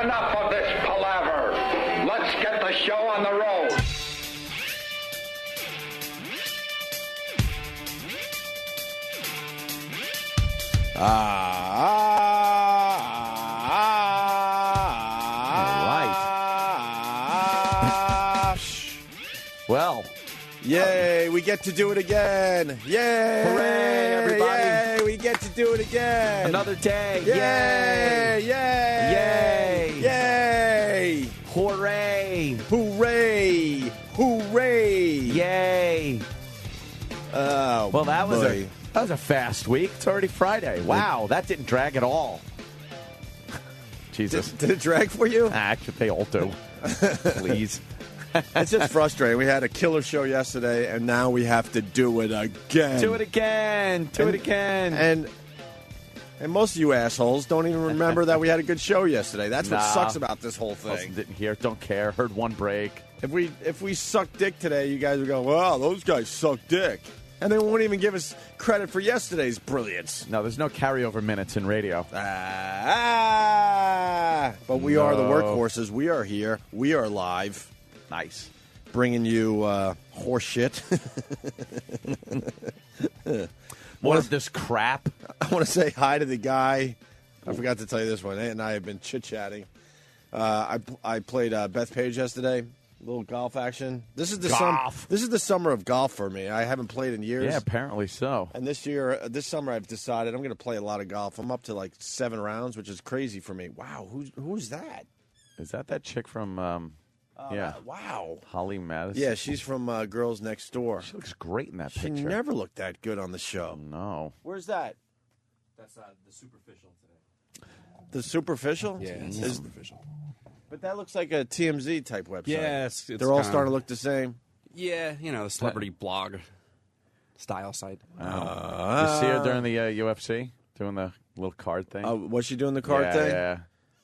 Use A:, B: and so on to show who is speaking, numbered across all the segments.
A: enough of this palaver. Let's get the show on the road.
B: Well,
C: yay, we get to do it again. Yay.
B: Hooray, everybody.
C: Yay, we get to do it again.
B: Another day.
C: Yay. Yay.
B: Yay.
C: Yay.
B: Hooray.
C: Hooray. Hooray.
B: Yay.
C: Oh,
B: well, that was
C: boy.
B: that was a fast week. It's already Friday. Wow, that didn't drag at all. Jesus.
C: Did it drag for you?
B: Actually, they all do. Please.
C: It's just frustrating. We had a killer show yesterday, and now we have to do it again.
B: Do it again. Do it again.
C: And most of you assholes don't even remember that we had a good show yesterday. That's what sucks about this whole thing.
B: Didn't hear. Don't care. Heard one break.
C: If we suck dick today, you guys would go, "Wow, those guys suck dick," and they won't even give us credit for yesterday's brilliance.
B: No, there's no carryover minutes in radio.
C: But we are the workhorses. We are here. We are live.
B: Nice.
C: Bringing you horse shit.
B: What is this crap?
C: I want to say hi to the guy. I forgot to tell you this one. Nate and I have been chit-chatting. I played Beth Page yesterday. A little golf action. This is the summer of golf for me. I haven't played in years.
B: Yeah, apparently so.
C: And this summer, I've decided I'm going to play a lot of golf. I'm up to like 7 rounds, which is crazy for me. Wow, who's that?
B: Is that chick from? Yeah.
C: Wow.
B: Holly Madison.
C: Yeah, she's from Girls Next Door.
B: She looks great in that
C: She
B: picture.
C: never looked that good on the show.
B: No.
C: Where's that?
D: That's the Superficial today.
C: The Superficial?
D: Yeah, it's the Superficial.
C: But that looks like a TMZ type website.
D: Yeah, it's
C: they're all
D: kinda-
C: starting to look the same.
D: Yeah, the celebrity blog style site.
B: You see her during the UFC doing the little card thing.
C: Was she doing the card thing?
B: Yeah.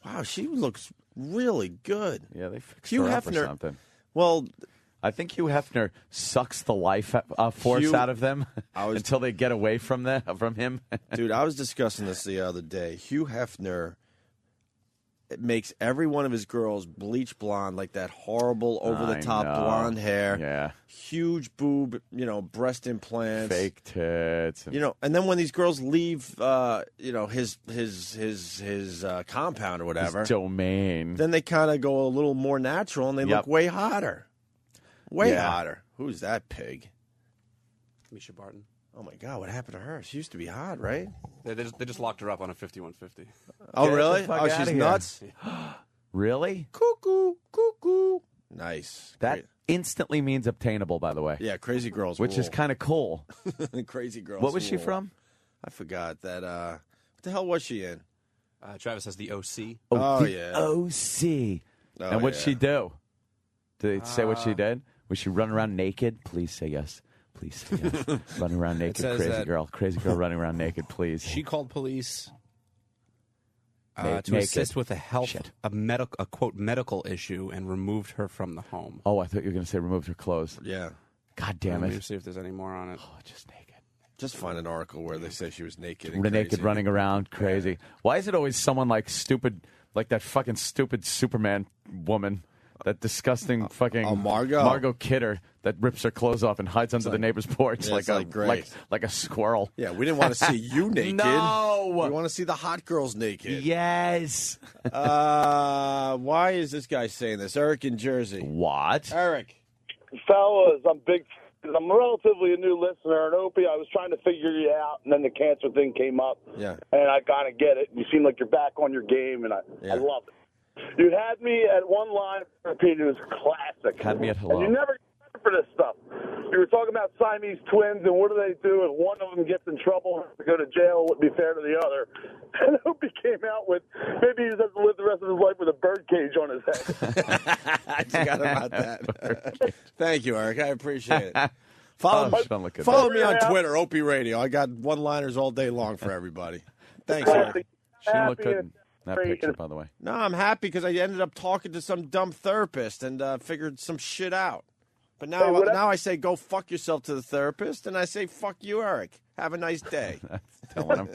C: Wow, she looks really good.
B: Yeah, they fixed
C: Hugh
B: her up or
C: Hefner.
B: something.
C: Well,
B: I think Hugh Hefner sucks the life force out of them until they get away from him.
C: Dude, I was discussing this the other day. Hugh Hefner makes every one of his girls bleach blonde, like that horrible over-the-top blonde hair.
B: Yeah.
C: Huge boob, breast implants.
B: Fake tits.
C: And then when these girls leave, his compound or whatever,
B: his domain,
C: then they kind of go a little more natural and they look way hotter. Way hotter. Who's that pig?
D: Misha Barton.
C: Oh, my God. What happened to her? She used to be hot, right?
D: They just locked her up on a 5150.
C: Oh,
B: Get
C: really?
B: the fuck
C: Oh,
B: outta
C: she's
B: here.
C: nuts?
B: Really?
C: Cuckoo, cuckoo. Nice.
B: That
C: Great.
B: instantly means obtainable, by the way.
C: Yeah, Crazy Girls
B: Which is
C: rule.
B: kind of cool.
C: Crazy Girls
B: What was she
C: rule.
B: from?
C: I forgot that. What the hell was she in?
D: Travis has the OC.
C: Oh,
B: the
C: yeah.
B: OC.
C: Oh,
B: And what'd
C: yeah.
B: she do? Did they say what she did? Was she run around naked? Please say yes. Please say yes. Running around naked,
D: says
B: crazy
D: that-
B: girl. Crazy girl running around naked, please.
D: She called police to
B: Naked.
D: assist with a quote medical issue and removed her from the home.
B: Oh, I thought you were going to say removed her clothes.
C: Yeah.
B: God damn
D: Let me
B: it.
D: see if there's any more on it.
B: Oh, just naked.
C: Just find an article where they say she was naked. And
B: Naked
C: crazy.
B: running around, crazy. Why is it always someone like stupid, like that fucking stupid Superman woman? That disgusting fucking
C: Margot
B: Kidder that rips her clothes off and hides under the neighbor's porch
C: Yeah, it's like great.
B: like a squirrel.
C: Yeah, we didn't want to see you naked.
B: No!
C: We want to see the hot girls naked.
B: Yes.
C: Why is this guy saying this? Eric in Jersey.
B: What?
C: Eric.
E: Fellas, I'm relatively a new listener, and Opie, I was trying to figure you out, and then the cancer thing came up.
C: Yeah.
E: And I kind of get it. You seem like you're back on your game, and I love it. You had me at one line for opinion. It was classic.
B: Had me at hello.
E: And you never get for this stuff. You were talking about Siamese twins, and what do they do if one of them gets in trouble to go to jail? Would be fair to the other. And Opie came out with maybe he just has to live the rest of his life with a bird cage on his head.
C: I forgot about that. Thank you, Eric. I appreciate it. Follow me on Twitter, Opie Radio. I got one-liners all day long for everybody. Thanks, Eric.
B: She didn't look good in that picture, by the way.
C: No, I'm happy because I ended up talking to some dumb therapist and figured some shit out. But now I say go fuck yourself to the therapist, and I say fuck you, Eric. Have a nice day.
B: Telling him.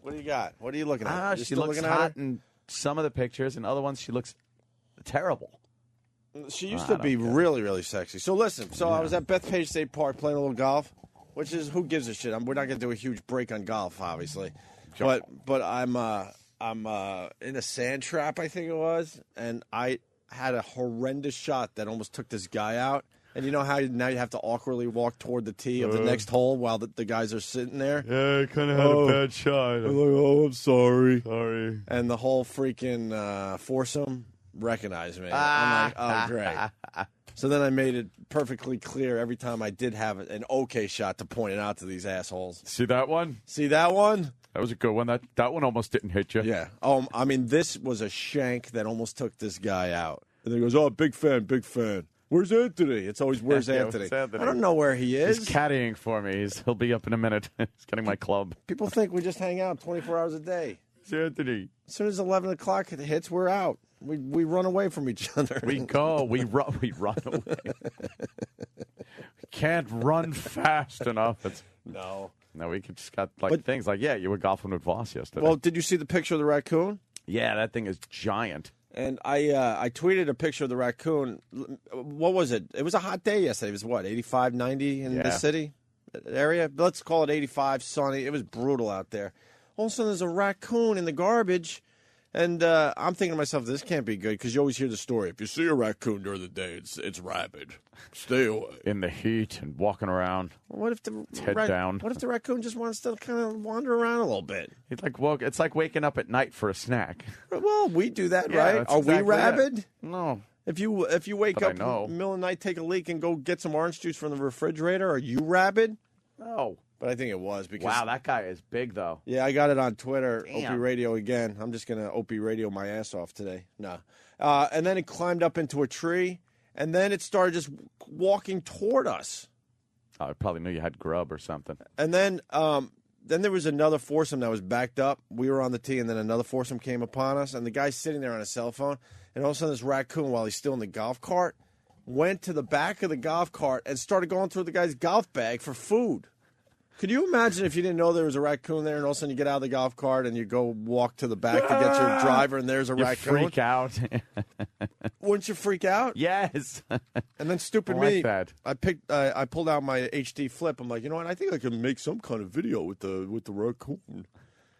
C: What do you got? What are you looking at? You
B: She
C: still
B: looks
C: looking
B: hot
C: at her?
B: and some of the pictures, and other ones she looks terrible.
C: She used to be really, really sexy. So listen, I was at Bethpage State Park playing a little golf, which is who gives a shit. We're not going to do a huge break on golf, obviously, but I'm in a sand trap, I think it was, and I had a horrendous shot that almost took this guy out. And you know how now you have to awkwardly walk toward the tee of the next hole while the guys are sitting there?
B: Yeah, I kind of had a bad shot.
C: I'm like, I'm sorry.
B: Sorry.
C: And the whole freaking foursome recognized me. I'm like, oh, great. So then I made it perfectly clear every time I did have an okay shot to point it out to these assholes.
B: See that one?
C: See that one?
B: That was a good one. That one almost didn't hit you.
C: Yeah. Oh, I mean, this was a shank that almost took this guy out. And then he goes, oh, big fan, big fan. Where's Anthony? It's always, where's Anthony?
B: Anthony?
C: I don't know where he is.
B: He's caddying for me. He'll be up in a minute. He's getting my club.
C: People think we just hang out 24 hours a day.
B: It's Anthony.
C: As soon as 11 o'clock hits, we're out. We run away from each other.
B: We go. We run away. We can't run fast enough. No, we just got things like, you were golfing with Voss yesterday.
C: Well, did you see the picture of the raccoon?
B: Yeah, that thing is giant.
C: And I tweeted a picture of the raccoon. What was it? It was a hot day yesterday. It was what, 85, 90 in the city area? Let's call it 85, sunny. It was brutal out there. All of a sudden, there's a raccoon in the garbage. And I'm thinking to myself, this can't be good because you always hear the story. If you see a raccoon during the day, it's rabid. Stay away.
B: In the heat and walking around.
C: What if the
B: head down?
C: What if the raccoon just wants to kind of wander around a little bit?
B: It's like waking up at night for a snack.
C: Well, we do that,
B: Yeah,
C: right?
B: that's
C: Are
B: exactly
C: we rabid?
B: it. No.
C: If you wake up in the middle of the night, take a leak, and go get some orange juice from the refrigerator, are you rabid?
B: No.
C: But I think it was because
B: Wow, that guy is big though.
C: Yeah, I got it on Twitter.
B: Damn.
C: Opie Radio again. I'm just gonna Opie Radio my ass off today. No, and then it climbed up into a tree, and then it started just walking toward us.
B: I probably knew you had grub or something.
C: And then there was another foursome that was backed up. We were on the tee, and then another foursome came upon us, and the guy's sitting there on a cell phone, and all of a sudden this raccoon, while he's still in the golf cart, went to the back of the golf cart and started going through the guy's golf bag for food. Could you imagine if you didn't know there was a raccoon there, and all of a sudden you get out of the golf cart and you go walk to the back to get your driver, and there's a raccoon?
B: Freak out.
C: Wouldn't you freak out?
B: Yes.
C: And then stupid
B: I like
C: me,
B: that.
C: I pulled out my HD flip. I'm like, you know what? I think I can make some kind of video with the raccoon.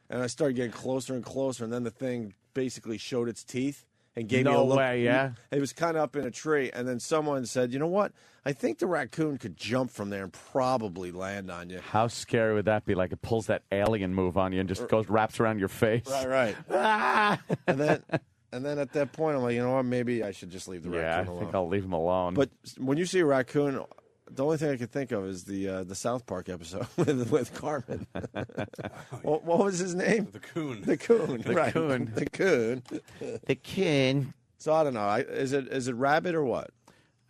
C: And I started getting closer and closer, and then the thing basically showed its teeth and gave me a look.
B: No way, yeah?
C: It was kind of up in a tree, and then someone said, you know what? I think the raccoon could jump from there and probably land on you.
B: How scary would that be? Like it pulls that alien move on you and just wraps around your face.
C: Right. And then at that point, I'm like, you know what? Maybe I should just leave the raccoon alone.
B: I think I'll leave him alone.
C: But when you see a raccoon, the only thing I could think of is the South Park episode with Carmen. What was his name?
D: The coon.
C: The coon.
B: The coon.
C: The coon.
B: The coon.
C: So I don't know. Is it rabbit or what?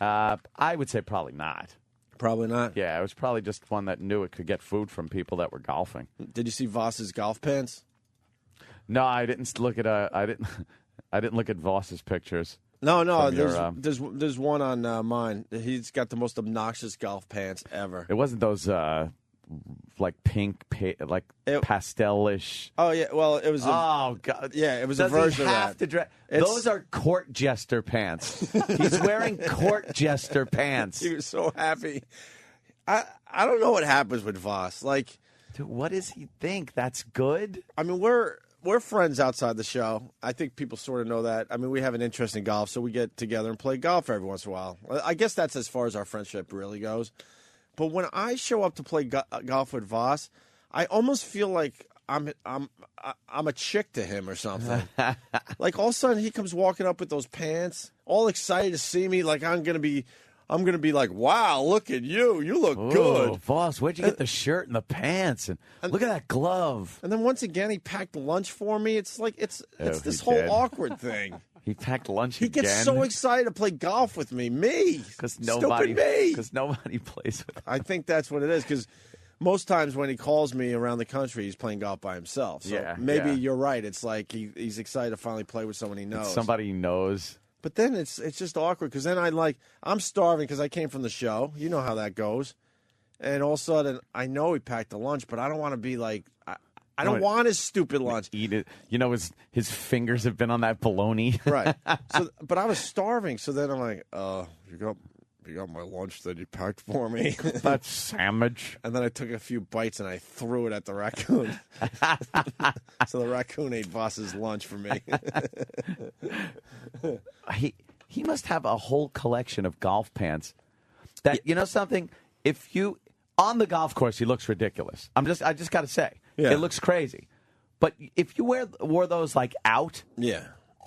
B: I would say probably not.
C: Probably not.
B: Yeah, it was probably just one that knew it could get food from people that were golfing.
C: Did you see Voss's golf pants?
B: No, I didn't look at I didn't look at Voss's pictures.
C: No.
B: From
C: There's one on mine. He's got the most obnoxious golf pants ever.
B: It wasn't those like pink, pastel-ish.
C: Oh yeah. Well, it was.
B: Oh god.
C: Yeah, it was
B: Does
C: a version
B: he
C: of
B: have
C: that.
B: to those are court jester pants. He's wearing court jester pants.
C: He was so happy. I don't know what happens with Voss. Like,
B: dude, what does he think? That's good?
C: I mean, we're friends outside the show. I think people sort of know that. I mean, we have an interest in golf, so we get together and play golf every once in a while. I guess that's as far as our friendship really goes. But when I show up to play golf with Voss, I almost feel like I'm a chick to him or something. Like all of a sudden he comes walking up with those pants, all excited to see me. Like I'm gonna be like, wow, look at you. You look good.
B: Voss, where'd you get the shirt and the pants? And look at that glove.
C: And then once again, he packed lunch for me. It's like it's this
B: he
C: whole
B: did.
C: awkward thing.
B: He packed lunch
C: He
B: again.
C: gets so excited to play golf with me.
B: Because nobody plays with him.
C: I think that's what it is. Because most times when he calls me around the country, he's playing golf by himself. So maybe you're right. It's like he's excited to finally play with someone he knows.
B: Somebody he knows.
C: But then it's just awkward because then I'm starving because I came from the show. You know how that goes. And all of a sudden, I know he packed the lunch, but I don't want to be like I don't want his stupid lunch.
B: Eat it. You know, his fingers have been on that bologna.
C: Right. So, but I was starving, so then I'm like, you got my lunch that you packed for me.
B: That sandwich.
C: And then I took a few bites and I threw it at the raccoon. So the raccoon ate Voss's lunch for me.
B: He must have a whole collection of golf pants. That, you know something? If you on the golf course, he looks ridiculous. I just got to say, it looks crazy. But if you wore those like out,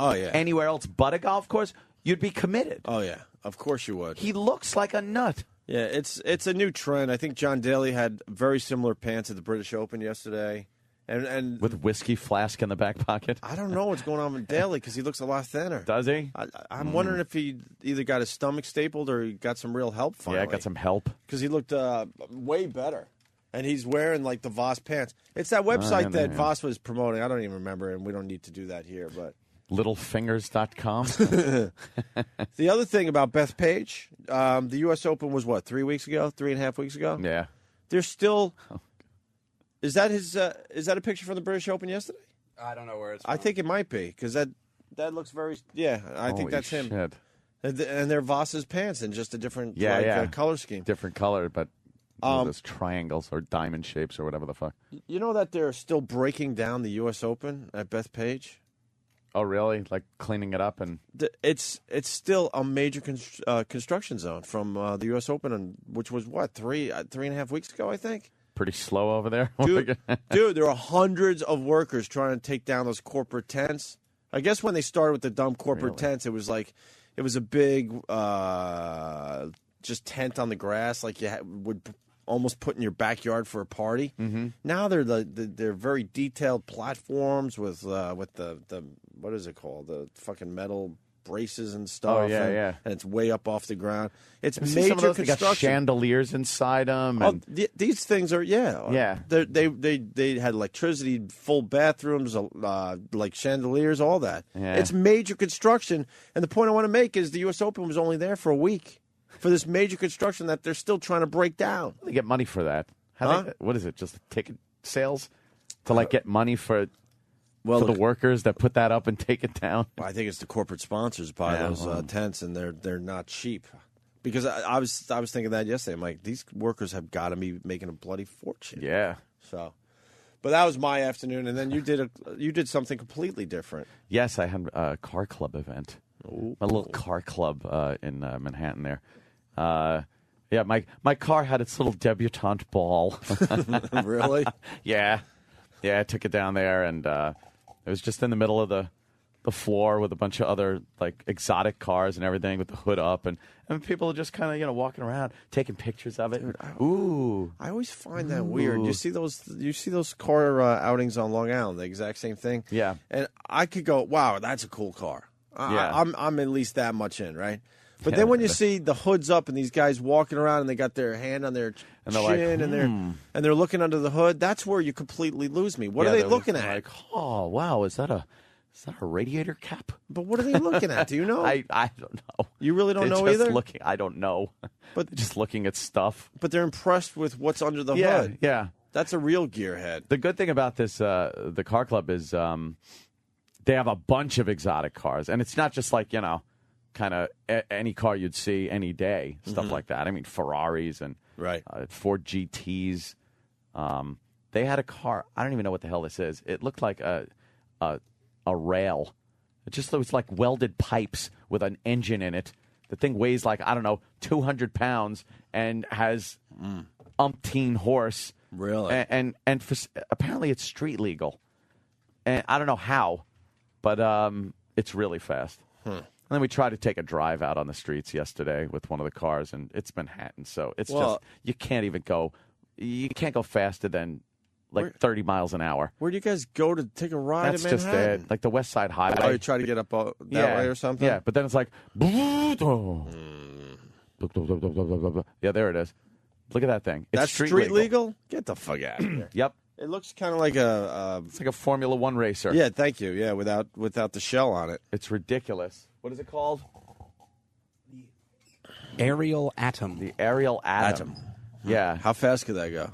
B: anywhere else but a golf course, you'd be committed.
C: Oh yeah, of course you would.
B: He looks like a nut.
C: Yeah, it's a new trend. I think John Daly had very similar pants at the British Open yesterday, and
B: with whiskey flask in the back pocket.
C: I don't know what's going on with Daly because he looks a lot thinner.
B: Does he?
C: I'm wondering if he either got his stomach stapled or he got some real help finally.
B: Yeah, got some help.
C: Because he looked way better. And he's wearing, like, the Voss pants. It's that website that Voss was promoting. I don't even remember, and we don't need to do that here. But
B: Littlefingers.com.
C: The other thing about Beth Page, the U.S. Open was, 3 weeks ago? 3.5 weeks ago?
B: Yeah.
C: There's still... Is that a picture from the British Open yesterday?
D: I don't know where it's from.
C: I think it might be, because that looks very... Yeah, I think that's him.
B: Shit.
C: And they're Voss's pants in just a different color scheme.
B: Different color, but those triangles or diamond shapes or whatever the fuck.
C: You know that they're still breaking down the U.S. Open at Bethpage?
B: Oh, really? Like cleaning it up and...
C: It's still a major construction zone from the U.S. Open, which was, 3.5 weeks ago, I think?
B: Pretty slow over there.
C: Dude, there are hundreds of workers trying to take down those corporate tents. I guess when they started with the dumb corporate tents, it was a big just tent on the grass like you would almost put in your backyard for a party. Mm-hmm. Now they're very detailed platforms with the what is it called? The fucking metal braces and stuff.
B: Oh, yeah.
C: And it's way up off the ground. It's
B: major
C: major
B: some of those,
C: construction.
B: they got chandeliers inside them. And...
C: These things are
B: Yeah.
C: They had electricity, full bathrooms, like chandeliers, all that.
B: Yeah.
C: It's major construction, and the point I want to make is the U.S. Open was only there for a week for this major construction that they're still trying to break down.
B: They get money for that. What is it? Just ticket sales to get money for the workers that put that up and take it down.
C: Well, I think it's the corporate sponsors buy those tents, and they're not cheap. Because I was thinking that yesterday. I'm like, these workers have got to be making a bloody fortune.
B: Yeah.
C: So, but that was my afternoon, and then you did something completely different.
B: Yes, I had a car club event. Ooh. A little car club in Manhattan there. Yeah, my car had its little debutante ball.
C: Really?
B: Yeah. I took it down there, and it was just in the middle of the floor with a bunch of other exotic cars and everything with the hood up, and people are just kind of walking around taking pictures of it.
C: Dude,
B: Ooh,
C: I always find that weird. You see those car outings on Long Island, the exact same thing.
B: Yeah,
C: and I could go, wow, that's a cool car. I'm at least that much in, right? But then when you see the hoods up and these guys walking around and they got their hand on their chin and they're looking under the hood, that's where you completely lose me. What are they looking at?
B: Like, oh wow, is that a radiator cap?
C: But what are they looking at? Do you know?
B: I don't know.
C: You really don't know
B: just
C: either?
B: I don't know. But just looking at stuff.
C: But they're impressed with what's under the hood.
B: Yeah.
C: That's a real gearhead.
B: The good thing about this, the car club, is they have a bunch of exotic cars. And it's not just kind of any car you'd see any day, stuff like that. I mean, Ferraris and Ford GTs. They had a car. I don't even know what the hell this is. It looked like a rail. It just looks like welded pipes with an engine in it. The thing weighs 200 pounds and has umpteen horse.
C: Really?
B: And apparently it's street legal. And I don't know how, but it's really fast. And then we tried to take a drive out on the streets yesterday with one of the cars, and it's Manhattan, so it's just you can't go faster than 30 miles an hour.
C: Where do you guys go to take a ride in Manhattan?
B: That's just it. Like the West Side Highway.
C: Oh, you try to get up that way or something?
B: Yeah, but then it's like... Yeah, there it is. Look at that thing. It's
C: That's street legal? Get the fuck out of here.
B: Yep.
C: It looks kind of like
B: it's like a Formula One racer.
C: Yeah, thank you. Yeah, without the shell on it.
B: It's ridiculous. What is it called?
D: The Ariel Atom.
B: The Ariel Atom. Yeah.
C: How fast could that go?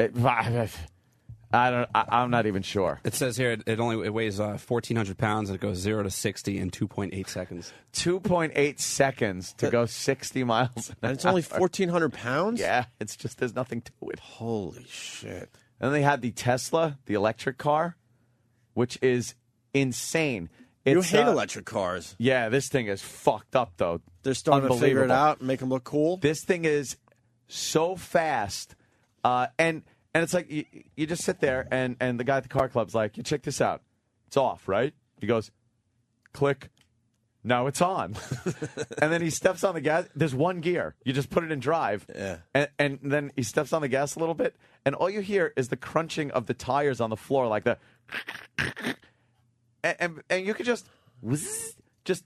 B: I'm not even sure.
D: It says here it weighs 1,400 pounds and it goes 0 to 60 in 2.8 seconds.
B: 2.8 seconds to go 60 miles an
C: And it's only 1,400 pounds?
B: Yeah, it's just there's nothing to it.
C: Holy shit.
B: And then they had the Tesla, the electric car, which is insane.
C: You
B: It's,
C: hate electric cars.
B: Yeah, this thing is fucked up, though.
C: They're starting to figure it
B: Unbelievable.
C: out and make them look cool.
B: This thing is so fast. And it's like you just sit there, and the guy at the car club's like, you check this out. It's off, right? He goes, click. Now it's on. And then he steps on the gas. There's one gear. You just put it in drive.
C: Yeah.
B: And then he steps on the gas a little bit, and all you hear is the crunching of the tires on the floor, like the. And you could just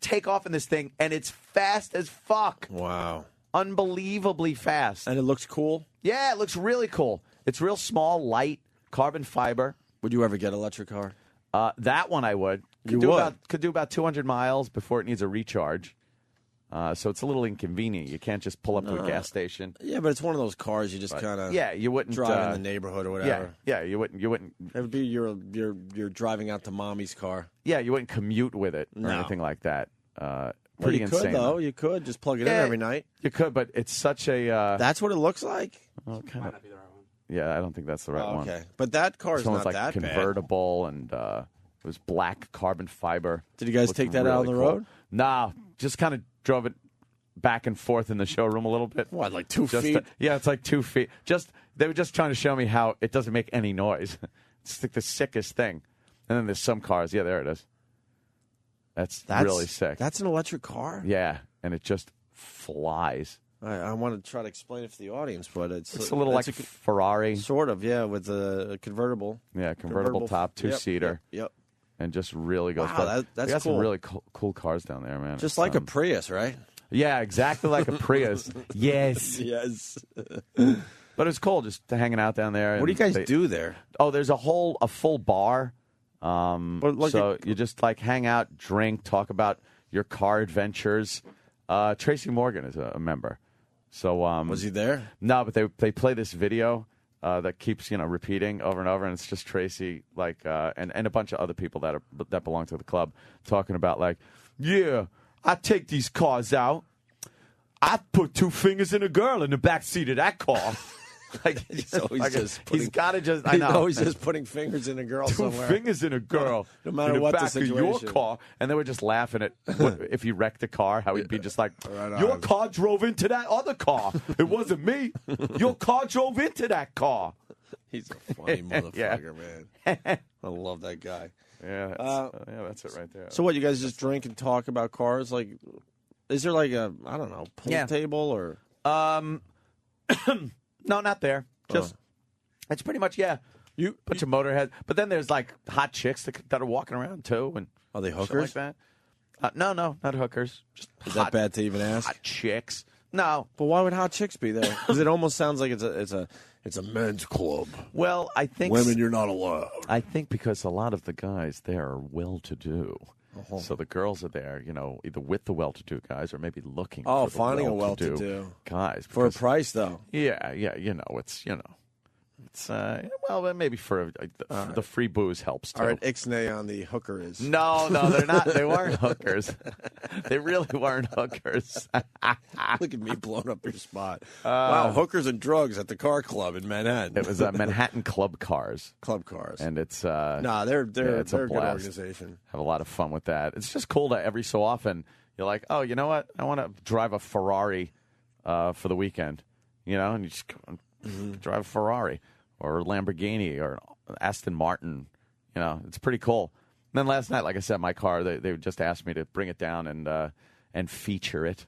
B: take off in this thing, and it's fast as fuck.
C: Wow.
B: Unbelievably fast.
C: And it looks cool.
B: Yeah, it looks really cool. It's real small, light, carbon fiber.
C: Would you ever get an electric car?
B: That one I would.
C: You would?
B: Could do about 200 miles before it needs a recharge. So it's a little inconvenient. You can't just pull up to a gas station.
C: Yeah, but it's one of those cars you just kind of
B: You wouldn't
C: drive in the neighborhood or whatever.
B: Yeah, you wouldn't.
C: It would be you're driving out to mommy's car.
B: Yeah, you wouldn't commute with it or
C: No.
B: anything like that.
C: Well,
B: Pretty
C: you
B: insane.
C: could, though. You could just plug it in
B: Yeah.
C: every night.
B: You could, but it's such a.
C: That's what it looks like?
B: Well, kind of. Yeah, I don't think that's the right one.
C: Okay. But that car is
B: This one's
C: not
B: like
C: that bad.
B: convertible, and it was black carbon fiber.
C: Did you guys
B: Looked
C: take that out on the
B: really cool.
C: road?
B: Nah, just kind of drove it back and forth in the showroom a little bit.
C: What, like 2
B: Just
C: feet?
B: yeah, it's like 2 feet. They were just trying to show me how it doesn't make any noise. It's like the sickest thing. And then there's some cars. Yeah, there it is. That's really sick.
C: That's an electric car?
B: Yeah, and it just flies.
C: I want to try to explain it to the audience, but it's
B: a little like Ferrari.
C: Sort of, yeah, with a convertible.
B: Yeah, convertible top, two-seater.
C: Yep.
B: And just really goes.
C: Wow,
B: far.
C: that's
B: they got some
C: cool.
B: really cool cars down there, man.
C: Just like a Prius, right?
B: Yeah, exactly like a Prius. Yes.
C: Yes.
B: But it's cool just hanging out down there.
C: What do you guys do there?
B: Oh, there's a full bar.
C: like
B: So you just like hang out, drink, talk about your car adventures. Tracy Morgan is a member. So
C: Was he there?
B: No, but they play this video that keeps repeating over and over, and it's just Tracy and a bunch of other people that belong to the club talking about I take these cars out. I put 2 fingers in a girl in the back seat of that car.
C: He's always
B: he's got to just. I
C: He's
B: know.
C: always just putting fingers in a girl
B: 2
C: somewhere.
B: fingers in a girl,
C: No matter
B: in the
C: what the
B: back of your
C: situation.
B: car, and they were just laughing at if he wrecked a car, how he'd be just like,
C: Right
B: "Your
C: on.
B: car drove into that other car. It wasn't me. Your car drove into that car."
C: He's a funny
B: Yeah.
C: motherfucker, man. I love that guy.
B: Yeah, that's it right there.
C: So what, you guys just drink and talk about cars? Like, is there like a, I don't know, pool
B: Yeah.
C: table or?
B: No, not there. Just it's pretty much You bunch of motorheads, but then there's like hot chicks that are walking around too, and
C: Are they
B: shit
C: hookers?
B: like that. No, not hookers. Just
C: Is
B: hot,
C: that bad to even ask?
B: hot chicks. No.
C: But why would hot chicks be there? Because it almost sounds like it's a men's club.
B: Well, I think
C: you're not allowed.
B: I think because a lot of the guys there are well-to-do.
C: Uh-huh.
B: So the girls are there, either with the well-to-do guys or maybe looking
C: Oh,
B: for the
C: finding a
B: well-to-do
C: well-to-do.
B: guys.
C: For a
B: because-
C: price, though.
B: Yeah, it's well, maybe for the free booze helps too.
C: All right, Ixnay on the hooker is.
B: No, they're not. They weren't hookers. They really weren't hookers.
C: Look at me blowing up your spot. Wow, hookers and drugs at the car club in Manhattan.
B: It was Manhattan Club Cars,
C: Club cars.
B: and it's
C: Nah, they're
B: it's a
C: a good
B: blast.
C: organization.
B: Have a lot of fun with that. It's just cool to every so often you're like, oh, you know what? I want to drive a Ferrari for the weekend, and you just go and drive a Ferrari or a Lamborghini or an Aston Martin. It's pretty cool. And then last night, like I said, my car, they just asked me to bring it down and feature it.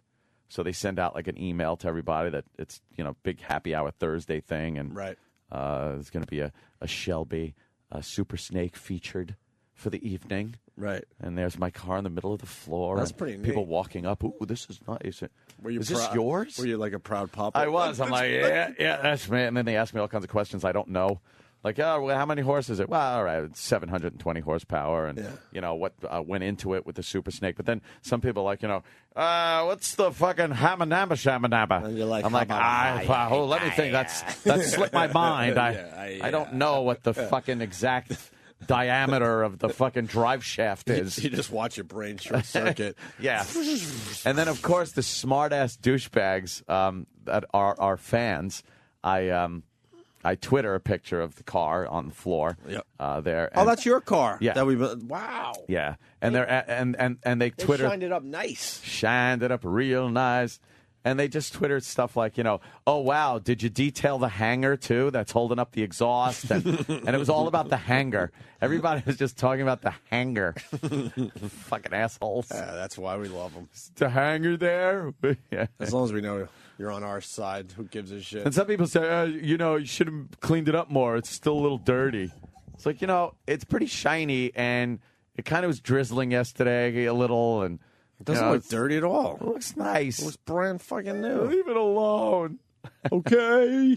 B: So they send out like an email to everybody that it's, big happy hour Thursday thing. And
C: Right.
B: there's going to be a Shelby Super Snake featured for the evening.
C: Right.
B: And there's my car in the middle of the floor.
C: That's
B: and
C: pretty neat.
B: People walking up. Ooh, this is nice. Is this
C: proud-
B: yours?
C: Were you like a proud papa?
B: I was. I'm like, yeah, that's me. And then they asked me all kinds of questions I don't know. Like, oh, well, how many horses is it? Well, all right, it's 720 horsepower, and you know what went into it with the Super Snake. But then some people are like, what's the fucking hammanamba shamanamba?
C: And you're like,
B: I'm like, let me think. That slipped my mind. I don't know what the fucking exact diameter of the fucking drive shaft is.
C: You just watch your brain short circuit.
B: Yeah. And then, of course, the smart-ass douchebags that are our fans, I Twitter a picture of the car on the floor there.
C: Oh, that's your car.
B: Yeah.
C: Wow.
B: Yeah. And they Twitter.
C: They shined it up nice.
B: Shined it up real nice. And they just Twittered stuff like, oh, wow, did you detail the hanger, too, that's holding up the exhaust? And it was all about the hanger. Everybody was just talking about the hanger. Fucking assholes.
C: Yeah, that's why we love them.
B: The hanger there? Yeah.
C: As long as we know you're on our side, who gives a shit?
B: And some people say, you should have cleaned it up more. It's still a little dirty. It's like, it's pretty shiny, and it kind of was drizzling yesterday a little, and
C: it doesn't look dirty at all.
B: It looks nice.
C: It looks brand fucking new.
B: Leave it alone.
C: Okay.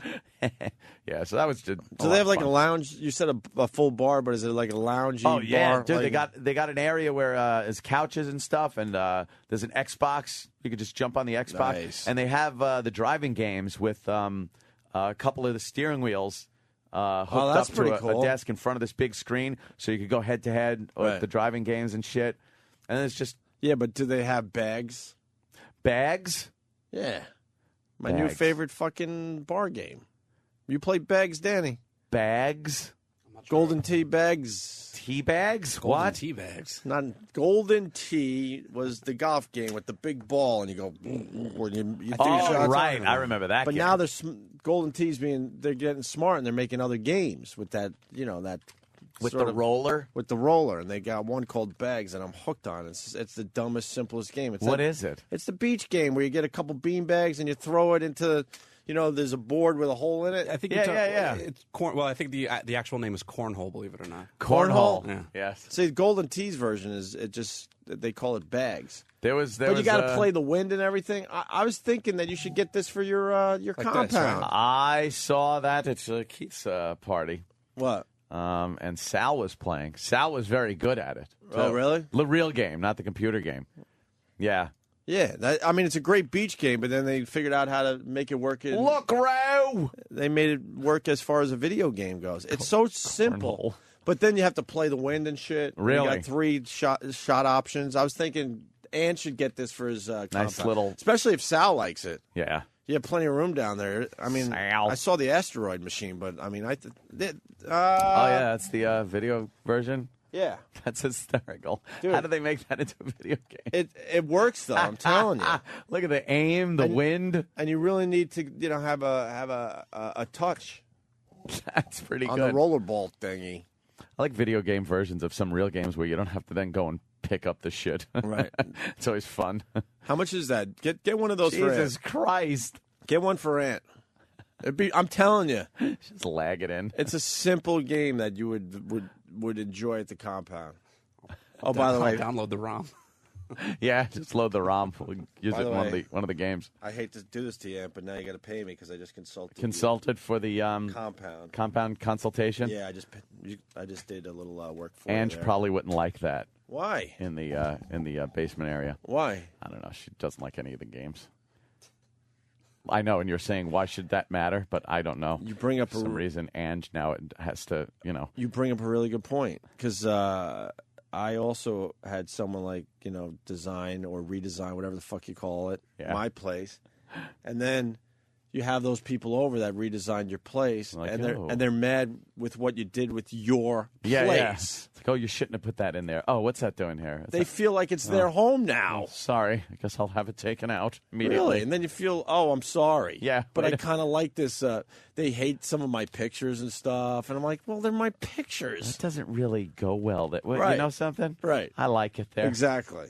B: Yeah, so that was just.
C: So they have like a lounge. You said a full bar, but is it like a loungy bar?
B: Oh yeah, dude.
C: Like,
B: they got an area where there's couches and stuff, and there's an Xbox. You could just jump on the Xbox,
C: Nice.
B: and they have the driving games with a couple of the steering wheels. Hooked
C: that's
B: up to
C: pretty cool.
B: a desk in front of this big screen, so you could go head to head with the driving games and shit. And then it's just
C: but do they have bags?
B: bags.
C: Yeah, my new
B: Bags.
C: favorite fucking bar game. You play bags, Danny?
B: Bags.
C: Golden Tea bags.
B: Tea bags?
D: Golden
B: What?
D: tea bags.
C: Not Golden Tea was the golf game with the big ball, and you go. When you do
B: Oh,
C: shots
B: right.
C: on it.
B: I remember that.
C: But
B: game.
C: now there's Golden Tea's they're getting smart, and they're making other games with that. That
B: with
C: sort
B: the
C: of-
B: roller.
C: with the roller, and they got one called Bags, and I'm hooked on it. It's the dumbest, simplest game.
B: What is it?
C: It's the beach game where you get a couple bean bags and you throw it into, there's a board with a hole in it.
D: I think
B: Yeah, yeah.
D: It's well, I think the actual name is cornhole. Believe it or not.
C: Cornhole?
D: Yeah.
B: Yes.
C: See, Golden Tea's version is they call it Bags.
B: There was.
C: But you got to play the wind and everything. I was thinking that you should get this for your compound.
D: this, right?
B: I saw that at Keith's party.
C: What?
B: And Sal was playing. Sal was very good at it.
C: Oh, really?
B: The real game, not the computer game. Yeah.
C: Yeah, it's a great beach game, but then they figured out how to make it work.
B: Look, Row!
C: They made it work as far as a video game goes. It's so simple, but then you have to play the wind and shit.
B: Really?
C: You got 3 shot options. I was thinking Ann should get this for his compound.
B: little-
C: especially if Sal likes it.
B: Yeah.
C: You have plenty of room down there. I mean,
B: Sal.
C: I saw the asteroid machine, but I mean,
B: Oh, yeah, that's the video version.
C: yeah.
B: That's hysterical.
C: Dude.
B: How did they make that into a video game?
C: It works though. I'm telling you.
B: Look at the aim, the wind.
C: And you really need to have a touch
B: That's pretty
C: on
B: good.
C: the rollerball thingy.
B: I like video game versions of some real games where you don't have to then go and pick up the shit.
C: Right.
B: It's always fun.
C: How much is that? Get one of those for Aunt.
B: Jesus Christ.
C: Get one for Aunt. I'm telling you,
B: Just lag it in.
C: it's a simple game that you would enjoy at the compound. Oh, by the way,
D: download the ROM.
B: Yeah, just load the ROM. We'll use
C: By
B: it
C: the
B: in
C: way-
B: one of the games.
C: I hate to do this to you, Aunt, but now you got to pay me because I just
B: Consulted for the
C: compound.
B: compound consultation.
C: Yeah, I just did a little work for you
B: Ange
C: there.
B: probably wouldn't like that
C: Why?
B: in the basement area.
C: Why?
B: I don't know. She doesn't like any of the games. I know, and you're saying why should that matter? But I don't know.
C: You bring up
B: For some reason, Ange now has to,
C: You bring up a really good point because I also had someone like design or redesign, whatever the fuck you call it, my place, and then you have those people over that redesigned your place,
B: Like,
C: and
B: oh.
C: they're mad with what you did with your
B: Yeah.
C: place.
B: It's like, oh, you shouldn't have put that in there. Oh, what's that doing here?
C: They feel like it's their home now.
B: Sorry, I guess I'll have it taken out immediately.
C: Really? And then you feel, oh, I'm sorry.
B: Yeah,
C: But I
B: wait a-
C: kind of like this. They hate some of my pictures and stuff. And I'm like, well, they're my pictures.
B: That doesn't really go well. That You
C: Right.
B: know something?
C: Right.
B: I like it there.
C: Exactly.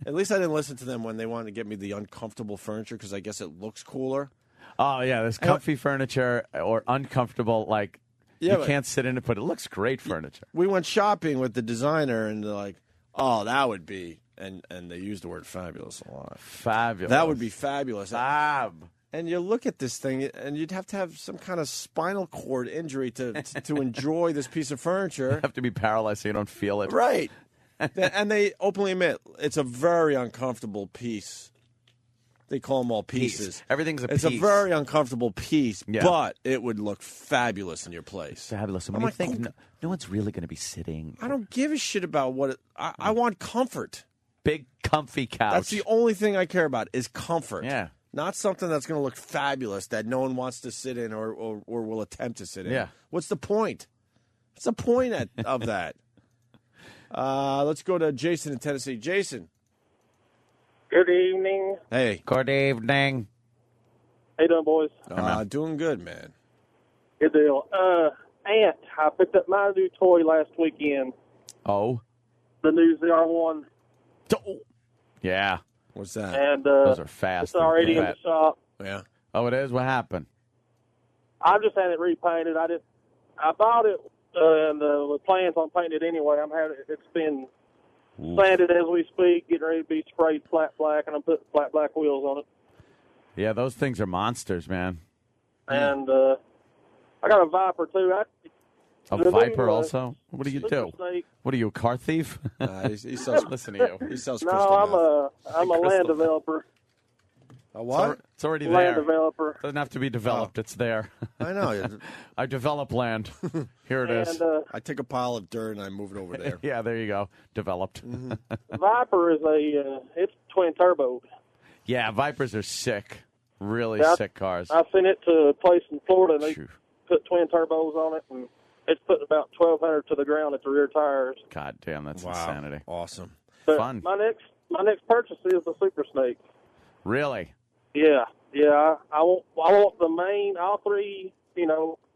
C: At least I didn't listen to them when they wanted to get me the uncomfortable furniture because I guess it looks cooler.
B: Oh, yeah, there's comfy furniture or uncomfortable, like,
C: Yeah,
B: you
C: but-
B: can't sit in it, but it looks great furniture.
C: We went shopping with the designer, and they're like, oh, that would be, and they used the word fabulous a lot.
B: Fabulous.
C: That would be fabulous.
B: Fab.
C: And you look at this thing, and you'd have to have some kind of spinal cord injury to enjoy this piece of furniture.
B: Have to be paralyzed so you don't feel it.
C: Right. And they openly admit it's a very uncomfortable piece. They call them all pieces.
B: Everything's a
C: It's
B: piece.
C: a very uncomfortable piece,
B: Yeah.
C: but it would look fabulous in your place.
B: Fabulous. When
C: I'm
B: you
C: like,
B: think no one's really going to be sitting.
C: I don't give a shit about what it, I want comfort.
B: Big, comfy couch.
C: That's the only thing I care about is comfort.
B: Yeah.
C: Not something that's going to look fabulous that no one wants to sit in or will attempt to sit in.
B: Yeah.
C: What's the point? What's the point of that? Let's go to Jason in Tennessee. Jason.
E: Good evening.
C: Hey.
B: Good evening.
E: How you doing, boys?
C: Doing good, man.
E: Good deal. Aunt, I picked up my new toy last weekend.
B: Oh.
E: The new ZR1.
B: Yeah.
C: What's that?
E: And
B: Those are fast.
E: it's already in
B: and
E: the shop.
C: Yeah.
B: Oh, it is? What happened?
E: I just had it repainted. I bought it and with plans on painting it anyway. It's been sanded as we speak, getting ready to be sprayed flat black, and I'm putting flat black wheels on it.
B: Yeah, those things are monsters, man.
E: And I got a Viper too.
B: A
E: The
B: Viper
E: new,
B: also? What do you
E: Super
B: do?
E: Snake.
B: What are you, a car thief?
C: He sells,
B: Listen to you.
C: he sells
E: No,
C: crystal meth.
E: I'm a land developer.
C: A what?
B: It's already
E: Land
B: there.
E: developer.
B: Doesn't have to be developed. It's there.
C: I know.
B: I develop land. Here it is.
E: And
C: I take a pile of dirt and I move it over there.
B: Yeah, there you go. Developed.
E: Viper is it's twin turbo.
B: Yeah, Vipers are sick. Really
E: Yeah,
B: sick cars.
E: I sent it to a place in Florida, and they
B: Phew.
E: put twin turbos on it, and it's putting about 1,200 to the ground at the rear tires.
B: God damn, that's
C: Wow.
B: insanity.
C: Awesome.
E: But
B: Fun.
E: My next purchase is the Super Snake.
B: Really?
E: Yeah. I want the main, all three,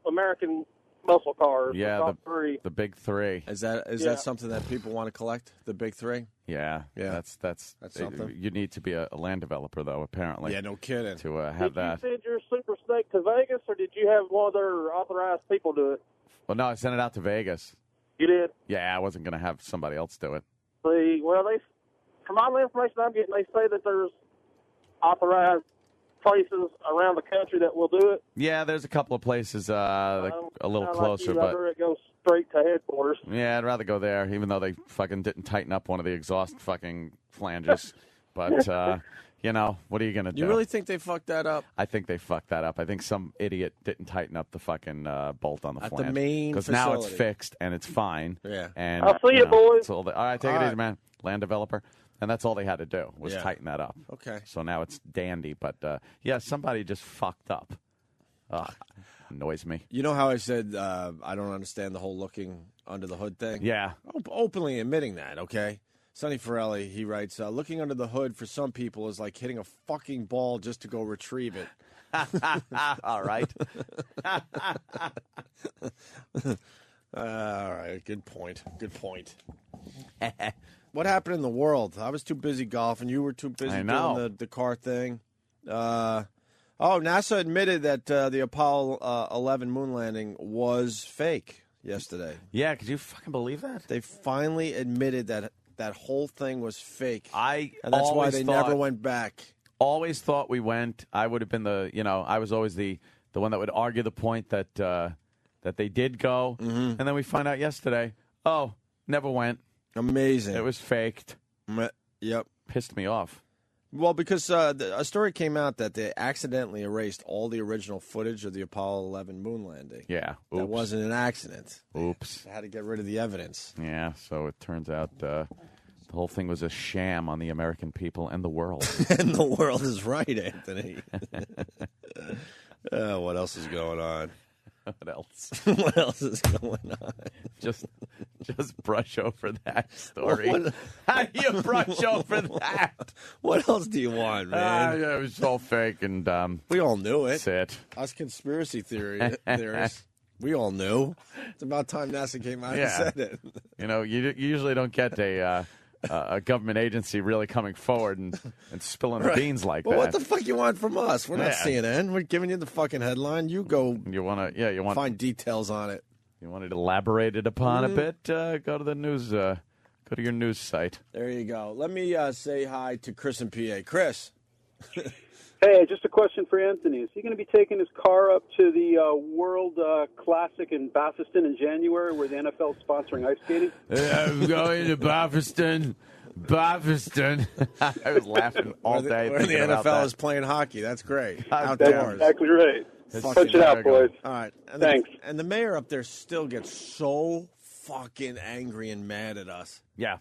E: American muscle cars.
B: Yeah,
E: all three.
B: The big three.
C: Is that something that people want to collect? The big three?
B: Yeah.
C: Yeah.
B: That's
C: something.
B: You need to be a land developer, though, apparently.
C: Yeah, no kidding.
B: To have that.
E: Did you send your Super Snake to Vegas, or did you have one of their authorized people do it?
B: Well, no, I sent it out to Vegas.
E: You did?
B: Yeah, I wasn't going to have somebody else do it.
E: From all the information I'm getting, they say that there's authorized places around the country that will do it.
B: Yeah, there's a couple of places a little closer,
E: I'd
B: but
E: rather it goes straight to headquarters.
B: yeah, I'd rather go there, even though they fucking didn't tighten up one of the exhaust fucking flanges. But what are you gonna do?
C: You really think they fucked that up?
B: I think they fucked that up. I think some idiot didn't tighten up the fucking bolt on the
C: At the
B: flange.
C: main
B: because now it's
C: facility.
B: fixed and it's fine.
C: Yeah.
B: And
E: I'll see you, boys.
B: it's all right, take
C: All
B: it
C: right.
B: easy, man. Land developer. And that's all they had to do was
C: Yeah.
B: tighten that up.
C: Okay.
B: So now it's dandy. But yeah, somebody just fucked up. Ugh, annoys me.
C: You know how I said I don't understand the whole looking under the hood thing?
B: Yeah.
C: Openly admitting that, okay? Sonny Forelli, he writes, looking under the hood for some people is like hitting a fucking ball just to go retrieve it.
B: All right.
C: All right, good point. Good point. What happened in the world? I was too busy golfing. You were too busy
B: I know.
C: doing the car thing. NASA admitted that the Apollo 11 moon landing was fake yesterday.
B: Yeah, could you fucking believe that?
C: They finally admitted that that whole thing was fake.
B: I
C: and that's why
B: always
C: they
B: thought-
C: never went back.
B: Always thought we went. I would have been I was always the one that would argue the point that that they did go.
C: Mm-hmm.
B: And then we find out yesterday, oh, never went.
C: Amazing.
B: It was faked.
C: Yep.
B: Pissed me off.
C: Well, because a story came out that they accidentally erased all the original footage of the Apollo 11 moon landing.
B: Yeah.
C: That
B: Oops.
C: wasn't an accident.
B: Oops.
C: They had to get rid of the evidence.
B: Yeah, so it turns out the whole thing was a sham on the American people and the world.
C: And the world is right, Anthony. What else is going on?
B: What else?
C: What else is going on?
B: Just brush over that story.
C: What-
B: How do you brush over that?
C: What else do you want, man?
B: Yeah, it was all fake and
C: We all knew it.
B: that's it.
C: Us conspiracy theorists. We all knew. It's about time NASA came out and
B: Yeah.
C: said it.
B: You usually don't get a government agency really coming forward and spilling the beans like
C: But
B: that.
C: what the fuck you want from us? We're not
B: Yeah.
C: CNN. We're giving you the fucking headline. You go
B: you want to
C: find details on it.
B: you want it elaborated upon
C: Mm-hmm.
B: a bit? Go to the news. Go to your news site.
C: There you go. Let me say hi to Chris and PA. Chris.
F: Hey, just a question for Anthony. Is he going to be taking his car up to the World Classic in Bafiston in January where the NFL is sponsoring ice skating?
B: I'm going to Bafiston. I was laughing all day.
C: Where the
B: thinking about
C: NFL
B: that.
C: is playing hockey. That's great.
B: That's
F: That's
C: Outdoors.
F: exactly right.
B: It's
F: Punch it out,
B: hysterical.
F: boys.
C: All right. And
F: Thanks.
C: And the mayor up there still gets so fucking angry and mad at us.
B: Yeah.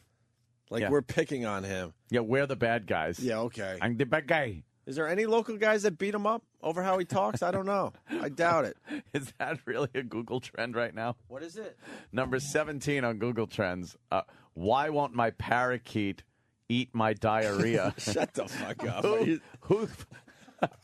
C: Like
B: Yeah.
C: we're picking on him.
B: Yeah, we're the bad guys.
C: Yeah, okay.
B: I'm the bad guy.
C: Is there any local guys that beat him up over how he talks? I don't know. I doubt it.
B: Is that really a Google trend right now?
C: What is it?
B: Number 17 on Google Trends. Why won't my parakeet eat my diarrhea?
C: Shut the fuck up.
B: Who?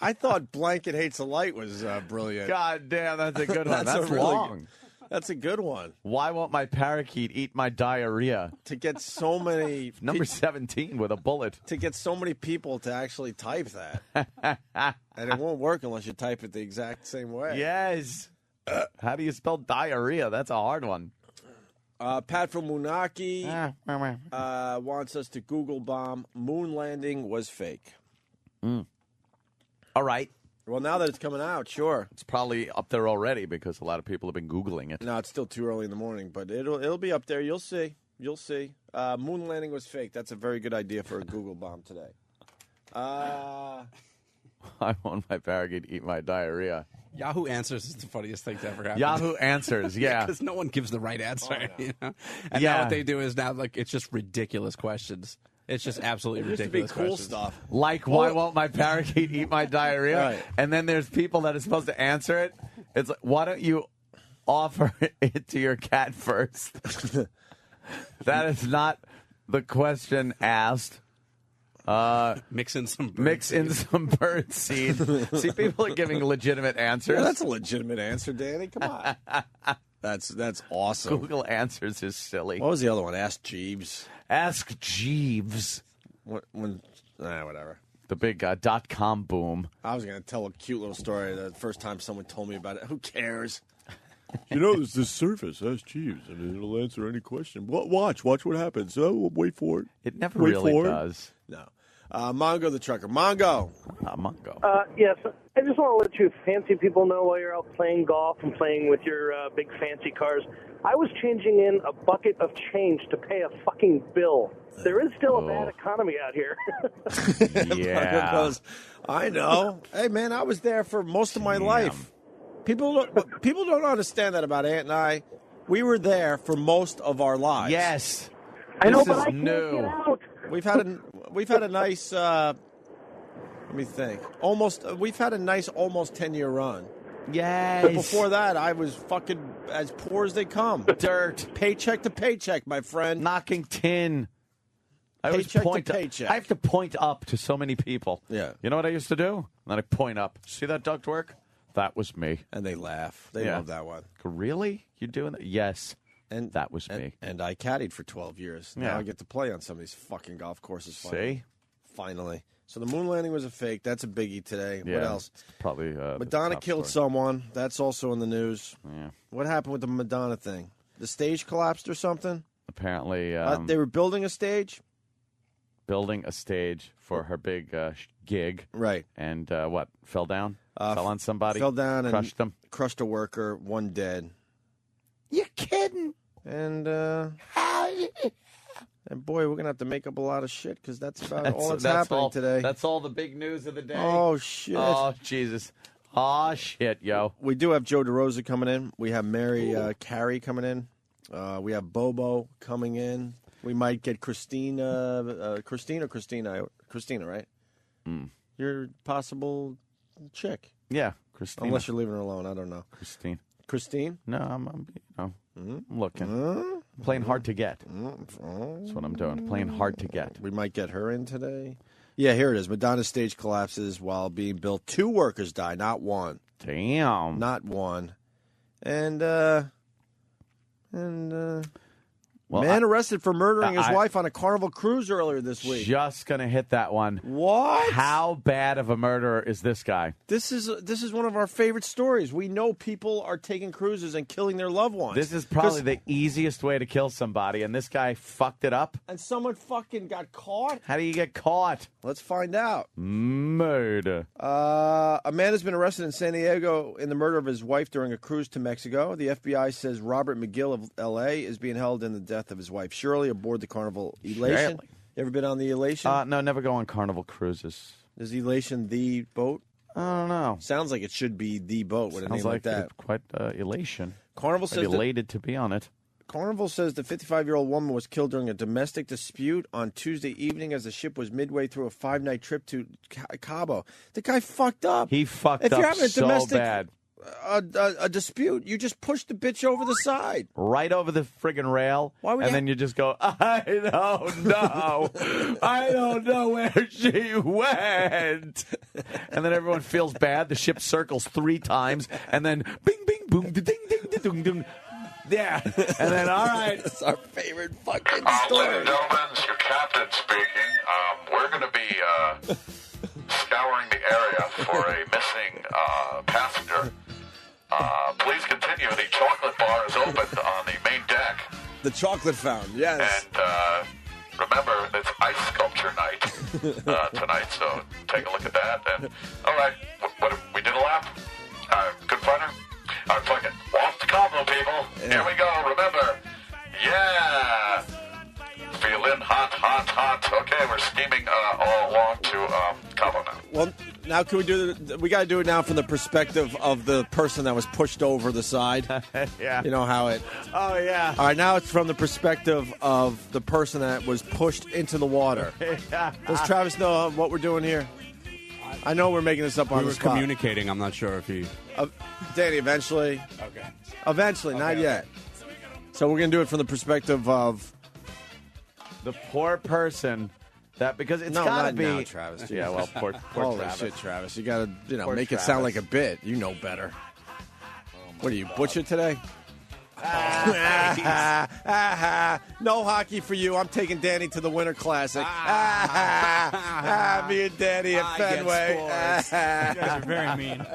C: I thought Blanket Hates the Light was brilliant.
B: God damn, that's a good one. That's
C: a really
B: long.
C: That's a good one.
B: Why won't my parakeet eat my diarrhea?
C: To get so many
B: Number 17 with a bullet.
C: to get so many people to actually type that. And it won't work unless you type it the exact same way.
B: Yes. How do you spell diarrhea? That's a hard one.
C: Pat from Moonaki wants us to Google bomb moon landing was fake.
B: All right.
C: Well, now that it's coming out, sure.
B: It's probably up there already because a lot of people have been Googling it.
C: No, it's still too early in the morning, but it'll be up there. You'll see. You'll see. Moon landing was fake. That's a very good idea for a Google bomb today.
B: I want my parakeet eat my diarrhea.
D: Yahoo Answers is the funniest thing to ever happen.
B: Yahoo Answers, yeah.
D: Because no one gives the right answer. You know? And
B: Yeah.
D: now what they do is now like it's just ridiculous questions. It's just absolutely
C: It used to be
D: ridiculous
C: cool
D: questions.
C: stuff.
B: Like, why won't my parakeet eat my diarrhea?
C: Right.
B: And then there's people that are supposed to answer it. It's like, why don't you offer it to your cat first? That is not the question asked.
D: Mix in some
B: Mix in some bird seed. See, people are giving legitimate answers.
C: Yeah, that's a legitimate answer, Danny. Come on. That's awesome.
B: Google Answers is silly.
C: What was the other one? Ask Jeeves.
B: Ask Jeeves.
C: Whatever.
B: The big .com boom.
C: I was going to tell a cute little story the first time someone told me about it. Who cares? There's this service, Ask Jeeves, and it'll answer any question. Watch what happens. Oh, wait for it.
B: It never really does.
C: No. Mongo the trucker. Mongo.
B: Mongo.
G: Yes, I just want to let you fancy people know while you're out playing golf and playing with your big fancy cars. I was changing in a bucket of change to pay a fucking bill. There is still a bad economy out here.
B: Yeah.
C: Goes, I know. Hey, man, I was there for most of my life. People don't understand that about Ant and I. We were there for most of our lives.
B: Yes.
G: I know,
B: This
G: but
B: is
G: I can't
B: new.
G: get out.
C: We've had a nice. Let me think. We've had a nice almost 10-year run.
B: Yes.
C: But before that, I was fucking as poor as they come.
B: Dirt.
C: Paycheck to paycheck, my friend.
B: Knocking tin. I always
C: Paycheck to
B: point
C: paycheck.
B: I have to point up to so many people.
C: Yeah.
B: You know what I used to do? Then I point up. See that duct work? That was me.
C: And they laugh. They
B: Yeah.
C: love that one.
B: Really? You doing that? Yes.
C: And
B: That was me.
C: And I caddied for 12 years. Now
B: Yeah.
C: I get to play on some of these fucking golf courses.
B: See?
C: Finally. So the moon landing was a fake. That's a biggie today.
B: Yeah.
C: What else?
B: Probably. The
C: Madonna
B: top
C: killed
B: story.
C: someone. That's also in the news.
B: Yeah.
C: What happened with the Madonna thing? The stage collapsed or something?
B: Apparently,
C: They were building a stage?
B: building a stage for her big gig.
C: Right.
B: And what? Fell down? Fell on somebody?
C: Fell down
B: Crushed them?
C: and crushed a worker, one dead.
B: You kidding?
C: And boy, we're going to have to make up a lot of shit because that's about all that's happening
B: all,
C: today.
B: That's all the big news of the day.
C: Oh, shit.
B: Oh, Jesus. Oh, shit, yo.
C: We do have Joe DeRosa coming in. We have Mary Carey coming in. We have Bobo coming in. We might get Christina, right? Your possible chick.
B: Yeah, Christine.
C: Unless you're leaving her alone. I don't know.
B: Christine.
C: Christine?
B: No, I'm I'm looking. I'm playing hard to get. That's what I'm doing. Playing hard to get.
C: We might get her in today. Yeah, here it is. Madonna's stage collapses while being built. 2 workers die, not one.
B: Damn.
C: Not one. And
B: Well,
C: Man arrested for murdering his
B: I-
C: wife on a Carnival cruise earlier this week.
B: Just going to hit that one.
C: What?
B: How bad of a murderer is this guy?
C: This is one of our favorite stories. We know people are taking cruises and killing their loved ones.
B: This is probably the easiest way to kill somebody, and this guy fucked it up.
C: And someone fucking got caught.
B: How do you get caught?
C: Let's find out.
B: Murder.
C: A man has been arrested in San Diego in the murder of his wife during a cruise to Mexico. The FBI says Robert McGill of L.A. is being held in the death of his wife Shirley aboard the Carnival Elation.
B: Shirley.
C: You ever been on the Elation?
B: No, never go on Carnival cruises.
C: Is Elation the boat?
B: I don't know.
C: Sounds like it should be the boat with a name
B: Sounds
C: like that.
B: quite elation.
C: Carnival
B: Quite
C: says that
B: elated to be on it.
C: Carnival says the 55-year-old woman was killed during a domestic dispute on Tuesday evening as the ship was midway through a 5-night trip to Cabo. The guy fucked up.
B: He fucked
C: If
B: up
C: you're having a
B: so
C: domestic
B: bad.
C: a dispute, you just push the bitch over the side.
B: Right over the friggin' rail,
C: Why would
B: and
C: you-
B: then you just go, I don't know. I don't know where she went. And then everyone feels bad. The ship circles 3 times, and then bing, bing, boom, ding, ding, ding, ding. Yeah. And then, all right.
C: It's our favorite fucking
A: Ladies
C: story.
A: and gentlemen, this is your captain speaking. We're going to be scouring the area for a missing passenger. Please continue. The chocolate bar is open on the main deck.
C: The chocolate fountain, yes.
A: And remember, it's ice sculpture night tonight, so take a look at that. And all right, what we did a lap? Good funner? All right, fuck it. Off to Cabo, people. Here we go. Remember, yeah. Feeling hot, hot, hot. Okay, we're steaming all along to Cabo now.
C: Well, now can we do we got to do it now from the perspective of the person that was pushed over the side.
B: Yeah.
C: You know how it.
B: Oh, yeah.
C: All right, now it's from the perspective of the person that was pushed into the water. Does Travis know what we're doing here? I know we're making this up on
D: We
C: the
D: were
C: spot.
D: communicating. I'm not sure if he.
C: Danny, eventually.
D: Okay.
C: Eventually, not yet. So we're going to do it from the perspective of...
B: The poor person that, because it's
C: No,
B: got to
C: not
B: be.
C: now, Travis.
B: Yeah, well, poor
C: Holy
B: Travis.
C: shit, Travis. You got to,
B: Poor
C: make it
B: Travis.
C: sound like a bit. You know better. What are you, butcher today? No hockey for you. I'm taking Danny to the Winter Classic. Me and Danny at Fenway.
H: You guys are very mean.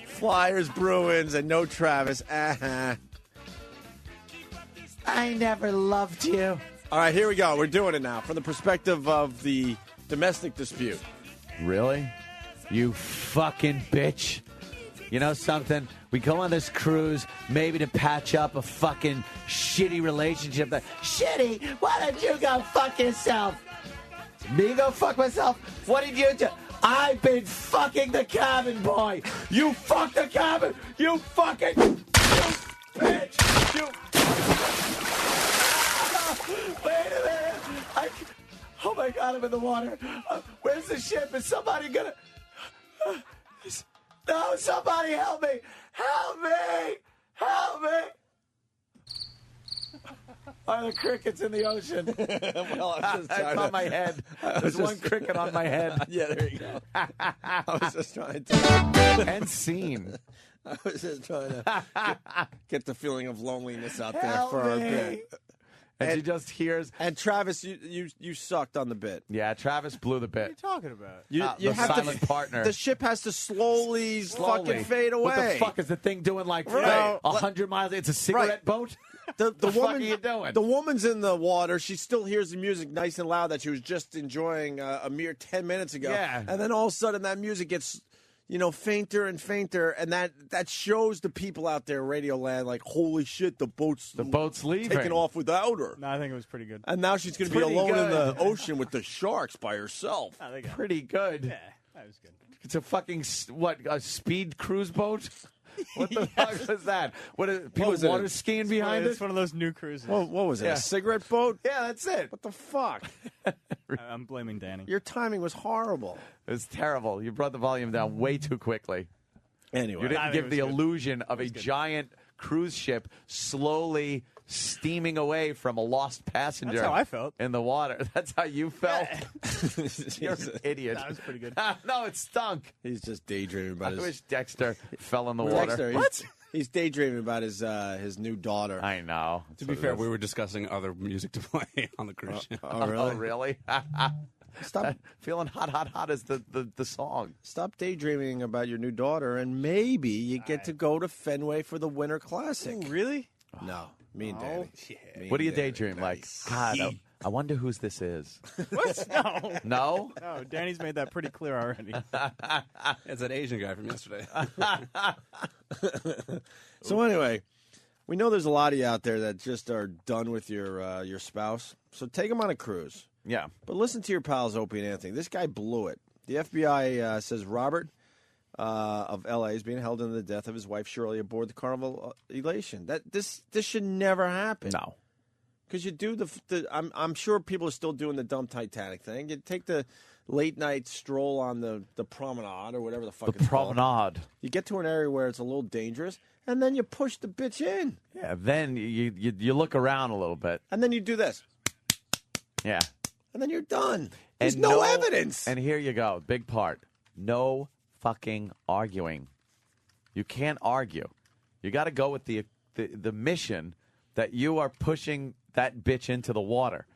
C: Flyers, Bruins, and no Travis.
B: I never loved you.
C: All right, here we go. We're doing it now from the perspective of the domestic dispute.
B: Really? You fucking bitch. You know something? We go on this cruise maybe to patch up a fucking shitty relationship. Shitty? Why don't you go fuck yourself? Me go fuck myself? What did you do? I've been fucking the cabin boy. You fuck the cabin. You fucking you bitch. You. Wait a minute. Oh my God, I'm in the water. Where's the ship? Is somebody gonna... No, somebody help me! Help me! Help me! Are the crickets in the ocean?
C: Well, I'm just
B: It's on my head. There's one cricket on my head.
C: Yeah, there you go. I was just trying to...
B: And scene.
C: I was just trying to get the feeling of loneliness out there
B: Help
C: for our
B: me.
C: bit.
B: And she just hears...
C: And Travis, you sucked on the bit.
B: Yeah, Travis blew the
H: What are you
B: bit.
H: talking about?
C: You
B: The
C: have
B: silent
C: to,
B: partner.
C: The ship has to slowly fucking fade away.
B: What the fuck is the thing doing like
C: Right.
B: 100 miles? It's a cigarette boat?
C: The
B: The fuck
C: woman,
B: are you doing?
C: The woman's in the water. She still hears the music nice and loud that she was just enjoying a mere 10 minutes ago.
B: Yeah.
C: And then all of a sudden that music gets, fainter and fainter, and that shows the people out there, Radio Land, like, holy shit, the boat's
B: leaving.
C: taking off without her.
H: No, I think it was pretty good.
C: And now she's going to be
B: Pretty
C: alone in
B: good.
C: the ocean with the sharks by herself.
H: I think
B: Pretty good.
H: yeah, that was good.
B: It's a fucking, a speed cruise boat? What the fuck was that? What is people
C: was it?
B: water skiing behind
H: It's
B: it?
H: one of those new cruises.
C: What was it?
B: Yeah.
C: A cigarette boat?
B: Yeah, that's it.
C: What the fuck?
H: I'm blaming Danny.
C: Your timing was horrible.
B: It was terrible. You brought the volume down way too quickly.
C: Anyway.
B: You
H: I
B: didn't
H: think
B: give
H: it
B: the
H: was good.
B: illusion of a giant cruise ship slowly steaming away from a lost passenger.
H: That's how I felt.
B: In the water. That's how you felt? You're an idiot.
H: That was pretty good.
B: No, it stunk.
C: He's just daydreaming
B: I
C: about his...
B: wish Dexter fell in the water.
C: Dexter,
B: What?
C: He's daydreaming about his new daughter.
B: I know.
D: To be fair, we were discussing other music to play on the cruise ship.
C: Oh, really?
B: Oh, really?
C: Stop
B: Feeling hot is the song.
C: Stop daydreaming about your new daughter, and maybe you get to go to Fenway for the Winter Classic.
H: Really?
C: No, me and Danny. Me
B: What do you
C: and Danny.
B: daydream like? God, I wonder whose this is.
H: What? No.
B: No?
H: No, Danny's made that pretty clear already.
D: It's that Asian guy from yesterday.
C: So anyway, we know there's a lot of you out there that just are done with your spouse. So take them on a cruise.
B: Yeah.
C: But listen to your pals Opie and Anthony. This guy blew it. The FBI says Robert of L.A. is being held in the death of his wife Shirley aboard the Carnival Elation. This should never happen.
B: No.
C: Because you do I'm sure people are still doing the dumb Titanic thing. You take the late night stroll on the promenade or whatever the fuck it's called.
B: Promenade.
C: You get to an area where it's a little dangerous, and then you push the bitch in.
B: Yeah, then you look around a little bit.
C: And then you do this.
B: Yeah.
C: And then you're done. There's
B: And
C: no evidence.
B: And here you go. Big part. No fucking arguing. You can't argue. You got to go with the mission that you are pushing that bitch into the water.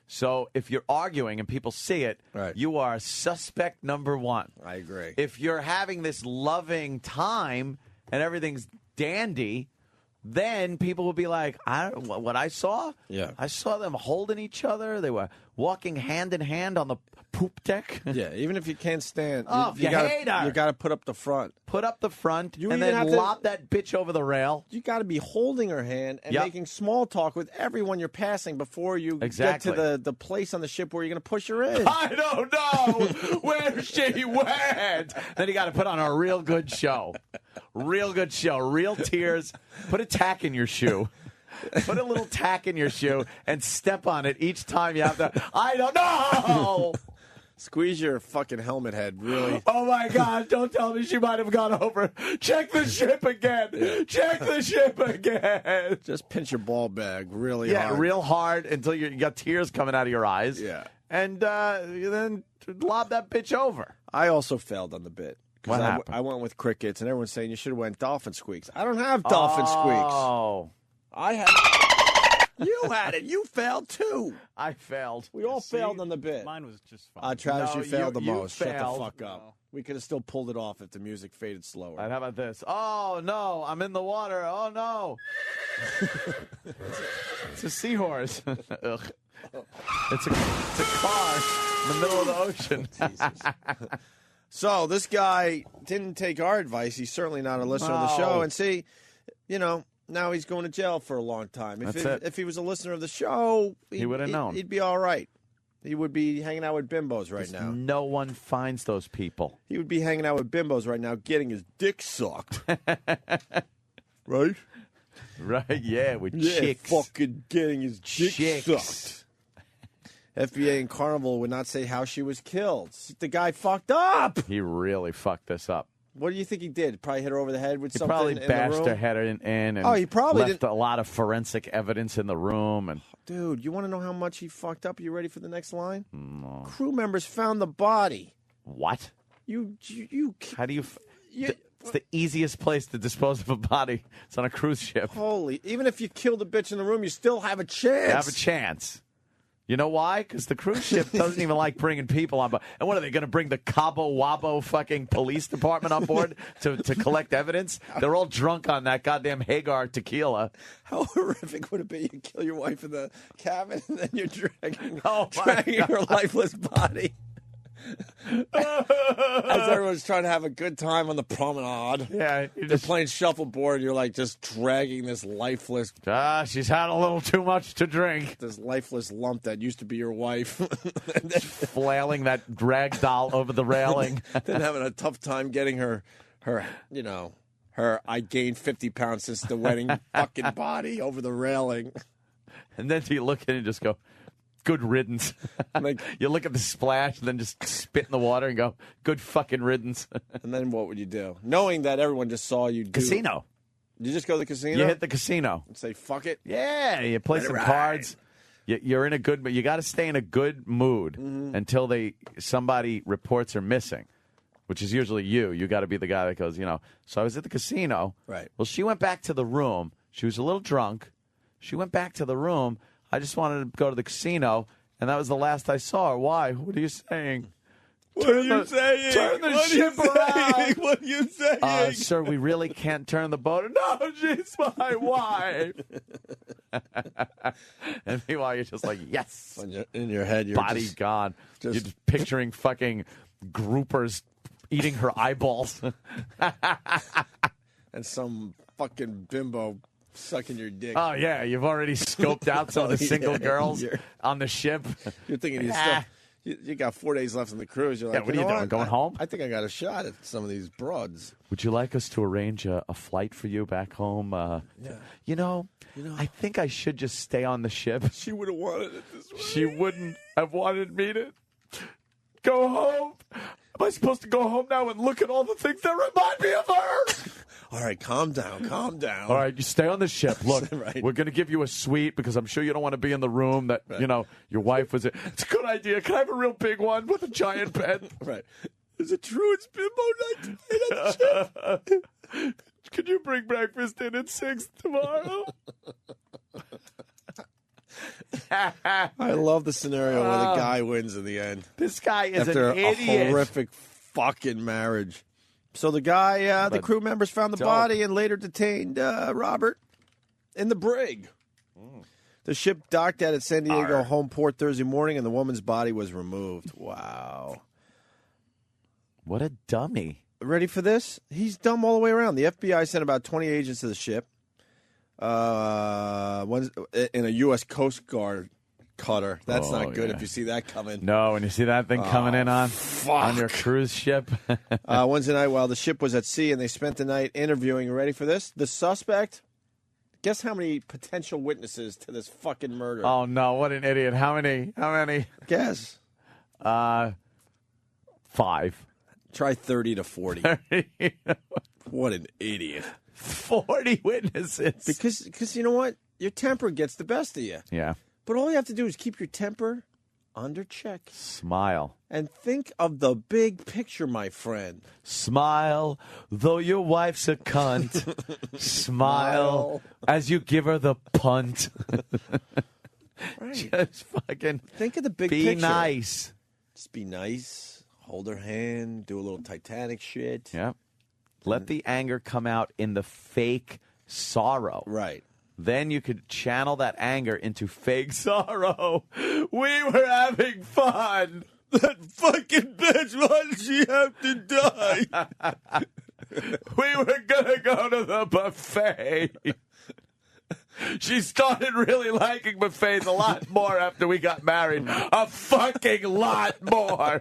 B: So if you're arguing and people see it,
C: Right.
B: you are suspect number one.
C: I agree.
B: If you're having this loving time and everything's dandy, then people will be like, what I saw?
C: Yeah.
B: I saw them holding each other. They were walking hand in hand on the poop deck.
C: Yeah, even if you can't stand,
B: Oh, you
C: gotta,
B: hate her.
C: you got to put up the front.
B: Put up the front
C: You
B: and
C: even
B: then
C: have to-
B: lob that bitch over the rail.
C: You got to be holding her hand and
B: Yep.
C: making small talk with everyone you're passing before you
B: Exactly.
C: get to the place on the ship where you're going to push her in.
B: I don't know where she went. Then you got to put on a real good show. Real good show. Real tears. Put a tack in your shoe. Put a little tack in your shoe and step on it each time you have to. I don't know.
C: Squeeze your fucking helmet head, really.
B: Oh, my God. Don't tell me she might have gone over. Check the ship again. Check the ship again.
C: Just pinch your ball bag really
B: Yeah,
C: hard.
B: real hard until you got tears coming out of your eyes.
C: Yeah.
B: And you then lob that bitch over.
C: I also failed on the bit. 'Cause
B: What happened?
C: I went with crickets, and everyone's saying you should have went dolphin squeaks. I don't have dolphin squeaks.
B: Oh.
C: I had. You had it. You failed too.
B: I failed.
C: We all failed on the bit.
H: Mine was just fine.
C: Travis,
B: No,
C: you failed the
B: you
C: most. Shut the
B: failed.
C: fuck up. We could have still pulled it off if the music faded slower.
B: How about this? Oh, no, I'm in the water. Oh, no. It's a seahorse. Ugh. It's a car in the middle of the ocean.
C: So this guy didn't take our advice. He's certainly not a listener of the show.
B: No.
C: And see, now he's going to jail for a long time.
B: That's it.
C: If he was a listener of the show,
B: He would have known.
C: He'd be all right. He would be hanging out with bimbos right now.
B: No one finds those people.
C: He would be hanging out with bimbos right now, getting his dick sucked. Right?
B: Right? Yeah, with
C: Yeah,
B: chicks.
C: fucking getting his dick
B: Chicks.
C: sucked. FBA and Carnival would not say how she was killed. The guy fucked up.
B: He really fucked this up.
C: What do you think he did? Probably hit her over the head with
B: He
C: something
B: probably
C: in the
B: bashed
C: room?
B: her head in and
C: Oh, he probably
B: left
C: didn't-
B: a lot of forensic evidence in the room. And
C: Dude, you want to know how much he fucked up? You ready for the next line? No. Crew members found the body.
B: what?
C: You
B: How do you?
C: You-
B: It's the easiest place to dispose of a body. It's on a cruise ship.
C: holy, even if you killed the bitch in the room, you still have a chance.
B: You have a chance. You know why? Because the cruise ship doesn't even like bringing people on board. And what are they going to bring the Cabo Wabo fucking police department on board to collect evidence? They're all drunk on that goddamn Hagar tequila.
C: How horrific would it be? You kill your wife in the cabin, and then you're dragging,
B: Oh, my
C: dragging her lifeless body. As everyone's trying to have a good time on the promenade.
B: Yeah, you
C: They're
B: just,
C: playing shuffleboard, you're like just dragging this lifeless
B: she's had a little too much to drink.
C: lump that used to be your wife. And
B: Flailing that rag doll over the railing.
C: then having a tough time getting her I gained 50 pounds since the wedding fucking body over the railing.
B: And then you look at it and just go, good riddance.
C: Like-
B: you look at the splash and then just spit in the water and go, good fucking riddance.
C: And then what would you do? Knowing that everyone just saw you do
B: Casino.
C: You just go to the casino
B: You hit the casino.
C: and say, fuck it?
B: Yeah, you play some cards. You're in a good, but you got to stay in a good mood until somebody reports her missing. which is usually you. You got to be the guy that goes, so I was at the casino.
C: Right.
B: Well, she went back to the room. She was a little drunk. She went back to the room. I just wanted to go to the casino, and that was the last I saw her. Why? What are you saying?
C: What are you saying?
B: Turn the ship around.
C: What are you saying?
B: Sir, we really can't turn the boat. No, she's my wife. And meanwhile, you're just like, yes.
C: In your head, you're
B: body
C: just,
B: gone. You're just picturing fucking groupers eating her eyeballs.
C: and some fucking bimbo sucking your dick.
B: Oh, yeah. You've already scoped out some of the single girls on the ship.
C: You're thinking you still... You got 4 days left on the cruise. You're like,
B: what are you doing? Going home?
C: I think I got a shot at some of these broads.
B: Would you like us to arrange a flight for you back home? I think I should just stay on the ship.
C: She would have wanted it this way.
B: She wouldn't have wanted me to go home. Am I supposed to go home now and look at all the things that remind me of her?
C: All right, calm down.
B: All right, you stay on the ship. Look,
C: Right.
B: we're going to give you a suite because I'm sure you don't want to be in the room that, your wife was in. It's a good idea. Can I have a real big one with a giant bed?
C: Right. Is it true it's bimbo night tonight on the ship?
B: Could you bring breakfast in at 6 tomorrow?
C: I love the scenario where the guy wins in the end.
B: This guy is
C: After
B: an
C: a
B: idiot.
C: horrific fucking marriage. So the guy, the crew members found the body and later detained Robert in the brig. The ship docked at its San Diego home port Thursday morning, and the woman's body was removed. Wow.
B: What a dummy.
C: Ready for this? He's dumb all the way around. The FBI sent about 20 agents to the ship. One in a U.S. Coast Guard cutter. That's not good if you see that coming.
B: No, when you see that thing coming in on your cruise ship.
C: Wednesday night while the ship was at sea, and they spent the night interviewing. Ready for this? The suspect. Guess how many potential witnesses to this fucking murder?
B: Oh, no. What an idiot. How many?
C: Guess.
B: 5.
C: Try 30 to 40. What an idiot.
B: 40 witnesses.
C: Because you know what? Your temper gets the best of you.
B: Yeah.
C: But all you have to do is keep your temper under check.
B: Smile.
C: And think of the big picture, my friend.
B: Smile, though your wife's a cunt. Smile as you give her the punt.
C: Right.
B: Just fucking
C: think of the big
B: be
C: picture.
B: nice.
C: Just be nice. Hold her hand. Do a little Titanic shit.
B: Yeah. Let the anger come out in the fake sorrow.
C: Right.
B: Then you could channel that anger into fake sorrow. We were having fun.
C: That fucking bitch, why did she have to die?
B: We were going to go to the buffet. She started really liking buffets a lot more after we got married. A fucking lot more.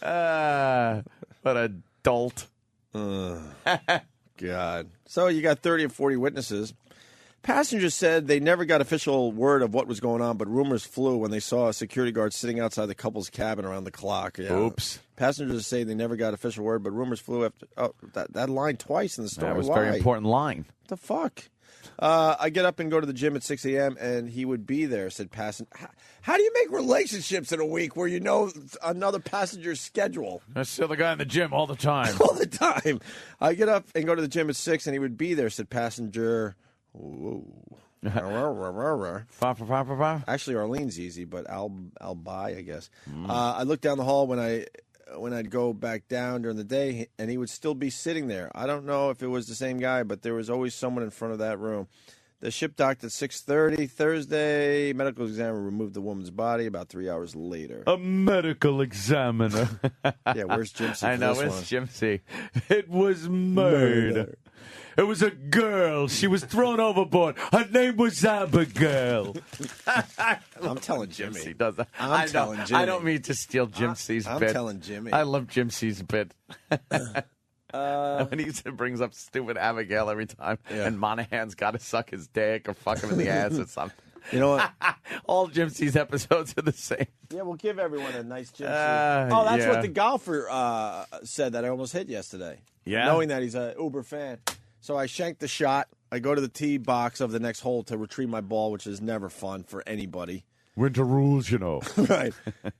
B: What a dolt.
C: God. So you got 30 or 40 witnesses. Passengers said they never got official word of what was going on, but rumors flew when they saw a security guard sitting outside the couple's cabin around the clock. Yeah.
B: Oops.
C: Passengers say they never got official word, but rumors flew after that line twice in the story.
B: That was a
C: Why?
B: very important line.
C: What the fuck? I get up and go to the gym at 6 a.m., and he would be there, said passenger. How do you make relationships in a week where you know another passenger's schedule?
B: I see the guy in the gym all the time.
C: All the time. I get up and go to the gym at 6, and he would be there, said passenger. Whoa. Actually, Arlene's easy, but I'll buy, I guess. I looked down the hall when I'd go back down during the day, and he would still be sitting there. I don't know if it was the same guy, but there was always someone in front of that room. The ship docked at 6:30 Thursday. Medical examiner removed the woman's body about 3 hours later.
B: A medical examiner.
C: Yeah, where's Jimsy?
B: I know, where's Jimsy? It was murder. It was a girl. She was thrown overboard. Her name was Abigail.
C: I'm telling Jimmy.
B: Jimsy does that.
C: I'm telling Jimmy.
B: I don't mean to steal Jimsy's bit.
C: I'm telling Jimmy.
B: I love Jimsy's bit. When he brings up stupid Abigail every time, and Monahan's got to suck his dick or fuck him in the ass or something.
C: You know what?
B: All Jimsy's episodes are the same.
C: Yeah, we'll give everyone a nice Jimsy. That's what the golfer said that I almost hit yesterday.
B: Yeah.
C: Knowing that he's an Uber fan. So I shanked the shot. I go to the tee box of the next hole to retrieve my ball, which is never fun for anybody.
B: Winter rules, you know.
C: Right.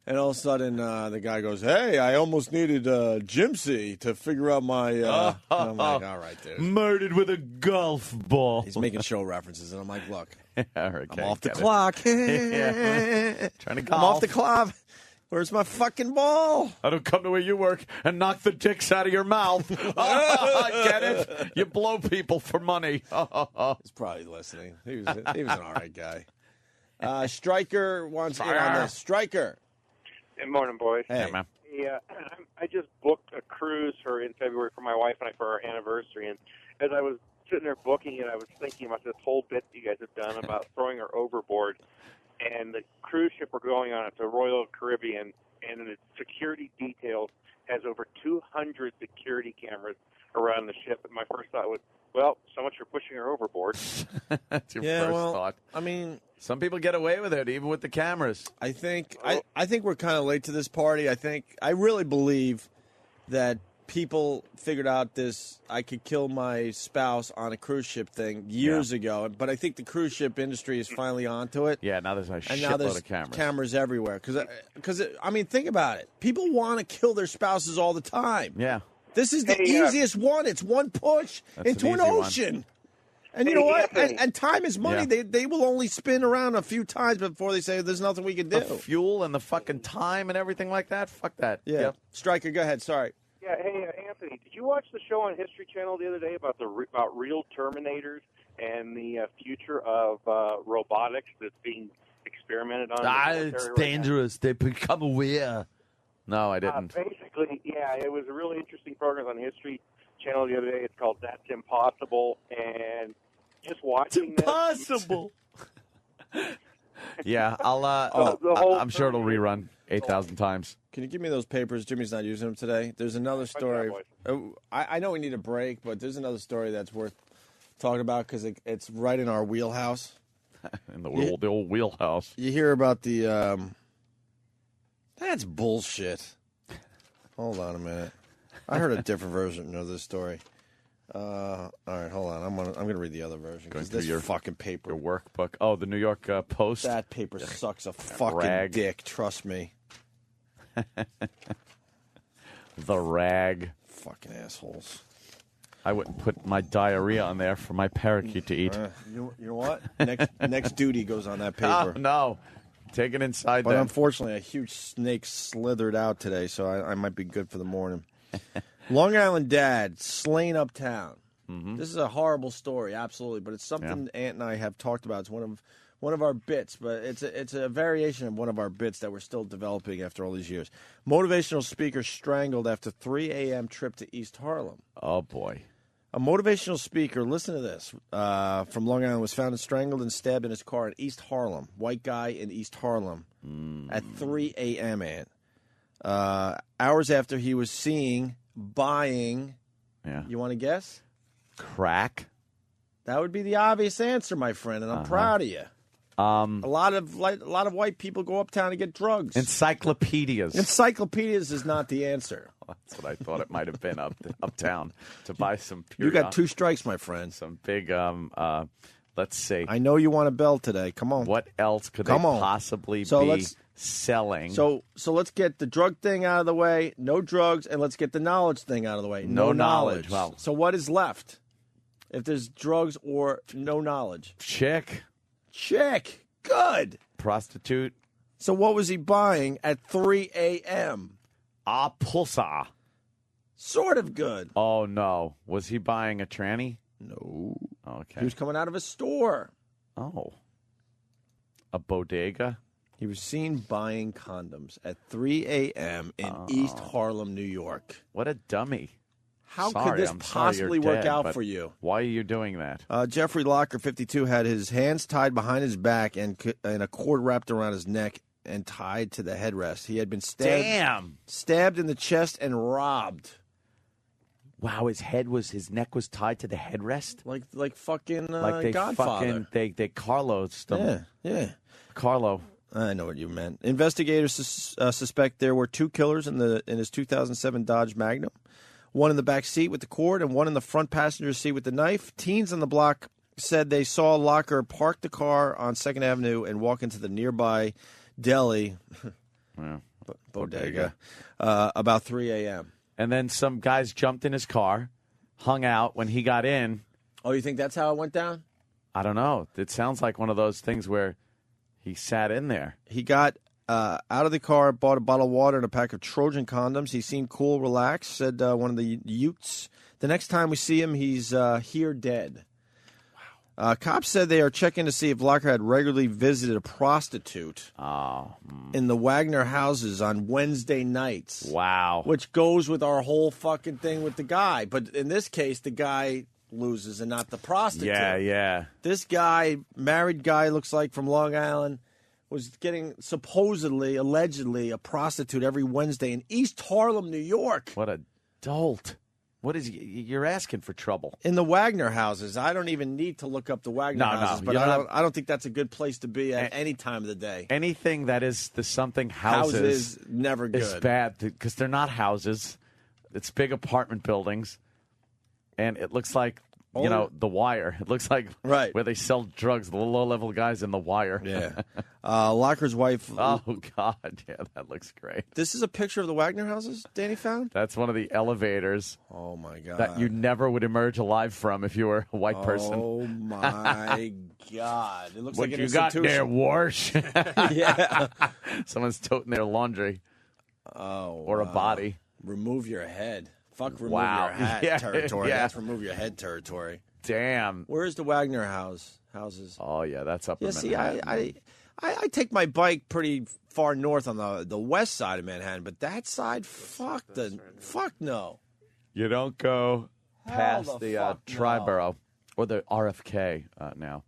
C: And all of a sudden, the guy goes, "Hey, I almost needed Jimsy to figure out my." And I'm like, "All right, dude."
B: Murdered with a golf ball.
C: He's making show references, and I'm like, "Look,
B: Okay,
C: I'm off the
B: get it.
C: clock.
B: Yeah. Trying to golf.
C: I'm off the clock. Where's my fucking ball?"
B: I don't come to where you work and knock the dicks out of your mouth. Get it? You blow people for money.
C: He's probably listening. He was an all right guy. Stryker wants in on this. Stryker.
I: Good morning, boys.
C: Hey.
B: man.
I: Yeah, I just booked a cruise in February for my wife and I for our anniversary. And as I was sitting there booking it, I was thinking about this whole bit you guys have done about throwing her overboard. And the cruise ship we're going on, it's a Royal Caribbean, and the security details has over 200 security cameras around the ship. And my first thought was, well, so much for pushing her overboard.
B: That's your first thought.
C: I mean,
B: some people get away with it, even with the cameras.
C: I think we're kind of late to this party. I really believe that people figured out this I could kill my spouse on a cruise ship thing years ago, but I think the cruise ship industry is finally onto it.
B: Yeah, now there's a
C: And
B: shitload
C: now there's
B: of cameras.
C: cameras everywhere. Because I mean, think about it. People want to kill their spouses all the time.
B: Yeah.
C: This is the easiest one. It's one push
B: That's
C: into
B: an
C: an
B: easy one.
C: ocean. And you know what? And time is money.
B: Yeah.
C: They will only spin around a few times before they say there's nothing we can do.
B: The fuel and the fucking time and everything like that. Fuck that.
C: Yeah.
B: Yep.
C: Stryker, go ahead. Sorry.
I: Yeah, hey, Anthony, did you watch the show on History Channel the other day about about real Terminators and the future of robotics that's being experimented on?
B: It's dangerous. They become aware. No, I didn't.
I: Basically, yeah, it was a really interesting program on History Channel the other day. It's called That's Impossible, and just watching
B: Impossible. Yeah, I'm sure it'll rerun 8,000 times.
C: Can you give me those papers? Jimmy's not using them today. There's another story. I know we need a break, but there's another story that's worth talking about because it's right in our wheelhouse.
B: In the old wheelhouse.
C: You hear about the... That's bullshit. Hold on a minute. I heard a different version of this story. All right, hold on. I'm gonna read the other version because this fucking paper,
B: your workbook. Oh, the New York Post.
C: That paper sucks a fucking
B: rag.
C: dick. Trust me.
B: The rag.
C: Fucking assholes.
B: I wouldn't put my diarrhea on there for my parakeet to eat.
C: You know what? Next duty goes on that paper.
B: Oh, no. Take it inside
C: But
B: then.
C: unfortunately, a huge snake slithered out today, so I might be good for the morning. Long Island dad slain uptown.
B: Mm-hmm.
C: This is a horrible story, absolutely, but it's something Ant and I have talked about. It's one of our bits, but it's a variation of one of our bits that we're still developing after all these years. Motivational speaker strangled after 3 a.m. trip to East Harlem.
B: Oh, boy.
C: A motivational speaker, listen to this, from Long Island was found and strangled and stabbed in his car in East Harlem. White guy in East Harlem at 3 a.m., Ant. Hours after he was buying, you want to guess?
B: Crack.
C: That would be the obvious answer, my friend, and I'm proud of you. A lot of white people go uptown to get drugs.
B: Encyclopedias.
C: Encyclopedias is not the answer.
B: That's what I thought it might have been uptown to buy some.
C: You got 2 strikes, my friend.
B: Some big. Let's see.
C: I know you want a bell today. Come on.
B: What else could they possibly be selling?
C: So let's get the drug thing out of the way. No drugs, and let's get the knowledge thing out of the way.
B: No knowledge. Wow.
C: So what is left? If there's drugs or no knowledge.
B: Chick.
C: Good.
B: Prostitute.
C: So what was he buying at 3 a.m.?
B: A pussa.
C: Sort of good.
B: Oh, no. Was he buying a tranny?
C: No.
B: Okay.
C: He was coming out of a store.
B: Oh. A bodega?
C: He was seen buying condoms at 3 a.m. in East Harlem, New York.
B: What a dummy.
C: How could this possibly work out for you?
B: Why are you doing that?
C: Jeffrey Locker, 52, had his hands tied behind his back and a cord wrapped around his neck and tied to the headrest. He had been stabbed in the chest and robbed.
B: Wow, his neck was tied to the headrest?
C: Like fucking
B: like they
C: Godfather.
B: They Carlos them.
C: Yeah.
B: Carlo.
C: I know what you meant. Investigators suspect there were 2 killers in his 2007 Dodge Magnum. One in the back seat with the cord and one in the front passenger seat with the knife. Teens on the block said they saw Locker park the car on 2nd Avenue and walk into the nearby deli, bodega, about 3 a.m.
B: And then some guys jumped in his car, hung out. When he got in,
C: Oh, you think that's how it went down?
B: I don't know. It sounds like one of those things where he sat in there.
C: He got out of the car, bought a bottle of water and a pack of Trojan condoms. He seemed cool, relaxed, said one of the Utes. The next time we see him, he's here dead. Wow. Cops said they are checking to see if Locker had regularly visited a prostitute in the Wagner houses on Wednesday nights.
B: Wow.
C: Which goes with our whole fucking thing with the guy. But in this case, the guy loses and not the prostitute.
B: Yeah.
C: This guy, married guy, looks like from Long Island, was getting supposedly, allegedly, a prostitute every Wednesday in East Harlem, New York.
B: What a dolt. What is you're asking for trouble?
C: In the Wagner houses. I don't even need to look up the Wagner houses, but I don't think that's a good place to be at any time of the day.
B: Anything that is the something houses
C: never good.
B: Is bad because they're not houses. It's big apartment buildings, and it looks like The Wire. It looks like where they sell drugs. The low-level guys in The Wire.
C: Yeah. Locker's wife.
B: Oh God, yeah, that looks great.
C: This is a picture of the Wagner houses Danny found?
B: That's one of the elevators.
C: Oh, my God.
B: That you never would emerge alive from if you were a white person.
C: Oh, my God. It looks
B: What
C: like an
B: you got
C: institution.
B: there, Warsh?
C: Yeah.
B: Someone's toting their laundry.
C: Oh,
B: or a body.
C: Remove your head. Fuck remove
B: Wow.
C: your hat
B: Yeah,
C: territory.
B: yeah.
C: That's remove your head territory.
B: Damn.
C: Where's the Wagner houses?
B: Oh, yeah, that's up in
C: See,
B: Manhattan.
C: I take my bike pretty far north on the west side of Manhattan, but that side, fuck no.
B: You don't go past the
C: fuck no.
B: Triborough or the RFK now.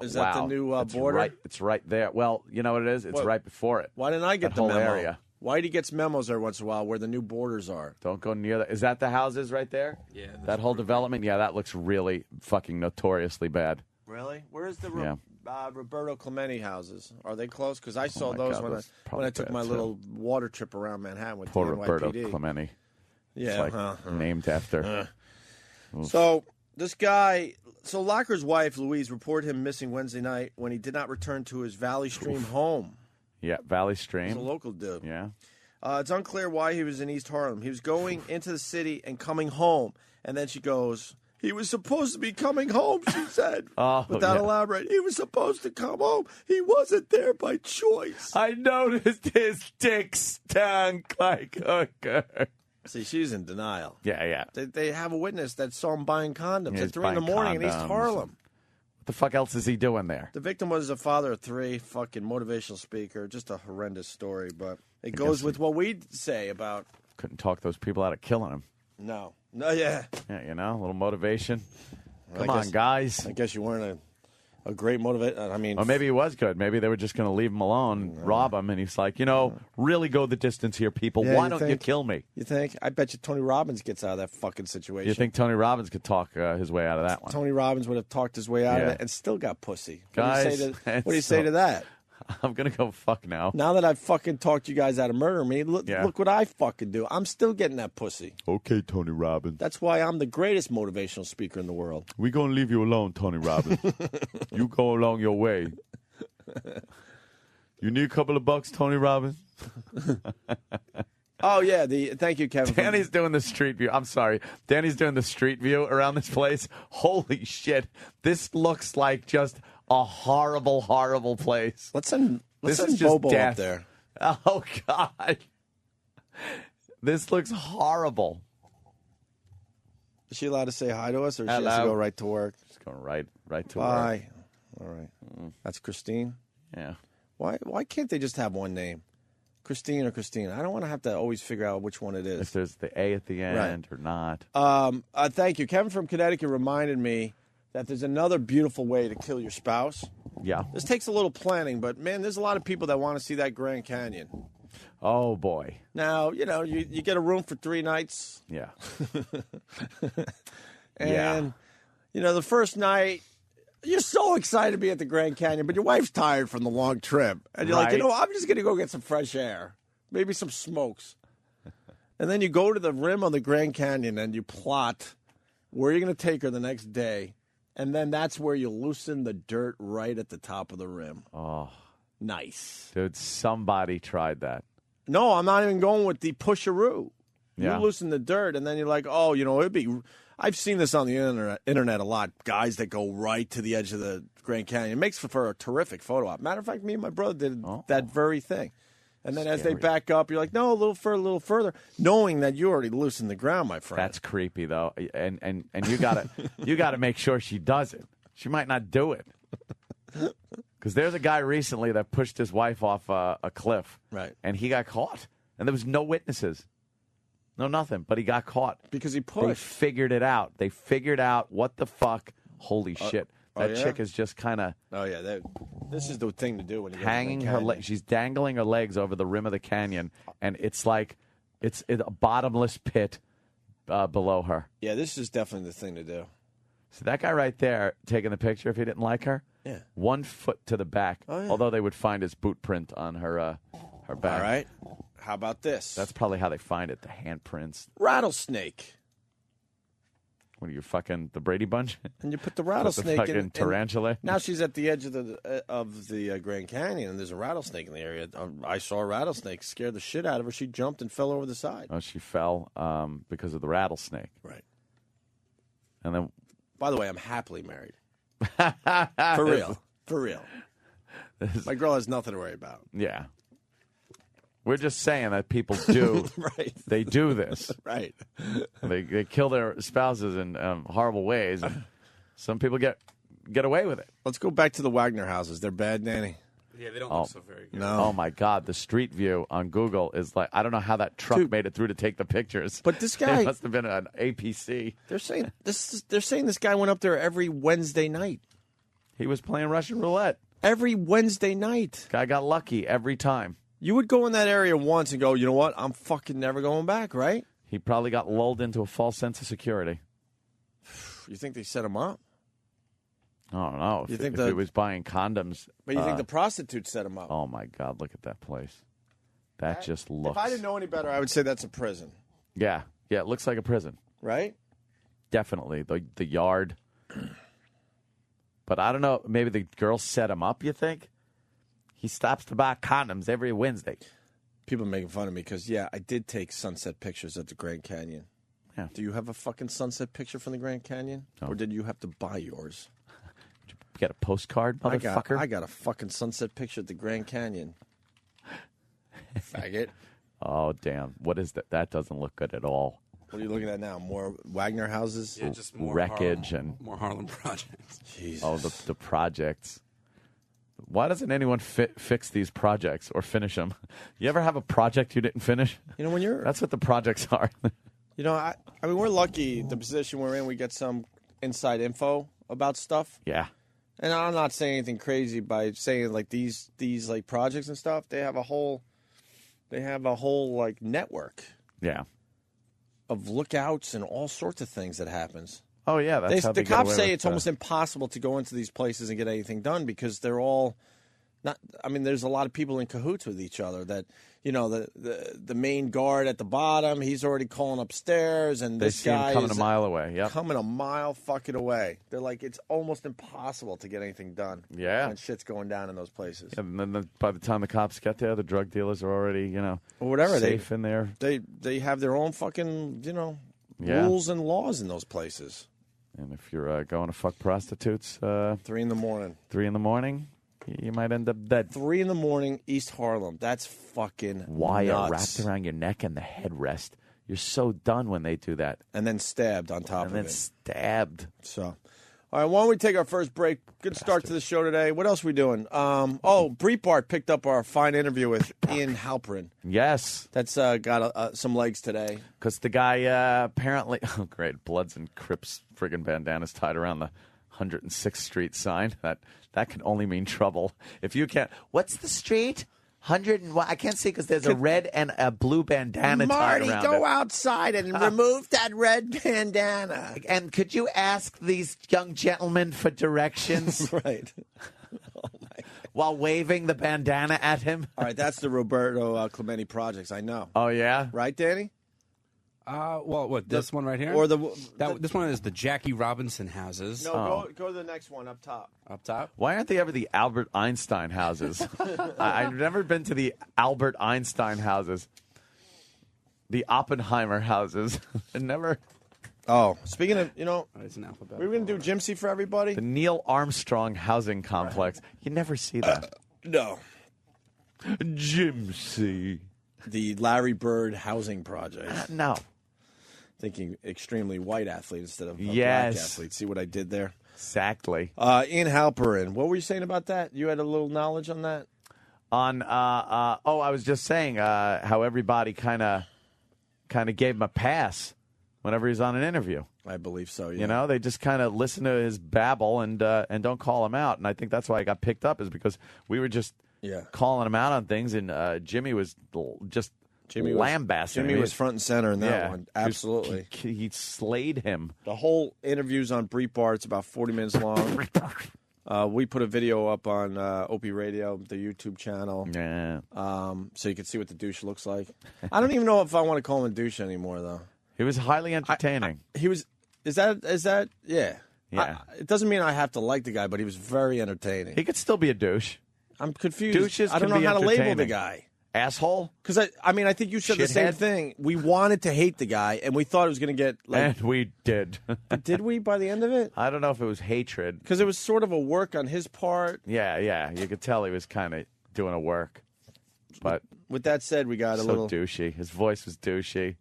C: Is that the new
B: It's
C: border?
B: It's right there. Well, you know what it is? It's right before it.
C: Why didn't I get
B: That
C: the
B: whole
C: memo?
B: area.
C: Whitey gets memos every once in a while where the new borders are.
B: Don't go near that. Is that the houses right there?
D: Yeah.
B: That whole development? Yeah, that looks really fucking notoriously bad.
C: Really? Where's the
B: Yeah.
C: Roberto Clemente houses? Are they close? Because I saw
B: my
C: those
B: God,
C: when
B: those
C: when I took
B: probably
C: my
B: bad,
C: little water trip around Manhattan with
B: Poor
C: the
B: Roberto
C: NYPD.
B: Clemente.
C: Yeah.
B: It's like named after.
C: So this guy, Locker's wife, Louise, reported him missing Wednesday night when he did not return to his Valley Stream home.
B: Yeah, Valley
C: He's a
B: Stream.
C: local dude.
B: Yeah.
C: It's unclear why he was in East Harlem. He was going into the city and coming home. And then she goes, he was supposed to be coming home, she said. Without elaborating. He was supposed to come home. He wasn't there by choice.
B: I noticed his dick stank like hooker.
C: See, she's in denial.
B: Yeah.
C: They have a witness that saw him buying condoms
B: Yeah,
C: at
B: he's
C: 3 in the
B: buying
C: morning in East
B: condoms.
C: Harlem.
B: What the fuck else is he doing there?
C: The victim was a father of 3, fucking motivational speaker. Just a horrendous story, but it goes with what we say about...
B: Couldn't talk those people out of killing him.
C: No, yeah.
B: Yeah, a little motivation.
C: Well,
B: Come on, guys.
C: I guess you weren't a great motivator. I mean...
B: Or maybe he was good. Maybe they were just going to leave him alone, rob him, and he's like, really go the distance here, people.
C: Yeah,
B: Why
C: you
B: don't you
C: think?
B: kill me?
C: You think? I bet you Tony Robbins gets out of that fucking situation.
B: You think Tony Robbins could talk his way out of that one?
C: Tony Robbins would have talked his way out of
B: Yeah.
C: it and still got pussy.
B: Guys,
C: what do you say to that?
B: I'm going to go fuck now.
C: Now that I've fucking talked you guys out of murdering me, look what I fucking do. I'm still getting that pussy.
B: Okay, Tony Robbins.
C: That's why I'm the greatest motivational speaker in the world.
B: We're going to leave you alone, Tony Robbins. You go along your way. You need a couple of bucks, Tony Robbins?
C: Oh, yeah. Thank you, Kevin.
B: Danny's doing the street view. I'm sorry. Danny's doing the street view around this place. Holy shit. This looks like just a horrible, horrible place.
C: Let's send
B: This is just
C: Bobo
B: death.
C: up there.
B: Oh, God. This looks horrible.
C: Is she allowed to say hi to us, or she has to
B: Hello.
C: go right to work?
B: Just going right to work.
C: Bye. All right. That's Christine.
B: Yeah.
C: Why can't they just have one name? Christine or Christina? I don't want to have to always figure out which one it is.
B: If there's the A at the end or not.
C: Thank you. Kevin from Connecticut reminded me that there's another beautiful way to kill your spouse.
B: Yeah.
C: This takes a little planning, but, man, there's a lot of people that want to see that Grand Canyon.
B: Oh, boy.
C: Now, you get a room for 3 nights.
B: Yeah.
C: And, the first night, you're so excited to be at the Grand Canyon, but your wife's tired from the long trip. And you're like,
B: Right.
C: I'm just going to go get some fresh air, maybe some smokes. And then you go to the rim of the Grand Canyon and you plot where you're going to take her the next day. and then that's where you loosen the dirt right at the top of the rim.
B: Oh,
C: nice,
B: dude! Somebody tried that.
C: No, I'm not even going with the pusheroo.
B: Yeah.
C: You loosen the dirt, and then you're like, oh, it'd be. I've seen this on the internet a lot. Guys that go right to the edge of the Grand Canyon. It makes for a terrific photo op. Matter of fact, me and my brother did that very thing. And then as they back up, you're like, no, a little further, knowing that you already loosened the ground, my friend.
B: That's creepy, though, and you gotta make sure she does it. She might not do it, because there's a guy recently that pushed his wife off a cliff,
C: right?
B: And he got caught, and there was no witnesses, no nothing, but he got caught
C: because he pushed.
B: They figured it out. They figured out what the fuck. Holy shit! That chick is just kind of.
C: Oh yeah, this is the thing to do when you
B: hanging her legs. She's dangling her legs over the rim of the canyon, and it's like it's a bottomless pit below her.
C: Yeah, this is definitely the thing to do.
B: So that guy right there taking the picture, if he didn't like her, 1 foot to the back.
C: Oh, yeah.
B: Although they would find his boot print on her back.
C: All right. How about this?
B: That's probably how they find it. The handprints.
C: Rattlesnake.
B: What are you fucking the Brady Bunch?
C: And you put the rattlesnake
B: the fucking tarantula.
C: Now she's at the edge of the Grand Canyon, and there's a rattlesnake in the area. I saw a rattlesnake, scared the shit out of her. She jumped and fell over the side.
B: Oh, she fell because of the rattlesnake.
C: Right.
B: And then,
C: by the way, I'm happily married. For real. For real. My girl has nothing to worry about.
B: Yeah. We're just saying that people do.
C: Right.
B: They do this.
C: Right.
B: They kill their spouses in horrible ways. And some people get away with it.
C: Let's go back to the Wagner houses. They're bad, Danny.
D: Yeah, they don't look so very good.
C: No.
B: Oh my God, the street view on Google is like, I don't know how that truck made it through to take the pictures.
C: But this guy
B: it must have been an APC.
C: They're saying this guy went up there every Wednesday night.
B: He was playing Russian roulette
C: every Wednesday night.
B: Guy got lucky every time.
C: You would go in that area once and go, you know what? I'm fucking never going back, right?
B: He probably got lulled into a false sense of security.
C: You think they set him up?
B: I don't know.
C: You think
B: if he was buying condoms.
C: But you think the prostitutes set him up?
B: Oh, my God. Look at that place. That just looks.
C: If I didn't know any better, I would say that's a prison.
B: Yeah. Yeah, it looks like a prison.
C: Right?
B: Definitely. The yard. But I don't know. Maybe the girl set him up, you think? He stops to buy condoms every Wednesday.
C: People are making fun of me because, I did take sunset pictures at the Grand Canyon.
B: Yeah.
C: Do you have a fucking sunset picture from the Grand Canyon?
B: No.
C: Or did you have to buy yours?
B: You got a postcard, motherfucker?
C: I got a fucking sunset picture at the Grand Canyon. Faggot.
B: Oh, damn. What is that? That doesn't look good at all.
C: What are you looking at now? More Wagner houses?
D: Yeah, just more
B: wreckage
D: and more Harlem projects.
C: Jesus.
B: Oh, the projects. Why doesn't anyone fix these projects or finish them? You ever have a project you didn't finish?
C: You know, when you're...
B: That's what the projects are.
C: You know, I mean, we're lucky the position we're in. We get some inside info about stuff.
B: Yeah.
C: And I'm not saying anything crazy by saying like these like projects and stuff. They have a whole like network.
B: Yeah.
C: Of lookouts and all sorts of things that happens.
B: Oh yeah, that's how
C: the
B: they
C: cops say it's almost impossible to go into these places and get anything done because they're all not. I mean, there's a lot of people in cahoots with each other. That the main guard at the bottom, he's already calling upstairs, and
B: they
C: this
B: see him
C: guy
B: coming
C: is
B: a mile away. Yeah,
C: coming a mile fucking away. They're like, it's almost impossible to get anything done.
B: Yeah,
C: when shit's going down in those places.
B: Yeah, and then by the time the cops get there, the drug dealers are already
C: or whatever
B: safe in there.
C: They have their own fucking rules and laws in those places.
B: And if you're going to fuck prostitutes,
C: 3 in the morning.
B: 3 in the morning, you might end up dead.
C: 3 in the morning, East Harlem. That's fucking
B: wire
C: nuts.
B: wrapped around your neck and the headrest. You're so done when they do that.
C: And then stabbed on top of it.
B: And then stabbed.
C: So, all right, why don't we take our first break? Good start to the show today. What else are we doing? Breitbart picked up our fine interview with Ian Halperin.
B: Yes.
C: That's got some legs today.
B: Because the guy apparently, oh great, Bloods and Crips friggin' bandanas tied around the 106th Street sign. That can only mean trouble. If you can't, what's the street? 100 and I can't see because there's a red and a blue bandana tied around
C: Marty, go
B: it.
C: outside and remove that red bandana.
B: And could you ask these young gentlemen for directions?
C: Right.
B: While waving the bandana at him?
C: All right, that's the Roberto Clemente projects. I know.
B: Oh, yeah?
C: Right, Danny?
D: Well, what, this one right here?
C: Or
D: this one is the Jackie Robinson houses.
C: No, go to the next one up top.
D: Up top?
B: Why aren't they ever the Albert Einstein houses? I've never been to the Albert Einstein houses. The Oppenheimer houses. Never.
C: Oh, speaking of,
D: It's an alphabet.
C: we were going to do Gypsy for everybody?
B: The Neil Armstrong housing complex. You never see that.
C: No.
B: Gypsy.
C: The Larry Bird Housing Project.
B: No.
C: Thinking extremely white athlete instead of a
B: Yes.
C: black athlete. See what I did there?
B: Exactly.
C: Ian Halperin. What were you saying about that? You had a little knowledge on that?
B: I was just saying how everybody kind of gave him a pass whenever he's on an interview.
C: I believe so, yeah.
B: You know, they just kind of listen to his babble and don't call him out. And I think that's why I got picked up, is because we were just calling him out on things, and Jimmy was just lambasting him.
C: Jimmy was front and center in that one.
B: He was-
C: Absolutely.
B: He slayed him.
C: The whole interview's on Breitbart. It's about 40 minutes long. We put a video up on Opie Radio, the YouTube channel.
B: Yeah.
C: So you can see what the douche looks like. I don't even know if I want to call him a douche anymore, though.
B: He was highly entertaining.
C: He was. Is that? Yeah.
B: Yeah.
C: It doesn't mean I have to like the guy, but he was very entertaining.
B: He could still be a douche.
C: I'm confused.
B: Douches
C: I don't know
B: can be
C: how to label the
B: entertaining.
C: guy.
B: Asshole?
C: Because I mean, I think you said the same
B: Shithead?
C: thing. We wanted to hate the guy, and we thought it was going to get
B: And we did.
C: Did we by the end of it?
B: I don't know if it was hatred.
C: Because it was sort of a work on his part.
B: Yeah. You could tell he was kind of doing a work. But
C: With that said, we got a
B: so
C: little
B: douchey. His voice was douchey.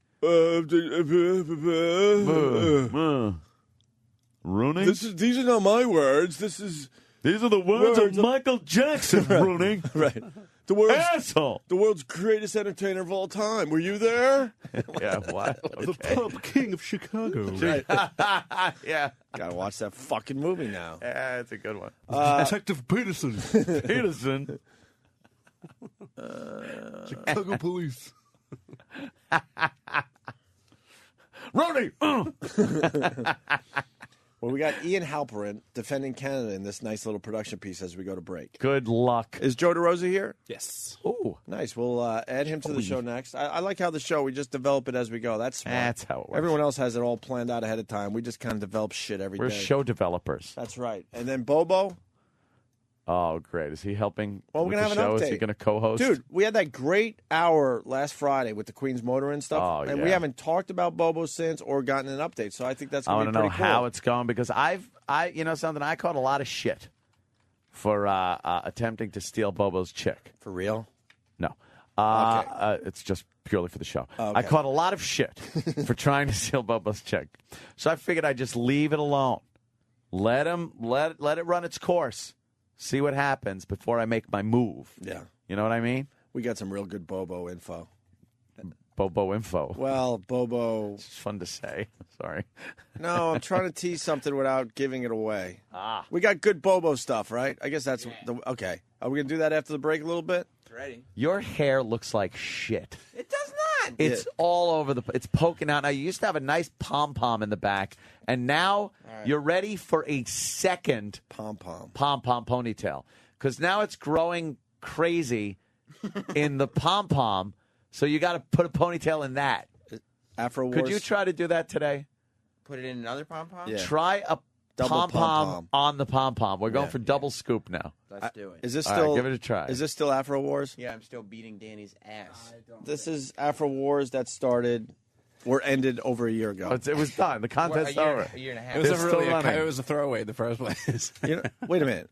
B: Rooney?
C: These are not my words.
B: These are the words of Michael Jackson, Rooney.
C: Right.
B: Asshole.
C: The world's greatest entertainer of all time. Were you there?
B: Yeah, what? Okay.
D: Pub King of Chicago.
B: Yeah.
C: Gotta watch that fucking movie now.
B: Yeah, it's a good one.
D: Detective Peterson.
B: Peterson.
D: Chicago Police.
B: Rooney!
C: Well, we got Ian Halperin defending Canada in this nice little production piece as we go to break.
B: Good luck.
C: Is Joe DeRosa here?
D: Yes.
B: Ooh.
C: Nice. We'll add him to the show next. I like how the show, we just develop it as we go. That's smart.
B: That's how it works.
C: Everyone else has it all planned out ahead of time. We just kind of develop shit every day.
B: We're show developers.
C: That's right. And then Bobo.
B: Oh, great. Is he helping
C: Well, we're
B: with
C: going
B: the
C: to have
B: show?
C: an update.
B: Is he going to co-host?
C: Dude, we had that great hour last Friday with the Queen's Motor and stuff.
B: Oh,
C: and
B: yeah.
C: we haven't talked about Bobo since or gotten an update. So I think that's
B: I
C: going
B: want
C: to
B: to
C: be
B: know
C: pretty cool.
B: how it's going, because you know something, I caught a lot of shit for attempting to steal Bobo's chick.
C: For real?
B: No.
C: Okay.
B: It's just purely for the show.
C: Okay.
B: I caught a lot of shit for trying to steal Bobo's chick. So I figured I'd just leave it alone. Let it run its course. See what happens before I make my move.
C: Yeah.
B: You know what I mean?
C: We got some real good Bobo info.
B: Bobo info.
C: Well, Bobo.
B: It's fun to say. Sorry.
C: No, I'm trying to tease something without giving it away.
B: Ah.
C: We got good Bobo stuff, right? I guess that's okay. Are we going to do that after the break a little bit?
J: Ready?
B: Your hair looks like shit.
J: It does not.
B: It's all over it's poking out. Now, you used to have a nice pom-pom in the back, and now you're ready for a second
C: pom-pom
B: ponytail, because now it's growing crazy in the pom-pom, so you got to put a ponytail in that.
C: Afro
B: Could
C: Wars?
B: you try to do that today?
J: Put it in another pom pom.
C: Yeah.
B: Try a
C: Double
B: pom-pom
C: pom-pom.
B: on the pom-pom. We're going for double scoop now.
J: Let's do it.
C: Is this
B: All right,
C: still?
B: give it a try.
C: Is this still Afro Wars?
J: Yeah, I'm still beating Danny's ass.
C: This is Afro Wars that started or ended over a year ago.
B: It was done. The contest's over.
J: A year and a half.
D: It was
B: It's
D: a
B: still
D: really
B: running.
D: it was a throwaway in the first place.
C: You know, wait a minute.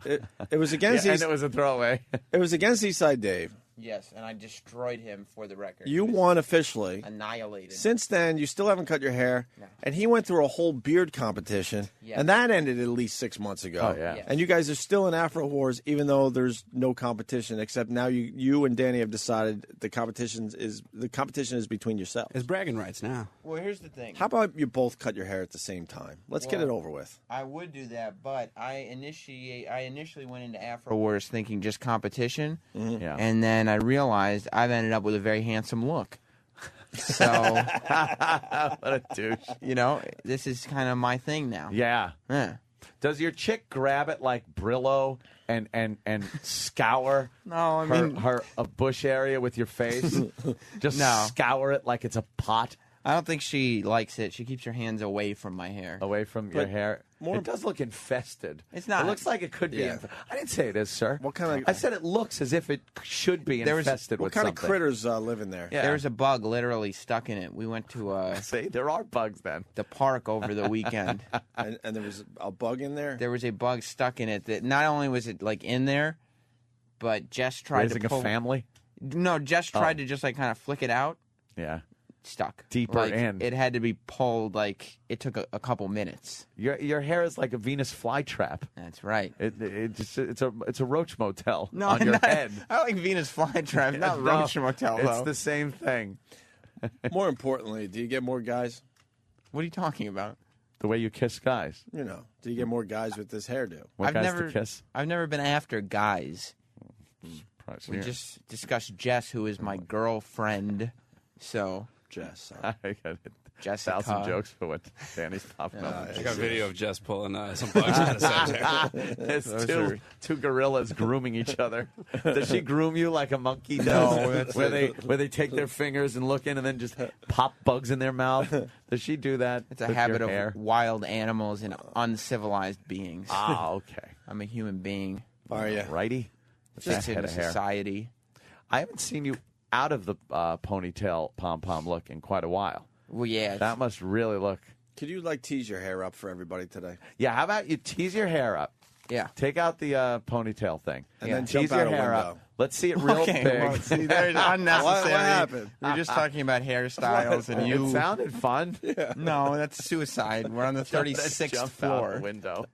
C: It was against
B: Yeah, and it was a throwaway.
C: it was against Eastside Dave.
J: Yes, and I destroyed him for the record.
C: You
J: He was
C: won officially.
J: annihilated.
C: Since then, you still haven't cut your hair,
J: No.
C: and he went through a whole beard competition,
J: Yes.
C: and that ended at least 6 months ago.
B: Oh, yeah.
J: Yes.
C: And you guys are still in Afro Wars, even though there's no competition. Except now you and Danny have decided the competition is between yourselves.
D: It's bragging rights now.
J: Well, here's the thing.
C: How about you both cut your hair at the same time? Let's get
J: Well,
C: it over with.
J: I would do that, but I initially went into Afro Wars thinking just competition,
B: Yeah.
J: and then I realized I've ended up with a very handsome look. So,
B: What a douche.
J: you know, this is kind of my thing now.
B: Yeah.
J: Yeah.
B: Does your chick grab it like Brillo and scour
J: No, I mean,
B: her bush area with your face? Just
J: No.
B: scour it like it's a pot?
J: I don't think she likes it. She keeps her hands away from my hair.
B: Away from your
C: But
B: hair.
C: more-
B: It does look infested.
J: It's not.
B: It looks like it could be.
C: Yeah.
B: I didn't say it is, sir.
C: What kind of-
B: I said it looks as if it should be
J: There was-
B: infested
C: What
B: with
C: kind
B: something.
C: of critters live in there?
B: Yeah.
J: There was a bug literally stuck in it. We went to
B: See, there are bugs then.
J: the park over the weekend.
C: And there was a bug in there?
J: There was a bug stuck in it that not only was it like in there, but Jess tried
B: Raising
J: to pull.
B: a family?
J: No, Jess tried to just like kind of flick it out.
B: Yeah.
J: Stuck
B: Deeper
J: like,
B: in.
J: It had to be pulled. Like it took a couple minutes.
B: Your hair is like a Venus flytrap.
J: That's right.
B: It's a roach motel
J: No,
B: on your
J: not,
B: head.
J: I like Venus flytrap, not
B: No,
J: Roach Motel.
B: It's
J: though.
B: the same thing.
C: More importantly, do you get more guys?
J: What are you talking about?
B: The way you kiss guys.
C: You know, do you get more guys with this hairdo?
B: Want guys to kiss?
J: I've never been after guys.
B: Probably
J: We
B: here.
J: just discussed Jess, who is my girlfriend. So
C: Jess.
B: I got
J: Jessica.
B: 1,000 jokes for what Danny's popping up.
D: I got a video of Jess pulling some bugs out of Sagittarius.
B: There's
J: Those
B: two gorillas grooming each other. Does she groom you like a monkey does?
J: No, that's
B: where they take their fingers and look in and then just pop bugs in their mouth. Does she do that?
J: it's a
B: with
J: habit
B: your
J: of
B: hair?
J: wild animals and uncivilized beings.
B: Ah, okay.
J: I'm a human being.
C: Are you?
B: Righty. With
J: Fits
B: that head
J: into
B: of hair.
J: society.
B: I haven't seen you out of the ponytail pom pom look in quite a while.
J: Well, yeah.
B: That must really look.
C: Could you like tease your hair up for everybody today?
B: Yeah. How about you tease your hair up?
J: Yeah.
B: Take out the ponytail thing.
C: And then
B: tease
C: jump out
B: your
C: a
B: hair
C: window.
B: up. Let's see it real
J: Okay,
B: big.
J: well, see, there's unnecessary.
C: What happened?
J: We were just talking about hairstyles, and you.
B: It sounded fun.
J: No, that's suicide. We're on the 36th
B: Jump out
J: floor.
B: the window.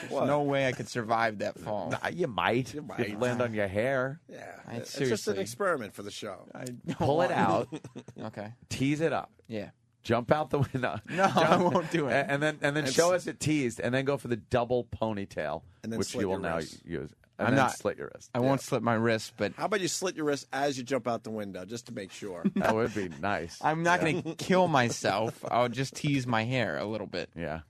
J: There's no way I could survive that fall.
B: Nah, you might. You
C: might.
B: land on your hair.
C: Yeah.
J: I-
C: It's just an
J: seriously.
C: experiment for the show.
J: I don't
B: Pull it
J: want-
B: out.
J: Okay.
B: Tease it up.
J: Yeah.
B: Jump out the window.
J: No, I won't do it.
B: And then show us it teased, and then go for the double ponytail,
C: And then
B: which
C: slit
B: you will
C: your
B: now
C: wrist.
B: use. And
J: I'm
B: then
J: not-
B: slit your wrist.
J: I won't slit my wrist, but
C: How about you slit your wrist as you jump out the window, just to make sure?
B: That would be nice.
J: I'm not going to kill myself. I'll just tease my hair a little bit.
B: Yeah.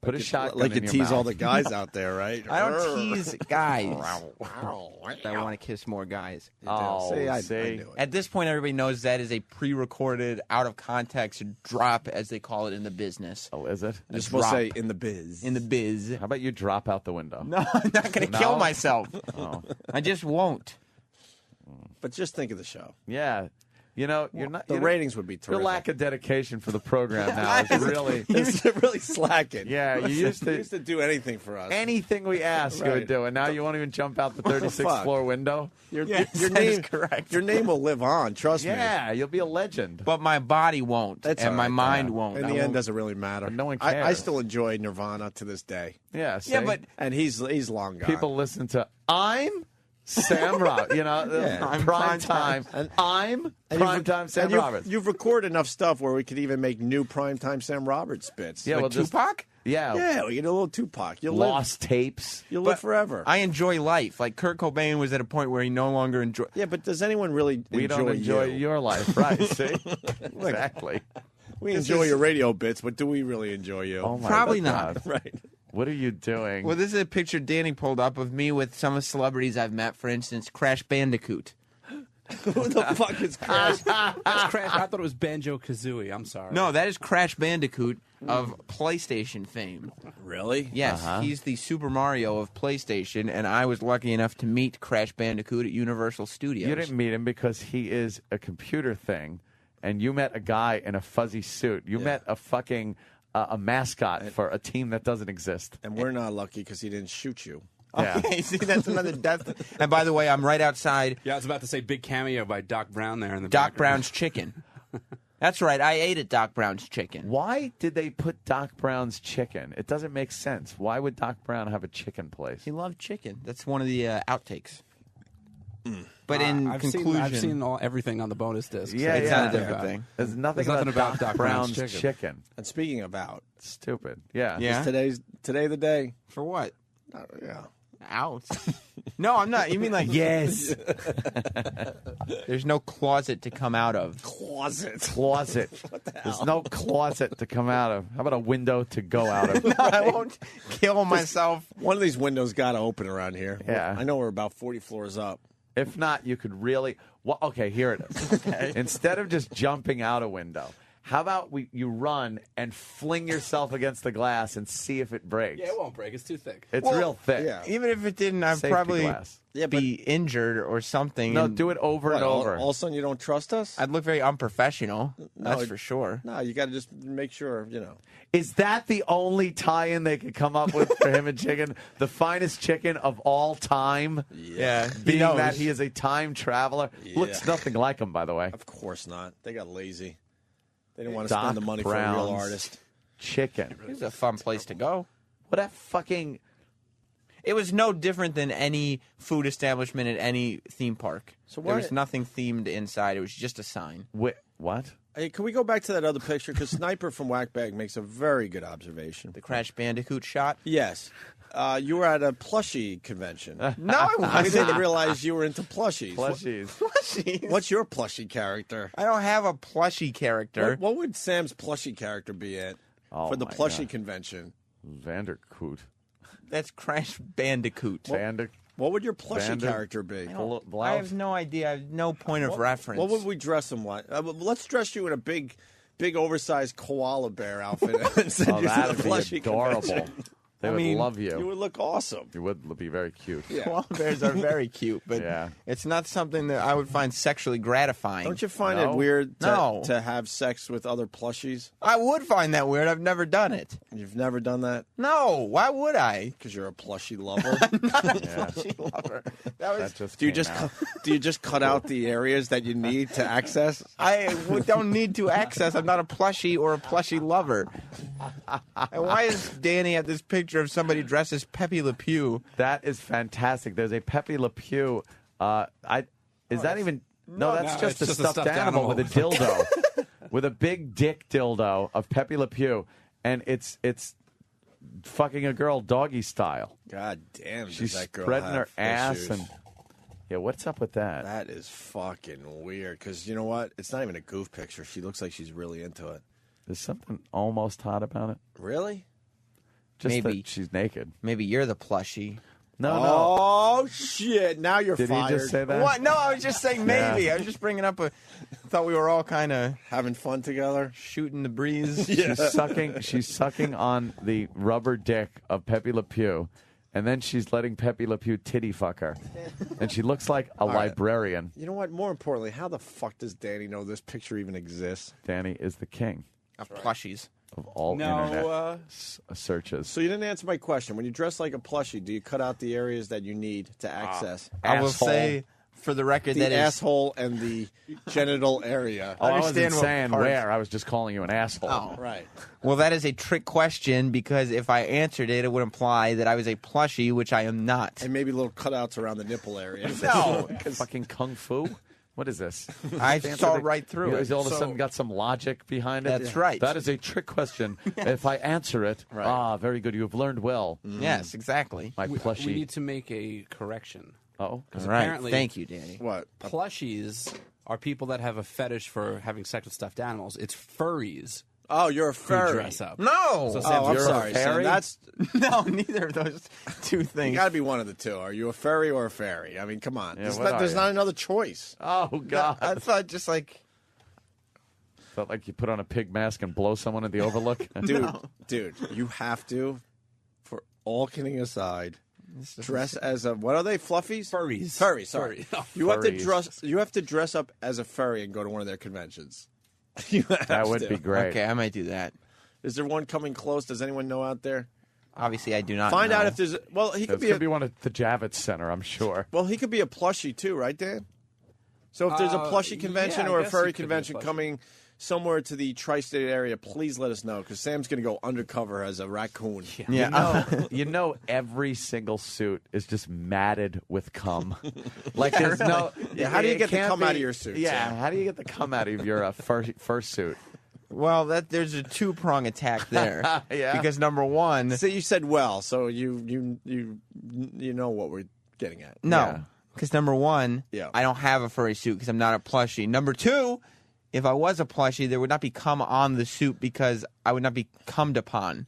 B: Put a shotgun
C: like you
B: in your
C: tease
B: mouth.
C: all the guys out there, right?
J: I don't tease guys that want to kiss more guys.
B: Oh,
C: See, I
B: see.
C: knew it.
J: At this point, everybody knows that is a pre-recorded, out of context drop, as they call it in the business.
B: Oh, is it?
C: You're supposed to say
J: drop.
C: in the biz.
J: In the biz.
B: How about you drop out the window?
J: No, I'm not going to
B: No?
J: kill myself.
B: Oh.
J: I just won't.
C: But just think of the show.
B: Yeah. You know, you're not.
C: The
B: you know,
C: ratings would be
B: Your
C: terrific.
B: lack of dedication for the program now is really.
C: He's really slacking.
B: Yeah, you used
C: He
B: to.
C: used to do anything for us.
B: Anything we ask, you would
C: Right.
B: do, and now you won't even jump out the 36th
C: fuck?
B: floor window.
J: Yes,
C: your
J: that is
C: name,
J: correct.
C: Your name will live on. Trust me.
B: Yeah, you'll be a legend.
J: But my body won't,
C: That's
J: and
C: all
J: my
C: right,
J: mind
B: yeah.
J: won't.
C: In
J: I
C: the end,
J: won't-
C: doesn't really matter.
B: No one
C: I
B: cares.
C: still enjoy Nirvana to this day,
B: Yeah, see?
J: Yeah, but
C: and he's long gone.
B: people listen to "I'm Sam Roberts." You know,
C: Yeah.
B: I'm
J: I'm
B: prime
J: prime
B: time.
C: time.
B: I'm
C: And
B: prime
C: you've-
B: time Sam
C: and you've-
B: Roberts.
C: You've recorded enough stuff where we could even make new primetime Sam Roberts bits.
B: Yeah,
J: like
B: well, just
J: Tupac?
C: Yeah, we get a little Tupac. You'll
B: lost tapes.
C: You'll live forever.
J: I enjoy life. Like Kurt Cobain was at a point where he no longer enjoyed.
C: Yeah, but does anyone really
B: We
C: enjoy
B: don't enjoy
C: you?
B: your life, right? See, exactly.
C: We enjoy your radio bits, but do we really enjoy you?
B: Oh my
J: Probably
B: God.
J: not.
C: Right.
B: What are you doing?
J: Well, this is a picture Danny pulled up of me with some of the celebrities I've met. For instance, Crash Bandicoot.
C: Who the fuck is Crash?
D: That's Crash. I thought it was Banjo Kazooie. I'm sorry.
J: No, that is Crash Bandicoot of PlayStation fame.
C: Really?
J: Yes, he's the Super Mario of PlayStation, and I was lucky enough to meet Crash Bandicoot at Universal Studios.
B: You didn't meet him because he is a computer thing, and you met a guy in a fuzzy suit. You met a fucking a mascot for a team that doesn't exist.
C: And we're not lucky because he didn't shoot you.
B: Yeah.
J: Okay, see, that's another death. And by the way, I'm right outside
D: Yeah, I was about to say big cameo by Doc Brown there in the
J: Doc
D: background.
J: Brown's Chicken. That's right, I ate at Doc Brown's Chicken.
B: Why did they put Doc Brown's chicken? It doesn't make sense. Why would Doc Brown have a chicken place?
J: He loved chicken. That's one of the outtakes. But in
D: I've
J: conclusion,
D: I've seen everything on the bonus disc.
B: Yeah,
J: it's
B: yeah.
J: not a different thing.
B: There's nothing,
D: There's nothing about
B: Doc
D: Doc
B: Brown's
D: Brown's
B: chicken.
C: And speaking of out,
B: Stupid. Yeah.
J: Yeah.
C: is today the day?
J: For what?
C: Yeah.
J: Out. No, I'm not. You mean like yes? There's no closet to come out of.
C: Closet.
B: Closet. There's no closet to come out of. How about a window to go out of?
J: No, I won't kill myself.
C: One of these windows got to open around here.
B: Yeah.
C: I know we're about 40 floors up.
B: If not, you could really. Well, okay, here it is. Instead of just jumping out a window, How about you run and fling yourself against the glass and see if it breaks?
H: Yeah, it won't break. It's too thick.
B: It's real thick.
C: Yeah.
D: Even if it didn't, I'd
B: Safety
D: probably
B: glass.
D: be injured or something.
B: No,
D: and
B: do it over
C: What,
B: and over.
C: All of a sudden, you don't trust us?
D: I'd look very unprofessional. That's
C: it-
D: for sure.
C: No, you got to just make sure,
B: Is that the only tie-in they could come up with for him and Chicken? The finest chicken of all time?
D: Yeah.
B: Being
D: knows.
B: that he is a time traveler. Looks nothing like him, by the way.
C: Of course not. They got lazy. They didn't want to
B: Doc
C: spend the money for a
B: Brown's
C: real artist.
B: Chicken.
D: It was a fun place to go.
B: What a fucking...
D: It was no different than any food establishment at any theme park.
C: So
D: there
C: why-
D: was nothing themed inside. It was just a sign.
B: What?
C: Hey, can we go back to that other picture? Because Sniper from Whackbag makes a very good observation.
D: The Crash Bandicoot shot.
C: Yes. You were at a plushie convention.
D: No, I
C: We
D: wasn't.
C: didn't realize you were into plushies.
B: Plushies.
D: Plushies.
C: What's your plushie character?
D: I don't have a plushie character.
C: What would Sam's plushie character be at
B: Oh,
C: for the
B: my
C: plushie
B: God.
C: convention?
B: Vandercoot.
D: That's Crash Bandicoot.
C: What would your plushie
B: Vander-
C: character be?
D: I have no idea. I have no point of reference.
C: What would we dress him like? Let's dress you in a big, oversized koala bear outfit. And send
B: Oh,
C: you to
B: that'd
C: the
B: be
C: plushie
B: adorable.
C: convention.
B: They would love you.
C: You would look awesome.
B: You would be very cute.
C: Yeah.
D: Koala bears are very cute, but
B: Yeah.
D: it's not something that I would find sexually gratifying.
C: Don't you find
B: No?
C: it weird
D: No.
C: to have sex with other plushies?
D: I would find that weird. I've never done it.
C: You've never done that
D: No, why would I?
C: because you're a plushie lover.
D: Plushie lover. That was.
B: That just
C: do you
B: came
C: just
B: out.
C: do you just cut out the areas that you need to access?
D: Don't need to access. I'm not a plushie or a plushie lover. And why does Danny have this picture of somebody dressed as Pepe Le Pew?
B: That is fantastic. There's a Pepe Le Pew. Is that even? No, that's just
H: it's
B: a
H: just a
B: stuffed animal with a dildo, with a big dick dildo of Pepe Le Pew, and it's fucking a girl doggy style.
C: God damn,
B: She's
C: does that girl
B: spreading her
C: have
B: ass
C: issues.
B: and yeah. What's up with that?
C: That is fucking weird. Because you know what? It's not even a goof picture. She looks like she's really into it.
B: There's something almost hot about it.
C: Really?
B: Just
D: Maybe.
B: that she's naked.
D: Maybe you're the plushie.
B: No,
C: Oh shit! Now you're
B: Did
C: fired.
B: he just say that?
D: What? No, I was just saying maybe.
B: Yeah.
D: I was just bringing up a. Thought we were all kind of
C: Having fun together.
D: shooting the breeze.
B: She's sucking on the rubber dick of Pepe Le Pew, and then she's letting Pepe Le Pew titty fuck her, and she looks like a
C: right.
B: librarian.
C: You know what? More importantly, how the fuck does Danny know this picture even exists?
B: Danny is the king
D: Of plushies.
B: of all internet searches.
C: So you didn't answer my question. When you dress like a plushie, do you cut out the areas that you need to access?
D: I will
B: Asshole.
D: say, for the record,
C: The
D: that is.
C: asshole and the genital area.
B: Oh, I wasn't
D: understand what
B: saying
D: parts-
B: where. I was just calling you an asshole.
D: Oh.
C: Right.
D: Well, that is a trick question because if I answered it, it would imply that I was a plushie, which I am not.
C: And maybe little cutouts around the nipple area.
D: No.
B: Fucking kung fu. What is this?
D: I
B: Fancy
D: saw
B: thing.
D: right through
B: You
D: it.
B: all of a sudden got some logic behind it.
D: That's right.
B: That is a trick question. If I answer it, very good. You've learned well.
D: Yes, exactly.
B: My
H: We
B: plushie.
H: need to make a correction.
B: Oh,
D: All right.
H: apparently-
D: Thank you, Danny.
C: What?
H: Plushies are people that have a fetish for having sex with stuffed animals. It's furries
C: Oh, you're a
H: who
C: furry.
H: dress up.
D: No.
H: So
C: Oh,
H: Sam's
C: I'm
B: You're a
C: sorry, Sam.
B: fairy?
C: That's
D: No, neither of those two
C: you
D: things.
C: got to be one of the two. Are you a furry or a fairy? I mean, come on.
B: Yeah,
C: There's,
B: what
C: not,
B: are
C: there's
B: you?
C: not another choice.
B: Oh God!
D: I thought just like
B: Felt like you put on a pig mask and blow someone at the Overlook.
C: Dude, you have to, for all kidding aside, dress as a what are they? Fluffies?
H: Furries.
C: Furry. Sorry.
H: Furry.
C: You have to
B: Furries.
C: dress. You have to dress up as a furry and go to one of their conventions. You have
B: That would
C: to.
B: be great.
D: okay, I might do that.
C: Is there one coming close? Does anyone know out there?
D: Obviously, I do not
C: Find
D: know.
C: out if there's. Well, he could
B: This
C: be.
B: could be one at the Javits Center, I'm sure.
C: Well, he could be a plushie too, right, Dan? So if there's a plushie convention
H: yeah, I
C: or a
H: guess
C: furry
H: he could be a
C: convention
H: plushie.
C: coming somewhere to the tri-state area, please let us know because Sam's going to go undercover as a raccoon.
D: Yeah.
B: You know, every single suit is just matted with cum. Like there's no.
C: Yeah, how do you
B: it
C: get the
B: can't
C: cum
B: be-
C: out of your suit,
B: Yeah,
C: Sam?
B: how do you get the cum out of your first suit?
D: Well, there's a two-prong attack there.
B: Yeah.
D: Because number one,
C: So you said well, so you know what we're getting at.
D: no.
B: Yeah.
D: Because number one,
C: Yeah.
D: I don't have a furry suit because I'm not a plushie. Number two, if I was a plushie, there would not be cum on the suit because I would not be cummed upon.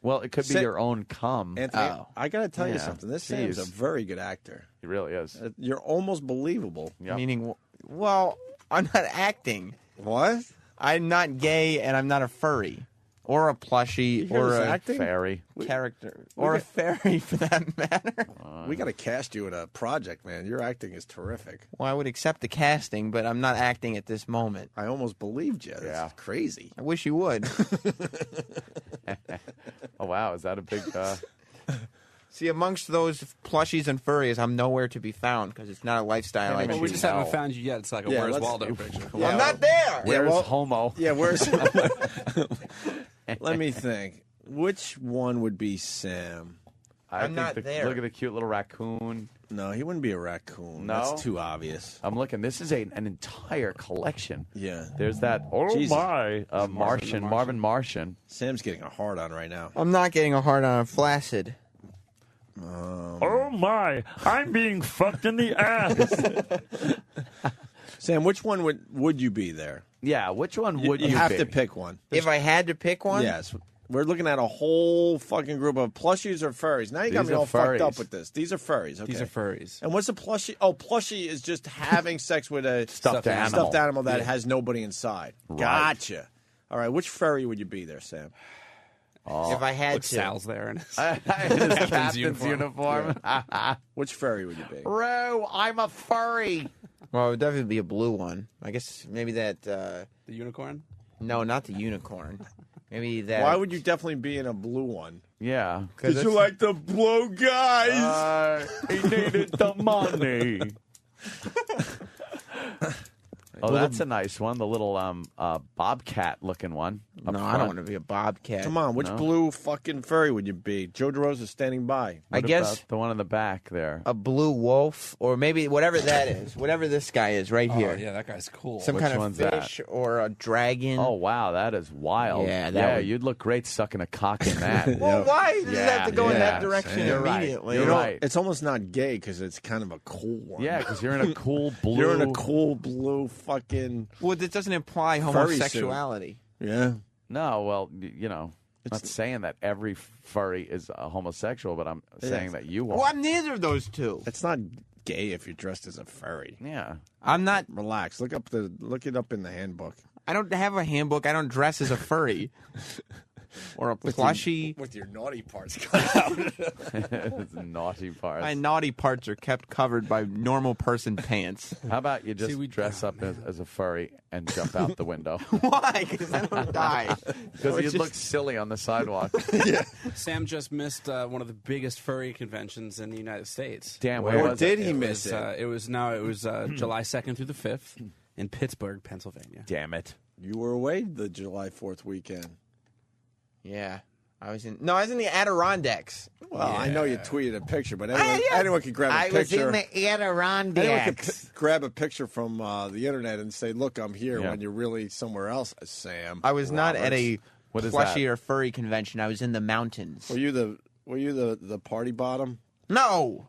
B: Well, it could be
C: Sa-
B: your own cum.
C: Anthony,
D: Oh.
C: I got to tell you
B: Yeah.
C: something. This Sam's a
B: Jeez.
C: very good actor.
B: He really is.
C: You're almost believable.
B: Yep.
D: Meaning, well, I'm not acting.
C: What?
J: I'm not gay, and I'm not a furry. Or a plushie, or a
B: fairy
J: character, or a fairy for that matter.
C: We got to cast you in a project, man. Your acting is terrific.
J: Well, I would accept the casting, but I'm not acting at this moment.
C: I almost believed you. That's crazy.
J: I wish you would.
B: Oh, wow. Is that a big...
J: See, amongst those plushies and furries, I'm nowhere to be found because it's not a lifestyle I
H: Well, we
J: choose.
H: just haven't found you yet. It's like a Where's Waldo picture.
J: I'm not there.
B: Where's Homo?
C: Yeah, where's... Let me think. Which one would be Sam?
J: I'm not there.
B: Look at the cute little raccoon.
C: No, he wouldn't be a raccoon.
B: No?
C: That's too obvious.
B: I'm looking. This is an entire collection.
C: Yeah.
B: There's that,
C: Jesus.
B: Marvin Martian.
C: Sam's getting a hard on right now.
J: I'm not getting a hard on. I'm flaccid.
B: Oh, my. I'm being fucked in the ass.
C: Sam, which one would you be there?
B: Yeah, which one would you
C: have
B: be?
C: to pick one.
J: If I had to pick one?
C: Yes. We're looking at a whole fucking group of plushies or furries. Now you got
B: These
C: me
B: are
C: all fucked up
B: furries.
C: with this. These are furries. Okay.
H: These are furries.
C: And what's a plushie? Oh, plushie is just having sex with a
B: Stuffed animal.
C: that has nobody inside.
B: Right.
C: Gotcha. All right, which furry would you be there, Sam?
J: If I had
H: Look,
J: to.
H: Sal's there. And
B: His captain's uniform.
C: Which furry would you be?
B: Bro, I'm a furry.
J: Well, it would definitely be a blue one. I guess maybe that.
H: the unicorn?
J: No, not the unicorn. Maybe that.
C: Why would you definitely be in a blue one?
B: Yeah.
C: Because you like to blow guys.
B: He needed the money. Oh, that's a nice one. The little bobcat-looking one.
J: No, I don't want to be a bobcat.
C: Come on, which blue fucking furry would you be? Joe DeRosa is standing by.
J: I guess
B: about the one in the back there.
J: a blue wolf, or maybe whatever that is. Whatever this guy is right here.
H: Oh, yeah, that guy's cool.
J: Some
B: Which
J: kind of
B: one's that?
J: fish or a dragon.
B: Oh, wow, that is wild.
J: Yeah, that would-
B: you'd look great sucking a cock in that.
J: Well, why does it have to go in that
B: Yeah,
J: direction
B: you're right.
J: immediately?
B: You're right.
C: It's almost not gay because it's kind of a cool one.
B: Yeah, because you're in a cool blue.
C: You're in a cool blue fucking...
J: Well, this doesn't imply
C: Furry
J: homosexuality.
C: Yeah.
B: No, well, I'm not saying that every furry is a homosexual, but I'm saying that you are.
J: Well, I'm neither of those two.
C: It's not gay if you're dressed as a furry.
B: Yeah.
J: I'm not.
C: Relax. Look it up in the handbook.
J: I don't have a handbook. I don't dress as a furry. Or a plushie.
C: With your naughty parts cut out.
B: It's naughty parts.
J: My naughty parts are kept covered by normal person pants.
B: How about you just dress up as a furry and jump out the window?
J: Why? Because I don't die.
B: Because you look silly on the sidewalk.
H: Sam just missed one of the biggest furry conventions in the United States.
B: Damn,
C: Where
B: was
C: did
B: it?
C: he miss it?
H: It was July 2nd through the 5th in Pittsburgh, Pennsylvania.
B: Damn it.
C: You were away the July 4th weekend.
J: Yeah. I was in the Adirondacks.
C: Well, I know you tweeted a picture, but anyone can grab a
J: I
C: picture.
J: was in the
C: Anyone
J: Adirondacks.
C: can grab a picture from the internet and say, "Look, I'm here," when you're really somewhere else. Sam,
J: I was not at a
B: What is
J: plushie
B: that?
J: or furry convention. I was in the mountains.
C: Were you the party bottom?
J: No.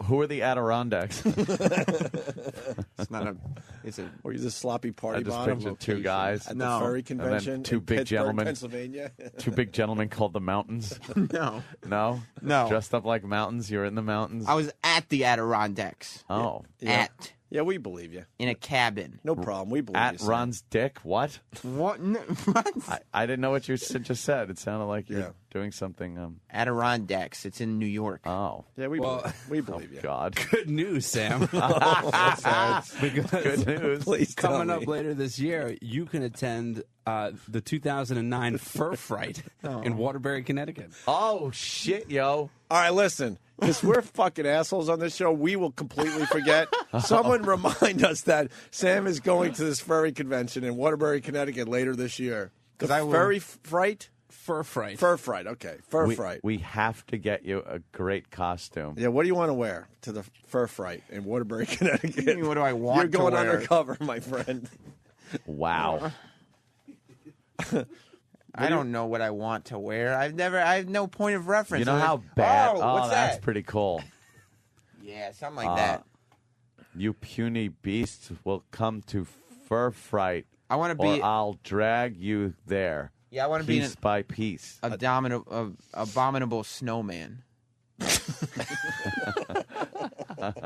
B: Who are the Adirondacks?
J: It's not a. It's a.
C: Were you the sloppy party
B: I just
C: bottom?
B: pictured two guys.
C: At
J: No.
C: the furry
B: And then
C: convention
B: two
C: in
B: big
C: Pittsburgh,
B: gentlemen.
C: Pennsylvania.
B: Two big gentlemen called the Mountains.
J: No.
B: No?
J: No.
B: Dressed up like mountains. You're in the mountains.
J: I was at the Adirondacks.
B: Oh.
J: At.
C: Yeah, we believe you.
J: In a cabin.
C: No problem. We believe you.
B: At
C: Sam.
B: Ron's dick? What?
J: What? No, what?
B: I didn't know what you just said. It sounded like you're
C: Yeah.
B: doing something.
J: Adirondacks. It's in New York.
B: Oh.
C: Yeah, we believe you.
B: God.
H: Good news, Sam. Because
B: Good news.
C: Please tell
H: coming
C: me.
H: up later this year, you can attend the 2009 Fur Fright in Waterbury, Connecticut.
B: Oh, shit, yo.
C: All right, listen. Because we're fucking assholes on this show, we will completely forget. Someone remind us that Sam is going to this furry convention in Waterbury, Connecticut later this year.
J: Because I will-
C: Furry fright?
H: Fur Fright.
C: Fur fright, okay. Fur fright.
B: We have to get you a great costume.
C: Yeah, what do you want to wear to the fur fright in Waterbury, Connecticut?
J: What do I want
C: You're going
J: to wear?
C: undercover, my friend.
B: Wow.
J: I don't know what I want to wear. I have no point of reference.
B: You know
J: I'm
B: how
J: like,
B: bad?
J: Oh, what's
B: that's
J: that?
B: pretty cool.
J: Yeah, something like that.
B: You puny beasts will come to Fur Fright,
J: I want to
B: or
J: be
B: I'll drag you there.
J: Yeah, I want to be
B: piece by piece.
J: abominable snowman.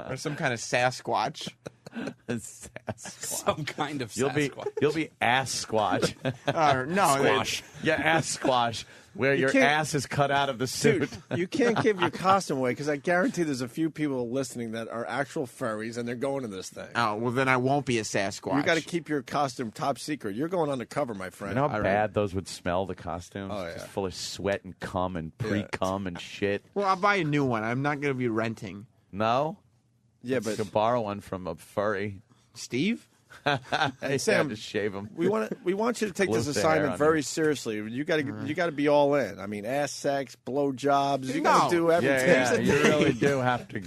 J: Or some kind of Sasquatch.
H: Some kind of
B: You'll be ass squash.
J: No,
B: Squash. Yeah, ass squash, where your
C: can't-
B: ass is cut out of the suit.
C: Dude, you can't give your costume away because I guarantee there's a few people listening that are actual furries and they're going to this thing.
J: Oh, well, then I won't be a Sasquatch.
C: You got to keep your costume top secret. You're going undercover, my friend.
B: You know how bad those would smell, the costumes?
C: Oh, yeah.
B: Just full of sweat and cum and pre-cum and shit.
J: Well, I'll buy a new one. I'm not going to be renting.
B: No?
C: Yeah,
B: You
C: but
B: could borrow one from a furry.
J: Steve?
C: hey, Sam,
B: just shave him.
C: we want you to take
B: Glue
C: this
B: the hair
C: assignment
B: on
C: very
B: him.
C: seriously. You got to be all in. I mean, ass sex, blow jobs. You got
J: No.
C: to do everything.
B: Yeah, you really do have to.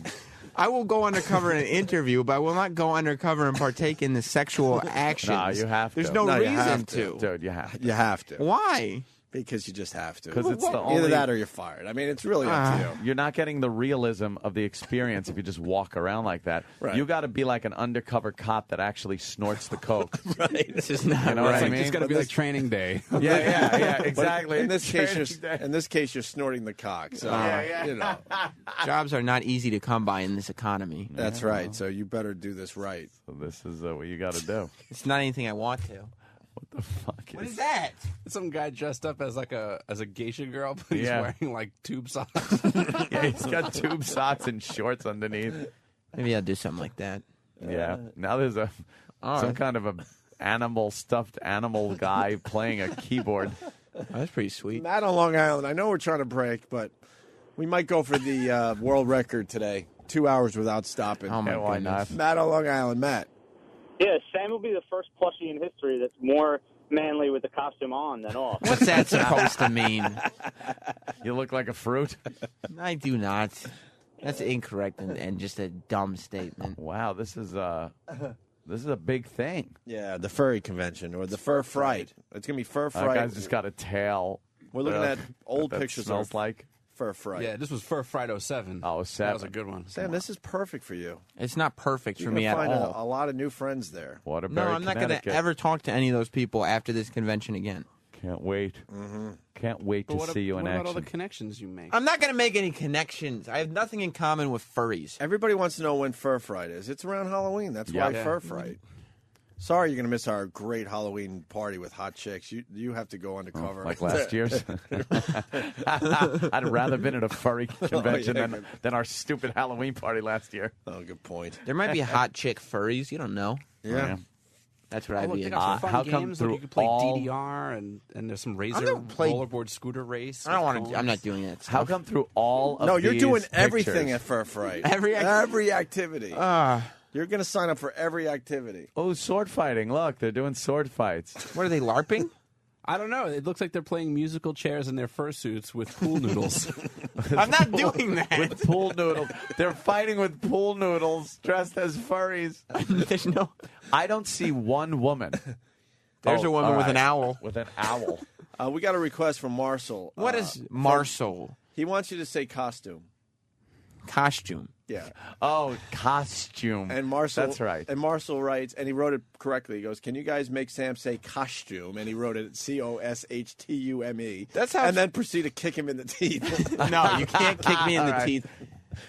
J: I will go undercover in an interview, but I will not go undercover and partake in the sexual actions.
B: No, you have to.
J: There's no,
C: No, you have
J: reason
C: to.
B: Dude, you have to.
C: You have to.
J: Why?
C: Because you just have to.
B: 'Cause it's the
C: Either
B: only-
C: that or you're fired. I mean, it's really up to you.
B: You're not getting the realism of the experience if you just walk around like that.
C: Right.
B: You got to be like an undercover cop that actually snorts the coke.
C: Right.
J: This is not
B: You know what I
J: right.
B: mean?
H: It's got to
B: But
H: be
B: this-
H: like training day.
B: Yeah, exactly.
C: In this case,
B: Training day.
C: you're snorting the cock. So, you know,
J: Jobs are not easy to come by in this economy.
C: that's right. So you better do this right.
B: So this is what you got to do.
J: It's not anything I want to.
B: What the fuck
J: What is that?
H: Some guy dressed up as like a geisha girl, but he's
B: Yeah.
H: wearing like tube socks.
B: Yeah, he's got tube socks and shorts underneath.
J: Maybe I'll do something like that.
B: Yeah. Now there's some kind of a stuffed animal guy playing a keyboard.
J: Oh, that's pretty sweet.
C: Matt on Long Island. I know we're trying to break, but we might go for the world record today. 2 hours without stopping.
J: Oh, my
B: Yeah, why
J: goodness.
B: not?
C: Matt on Long Island. Matt.
K: Yeah, Sam will be the first plushie in history that's more manly with the costume on than off.
J: What's that supposed to mean?
B: You look like a fruit.
J: I do not. That's incorrect and just a dumb statement.
B: Wow, this is a big thing.
C: Yeah, the furry convention or the fur fright. It's gonna be fur
B: That
C: fright.
B: guy's just got a tail.
C: We're looking at old
B: that
C: pictures
B: smells
C: of
B: like.
C: fur fright.
H: Yeah, this was Fur Fright 07.
B: Oh,
H: That was a good one.
C: Sam, this is perfect for you.
J: It's not perfect
C: You're
J: for me
C: gonna
J: at
C: find
J: all.
C: a lot of new friends there.
B: Waterbury,
J: No, I'm not going to
B: Connecticut.
J: ever talk to any of those people after this convention again.
B: Can't wait.
C: Mm-hmm.
B: Can't wait to see you in
H: what about all
B: action.
H: the connections you make?
J: I'm not going to make any connections. I have nothing in common with furries.
C: Everybody wants to know when Fur Fright is. It's around Halloween. That's why
B: Yeah.
C: Fur Fright. Sorry, you're going to miss our great Halloween party with hot chicks. You have to go undercover.
B: Like last year's. I'd rather been at a furry convention
C: yeah,
B: than our stupid Halloween party last year.
C: Oh, good point.
J: There might be hot chick furries. You don't know.
C: Yeah.
J: That's what
H: Oh,
J: I'd
H: look,
J: be
H: they
J: into.
H: got some fun
B: how come
H: games.
B: through
H: Like you can play
B: all-
H: DDR and there's some razor
J: gonna play-
H: rollerboard scooter race.
J: I don't
H: with
J: want to. I'm not doing that.
B: How
J: Stuff.
B: come through all of
C: No, you're
B: these
C: doing everything
B: pictures-
C: at Fur Fright.
J: Every
C: activity.
J: Ah,
C: You're going to sign up for every activity.
B: Oh, sword fighting. Look, they're doing sword fights.
J: what are they LARPing?
H: I don't know. It looks like they're playing musical chairs in their fursuits with pool noodles.
J: I'm not doing that.
B: With pool noodles. They're fighting with pool noodles dressed as furries.
J: There's no.
B: I don't see one woman.
J: There's a woman
B: all
J: with an
B: right.
J: owl.
B: With an owl.
C: We got a request from Marcel.
J: What is Marcel?
C: He wants you to say costume.
J: Costume.
C: Yeah.
B: Oh, costume.
C: And Marcel.
B: That's right.
C: And Marcel writes, and he wrote it correctly. He goes, "Can you guys make Sam say costume?" And he wrote it COSHTUME.
J: That's how.
C: And then proceed to kick him in the teeth.
J: No, you can't kick me in the
B: All right.
J: teeth.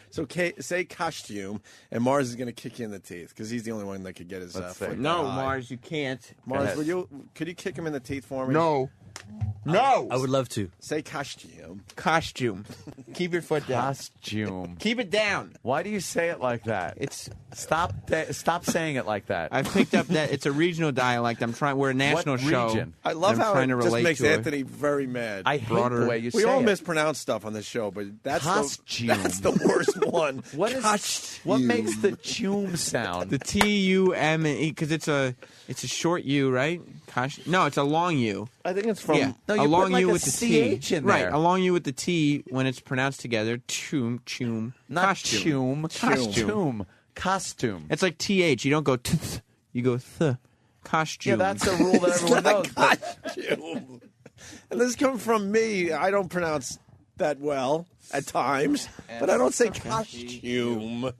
C: So say costume, and Mars is going to kick you in the teeth because he's the only one that could get his
B: Let's
C: foot
B: see.
C: in
J: No,
C: the eye.
J: Mars, you can't.
C: Mars,
B: ahead.
C: could you kick him in the teeth for me?
J: No. No.
H: I would love to.
C: Say costume.
J: Costume. Keep your foot down.
B: Costume.
J: Keep it down.
B: Why do you say it like that?
J: It's.
B: Stop saying it like that.
J: I've picked up that it's a regional dialect. I'm trying. We're a national
B: What
J: show.
B: region?
C: I love
J: I'm
C: how
J: trying
C: it
J: to
C: just
J: relate
C: makes
J: to it.
C: Anthony very mad.
B: I hate
J: broader-
B: the way you
C: we
B: say
C: all
B: it.
C: mispronounce stuff on this show, but that's
B: Costume.
C: that's the worst one.
B: What makes the tune sound?
J: The TUME because it's a short U, right? No, it's a long U.
C: I think it's from.
J: Yeah,
B: No,
J: a
B: you
J: long
B: put like
J: U
B: a
J: with the T.
B: CH in
J: right,
B: there.
J: a long U with the T when it's pronounced together. Chum.
B: Not
J: Costume.
B: tune.
J: Costume.
B: Costume.
J: It's like TH. You don't go you go th. Costume.
B: Yeah, that's a rule that everyone knows. but-
C: Costume. And this is coming from me. I don't pronounce that well at times, but I don't say costume.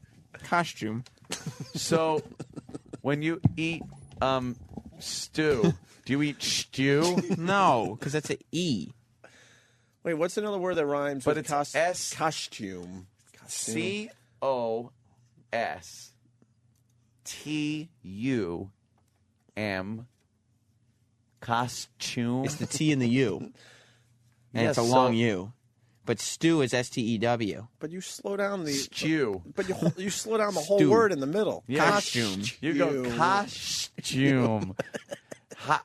J: costume.
B: So, when you eat stew, do you eat stew?
J: No, because that's an E.
C: Wait, what's another word that rhymes
B: But
C: with
B: it's S-
C: costume?
B: COS S-T-U-M. Costume.
J: It's the T and the U. And
B: Yeah,
J: it's a long U. But stew is S-T-E-W.
C: But you slow down the
B: stew.
C: But you slow down the whole
J: Stew.
C: word in the middle.
B: Yeah.
J: Costume.
B: You go costume.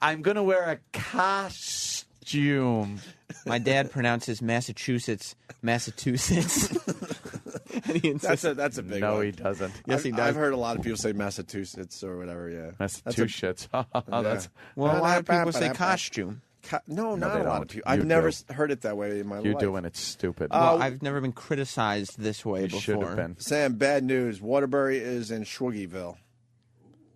B: I'm going to wear a costume.
J: My dad pronounces Massachusetts. And he insists-
C: That's a big
B: No,
C: one.
B: he doesn't.
J: Yes, he does.
C: I've heard a lot of people say Massachusetts or whatever. Yeah,
B: Massachusetts. That's
J: Well, a lot of people say costume.
C: No, not
B: they
C: a lot
B: don't.
C: of people. I've
B: You
C: never
B: do.
C: heard it that way in my
B: you
C: life.
B: do, and it's stupid.
J: Well, I've never been criticized this way
B: you
J: before.
B: should have been.
C: Sam, bad news. Waterbury is in Schwoogieville.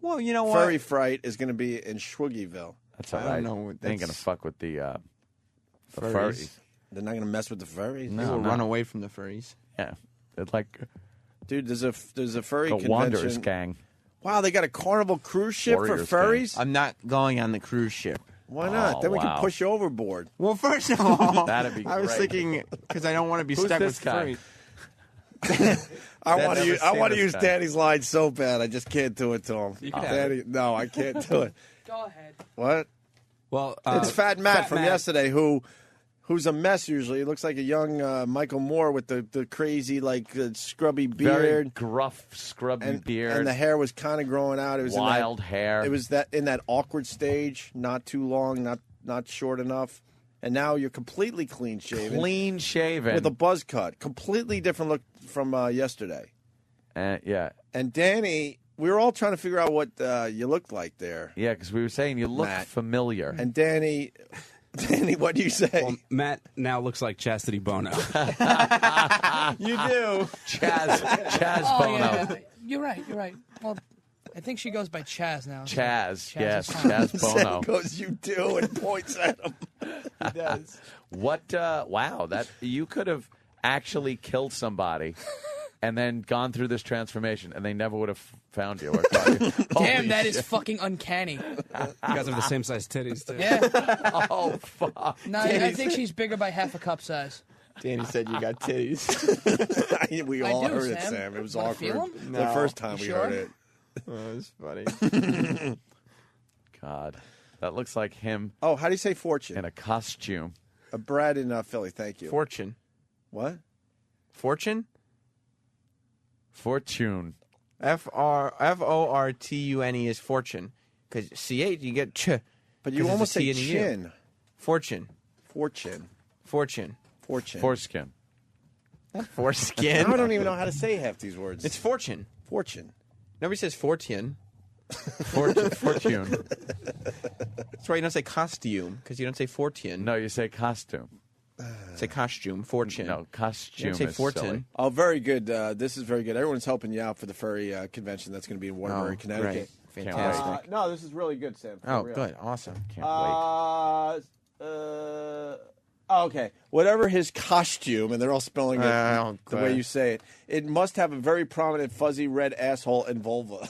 J: Well, you know what?
C: Furry Fright is going to be in Schwoogieville.
B: That's all
J: I
B: right.
J: don't know.
B: They ain't going to fuck with the furries.
C: They're not going to mess with the furries.
J: They will run away from the furries.
B: Yeah. It's like
C: Dude, there's a furry
B: the
C: convention.
B: Wanderers gang.
C: Wow, they got a Carnival cruise ship
B: Warriors
C: for furries?
J: I'm not going on the cruise ship.
C: Why not?
B: Oh,
C: Then we
B: wow.
C: can push you overboard.
J: Well, first of all,
B: That'd be
J: I was
B: great.
J: thinking because I don't want to be
B: Who's
J: stuck
B: this
J: with
B: guy?
J: furries.
C: I
B: I've
C: want to
B: never
C: use. I
B: seen
C: want to
B: this
C: use
B: guy.
C: Danny's line so bad. I just can't do it to him.
H: You can have
C: Danny, no, I can't do it.
L: Go ahead.
C: What?
H: Well,
C: It's Fat Matt
H: Fat
C: from
H: Matt.
C: yesterday, who's a mess usually. He looks like a young Michael Moore with the crazy scrubby
B: Very
C: beard,
B: gruff, scrubby beard.
C: and the hair was kind of growing out. It was
B: wild
C: in
B: hair.
C: that, It was in that awkward stage, not too long, not short enough, and now you're completely clean shaven,
B: clean shaven.
C: with a buzz cut, completely different look from yesterday.
B: Yeah.
C: And Danny, we were all trying to figure out what you looked like there.
B: Yeah, because we were saying you look
C: Matt.
B: familiar.
C: And Danny, what do you say?
H: Well, Matt now looks like Chastity Bono.
J: You do.
B: Chaz
L: Oh,
B: Bono.
L: yeah. You're right. Well, I think she goes by Chaz now.
B: Chaz, yes,
L: is fine.
B: Chaz Bono.
C: Sam goes, you do, and points at him.
J: He does.
B: What? Wow, that you could have actually killed somebody, and then gone through this transformation, and they never would have found you. Or caught you.
L: Damn,
B: Holy
L: that is
B: shit.
L: fucking uncanny.
H: You guys have the same size titties too.
L: Yeah.
B: Oh fuck!
L: No, I think she's bigger by half a cup size.
J: Danny said you got titties.
C: We
L: I
C: all
L: do,
C: heard it,
L: Sam.
C: Sam. It was
L: Wanna
C: awkward.
L: feel 'em?
C: The
J: No.
C: first time we
L: You sure?
C: heard it.
J: Oh, that's funny.
B: God, that looks like him
C: Oh, how do you say fortune?
B: in a costume.
C: Brad in Philly, thank you.
J: Fortune.
C: What?
J: Fortune?
B: Fortune.
J: Fortune is fortune. Because CH, you get ch.
C: But you
J: 'cause
C: almost
J: it's a
C: say
J: T and a U.
C: chin.
J: Fortune.
C: Fortune.
J: Fortune.
C: Fortune.
B: Foreskin.
J: Foreskin.
C: I don't even know how to say half these words.
J: It's fortune.
C: fortune.
J: Nobody says fortune.
B: Fortune.
J: That's why you don't say costume, because you don't say fortune.
B: No, you say costume.
J: Say costume, fortune.
B: No, costume.
J: say
B: is
J: fortune.
B: silly.
C: Oh, very good. This is very good. Everyone's helping you out for the furry convention that's going to be in Waterbury,
J: Oh,
C: Connecticut.
J: great.
B: Can't
J: Fantastic.
C: No, this is really good, Sam. for
J: Oh,
C: real.
J: good. Awesome.
B: Can't wait.
C: Okay. Whatever his costume, and they're all spelling it
J: Oh,
C: the way
J: good.
C: you say it, it must have a very prominent fuzzy red asshole and vulva.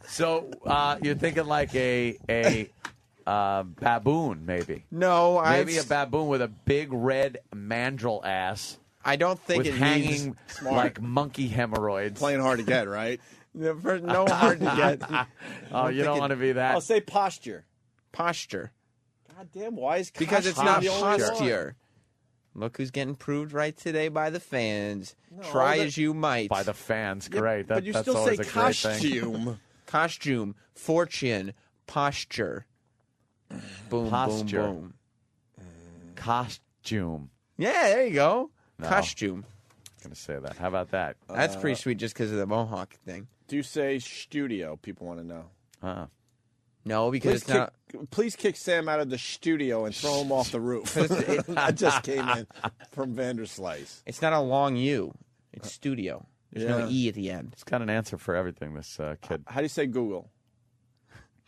B: So you're thinking like a baboon, maybe?
J: No,
B: Maybe a baboon with a big red mandrill ass
J: I don't think
B: with
J: it
B: hanging
J: needs
B: like monkey hemorrhoids.
C: Playing hard to get, right?
J: no hard to get
B: Oh, you don't want to be that.
C: I'll say posture.
J: posture
C: God damn, why is
J: because it's
C: costume
J: not
C: the only one?
J: posture. Look who's getting proved right today by the fans.
C: No,
J: Try
C: that-
J: as you might.
B: By the fans,
C: Yeah,
B: great.
C: but you
B: That's
C: still
B: always
C: say
B: a great thing.
C: costume.
J: Costume, fortune, posture. Boom,
B: Posture.
J: boom, boom.
B: Costume.
J: Yeah, there you go.
B: No.
J: Costume.
B: Gonna say that. How about that?
J: That's pretty sweet just because of the mohawk thing.
C: Do you say studio? People want to know.
J: No, because
C: Please kick Sam out of the studio and throw him off the roof. I just came in from Vanderslice.
J: it's not a long U. It's studio. There's no
C: Yeah.
J: E at the end.
B: It's got an answer for everything. This kid.
C: How do you say Google?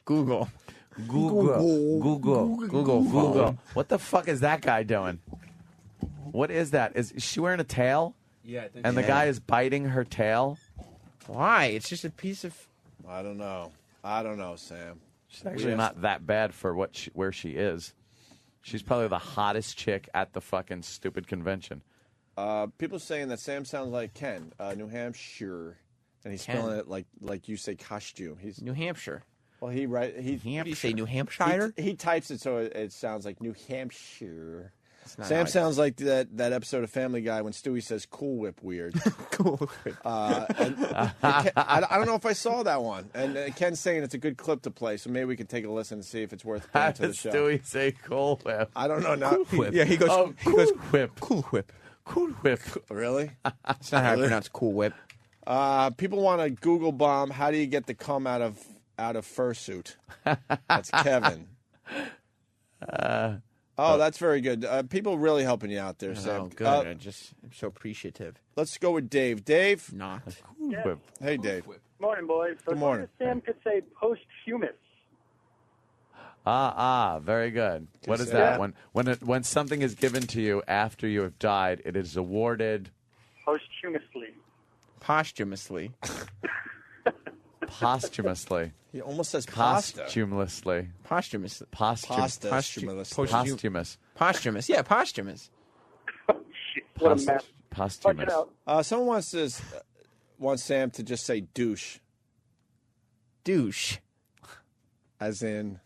J: Google.
B: Google. What the fuck is that guy doing? What is that? Is she wearing a tail?
H: Yeah, I think
B: And the guy is biting her tail?
J: Why? It's just a piece of.
C: I don't know, Sam.
B: She's actually not that bad for where she is. She's probably the hottest chick at the fucking stupid convention.
C: People saying that Sam sounds like Ken, New Hampshire, and he's
J: Ken.
C: spelling it like you say costume. He's
J: New Hampshire.
C: Well, he
J: What do you say, New Hampshire?
C: He types it so it sounds like New Hampshire.
J: not
C: Sam
J: how I-
C: sounds like that episode of Family Guy when Stewie says "Cool Whip" weird.
J: Cool Whip.
C: I don't know if I saw that one. And Ken's saying it's a good clip to play, so maybe we can take a listen and see if it's worth
B: How
C: playing to the
B: does
C: show.
B: Stewie say Cool Whip?
C: I don't know now.
B: Cool Whip.
J: Yeah, he goes.
B: Oh,
J: he goes.
B: Whip.
J: Cool Whip.
B: Cool Whip.
C: Really?
J: That's not how I pronounce Cool Whip.
C: People want to Google bomb. How do you get the cum out of fursuit? That's Kevin. That's very good. People really helping you out there, Sam.
J: Oh, good. I'm so appreciative.
C: Let's go with Dave. Dave?
J: Not.
B: Cool Whip.
C: Hey, Dave.
K: Morning, boys.
C: Good morning.
K: Sam could say posthumous.
B: Very good. What is that? When something is given to you after you have died, it is awarded
K: Posthumously.
J: Posthumously.
B: posthumously.
C: He almost says pasta.
B: Posthumously.
J: Posthumous.
C: Pasta.
B: Posthumous.
J: Posthumous. Yeah, posthumous.
K: What a mess.
B: Posthumous.
C: Someone wants Sam to just say douche.
J: Douche.
C: As in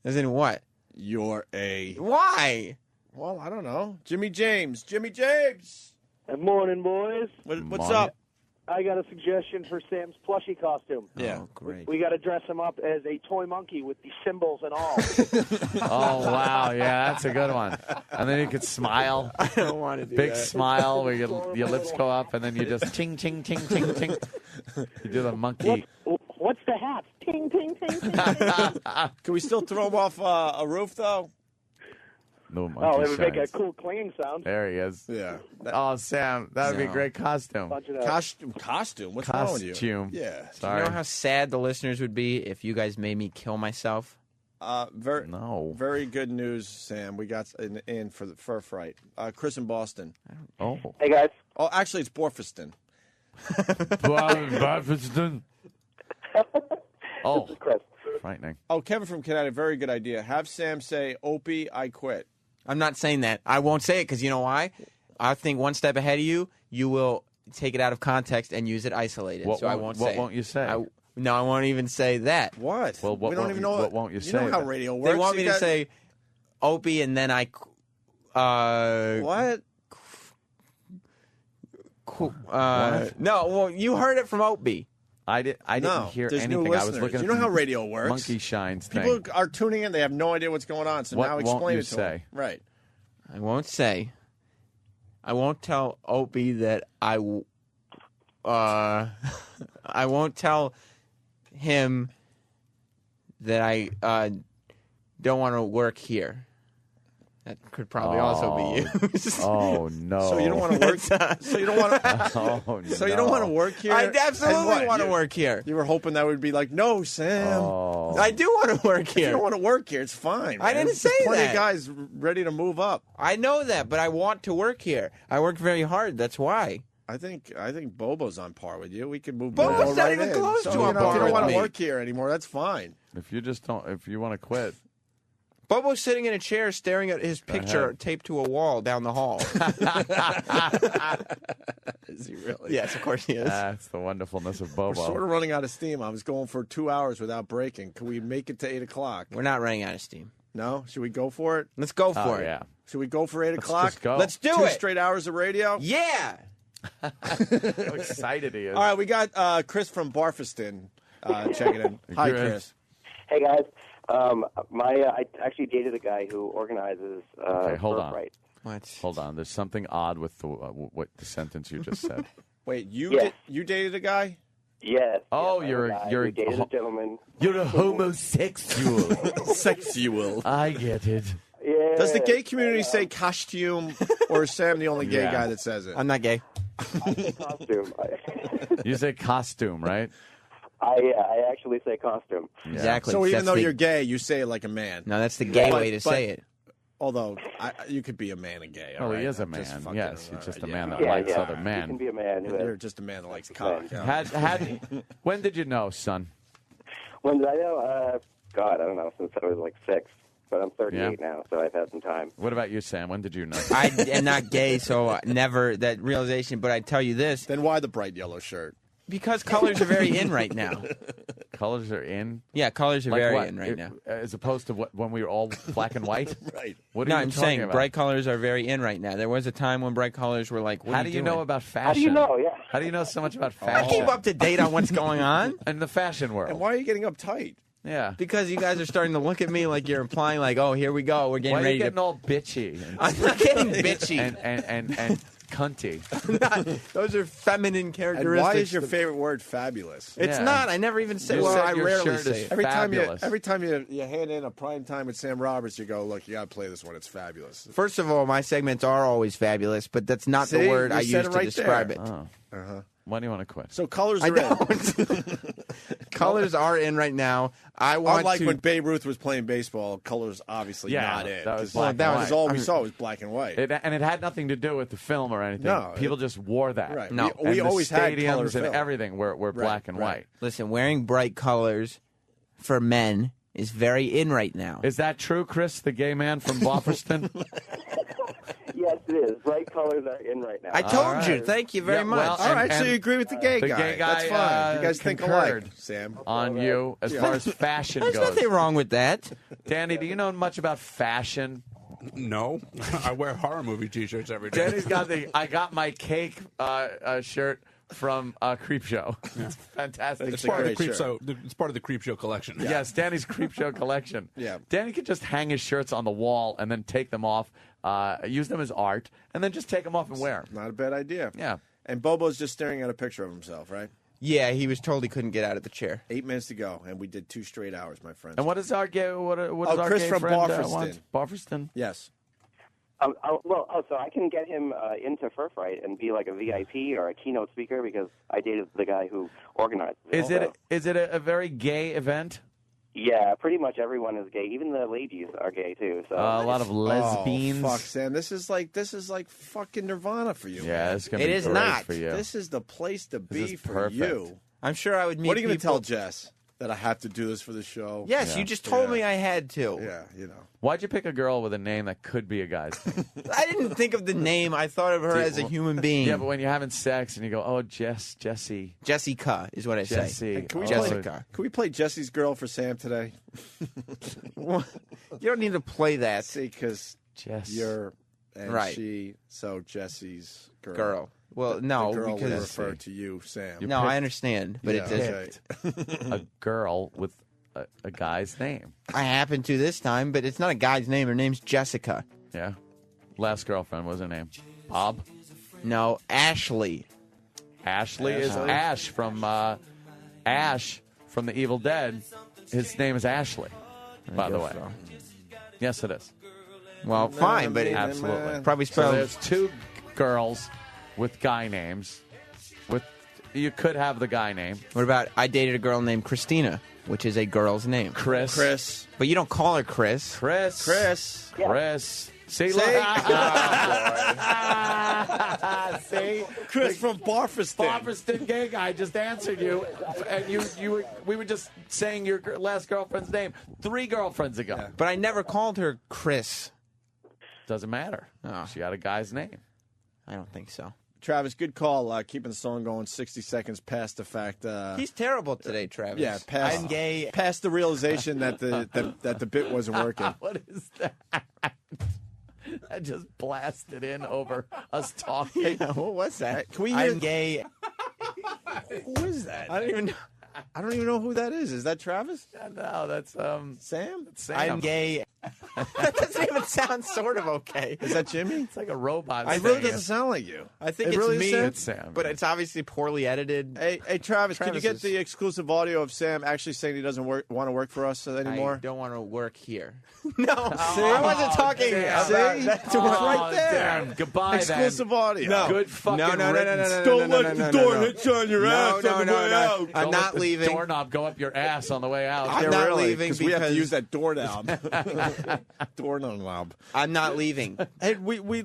J: what?
C: You're a...
J: Why?
C: Well, I don't know. Jimmy James. Jimmy James.
G: Good morning, boys.
C: What's up?
G: I got a suggestion for Sam's plushie costume.
C: Yeah.
J: Oh, great.
G: We got to dress him up as a toy monkey with the symbols and all.
B: Oh, wow. Yeah, that's a good one. And then you could smile.
J: I don't want to do
B: Big
J: that.
B: smile where your lips go up, and then you just ting, ting, ting, ting, ting. You do the monkey.
G: What's the hat? Ting, ting, ting, ting.
C: Can we still throw him off a roof, though?
B: No monkey
G: Oh, it would make a
B: shines.
G: cool clanging sound.
B: There he is.
C: Yeah.
B: Oh, Sam, that would be a
J: No.
B: great costume.
G: Bunch of
C: Costume? What's wrong with you?
B: Costume.
C: Yeah.
J: Do
B: Sorry.
J: you know how sad the listeners would be if you guys made me kill myself?
C: Very good news, Sam. We got in for the fur fright. Chris in Boston.
B: Oh.
K: Hey, guys.
C: Oh, actually, it's Borfiston.
B: Boston. Oh,
K: Chris.
B: frightening.
C: Oh, Kevin from Connecticut. Very good idea. Have Sam say, Opie, I quit.
J: I'm not saying that. I won't say it because you know why? I think one step ahead of you, you will take it out of context and use it isolated.
B: What
J: so I
B: won't-
J: won't
B: what
J: say.
B: won't you say?
J: No, I won't even say that.
C: What?
B: Well, what
C: we don't
B: won't
C: even
B: you-
C: know.
B: what won't you
C: You
B: say
C: know how
B: then?
C: radio works.
J: They want me
C: You
J: to
C: got-
J: say Opie and then I.
C: What?
J: No, well, you heard it from Opie.
B: I didn't
C: No,
B: hear
C: there's new
B: anything. I was
C: listeners.
B: looking
C: You
B: at
C: know how
B: the
C: radio works.
B: Monkey shines thing.
C: People are tuning in. They have no idea what's going on. So
B: What
C: now
B: won't
C: explain
B: you
C: it to
B: say?
C: them. Right.
J: I won't say. I won't tell Opie that I won't tell him that I don't want to work here. That could probably also be used.
B: Oh no!
C: So you don't want to work. So you don't want to.
B: Oh,
C: So you don't want to work here.
J: I
C: And
J: absolutely
C: what?
J: want to
C: You-
J: work here.
C: You were hoping that would be like, no, Sam.
B: Oh.
J: I do want to work
C: If you
J: here.
C: don't want to work here, it's fine.
J: I
C: man.
J: didn't say
C: There's plenty
J: that.
C: of guys ready to move up.
J: I know that, but I want to work here. I work very hard. That's why.
C: I think Bobo's on par with you. We could move.
J: Bobo's
C: Bobo
J: not
C: right
J: even
C: in.
J: close
C: So,
J: to
C: you
J: on
C: know,
J: par
C: If you don't
J: with
C: want
J: me.
C: to work here anymore, that's fine.
B: If you just don't, if you want to quit,
J: Bobo's sitting in a chair staring at his picture
B: ahead.
J: taped to a wall down the hall.
C: Is he really?
J: Yes, of course he is.
B: that's the wonderfulness of
C: We're
B: Bobo.
C: sort of running out of steam. I was going for 2 hours without breaking. Can we make it to 8 o'clock?
J: We're not running out of steam.
C: No? Should we go for it?
J: Let's go
B: Oh,
J: for it.
B: yeah.
C: Should we go for 8 o'clock?
B: just go.
J: Let's do
C: 2
J: it.
C: straight hours of radio?
J: Yeah.
B: How excited he is.
C: All right, we got Chris from Barfiston checking in. Hi,
B: Chris.
C: Chris.
M: Hey guys, I actually dated a guy who organizes.
B: Okay, hold
M: Fur
B: on.
M: Fright.
J: What?
B: Hold on. There's something odd with what the sentence you just said.
C: Wait, you
M: Yes.
C: you dated a guy?
M: Yes.
B: Oh,
M: yes,
B: you're
M: I
B: you're
M: dated a gentleman.
B: you're a homosexual.
C: Sexual.
B: I get it.
M: Yeah.
C: Does the gay community say costume, or is Sam the only gay
B: Yeah.
C: guy that says it?
J: I'm not gay.
M: costume?
B: You say costume, right?
M: I actually say costume.
J: Exactly.
C: So even
J: That's
C: though
J: the-
C: you're gay, you say it like a man.
J: No, that's the gay
C: But-
J: way to
C: but-
J: say it.
C: Although you could be a man and gay. all
B: Well,
C: right?
B: he is a
C: I'm just
B: man.
C: fucking
B: Yes,
C: around.
B: he's just a
C: Yeah.
B: man that
M: Yeah,
B: likes
M: yeah.
B: other
M: You can
B: men.
M: be a man who
C: You're
M: has.
C: just a man that likes
M: men.
C: cock. yeah.
B: Had when did you know, son?
M: When did I know? God, I don't know. Since I was like 6. but I'm 38 now, so I've had some time.
B: What about you, Sam? When did you know?
J: I am not gay, so never that realization. But I tell you this.
C: Then why the bright yellow shirt?
J: Because colors are very in right now.
B: Colors are in?
J: Yeah, colors are
B: Like
J: very
B: what?
J: in right now.
B: As opposed to when we were all black and white?
C: Right.
B: What are
J: No,
B: you
J: I'm
B: talking
J: saying
B: about?
J: bright colors are very in right now. There was a time when bright colors were like, what
B: How
J: are
B: do
J: you
B: you know
J: doing?
B: about fashion?
M: How do you know? Yeah.
B: How do you know so much about
J: I
B: fashion?
J: keep up to date on what's going on.
B: In the fashion world.
C: And why are you getting uptight?
B: Yeah.
J: Because you guys are starting to look at me like you're implying, like, oh, here we go. We're getting
B: Why are
J: ready
B: you getting
J: to.
B: all bitchy?
J: I'm not getting bitchy.
B: and cunty.
J: Those are feminine
C: And
J: characteristics.
C: why is your favorite word fabulous?
J: It's
B: Yeah.
J: not. I never even say.
B: You
J: Well,
B: said
J: I
B: your
J: rarely
B: shirt
J: say
B: is
J: it.
C: Every
B: fabulous.
C: time you hand in a prime time with Sam Roberts, you go, look, you got to play this one. It's fabulous.
J: First of all, my segments are always fabulous, but that's not
C: See?
J: the word
C: You
J: I
C: said
J: use
C: it
J: to
C: right
J: describe
C: there.
J: it.
B: Oh.
C: Uh-huh.
B: Why do you want to quit?
C: So colors
J: I
C: are in.
J: don't. Colors are in right now. I want
C: Unlike
J: to.
C: when Babe Ruth was playing baseball, colors obviously
B: Yeah,
C: not in.
B: that was
C: 'Cause
B: black and
C: that was
B: white.
C: all we saw was black and white.
B: And it had nothing to do with the film or anything.
C: No,
B: People just wore that.
C: Right.
J: No.
C: we
B: And the
C: always had
B: stadiums
C: color
B: and
C: film.
B: everything were black and
C: right.
B: white.
J: Listen, wearing bright colors for men is very in right now.
B: Is that true, Chris, the gay man from Bofferston?
M: Yes, it is. Bright colors are in right now.
J: I told
B: All
J: you.
B: right.
J: Thank you very
B: Yeah,
J: much.
B: well,
C: All right, so
B: and
C: you agree with the gay
B: the
C: guy.
B: gay guy,
C: That's fine. You guys think alike,
B: concurred
C: Sam.
B: on you as far as fashion
J: There's
B: goes.
J: nothing wrong with that.
B: Danny, do you know much about fashion?
H: No, I wear horror movie T-shirts every day.
B: Danny's got the I got my cake shirt from Creep Show. It's fantastic.
C: It's
H: It's part of the
C: great
H: Creep
C: shirt.
H: Show. It's part of the Creep Show collection.
B: Yes, Danny's Creep Show collection.
C: Yeah.
B: Danny could just hang his shirts on the wall and then take them off, use them as art, and then just take them off and wear them.
C: Not a bad idea.
B: Yeah.
C: And Bobo's just staring at a picture of himself, right?
J: Yeah, he was told he couldn't get out of the chair.
C: 8 minutes to go, and we did 2 straight hours, my friends.
B: And what is our gay? What does our
C: Chris
B: gay
C: from
B: friend
C: Bofferston.
B: want? Bofferston.
C: Yes.
M: So I can get him into Fur Fright and be like a VIP or a keynote speaker because I dated the guy who organized it.
B: Is it a very gay event?
M: Yeah, pretty much everyone is gay. Even the ladies are gay too. So
B: A lot of lesbians.
C: Oh, fuck, Sam. This is like fucking Nirvana for you.
B: Yeah,
C: man.
B: it's gonna
J: It
B: be
J: is
B: great
J: not.
B: for you.
C: This is the place to be
B: is
C: for
B: perfect.
C: you.
J: I'm sure I would meet
C: What are you going to
J: people-
C: tell Jess? That I have to do this for the show?
J: Yes,
B: Yeah.
J: you just told me I had to.
C: Yeah, you know.
B: Why'd you pick a girl with a name that could be a guy's name?
J: I didn't think of the name. I thought of her as a human being.
B: Yeah, but when you're having sex and you go, oh, Jessie.
J: Jessica is what I
B: Jessie.
J: say.
C: Can we
J: Jessica.
C: Can we play Jesse's Girl for Sam today?
J: You don't need to play that.
C: See, because
B: Jess.
C: you're and
J: Right.
C: she, so Jesse's girl.
J: Girl. Well,
C: The
J: no,
C: girl will
J: because
C: refer to you, Sam.
J: no, I understand, but
C: Yeah,
J: it doesn't.
C: okay.
B: A girl with a guy's name.
J: I happen to this time, but it's not a guy's name. Her name's Jessica.
B: Yeah. Last girlfriend, what was her name? Bob?
J: No, Ashley.
B: Ashley is
C: Ashley?
B: Ash from The Evil Dead. His name is Ashley, by the way.
J: so.
B: Yes, it is.
J: Well, fine, but
B: Absolutely.
J: probably
B: So
J: spelled.
B: there's 2 girls with guy names. You could have the guy name.
J: What about I dated a girl named Christina, which is a girl's name.
B: Chris.
J: But you don't call her Chris.
B: Chris. See,
C: See?
B: look. See?
C: Chris from Bofferston.
B: Bofferston gay guy just answered you, and we were just saying your last girlfriend's name 3 girlfriends ago.
J: But I never called her Chris.
B: Doesn't matter.
J: Oh.
B: She had a guy's name.
J: I don't think so.
C: Travis, good call. Keeping the song going 60 seconds past the fact.
J: He's terrible today, Travis.
C: Yeah, past,
J: I'm gay.
C: past the realization that the bit wasn't working.
B: What is that? I just blasted in over us talking.
J: What was that?
C: Can we hear?
J: I'm gay.
C: Who is that? I don't even know who that is. Is that Travis?
B: No, that's
C: Sam?
B: Sam.
J: I'm gay. That doesn't even sound sort of okay.
C: Is that Jimmy?
B: It's like a robot.
C: It really doesn't sound like you.
J: I think
C: It
J: it's
C: really
J: me,
C: is Sam?
B: It's Sam.
J: but it's obviously poorly edited.
C: Hey, Travis, can you
J: Travis
C: get
J: is-
C: the exclusive audio of Sam actually saying he doesn't want to work for us
J: I
C: anymore?
J: don't want to work here. No,
C: See?
J: I wasn't talking
B: damn.
J: about
C: See?
J: that.
C: Oh, right there.
B: Damn. Goodbye,
C: Exclusive audio.
J: No.
B: Good fucking
J: No.
B: riddance.
C: Don't let the door hit you on your ass on the way out.
J: I'm not
C: Is
J: leaving.
B: doorknob go up your ass on the way out.
C: I'm
J: They're
C: not
J: really,
C: leaving because we have to
J: because-
C: use that doorknob. Doorknob.
J: I'm not leaving
C: Hey, we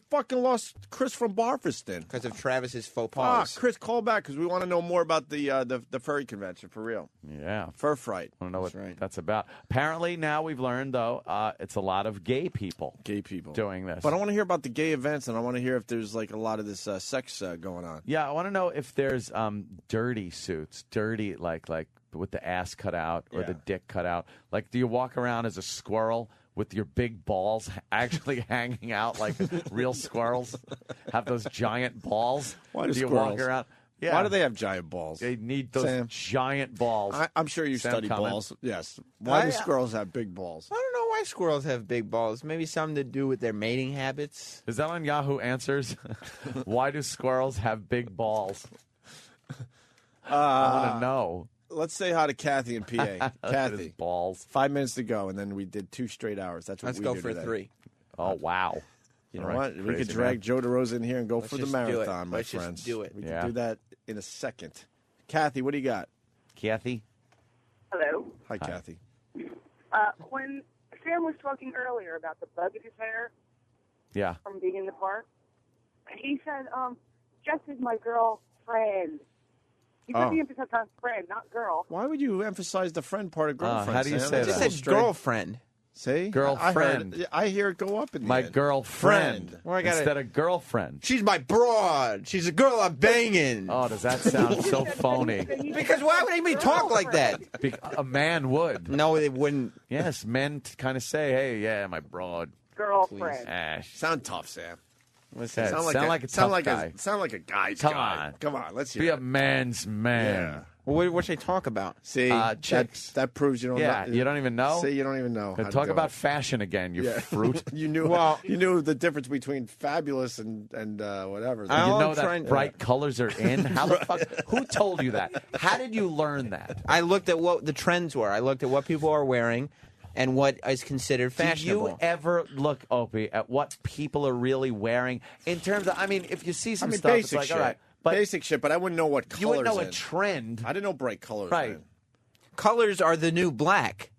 C: fucking lost Chris from Barfiston.
J: because of Travis's faux
C: Ah,
J: pas.
C: Chris, call back because we want to know more about the furry convention for real.
B: Yeah.
C: Fur Fright.
B: I don't know what
J: That's right.
B: that's about. Apparently, now we've learned, though, it's a lot of gay people doing this.
C: But I want to hear about the gay events, and I want to hear if there's like a lot of this sex going on.
B: Yeah, I want to know if there's dirty suits, dirty like with the ass cut out or the dick cut out. Like, do you walk around as a squirrel with your big balls actually hanging out like real squirrels? Have those giant balls?
C: Why do
B: you
C: squirrels?
B: walk around? Yeah.
C: Why do they have giant balls?
B: They need those
C: Sam?
B: giant balls.
C: I'm sure you
B: Sam,
C: study
B: comment?
C: balls. Yes. Why do squirrels have big balls?
J: I don't know why squirrels have big balls. Maybe something to do with their mating habits.
B: Is that on Yahoo Answers? Why do squirrels have big balls? I want to know.
C: Let's say hi to Kathy and PA.
B: Look at his
C: Kathy,
B: balls.
C: 5 minutes to go, and then we did 2 straight hours. That's what
J: Let's
C: we
J: go
C: do
J: for
C: today.
J: 3.
B: Oh, wow.
C: You know
B: All right,
C: what? We
B: crazy
C: could drag
B: man.
C: Joe DeRosa in here and go
J: Let's
C: for the
J: just do it.
C: marathon, my
J: Let's just
C: friends.
J: do it.
C: We
B: Yeah.
C: can do that in a second. Kathy, what do you got?
B: Kathy?
N: Hello.
C: Hi, Kathy.
N: When Sam was talking earlier about the bug in his hair
B: Yeah.
N: from being in the park, he said, Jess is my girlfriend. He put the emphasis on friend, not girl.
C: Why would you emphasize the friend part of girlfriend?
B: how do you
C: Sam?
B: say
C: That's
B: that?
C: so
J: I said
C: strange.
J: girlfriend.
C: See?
B: Girlfriend.
C: I hear it go up in the
B: My
C: end.
B: girlfriend.
J: Well, I gotta-
B: Instead of girlfriend.
J: She's my broad. She's a girl I'm banging.
B: Oh, does that sound so phony?
J: Because why would anybody talk like that?
B: A man would.
J: No, they wouldn't.
B: Yes, men kind of say, hey, yeah, my broad.
N: Girlfriend.
B: Ash.
C: Sound tough, Sam.
B: Listen,
C: Sound like a
B: tough
C: sound like
B: guy.
C: sound like a guy's
B: Come
C: guy.
B: on.
C: Come on, let's hear
B: Be
C: it.
B: a man's man.
C: Yeah.
J: Well, what should they talk about?
C: See,
B: chicks.
C: That proves you don't.
B: Yeah,
C: know.
B: you don't even know?
C: See, you don't even know. how to
B: Talk
C: do
B: about
C: it.
B: fashion again, you
C: Yeah.
B: fruit.
C: You knew.
J: Well-
C: you knew the difference between fabulous and whatever.
B: You
J: All
B: know
J: I'm
B: that
J: trying-
B: bright colors are in? How the fuck? Who told you that? How did you learn that?
J: I looked at what the trends were. I looked at what people are wearing and what is considered
B: Do
J: fashionable.
B: you ever look, Opie, at what people are really wearing in terms of? I mean, if you see some
C: I mean,
B: stuff,
C: basic
B: it's like,
C: shit.
B: all right, but
C: basic shit. But I wouldn't know what colors.
B: you wouldn't know a
C: in.
B: trend,
C: I didn't know bright colors.
B: right?
C: Man.
J: Colors are the new black.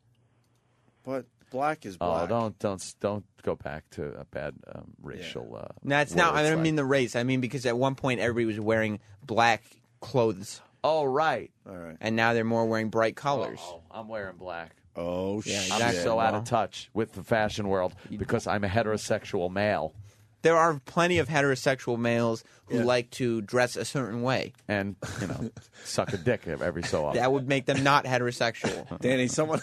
C: But black is
B: Oh,
C: black.
B: don't go back to a bad racial.
J: That's not. I
B: words
J: don't
B: like-
J: mean the race. I mean because at one point everybody was wearing black clothes,
B: Oh, right.
C: All right.
J: and now they're more wearing bright colors.
B: Oh, I'm wearing black.
C: Oh
J: Yeah,
C: shit.
B: I'm
J: exactly.
B: so out
J: Well-
B: of touch with the fashion world because I'm a heterosexual male
J: There are plenty of heterosexual males who like to dress a certain way.
B: and suck a dick every so often.
J: That would make them not heterosexual.
C: Danny, someone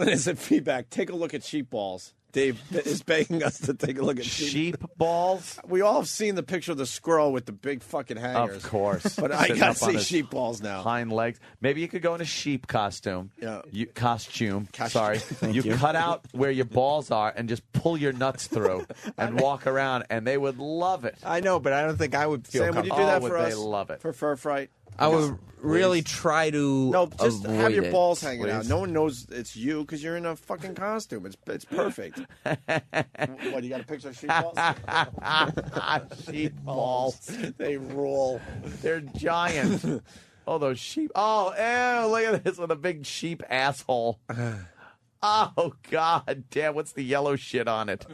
C: has said feedback. Take a look at sheep balls. Dave is begging us to take a look at
B: Sheep balls?
C: We all have seen the picture of the squirrel with the big fucking hangers.
B: Of course.
C: But I
B: Sitting
C: gotta
B: up on
C: see
B: his
C: sheep balls now.
B: Hind legs. Maybe you could go in a sheep costume.
C: Yeah.
B: Costume. Sorry. You cut out where your balls are and just pull your nuts through and walk around, and they would love it.
J: I know, but I don't think I would feel
C: Sam, would you
J: comfortable.
C: do that
B: Oh,
C: for
B: would
C: us?
B: they love it.
C: For Fur Fright?
J: I would really try to
C: No, just
J: avoid
C: have your
J: it.
C: balls hanging out.
B: Please.
C: No one knows it's you because you're in a fucking costume. It's perfect. What, you got a picture of sheep balls?
B: Sheep balls.
C: They rule.
B: They're giant. Oh, those sheep. Oh, ew, look at this with a big sheep asshole. Oh, God damn. What's the yellow shit on it?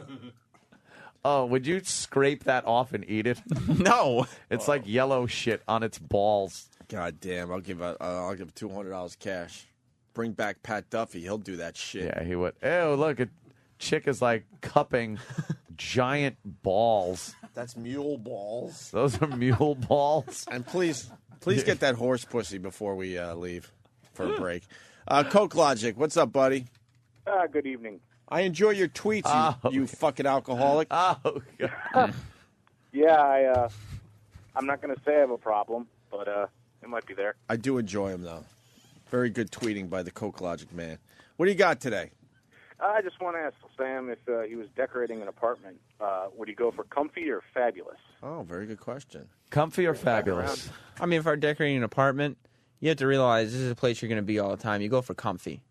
B: Oh, would you scrape that off and eat it?
J: No.
B: It's like yellow shit on its balls.
C: God damn! I'll give $200 cash. Bring back Pat Duffy. He'll do that shit.
B: Yeah, he would. Ew, look, a chick is like cupping giant balls.
C: That's mule balls.
B: Those are mule balls.
C: And please get that horse pussy before we leave for a break. Coke Logic, what's up, buddy?
O: Good evening.
C: I enjoy your tweets, you fucking alcoholic.
B: Oh, God.
O: Yeah, I'm not going to say I have a problem, but it might be there.
C: I do enjoy him, though. Very good tweeting by the Coke Logic man. What do you got today?
O: I just want to ask Sam if he was decorating an apartment, would he go for comfy or fabulous?
C: Oh, very good question.
B: Comfy or fabulous?
J: I mean, if I'm decorating an apartment, you have to realize this is a place you're going to be all the time. You go for comfy.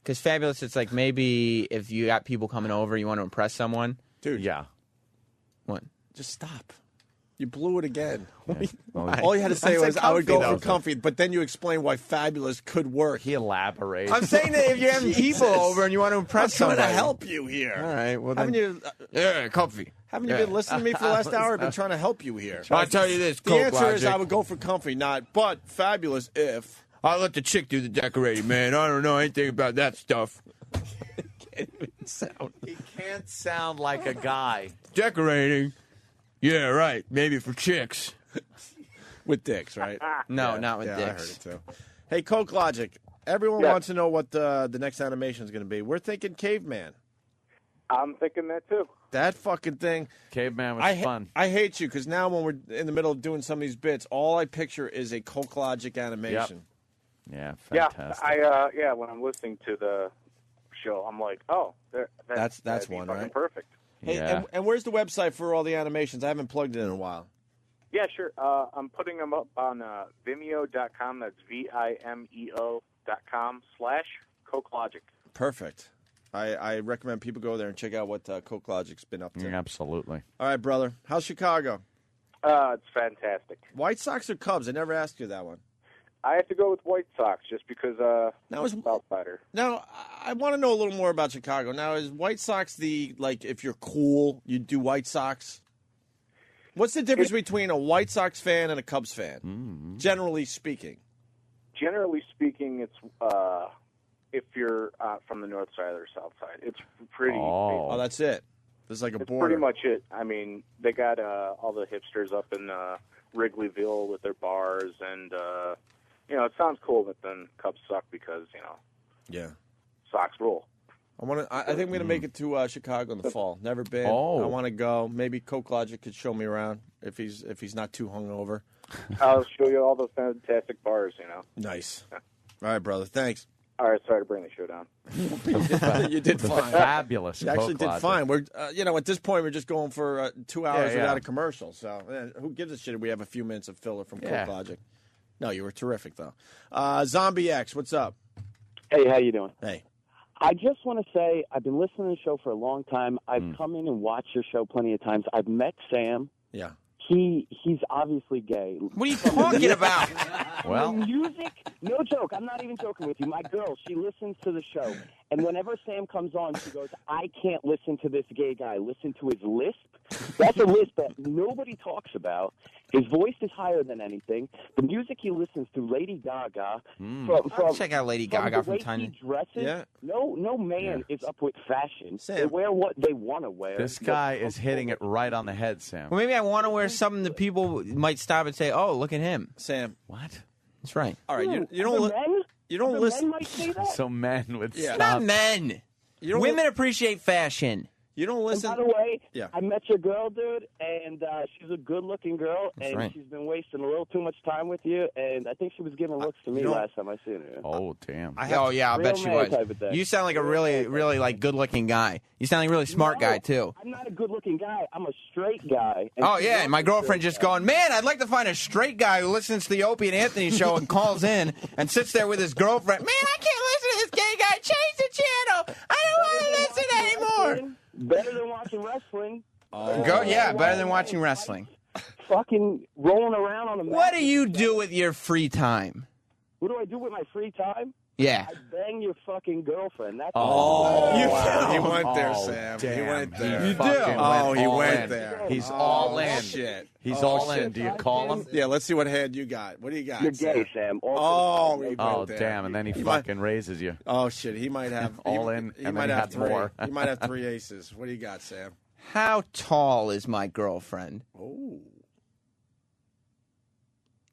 J: Because fabulous, it's like maybe if you got people coming over, you want to impress someone.
C: Dude.
B: Yeah.
J: What?
C: Just stop. You blew it again.
B: Yeah.
C: All you had to say
J: I said
C: was, I would go
J: comfy,
C: for comfy, but then you explained why fabulous could work.
B: He elaborates.
J: I'm saying that if you're having people over and you want to impress
C: I'm trying
J: somebody.
C: to help you here.
J: All right, well
C: Haven't
J: then.
C: you,
J: comfy.
C: haven't you been listening to me for the last hour? I've been trying to help you here.
J: I'll tell you this,
C: The
J: Coke
C: answer is
J: Logic.
C: I would go for comfy, not but fabulous if.
J: I'll let the chick do the decorating, man. I don't know anything about that stuff.
B: He can't sound like a guy.
J: Decorating? Yeah, right. Maybe for chicks.
C: With dicks, right?
J: No, not with
C: yeah,
J: dicks.
C: I heard it too. Hey, Coke Logic. Everyone
O: Yeah.
C: wants to know what the next animation is going to be. We're thinking Caveman.
O: I'm thinking that too.
C: That fucking thing.
B: Caveman was fun.
C: I hate you because now when we're in the middle of doing some of these bits, all I picture is a Coke Logic animation.
B: Yeah,
O: Yeah,
B: fantastic.
O: when I'm listening to the show, I'm like, oh,
C: That's
O: that'd be
C: one,
O: fucking
C: right?
O: perfect.
C: Hey, and where's the website for all the animations? I haven't plugged it in a while.
O: Yeah, sure. I'm putting them up on Vimeo.com. That's Vimeo.com/Coke Logic.
C: Perfect. I recommend people go there and check out what Coke Logic's been up to.
B: Absolutely.
C: All right, brother. How's Chicago?
O: It's fantastic.
C: White Sox or Cubs? I never asked you that one.
O: I have to go with White Sox just because
C: Now
O: I'm
C: is-
O: an outsider.
C: Now, I want to know a little more about Chicago. Now, is White Sox if you're cool, you do White Sox? What's the difference between a White Sox fan and a Cubs fan, generally speaking?
O: Generally speaking, it's if you're from the north side or south side. It's pretty.
C: Oh, that's it. There's like a
O: It's
C: border.
O: pretty much it. I mean, they got all the hipsters up in Wrigleyville with their bars, and it sounds cool, but then Cubs suck because
C: Yeah.
O: Sox rule.
C: I think I'm going to make it to Chicago in the fall. Never been.
B: Oh.
C: I want to go. Maybe Coke Logic could show me around if he's not too hungover.
O: I'll show you all those fantastic bars.
C: Nice. All right, brother. Thanks.
O: All right, sorry to bring the show down.
C: You did fine.
B: Fabulous.
C: You actually
B: Coke
C: did
B: Logic.
C: fine. We're at this point we're just going for 2 hours
B: Yeah.
C: without a commercial. So who gives a shit if we have a few minutes of filler from
B: Yeah.
C: Coke Logic? No, you were terrific though. Zombie X, what's up?
P: Hey, how you doing?
C: Hey.
P: I just want to say I've been listening to the show for a long time. I've
C: Mm.
P: come in and watched your show plenty of times. I've met Sam.
C: Yeah.
P: He's obviously gay.
J: What are you talking about?
B: Well,
P: The music, no joke. I'm not even joking with you. My girl, she listens to the show, and whenever Sam comes on, she goes, "I can't listen to this gay guy. Listen to his lisp." That's a lisp that nobody talks about. His voice is higher than anything. The music he listens to, Lady Gaga.
J: I'll check out Lady Gaga
P: the
J: from
P: way
J: time
P: he
J: to
P: dresses.
C: Yeah.
P: No man is up with fashion. They
C: Sam.
P: wear what they want to wear.
B: this guy is hitting it right on the head, Sam.
J: Well, maybe I want to wear something that people might stop and say, "Oh, look at him."
C: Sam.
B: What?
J: That's right.
C: All right, you don't
P: Other men?
C: you don't
P: Other
C: listen.
P: men might say that.
B: So men would
C: Yeah.
B: stop.
J: Not men.
C: You don't
J: Women appreciate fashion.
C: You don't
P: And
C: listen.
P: by the way,
C: Yeah.
P: I met your girl, dude, and she's a good-looking girl,
J: That's
P: and
J: right.
P: she's been wasting a little too much time with you, and I think she was giving looks to me
C: you know-
P: last time I seen her.
B: Oh, damn.
J: Oh yeah, I
P: Real
J: bet she
P: man
J: was.
P: type of thing.
J: You sound like a
P: Real
J: really,
P: man type
J: really like good-looking guy. You sound like a really smart
P: No,
J: guy too.
P: I'm not a good-looking guy. I'm a straight guy. and
J: Oh
P: she
J: yeah,
P: loves
J: and my
P: a
J: girlfriend
P: straight
J: just
P: guy.
J: going, man, I'd like to find a straight guy who listens to the Opie and Anthony show and calls in and sits there with his girlfriend. Man, I can't listen to this gay guy. Change the channel. I don't want to listen anymore.
P: Better than watching wrestling.
J: Go, yeah, better than watching wrestling.
P: Fucking rolling around on the mat.
J: What do you do with your free time?
P: What do I do with my free time?
J: Yeah.
P: I bang your fucking girlfriend. That's
C: He went there,
B: Oh,
C: Sam.
B: damn.
C: He went there.
B: He fucking
C: Oh,
B: went
C: he
B: all
C: went
B: in.
C: there.
B: He's
C: Oh,
B: all in.
C: Shit.
B: He's
C: Oh,
B: all in.
C: shit.
B: Do you call him?
C: Yeah, let's see what hand you got. What do you got?
P: You're gay, Sam.
C: Oh, he went
B: Oh,
C: there.
B: damn. And then he
C: might-
B: fucking raises you.
C: Oh shit, he might have
B: All in,
C: He
B: and
C: might
B: then he
C: have
B: had
C: three.
B: more.
C: He might have 3 aces. What do you got, Sam?
J: How tall is my girlfriend?
C: Oh,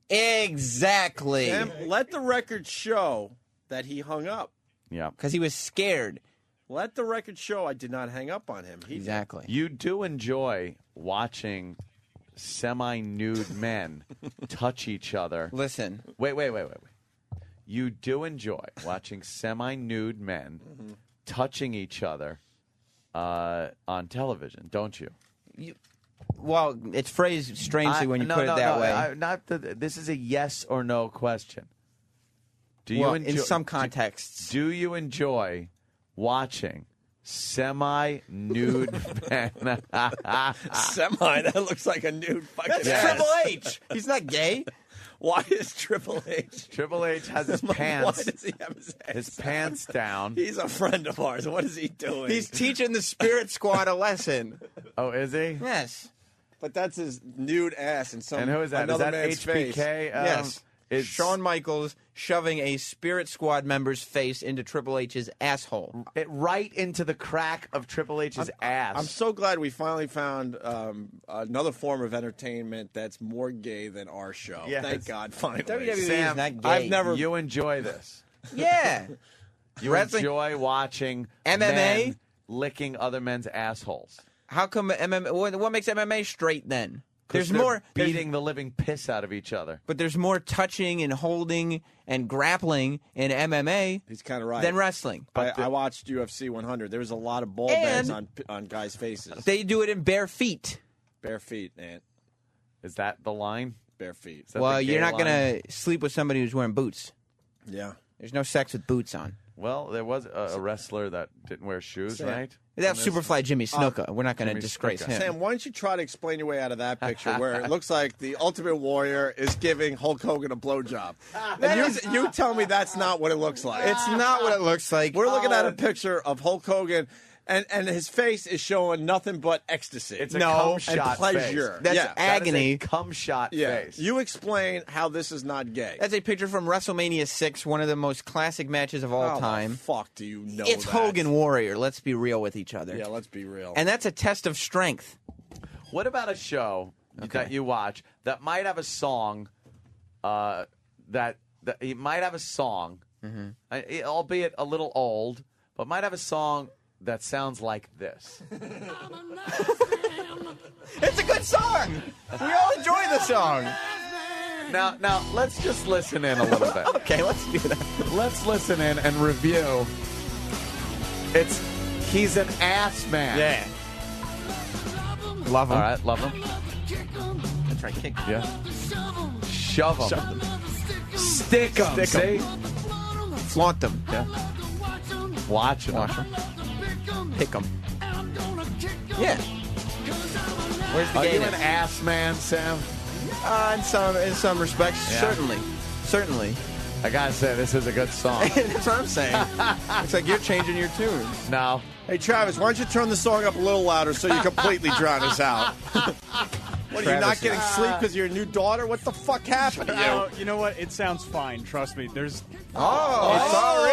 J: Exactly.
C: Sam, let the record show that he hung up.
B: Yeah.
J: Because he was scared.
C: Let the record show I did not hang up on him. He
J: Exactly.
B: You do enjoy watching semi-nude men touch each other.
J: Listen.
B: Wait. You do enjoy watching semi-nude men touching each other on television, don't you?
J: Well, it's phrased strangely when you put it that way.
B: This is a yes or no question. Do
J: Well,
B: you enjoy,
J: in some contexts.
B: Do you enjoy watching semi-nude men.
C: Semi? That looks like a nude fucking.
J: That's Triple H. He's not gay.
C: Why is Triple H?
B: Triple H has his pants.
C: Why does he have his
B: pants down.
C: He's a friend of ours. What is he doing?
J: He's teaching the Spirit Squad a lesson.
B: Oh, is he?
J: Yes.
C: But that's his nude ass in some.
B: And who is that? Is
C: Another
B: that
C: man's
B: HBK?
C: face.
J: Yes.
B: It's
J: Shawn Michaels shoving a Spirit Squad member's face into Triple H's asshole.
B: right into the crack of Triple H's ass.
C: I'm so glad we finally found another form of entertainment that's more gay than our show.
B: Yes.
C: Thank God, finally.
J: WWE
B: Sam,
J: is not gay.
C: I've never.
B: You enjoy this.
J: Yeah.
B: You
J: Wrestling-
B: enjoy watching
J: MMA?
B: men licking other men's assholes.
J: How come MMA? What makes MMA straight then? There's
B: They're
J: more
B: beating the living piss out of each other.
J: but there's more touching and holding and grappling in MMA
C: He's kind of right.
J: than wrestling.
C: I watched UFC 100. There was a lot of ball
J: And-
C: bags on guys' faces.
J: They do it in bare feet.
C: Bare feet, man.
B: Is that the line?
C: Bare feet.
B: Is that
J: Well,
B: the
J: you're
B: gay
J: not
B: line?
J: going to sleep with somebody who's wearing boots.
C: Yeah.
J: There's no sex with boots on.
B: Well, there was a wrestler that didn't wear shoes,
C: Sam.
B: right?
J: That's Superfly Jimmy Snuka. We're not going to
B: Jimmy
J: disgrace
B: Snuka.
J: him.
C: Sam, why don't you try to explain your way out of that picture where it looks like the Ultimate Warrior is giving Hulk Hogan a blowjob? And you tell me that's not what it looks like.
J: It's not what it looks like.
C: We're looking at a picture of Hulk Hogan, and his face is showing nothing but ecstasy.
B: It's a
J: No,
B: cum
J: and
B: shot
C: pleasure.
B: face.
J: That's
C: Yeah,
J: agony.
B: That is a cum shot
C: Yeah.
B: face.
C: You explain how this is not gay.
J: That's a picture from WrestleMania 6, one of the most classic matches of all
C: How
J: time.
C: the fuck do you know
J: It's
C: that?
J: Hogan Warrior. Let's be real with each other.
C: Yeah, let's be real.
J: And that's a test of strength.
B: What about a show that you watch that might have a song that it might have a song, albeit a little old, but might have a song that sounds like this?
J: It's a good song. We all enjoy the song.
B: Now let's just listen in a little bit.
J: Okay, let's do that.
B: Let's listen in and review. He's an ass man.
J: Yeah. Love him.
B: All right, love him.
J: That's right, kick.
B: Yeah. Shove him.
J: Shove them.
B: Stick him.
J: Stick 'em.
B: See?
J: Flaunt them.
B: Yeah. Watch him.
J: Watch them. Pick them. Yeah. Where's the
B: Are you
J: gayness?
B: an ass man, Sam?
J: In some respects,
B: Yeah.
J: certainly.
B: I gotta say, this is a good song.
J: That's what I'm saying. It's like you're changing your tune.
B: No.
C: Hey, Travis, why don't you turn the song up a little louder so you completely drown us out? What, are you not
J: Travis,
C: getting sleep because of your new daughter? What the fuck happened to you?
Q: You know what? It sounds fine. Trust me. There's.
J: Sorry.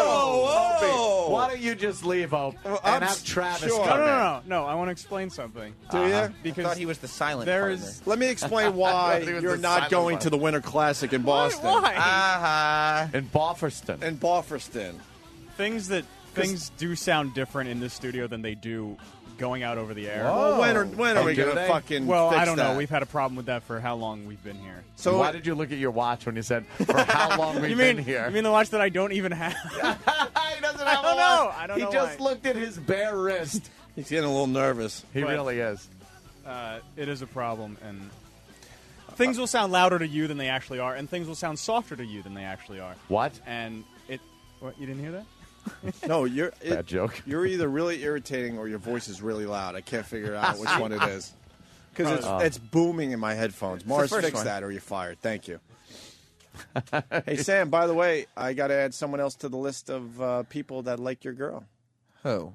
C: Whoa!
B: Why don't you just leave, Hope,
C: I'm
B: and have Travis
C: sure.
B: come
Q: No. I want to explain something.
C: Do you?
J: I
Q: Because
J: thought he was the silent
Q: there
J: partner.
Q: is.
C: Let me explain why
B: He was
C: you're
B: the
C: not
B: silent
C: going
B: one.
C: to the Winter Classic in Boston.
Q: Why?
B: in Bofferston.
C: In Bofferston.
Q: Things do sound different in this studio than they do going out over the air.
C: Well, when are we
B: do
C: going to
B: they?
C: fucking
Q: Well,
C: fix
Q: I don't know.
C: that?
Q: We've had a problem with that for how long we've been here.
B: So why did you look at your watch when you said, for how long we've
Q: You
B: been
Q: mean
B: here?
Q: You mean the watch that I don't even have?
B: he doesn't have
Q: I don't know. I don't
B: He
Q: know
B: just
Q: why.
B: looked at his bare wrist.
C: He's getting a little nervous.
B: He
Q: But-
B: really is.
Q: It is a problem, and things will sound louder to you than they actually are, and things will sound softer to you than they actually are.
B: What?
Q: And what? You didn't hear that?
C: No,
B: Bad joke.
C: You're either really irritating or your voice is really loud. I can't figure out which one it is. Because it's booming in my headphones. Mars,
J: first
C: fix
J: one.
C: that or you're fired. Thank you. Hey, Sam, by the way, I got to add someone else to the list of people that like your girl.
J: Who?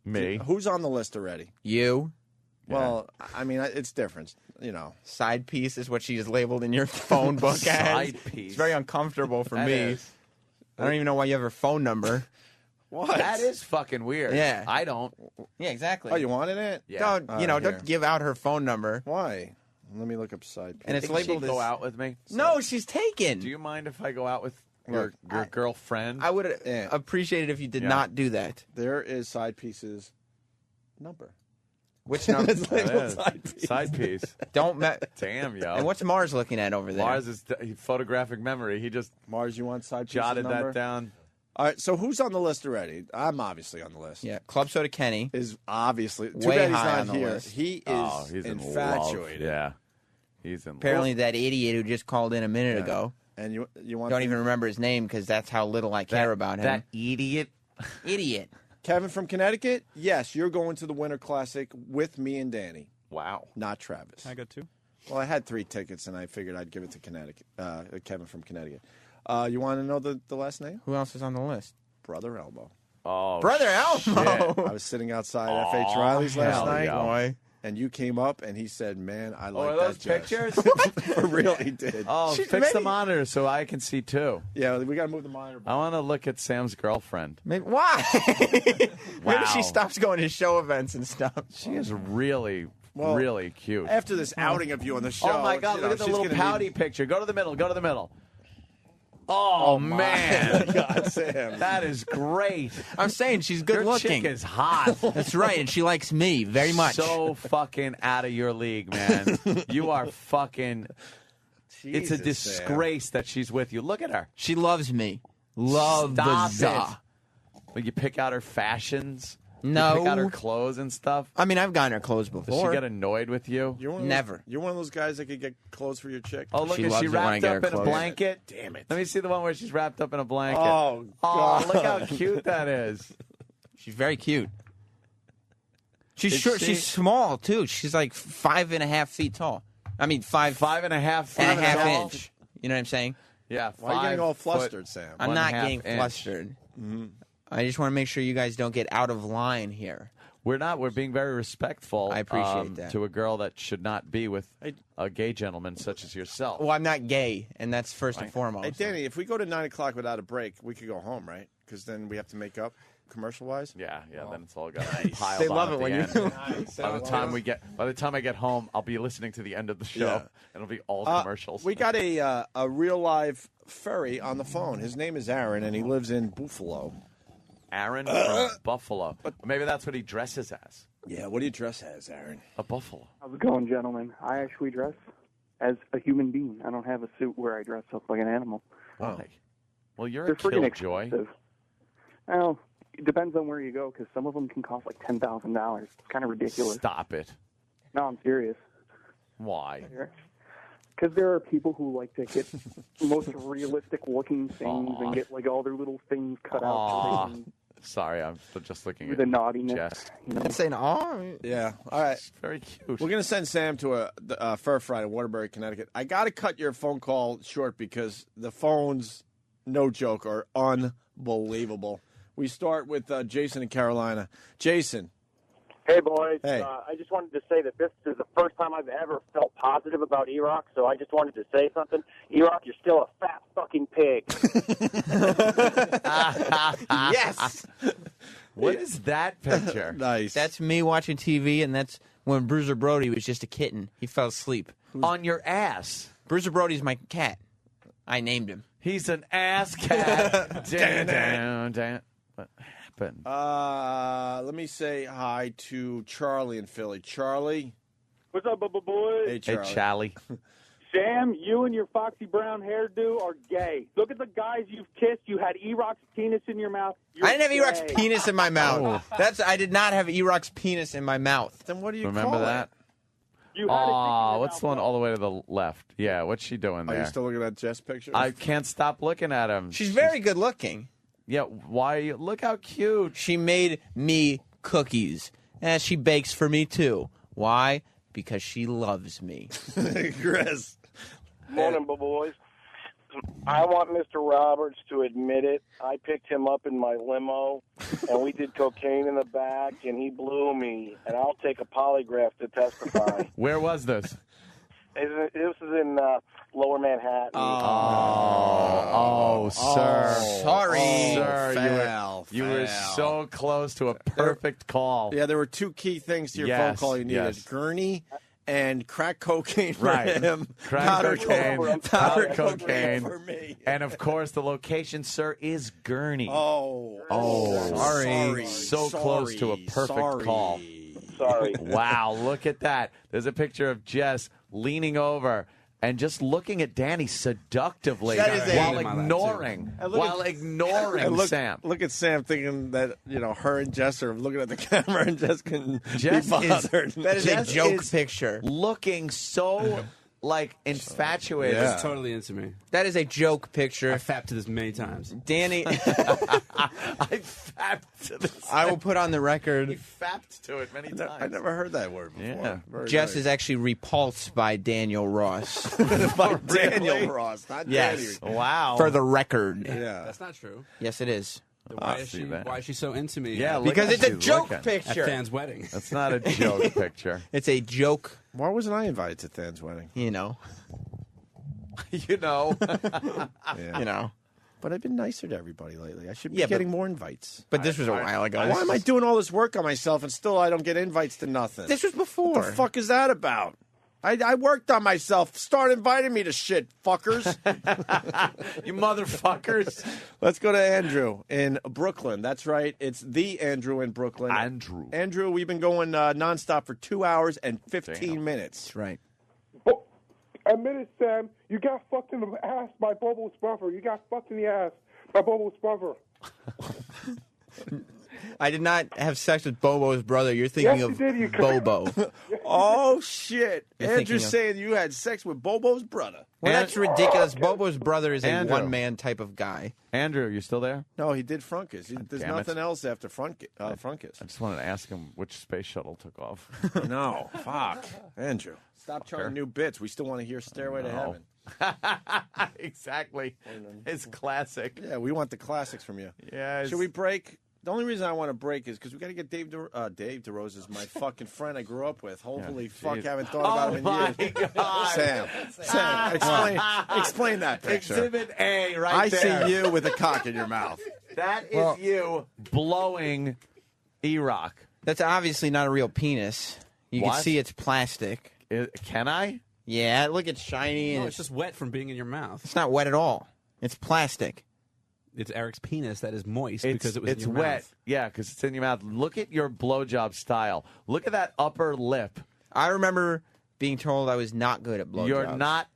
B: Me.
C: Who's on the list already?
J: You.
C: Well, I mean, it's different, you know.
J: Side piece is what she is labeled in your phone book as.
B: Side piece.
J: It's very uncomfortable for
B: That
J: me.
B: is.
J: I don't even know why you have her phone number.
C: What?
B: That is fucking weird.
J: Yeah.
B: I don't.
J: Yeah, exactly.
C: Oh, you wanted it?
B: Yeah.
J: Don't don't
C: here.
J: give out her phone number.
C: Why? Let me look up side.
J: And it's
B: Think
J: labeled
B: she'd
J: as
B: go out with me?
J: No, she's taken.
B: Do you mind if I go out with
C: Look,
B: your girlfriend?
J: I would
C: Yeah.
J: appreciate it if you did
B: Yeah.
J: not do that.
C: There is side pieces number.
J: Which number?
C: It's labeled
B: That is.
C: side piece.
B: Side piece.
J: Don't.
B: Damn, yo.
J: And what's Mars looking at over there?
B: Mars is photographic memory. He just
C: Mars, you want side pieces
B: jotted
C: number?
B: that down.
C: All right, so who's on the list already? I'm obviously on the list.
J: Yeah, Club Soda Kenny
C: Is obviously too
J: Way
C: bad he's
J: high
C: not
J: on the
C: here.
J: list.
C: He is
B: Oh, he's in
C: infatuated.
B: love. Yeah. He's in
J: apparently that idiot who just called in a minute
C: Yeah.
J: ago.
C: And you want
J: Don't even remember his name because that's how little I care about him.
B: That idiot.
J: Idiot.
C: Kevin from Connecticut, yes, you're going to the Winter Classic with me and Danny.
B: Wow.
C: Not Travis.
Q: Can I go too?
C: Well, I had 3 tickets, and I figured I'd give it to Connecticut. Kevin from Connecticut. You want to know the last name?
J: Who else is on the list?
C: Brother Elmo.
B: Oh,
J: Brother Elmo.
C: I was sitting outside F.H. Riley's last
B: hell
C: night,
B: yeah.
J: Boy.
C: and you came up, and he said, "Man, I like
B: are
C: that
B: those
C: dress."
B: pictures?
C: For real, he did.
B: Oh,
J: She's
B: fix the
J: ready.
B: monitor so I can see too.
C: Yeah, we got to move the monitor.
B: I want to look at Sam's girlfriend.
J: Maybe, why?
B: Wow.
J: Maybe she stops going to show events and stuff.
B: She is really,
C: Well,
B: really cute.
C: After this outing of you on the show,
B: Oh my God!
C: you
B: Look
C: know,
B: at the
C: she's
B: little
C: gonna
B: pouty
C: need-
B: picture. Go to the middle. Go to the middle. Oh, man,
C: God, Sam.
B: that is great.
J: I'm saying she's good
B: Your
J: looking.
B: chick is hot.
J: That's right, and she likes me very much.
B: So fucking out of your league, man. You are fucking. It's a
C: Jesus,
B: disgrace that she's with you. Look at her.
J: She loves me. Love
B: Stop
J: the
B: it. Will you pick out her fashions?
J: No.
B: You pick out her clothes and stuff.
J: I mean, I've gotten her clothes
B: Does
J: before.
B: she get annoyed with you?
C: You're one of
J: Never.
C: Those, you're one of those guys that could get clothes for your chick.
B: Oh, look,
J: She
B: is
J: loves
B: she
J: it when I
B: wrapped
J: get her
B: up in a
J: clothes.
B: blanket?
C: Damn it.
B: Let me see the one where she's wrapped up in a blanket.
C: Oh, God.
B: look how cute that is.
J: She's very cute. She's
B: Is
J: short.
B: she-
J: She's small too. She's like 5.5 feet tall. I mean, five
B: 5.5 feet
J: and a half
B: tall.
J: inch. You know what I'm saying?
B: Yeah,
C: Why are you getting all
B: 5 foot,
C: flustered, Sam?
J: I'm not
B: 1.5
J: getting
B: inch.
J: flustered. I just want to make sure you guys don't get out of line here.
B: We're not. We're being very respectful.
J: I appreciate that.
B: To a girl that should not be with a gay gentleman such as yourself.
J: Well, I'm not gay, and that's first and foremost.
C: Hey, Danny, if we go to 9 o'clock without a break, we could go home, right? Because then we have to make up commercial-wise.
B: Yeah, then it's all got piled
J: They
B: on
J: love
B: at
J: it
B: the
J: when you-
B: end. By the time I get home, I'll be listening to the end of the show.
C: Yeah.
B: It'll be all commercials.
C: We got a real live furry on the phone. His name is Aaron, and he lives in Buffalo.
B: Aaron from Buffalo. Maybe that's what he dresses as.
C: Yeah, what do you dress as, Aaron?
B: A buffalo.
R: How's it going, gentlemen? I actually dress as a human being. I don't have a suit where I dress up like an animal.
B: Why? Well, you're
R: They're
B: a
R: freaking
B: killjoy.
R: expensive. Well, it depends on where you go, because some of them can cost like $10,000. It's kind of ridiculous.
B: Stop it.
R: No, I'm serious.
B: Why?
R: Because there are people who like to get most realistic-looking things
B: Aw.
R: and get like all their little things cut
B: Aw.
R: out. So they can
B: Sorry, I'm just looking
R: do
B: at
R: the naughtiness.
B: Jess.
R: You know?
J: saying, oh,
C: Yeah, all right.
B: Very cute.
C: We're going to send Sam to a fur fry in Waterbury, Connecticut. I got to cut your phone call short because the phones, no joke, are unbelievable. We start with Jason in Carolina. Jason.
S: Hey, boys.
C: Hey.
S: I just wanted to say that this is the first time I've ever felt positive about E-Rock, so I just wanted to say something. E-Rock, you're still a fat fucking pig.
J: yes.
B: What is that picture?
C: Nice.
J: That's me watching TV, and that's when Bruiser Brody was just a kitten. He fell asleep.
B: On your ass.
J: Bruiser Brody's my cat. I named him.
B: He's an ass cat. Down. What happened?
C: Let me say hi to Charlie in Philly. Charlie.
E: What's up, Bubba boys?
C: Hey, Charlie.
B: Hey, Charlie.
E: Sam, you and your foxy brown hairdo are gay. Look at the guys you've kissed. You had E-Rock's penis in your mouth. You're
J: I didn't have E-Rock's
E: gay.
J: penis in my mouth. I did not have E-Rock's penis in my mouth.
C: Then what do you
B: Remember
C: call
B: that?
E: You had it in
B: Aw,
E: your
B: what's
E: mouth,
B: the one
E: though.
B: all the way to the left? Yeah, what's she doing
C: Are
B: there?
C: you still looking at Jess' picture?
B: I can't stop looking at him.
J: She's very good looking.
B: Yeah, why? Look how cute.
J: She made me cookies. And she bakes for me, too. Why? Because she loves me.
C: Chris.
T: Morning, boys. I want Mr. Roberts to admit it. I picked him up in my limo, and we did cocaine in the back, and he blew me. And I'll take a polygraph to testify.
B: Where was this?
T: This is in Lower Manhattan.
B: Oh, sir.
J: Sorry.
B: Sir, you were so close to a perfect call.
C: Yeah, there were two key things to your phone
B: Yes,
C: call you needed.
B: yes.
C: Gurney and crack cocaine for
B: Right.
C: him.
B: Crack
C: Powder
B: cocaine,
C: powder
B: powder cocaine.
C: for me.
B: And of course, the location, sir, is Gurney.
C: Oh,
B: sorry. So close to a perfect call.
T: Sorry.
B: Wow, look at that. There's a picture of Jess leaning over and just looking at Danny seductively
C: That is
B: while
C: a-
B: ignoring
C: And look,
B: Sam.
C: Look at Sam thinking that, her and Jess are looking at the camera and Jess can
B: Jess
C: be bothered.
J: That is
B: Jess
J: a joke
B: is
J: picture.
B: Looking so like infatuated.
H: He's totally into me.
J: That is a joke picture.
H: I fapped to this many times.
J: Danny,
B: I fapped to this.
J: I will put on the record.
B: He fapped to it many times.
C: I never heard that word before.
B: Yeah.
C: Very
J: Jess
C: nice.
J: is actually repulsed by Daniel Ross.
C: By Daniel Ross, not
J: Yes.
C: Danny.
B: Wow.
J: For the record.
C: Yeah.
H: That's not true.
J: Yes, it is.
H: Why is she so into me?
B: Yeah,
J: Because it's a joke
H: At
J: picture.
H: Than's wedding.
B: That's not a joke picture.
J: It's a joke.
C: Why wasn't I invited to Than's wedding?
J: You know.
B: You know.
C: Yeah.
J: You know.
C: But I've been nicer to everybody lately. I should be
J: Yeah, but-
C: getting more invites.
J: But this was a while ago.
C: Why am I doing all this work on myself and still I don't get invites to nothing?
J: This was before.
C: What the fuck is that about? I worked on myself. Start inviting me to shit, fuckers.
B: You motherfuckers.
C: Let's go to Andrew in Brooklyn. That's right. It's the Andrew in Brooklyn. Andrew, we've been going nonstop for 2 hours and 15 minutes.
J: That's right.
U: Admit it, Sam. You got fucked in the ass by Bobo's brother. You got fucked in the ass by Bobo's brother.
J: I did not have sex with Bobo's brother. You're thinking
U: Yes,
J: of
U: you did, you
J: Bobo.
C: Oh, shit.
J: You're
C: Andrew's
J: thinking
C: saying you had sex with Bobo's brother.
J: Well, that's ridiculous. Bobo's brother is a
B: Andrew.
J: one-man type of guy.
B: Andrew, you still there?
C: No, he did Frunkus. There's
B: damn it.
C: nothing else after Frunkus.
B: I just wanted to ask him which space shuttle took off.
C: No, fuck. Andrew, stop trying new bits. We still want to hear Stairway to Heaven.
B: Exactly. It's classic.
C: Yeah, we want the classics from you.
B: Yeah.
C: Should we break? The only reason I want to break is because we got to get Dave DeRose is my fucking friend I grew up with. Hopefully,
B: geez.
C: haven't thought about him in years.
B: God.
C: Sam, explain that picture.
B: Exhibit A right
C: I
B: there.
C: see you with a cock in your mouth.
B: That is you blowing E-Rock.
J: That's obviously not a real penis. You
B: What?
J: can see it's plastic.
B: Can I?
J: Yeah, look, it's shiny.
H: No,
J: And
H: it's just wet from being in your mouth.
J: it's not wet at all. It's plastic.
H: It's Eric's penis that is moist
B: It's,
H: because it was
B: it's
H: in your
B: wet.
H: mouth.
B: Yeah, because it's in your mouth. Look at your blowjob style. Look at that upper lip.
J: I remember being told I was not good at blowjobs.
B: You're not.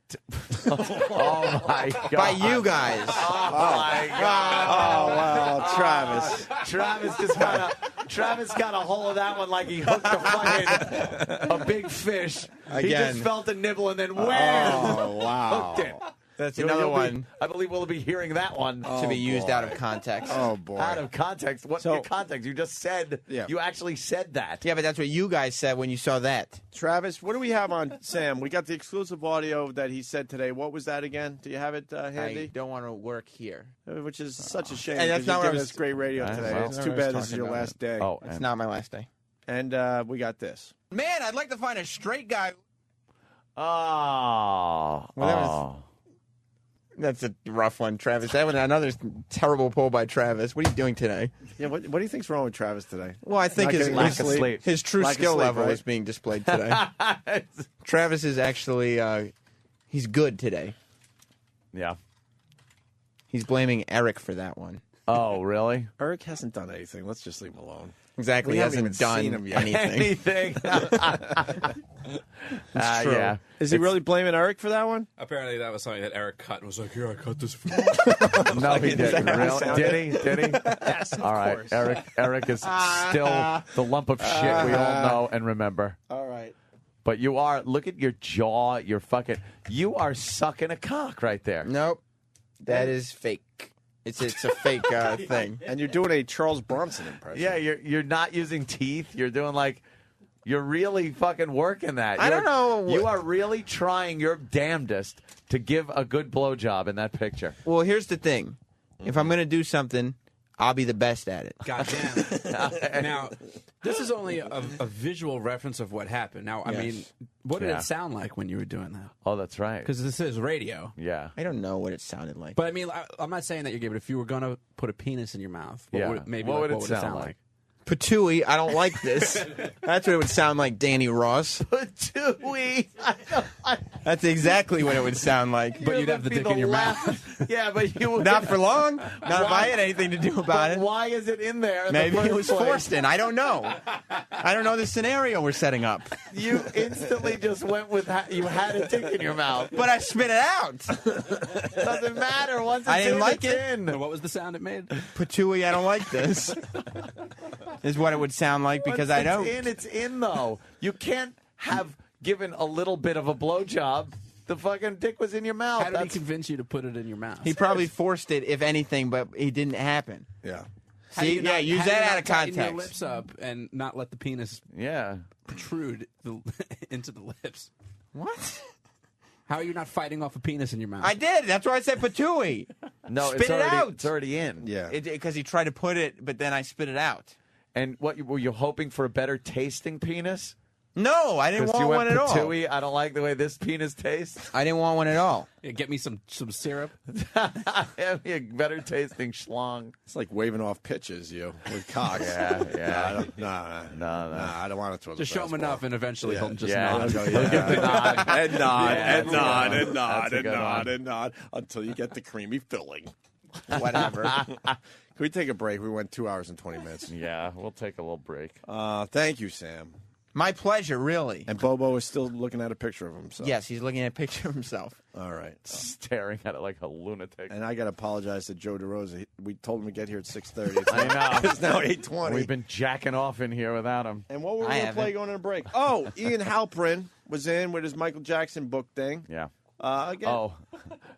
B: Oh my god!
J: By you guys.
B: Oh my god!
C: Oh, wow, Travis.
B: Travis got a hold of that one like he hooked a big fish. He
J: Again.
B: just felt a nibble and then wham!
C: Oh, wow.
B: Hooked it.
J: That's
B: You'll
J: another
B: be-
J: one
B: I believe we'll be hearing that one
J: to be used out of context.
C: Oh, boy.
B: out of context. What
C: So-
B: context? You just said.
C: Yeah.
B: You actually said that.
J: Yeah, but that's what you guys said when you saw that.
C: Travis, what do we have on Sam? We got the exclusive audio that he said today. What was that again? Do you have it
J: I
C: handy?
J: don't want to work here.
C: Which is such a shame.
J: And that's
C: because
J: not
C: you're
J: what I
C: giving
J: was-
C: us great radio
B: Yeah,
C: today.
B: well,
C: It's
J: that's
C: too
J: what I was
C: bad this is
J: talking
C: your
J: about.
C: last day.
B: Oh,
J: It's
B: and-
J: not my last day.
C: And we got this.
J: Man, I'd like to find a straight guy.
B: Oh.
J: Well, that was- That's a rough one, Travis. That was another terrible pull by Travis. What are you doing today?
C: Yeah, what do you think's wrong with Travis today?
J: Well, I think
C: Not
J: his,
C: getting
B: lack of sleep.
J: his true
C: Lack of
J: skill
C: sleep,
J: level
C: right?
J: is being displayed today. Travis is actually he's good today.
B: Yeah.
J: He's blaming Eric for that one.
B: Oh, really?
C: Eric hasn't done anything. Let's just leave him alone.
J: Exactly.
C: We
J: He
C: haven't
J: hasn't
C: even
J: done
C: seen him yet.
J: anything.
B: True. Yeah.
C: Is he really blaming Eric for that one?
H: Apparently, that was something that Eric cut and was like, "Here, I cut this." For
B: No, he didn't.
C: that
B: Really?
C: sound?
B: Did he? Did he?
Q: Yes, of
B: All right.
Q: course.
B: Eric is still the lump of shit we all know and remember.
C: All right.
B: But you are. Look at your jaw. You're fucking. You are sucking a cock right there.
J: Nope. That is fake. It's a fake thing.
C: And you're doing a Charles Bronson impression.
B: Yeah, you're not using teeth. You're doing like. You're really fucking working that.
J: I don't know.
B: You are really trying your damnedest to give a good blowjob in that picture.
J: Well, here's the thing. If I'm going to do something, I'll be the best at it.
H: Goddamn. Now, this is only a visual reference of what happened. Now, I
J: Yes.
H: mean, what did
B: Yeah.
H: it sound like when you were doing that?
B: Oh, that's right.
H: Because this is radio.
B: Yeah.
J: I don't know what it sounded like.
H: But I mean, I'm not saying that you're gay, but if you were going to put a penis in your mouth, what
B: Yeah.
H: would, maybe
B: What
H: like,
B: would it
H: what would
B: sound
H: it sound
B: like?
H: like?
J: Patooey, I don't like this. That's what it would sound like, Danny Ross.
B: Patooey.
J: That's exactly what it would sound like.
H: But you'd have the dick in your mouth.
B: Yeah, but you would
J: Not for long. Not if I had anything to do about
B: But
J: it.
B: why is it in there? In the
J: Maybe it
B: first
J: was
B: place?
J: forced in. I don't know. I don't know the scenario we're setting up.
B: You instantly just went with you had a dick in your mouth.
J: But I spit it out.
B: Doesn't matter. Once it's
J: I didn't
B: in,
J: like
B: it's
J: it.
B: in.
H: What was the sound it made?
J: Patooey, I don't like this. Is what it would sound like because
B: Once
J: I don't.
B: It's in though. You can't have given a little bit of a blowjob The fucking dick was in your mouth.
H: How did he convince you to put it in your mouth?
J: He probably forced it, if anything, but it didn't happen.
C: Yeah.
J: See, yeah, use that out of
H: Tighten your
J: context.
H: lips up and not let the penis protrude into the lips.
J: What?
H: How are you not fighting off a penis in your mouth?
J: I did. That's why I said patooey.
B: No,
J: spit
B: it's already,
J: it out.
B: It's already in.
C: Yeah.
J: Because he tried to put it, but then I spit it out.
B: And what were you hoping for a better tasting penis?
J: No, I didn't
B: 'Cause
J: want
B: you
J: one
B: went
J: at all.
B: patooey, I don't like the way this penis tastes.
J: I didn't want one at all.
H: Yeah, get me some syrup.
B: Have me a better tasting schlong.
C: It's like waving off pitches, you, with cock.
B: Yeah.
C: No, I don't want to throw the
H: Just show him
C: fastball.
H: enough, and eventually he'll just
B: Yeah.
H: nod.
B: He'll give the nod.
C: And nod,
B: Yeah,
C: and
B: that's a
C: nod,
B: good
C: and
B: one.
C: nod,
B: That's a
C: and
B: good
C: nod,
B: one.
C: and nod, until you get the creamy filling.
J: Whatever.
C: Can we take a break? We went 2 hours and 20 minutes.
B: Yeah, we'll take a little break.
C: Thank you, Sam.
J: My pleasure, really.
C: And Bobo is still looking at a picture of himself.
J: Yes, he's looking at a picture of himself.
C: All right.
B: Staring at it like a lunatic.
C: And I got to apologize to Joe DeRosa. We told him to get here at 6:30.
B: I know.
C: It's now 8:20.
B: We've been jacking off in here without him.
C: And what were we going to play going into break? Oh, Ian Halprin was in with his Michael Jackson book thing.
B: Yeah.
C: Again.
B: Oh,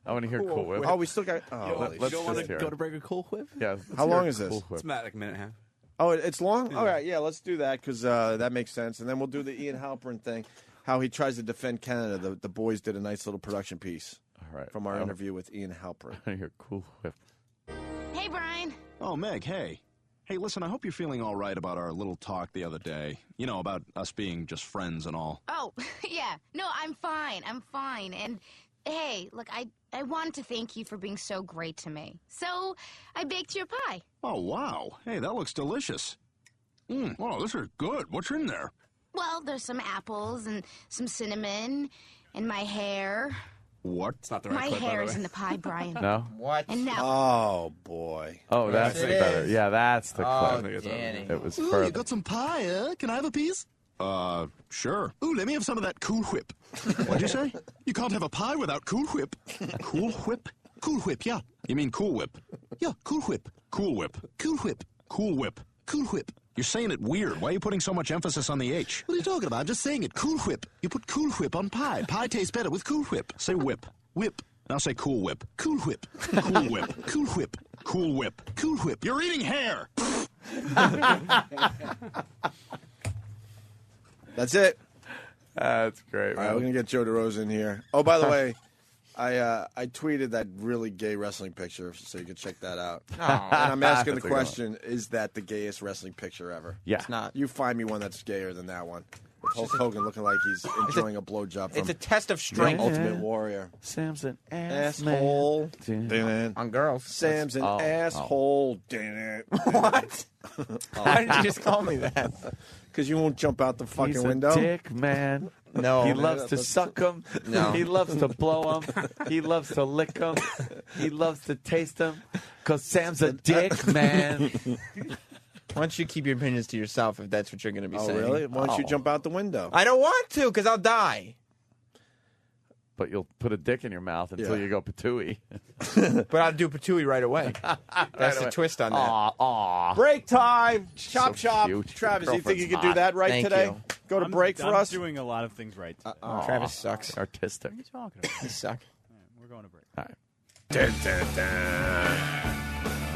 B: I want to hear Cool Whip.
C: Oh, we still got. Oh,
H: You
C: holy
H: don't
C: shit.
H: want
B: hear
H: to
B: it.
H: go to break a Cool Whip?
B: Yeah. let's
C: How
B: hear
C: long is this?
B: Cool Whip.
H: It's about like a minute and a half.
C: Oh, it's long? All right, yeah, let's do that because that makes sense. And then we'll do the Ian Halpern thing, how he tries to defend Canada. The boys did a nice little production piece
B: All right.
C: from our interview with Ian Halpern.
B: I want to hear Cool Whip.
F: Hey, Brian.
V: Oh, Meg, hey. Hey, listen, I hope you're feeling all right about our little talk the other day. You know, about us being just friends and all.
F: Oh, yeah. No, I'm fine. I'm fine. And hey, look, I wanted to thank you for being so great to me. So I baked you a pie.
V: Oh, wow. Hey, that looks delicious. Oh, this is good. What's in there?
F: Well, there's some apples and some cinnamon and my hair.
V: What?
H: It's not the
F: My hair is in the pie, Brian.
B: No?
J: What?
F: And now,
C: Oh, boy.
B: Oh, that's
J: Yes, it
B: better.
J: is.
B: Yeah, that's the
J: Oh,
B: clip.
J: Danny.
B: It was
V: Ooh,
B: further.
V: you got some pie, Can I have a piece? Sure. Ooh, let me have some of that Cool Whip. What'd you say? You can't have a pie without Cool Whip. Cool Whip? Cool Whip, yeah. You mean Cool Whip? Yeah, Cool Whip. Cool Whip. Cool Whip. Cool Whip. Cool Whip. You're saying it weird. Why are you putting so much emphasis on the H? What are you talking about? I'm just saying it. Cool Whip. You put Cool Whip on pie. Pie tastes better with Cool Whip. Say whip. Whip. Now say Cool Whip. Cool Whip. Cool Whip. Cool Whip. Cool Whip. Cool Whip. You're eating hair.
C: That's it.
B: That's great,
C: All right,
B: man.
C: we're going to get Joe DeRosa in here. Oh, by the way, I tweeted that really gay wrestling picture, so you can check that out. And I'm asking the
B: That's a good one.
C: question, is that the gayest wrestling picture ever?
B: Yeah.
J: It's not.
C: You find me one that's gayer than that one. With Hulk Hogan looking like he's enjoying a blowjob from
J: It's a test of strength.
C: Ultimate Warrior.
B: Sam's an
C: Asshole.
B: man.
J: On girls.
C: Sam's an
B: Oh,
C: asshole.
J: What? Why did you just call me that?
C: Because you won't jump out the fucking
B: He's
C: window.
B: a dick, man.
J: No.
B: He loves to
C: that's-
B: suck them.
J: No.
B: He loves to blow them. He loves to lick them. He loves to taste them. Because Sam's a dick, man.
J: Why don't you keep your opinions to yourself if that's what you're going to be
C: Oh,
J: saying?
C: really? Why don't you
B: Oh.
C: jump out the window?
J: I don't want to because I'll die.
B: But you'll put a dick in your mouth until
C: Yeah.
B: you go patooey.
J: But I'll do patooey right away. That's the twist on that.
B: Aw.
C: Break time. Chop,
B: So
C: chop.
B: cute.
C: Travis, you think you
B: Girlfriend's
C: could do
B: hot.
C: that right
J: Thank
C: today?
J: you.
C: Go to break for
Q: I'm
C: us?
Q: doing a lot of things right. What
J: Travis sucks.
B: Artistic.
Q: are you talking about?
J: You suck.
Q: We're going to break.
B: All right.
C: Dun, dun, dun.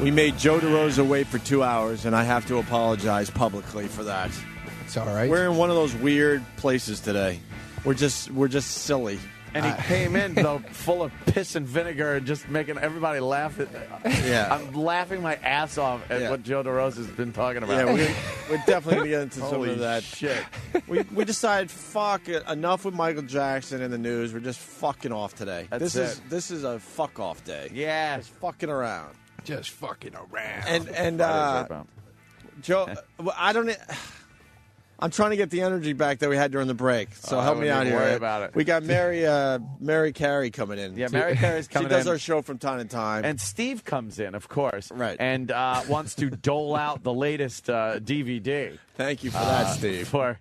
C: We made Joe DeRosa wait for 2 hours, and I have to apologize publicly for that.
J: It's all right.
C: We're in one of those weird places today. We're just silly.
B: And he came in, though, full of piss and vinegar and just making everybody laugh.
C: Yeah.
B: I'm laughing my ass off at
C: Yeah.
B: what Joe DeRosa's been talking about.
C: Yeah, we're definitely going to get into some
B: Holy
C: of that.
B: shit.
C: We decided, fuck it, enough with Michael Jackson in the news. We're just fucking off today.
B: That's
C: This is a fuck off day.
B: Yeah.
C: Just fucking around.
V: Just fucking around.
C: And
B: What is that about?
C: Joe, I don't. I'm trying to get the energy back that we had during the break. So
B: Oh,
C: help
B: I
C: me
B: wouldn't
C: out
B: even
C: here.
B: worry about it.
C: We got Mary Carey coming in.
B: Yeah, Mary Carey's coming
C: She does
B: in.
C: our show from time to time.
B: And Steve comes in, of course,
C: Right.
B: and wants to dole out the latest DVD.
C: Thank you for that, Steve.
B: For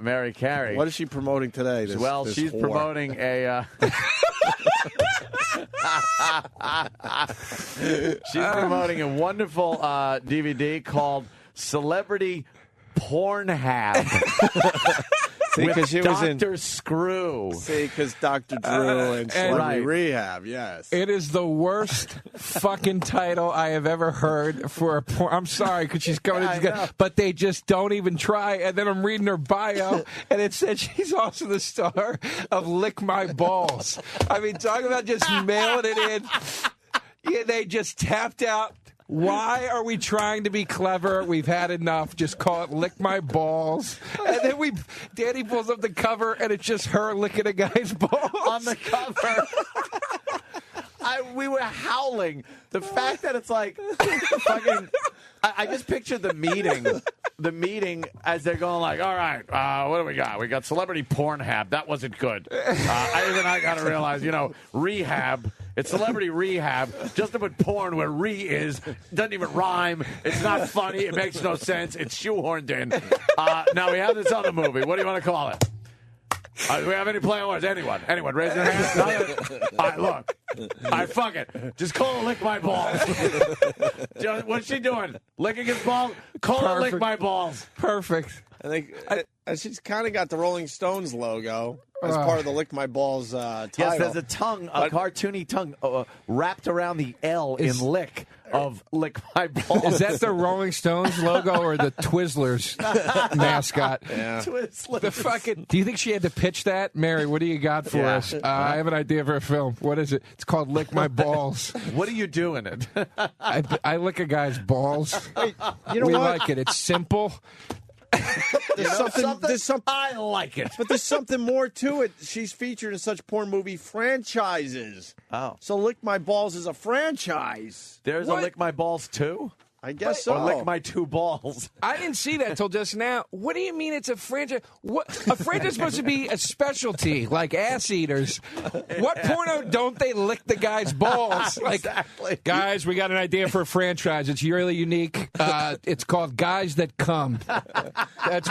B: Mary Carey.
C: What is she promoting today? This,
B: Well,
C: this
B: she's
C: whore?
B: promoting a. She's promoting a wonderful DVD called Celebrity Pornhab.
C: See,
B: with
C: 'cause she was in-
B: Dr. Screw.
C: See, because Dr. Drew and Celebrity
B: Right.
C: Rehab, yes.
A: It is the worst fucking title I have ever heard for a porn. I'm sorry, because she's coming
B: Yeah, I know.
A: but they just don't even try. And then I'm reading her bio, and it said she's also the star of Lick My Balls. I mean, talking about just mailing it in. Yeah, they just tapped out. Why are we trying to be clever? We've had enough. Just call it Lick My Balls. And then Danny pulls up the cover, and it's just her licking a guy's balls.
B: On the cover. We were howling. The fact that it's like fucking. I just pictured the meeting as they're going like, all right, what do we got? We got Celebrity Pornhab. That wasn't good. I got to realize, rehab. It's Celebrity Rehab. Just to put porn where doesn't even rhyme. It's not funny. It makes no sense. It's shoehorned in. Now we have this other movie. What do you want to call it? Do we have any play on words? Anyone, raise their hand. All right, look. All right, fuck it. Just call it Lick My Balls. What's she doing? Licking his balls? Call it Lick My Balls.
A: Perfect.
C: And she's kind of got the Rolling Stones logo as part of the Lick My Balls title.
B: Yes, there's a tongue, a cartoony tongue wrapped around the L in lick of Lick My Balls.
A: Is that the Rolling Stones logo or the Twizzlers mascot?
C: Yeah.
B: Twizzlers.
A: Do you think she had to pitch that? Mary, what do you got for us? I have an idea for a film. What is it? It's called Lick My Balls.
B: What do you do in it?
A: I lick a guy's balls.
C: You know
A: we
C: what?
A: like it. It's simple.
C: There's something.
B: I like it.
C: But there's something more to it. She's featured in such porn movie franchises.
B: Oh.
C: So Lick My Balls is a franchise.
B: There's a Lick My Balls 2?
C: I guess so.
B: Or Lick My Two Balls.
A: I didn't see that till just now. What do you mean it's a franchise? What a franchise is supposed to be a specialty, like ass eaters. What porno don't they lick the guy's balls? Like,
B: exactly.
A: Guys, we got an idea for a franchise. It's really unique. It's called Guys That Come.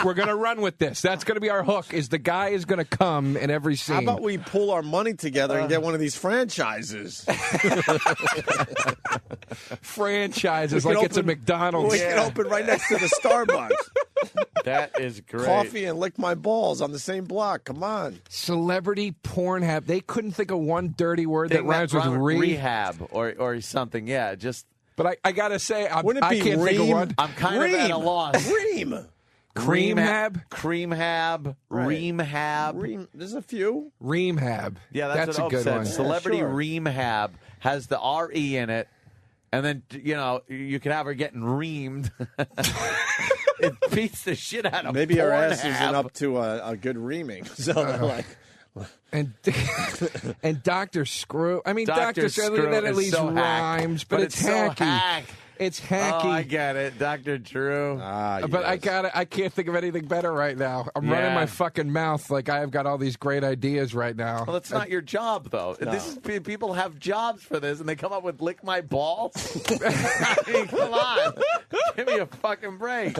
A: We're gonna run with this. That's gonna be our hook. Is the guy is gonna come in every scene?
C: How about we pull our money together and get one of these franchises?
A: Franchises like it's a McDonald's.
C: We can open right next to the Starbucks.
B: That is great.
C: Coffee and Lick My Balls on the same block. Come on.
A: Celebrity Pornhab. They couldn't think of one dirty word that rhymes with
B: rehab or something. Yeah, just.
A: But I gotta say, I
C: Wouldn't it be
A: can't think of
C: Ream?
A: one.
B: I'm kind of at a loss.
C: Ream.
A: Creamhab?
B: Creamhab. Reamhab.
C: There's a few.
A: Reamhab.
B: Yeah, that's
A: a
B: what
A: good
B: Oak said.
A: one.
B: Celebrity
C: Yeah, sure.
B: Reamhab has the R-E in it. And then, you could have her getting reamed. It beats the shit out of
C: Maybe her ass
B: Pornhab.
C: isn't up to a good reaming. So they're like,
A: And Dr. Screw. I mean,
B: Dr.
A: Dr.
B: Screw
A: Screw, that at
B: is
A: least
B: so hack.
A: rhymes, but it's
B: so
A: hacky.
B: hack.
A: It's hacky.
B: Oh, I get it. Dr. Drew.
A: But I can't think of anything better right now. I'm running my fucking mouth like I have got all these great ideas right now.
B: Well, that's not your job, though.
C: No.
B: This is people have jobs for this, and they come up with "lick my balls." I mean, come on, give me a fucking break.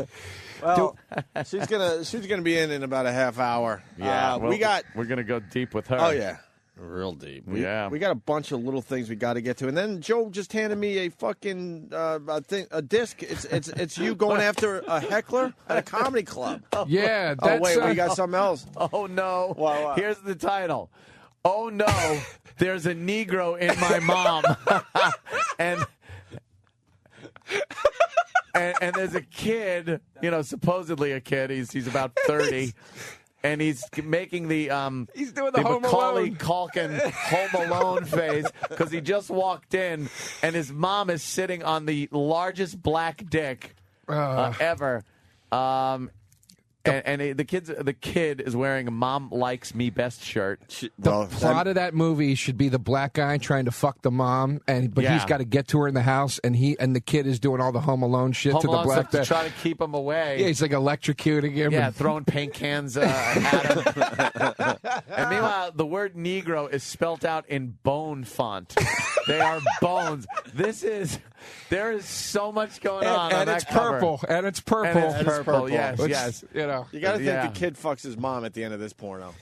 C: well, she's gonna be in about a half hour.
B: Yeah,
C: we're
B: gonna go deep with her.
C: Oh yeah, real deep. We got a bunch of little things we got to get to, and then Joe just handed me a fucking a disc. It's you going after a heckler at a comedy club.
A: Yeah.
C: Oh wait, we got something else.
B: Oh no!
C: Wow.
B: Here's the title. Oh no! There's a Negro in my mom, and there's a kid. Supposedly a kid. He's about 30. And he's making the
A: he's doing the Home
B: Macaulay
A: Alone.
B: Culkin Home Alone phase because he just walked in and his mom is sitting on the largest black dick ever. And the kid is wearing a "Mom Likes Me Best" shirt.
A: The plot of that movie should be the black guy trying to fuck the mom, but he's got to get to her in the house, and the kid is doing all the Home Alone shit to the black guy.
B: to try to keep him away.
A: Yeah, he's like electrocuting him.
B: Yeah, throwing paint cans at him. And meanwhile, the word Negro is spelt out in bone font. They are bones. There is so much going on.
A: And
B: on
A: it's
B: that cover.
A: purple. And it's purple.
B: And it's purple. Yes,
A: Which,
B: yes.
C: You got to think the kid fucks his mom at the end of this porno.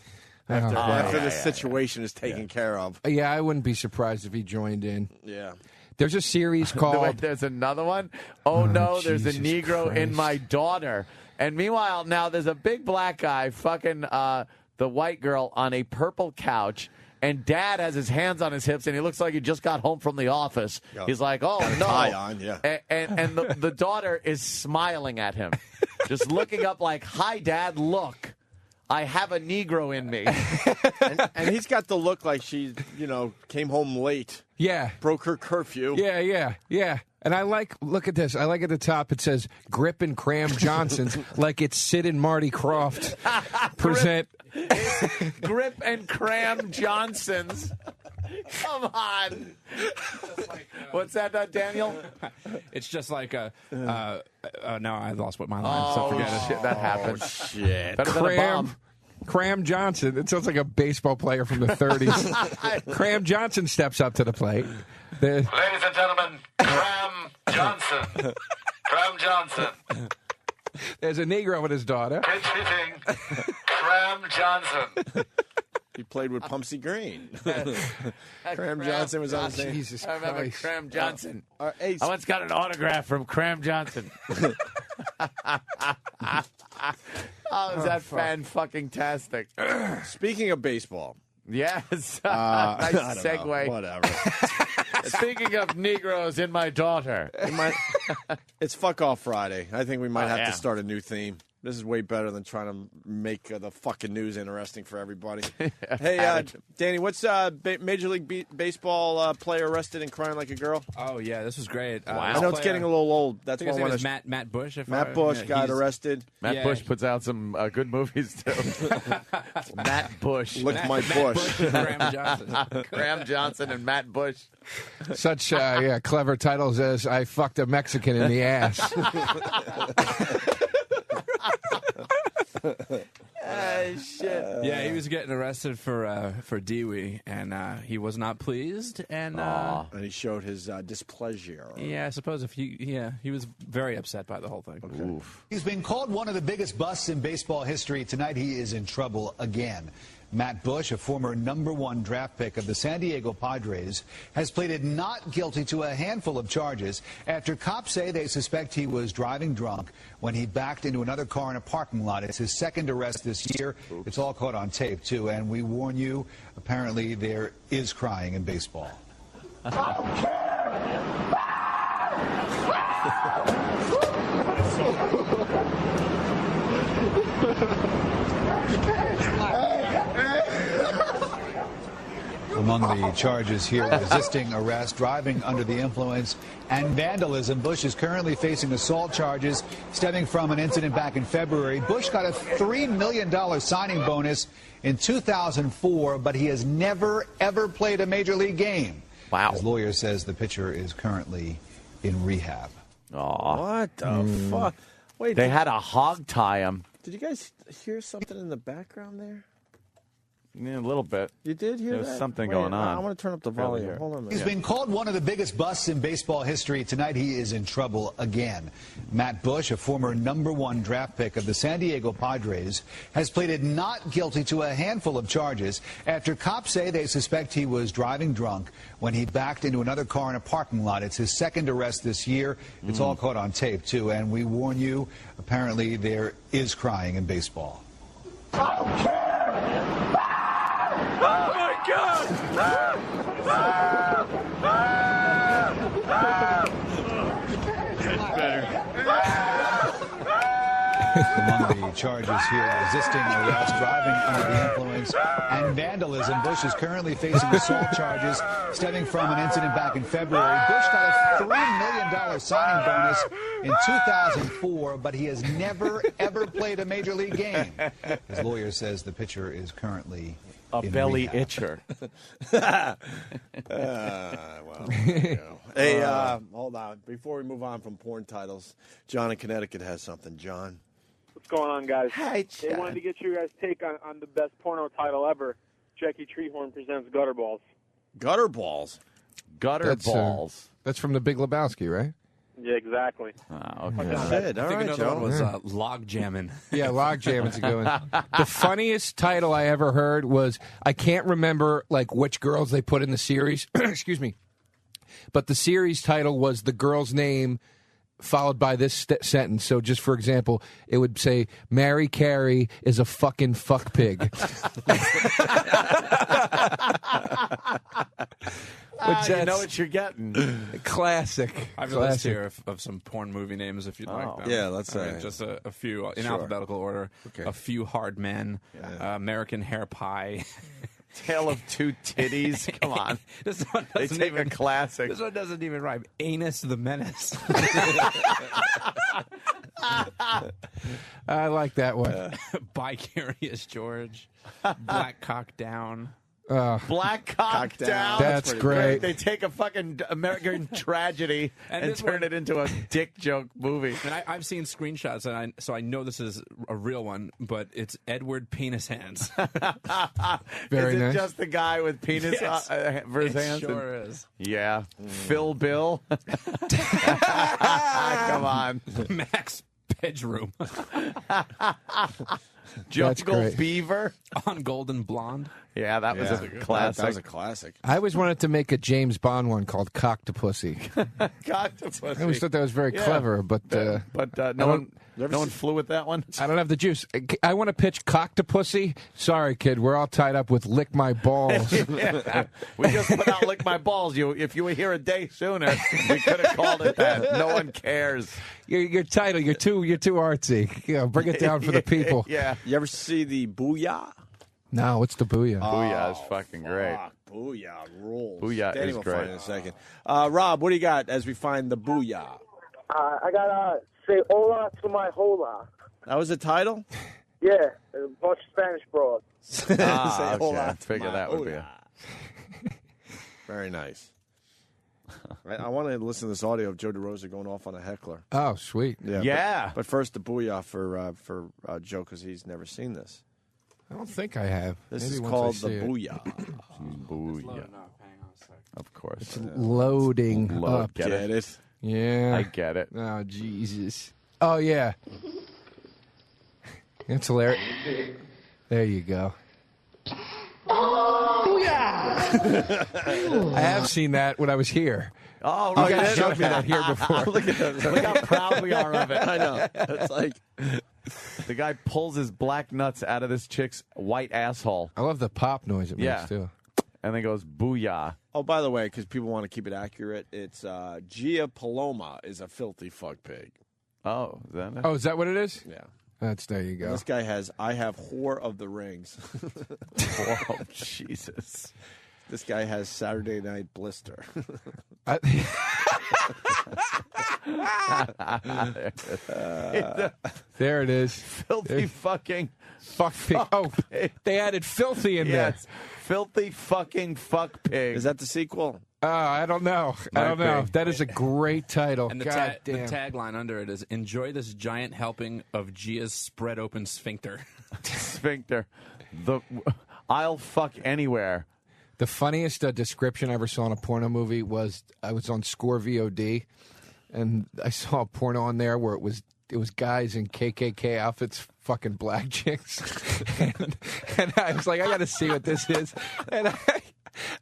C: After this situation is taken care of.
A: Yeah, I wouldn't be surprised if he joined in.
C: Yeah.
A: There's a series called...
B: There's another one. Oh no, there's a
A: Jesus
B: Negro
A: Christ.
B: in my daughter. And meanwhile, now there's a big black guy fucking the white girl on a purple couch. And Dad has his hands on his hips, and he looks like he just got home from the office.
C: Yo,
B: He's like, "Oh
C: got a
B: no!"
C: tie on, yeah.
B: And the daughter is smiling at him, just looking up like, "Hi, Dad. Look, I have a Negro in me."
C: And he's got the look like she, came home late.
A: Yeah.
C: Broke her curfew.
A: Yeah. And look at this. I like at the top it says Grip and Cram Johnson's, like it's Sid and Marty Krofft present.
B: Grip and Cram Johnson's. Come on. What's that, Daniel?
H: It's just like now I lost what my line. So forget it.
B: Shit, that happened.
C: Shit.
B: Better than a bomb.
A: Cram Johnson. It sounds like a baseball player from the 30s. Cram Johnson steps up to the plate.
D: Ladies and gentlemen, Cram Johnson. Cram Johnson.
A: There's a Negro with his daughter.
D: Pitch hitting. Cram Johnson.
C: He played with Pumpsy Green. Cram Johnson was on the same.
A: Jesus
B: I remember
A: Christ.
B: Cram Johnson.
C: Hey,
B: I once got an autograph from Cram Johnson. Oh, is that fan-fucking-tastic?
C: Speaking of baseball.
B: Yes. Nice
C: I don't
B: segue.
C: know. Whatever.
B: Speaking of Negroes in my daughter.
C: It's Fuck Off Friday. I think we might have
B: yeah.
C: to start a new theme. This is way better than trying to make the fucking news interesting for everybody. Hey, Danny, what's Major League Baseball player arrested and crying like a girl?
H: Oh, yeah, this was great.
C: I know it's getting a little old. That's
H: I think
C: why
H: his name is Matt Bush.
C: Matt Bush got arrested.
B: Matt Bush puts out some good movies, too. Matt Bush.
C: Lick my bush.
H: Graham Johnson.
B: Graham Johnson and Matt Bush.
A: Such clever titles as I Fucked a Mexican in the Ass.
B: Shit.
H: Yeah, he was getting arrested for Dewey, and he was not pleased. And
C: he showed his displeasure.
H: Yeah, I suppose he was very upset by the whole thing.
C: Okay.
I: He's been called one of the biggest busts in baseball history. Tonight he is in trouble again. Matt Bush, a former #1 draft pick of the San Diego Padres, has pleaded not guilty to a handful of charges after cops say they suspect he was driving drunk when he backed into another car in a parking lot. It's his second arrest this year. It's all caught on tape, too. And we warn you, apparently there is crying in baseball. Among the charges here, resisting arrest, driving under the influence, and vandalism. Bush is currently facing assault charges stemming from an incident back in February. Bush got a $3 million signing bonus in 2004, but he has never, ever played a major league game.
B: Wow.
I: His lawyer says the pitcher is currently in rehab.
C: What the fuck? Wait,
B: They had a hog tie him.
C: Did you guys hear something in the background there?
B: Yeah, a little bit.
C: You did hear
B: There's
C: that?
B: something
C: Wait,
B: going on.
C: I want to turn up the volume. Hold on a minute.
I: He's been called one of the biggest busts in baseball history. Tonight he is in trouble again. Matt Bush, a former #1 draft pick of the San Diego Padres, has pleaded not guilty to a handful of charges after cops say they suspect he was driving drunk when he backed into another car in a parking lot. It's his second arrest this year. It's all caught on tape, too. And we warn you, apparently there is crying in baseball.
D: Oh, my God!
I: Among the charges here, resisting arrest, driving under the influence, and vandalism. Bush is currently facing assault charges stemming from an incident back in February. Bush got a $3 million signing bonus in 2004, but he has never, ever played a major league game. His lawyer says the pitcher is currently
B: A
I: in
B: belly
I: rehab.
B: itcher.
C: Well, there you go. Hey, hold on. Before we move on from porn titles, John in Connecticut has something. John.
W: What's going on, guys?
C: Hi,
W: They
C: Chad.
W: wanted to get your guys' take on the best porno title ever. Jackie Treehorn presents Gutter Balls.
C: Gutter balls.
B: Gutter balls.
A: That's from the Big Lebowski, right?
W: Yeah, exactly.
B: Okay.
C: Shit. All
H: I think
C: right,
H: another
C: Joe.
H: one was Log Jammin'.
A: Yeah, Log Jammin's a good one. The funniest title I ever heard was, I can't remember like which girls they put in the series. Excuse me. But the series title was the girl's name followed by this sentence. So just for example, it would say, Mary Carey is a fucking fuck pig.
B: You know what you're getting.
A: Classic.
H: I have a list here of some porn movie names if you'd like them.
C: Yeah, let's say.
H: Just a few in
C: Sure.
H: alphabetical order.
C: Okay.
H: A Few Hard Men, American Hair Pie.
B: Tale of Two Titties. Come on.
H: This one
B: They
H: doesn't
B: take
H: even,
B: a classic.
H: This one doesn't even rhyme. Anus the Menace.
A: I like that one.
H: Bicurious George. Black Cock Down.
B: Black Cock Down.
A: That's great.
B: They take a fucking American tragedy and
H: this
B: turn
H: one-
B: it into a dick joke movie.
H: And I've seen screenshots, and so I know this is a real one, but it's Edward Penis Hands.
A: Very
B: is it
A: nice.
B: just the guy with penis
H: Yes.
B: for his
H: It
B: hands?
H: sure is.
B: Yeah. Phil Bill. Come on.
H: Max Bedroom.
B: Jungle
A: great.
B: Beaver.
H: On Golden Blonde.
B: Yeah, that was a classic.
C: That was a classic.
A: I always wanted to make a James Bond one called Cocktopusy.
B: Cocktopus.
A: I always thought that was very
B: Yeah.
A: clever, but
B: no one flew with that one.
A: I don't have the juice. I want to pitch Cocktopusy. Sorry, kid, we're all tied up with Lick My Balls.
B: Yeah. We just put out Lick My Balls. If you were here a day sooner, we could have called it that. No one cares.
A: Your title, you're too artsy. You know, bring it down for the people.
B: Yeah.
C: You ever see the Booyah?
A: No, what's the booyah?
B: Booyah is fucking great.
C: Fuck, Booyah rules.
B: Booyah
C: Danny
B: is
C: will
B: great.
C: find it in a second. Rob, what do you got as we find the Booyah?
N: I got say hola to my hola.
C: That was the title?
N: Yeah, a bunch of Spanish broads.
C: Say
B: Okay.
C: hola
B: I figure
C: to
B: that
C: my
B: would be
C: hola. Very nice. I want to listen to this audio of Joe DeRosa going off on a heckler.
A: Oh, sweet.
B: Yeah.
C: But first, the Booyah for Joe, because he's never seen this.
A: I don't think I have.
C: This
A: Maybe
C: is
A: once
C: called
A: I
C: the
A: see it.
C: Booyah.
B: Booyah. Of course.
A: Loading
B: Load.
A: up.
B: Get it?
A: Yeah.
B: I get it.
A: Oh, Jesus. Oh, yeah. That's hilarious. There you go. I have seen that when I was here.
B: Oh,
A: You guys showed me that here before.
C: Look at that.
B: Look how proud we are of it.
C: I know. It's like
B: the guy pulls his black nuts out of this chick's white asshole.
A: I love the pop noise it makes, too.
B: And then goes, booyah.
C: Oh, by the way, because people want to keep it accurate, it's Gia Paloma is a filthy fuck pig.
B: Oh, is that it?
A: Oh, is that what it is?
C: Yeah.
A: There you go.
C: This guy has I have whore of the rings.
B: Oh, Jesus.
C: This guy has Saturday Night Blister.
A: There it is.
B: Filthy fucking
A: fuck pig. Oh, they added filthy in
B: yes. Filthy fucking fuck pig.
C: Is that the sequel?
A: there. I don't know.
B: Might
A: I don't know.
B: be.
A: That is a great title.
H: And the
A: God
H: the
A: damn.
H: tagline under it is, enjoy this giant helping of Gia's spread open sphincter.
B: Sphincter. I'll fuck anywhere.
A: The funniest description I ever saw in a porno movie was I was on Score VOD, and I saw a porno on there where it was guys in KKK outfits fucking black chicks, and I was like, I got to see what this is, and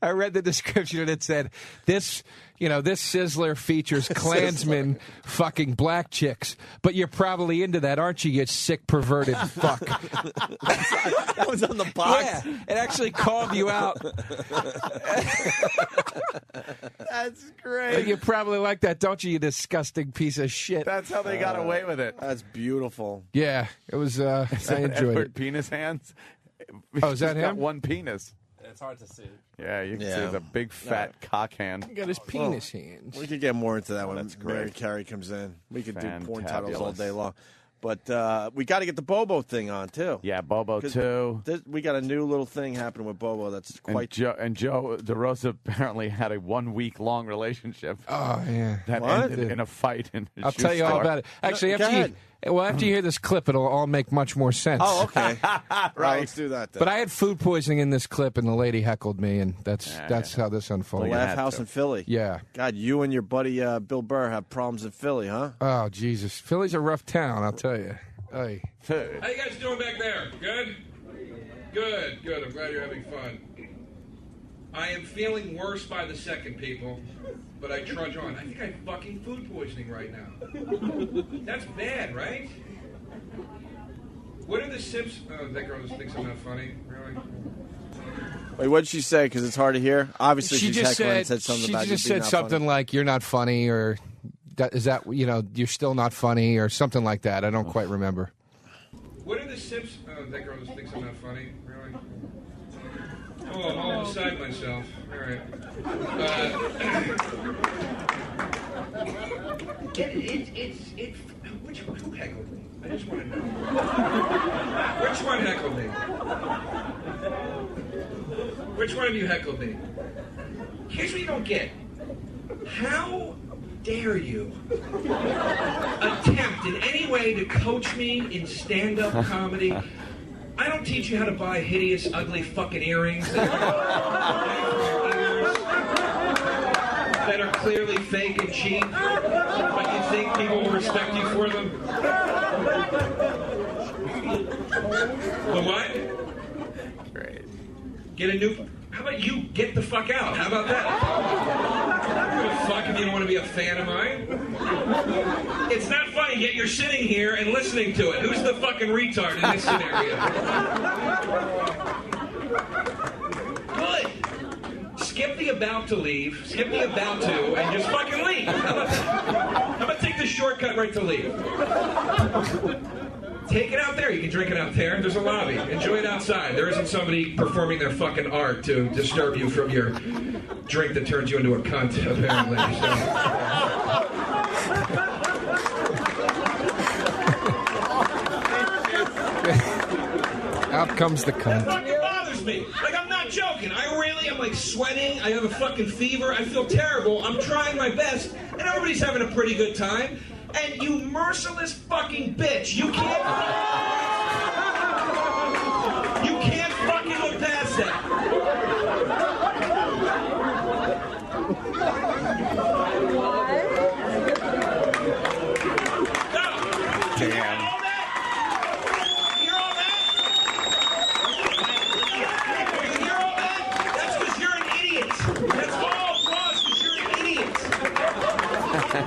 A: I read the description and it said this Sizzler features Klansmen fucking black chicks, but you're probably into that, aren't you? You sick perverted fuck.
C: That was on the box.
A: Yeah, it actually called you out.
B: That's great.
A: You probably like that, don't you? You disgusting piece of shit.
B: That's how they got away with it.
C: That's beautiful.
A: Yeah, it was. I enjoyed
B: Edward
A: it.
B: Penis Hands.
A: Oh, is that
B: He's got
A: him?
B: one penis.
H: It's hard to see.
B: Yeah, you can
C: Yeah.
B: see the big fat cock hand.
A: He got his penis hands.
C: We could get more into that when
B: That's
C: Mary
B: great.
C: Carey comes in. We could do porn titles all
B: Fantabulous.
C: day long. But we got to get the Bobo thing on, too.
B: Yeah, Bobo,
C: 'Cause
B: too.
C: We got a new little thing happening with Bobo that's quite...
B: And Joe DeRosa apparently had a 1 week long relationship.
A: Oh yeah,
B: That
C: What?
B: ended in a fight in a
A: I'll
B: shoe
A: tell you all
B: store.
A: about it. Actually,
C: No, go
A: after you hear this clip, it'll all make much more sense.
C: Oh, okay.
B: Right.
C: Let's do that then.
A: But I had food poisoning in this clip, and the lady heckled me, and that's how this
C: the
A: unfolded.
C: Laugh House in Philly.
A: Yeah.
C: God, you and your buddy Bill Burr have problems in Philly, huh?
A: Oh Jesus, Philly's a rough town, I'll tell you. Hey.
G: How you guys doing back there? Good? Good. I'm glad you're having fun.
A: I am feeling worse by the second, people, but I trudge on. I think I have fucking food poisoning right now. That's bad, right? What are the Simpsons? Oh, that girl just thinks I'm not funny. Really?
C: Wait, what did she say? Because it's hard to hear. Obviously,
A: She
C: she's
A: just
C: heckling and
A: said
C: said something
A: she
C: about
A: just
C: you being
A: said
C: not
A: something
C: funny.
A: like "you're not funny" or "is that you're still not funny" or something like that. I don't quite remember. What are the Simpsons? Oh, that girl just thinks I'm not funny. Really? Oh, I'm all beside myself. All right. Who heckled me? I just want to know. Which one heckled me? Which one of you heckled me? Here's what you don't get. How dare you attempt in any way to coach me in stand-up comedy? I don't teach you how to buy hideous, ugly fucking earrings that are clearly fake and cheap, but you think people will respect you for them. The what? Great. Get a new... How about you get the fuck out? How about that? I don't give a fuck if you don't want to be a fan of mine. It's not funny, yet you're sitting here and listening to it. Who's the fucking retard in this scenario? Good. Skip the about to leave, skip the about to, and just fucking leave. How about take the shortcut right to leave? Take it out there. You can drink it out there. There's a lobby. Enjoy it outside. There isn't somebody performing their fucking art to disturb you from your drink that turns you into a cunt, apparently. Out comes the cunt. It fucking bothers me. Like, I'm not joking. I'm like sweating. I have a fucking fever. I feel terrible. I'm trying my best, and everybody's having a pretty good time. And you merciless fucking bitch, you can't fucking look past that.
B: Damn.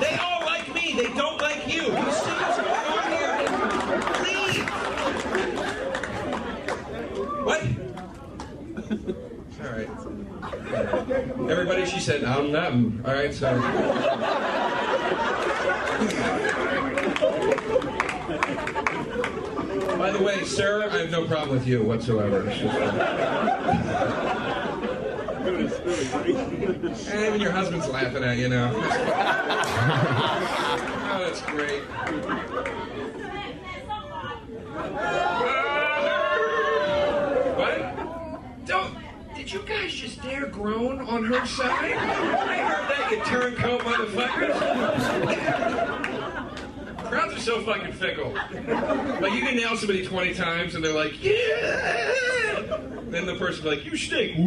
A: They all like me. They don't like you. You see what's going on here? Leave. What? All right. Everybody, she said, I'm nothing. All right, so. By the way, sir, I have no problem with you whatsoever. It's just, and even your husband's laughing at you now. Oh, that's great. What? Did you guys just dare groan on her side? I heard that, you turncoat motherfuckers. Crowds are so fucking fickle. Like, you can nail somebody 20 times and they're like, yeah! Then the person's like, you stink.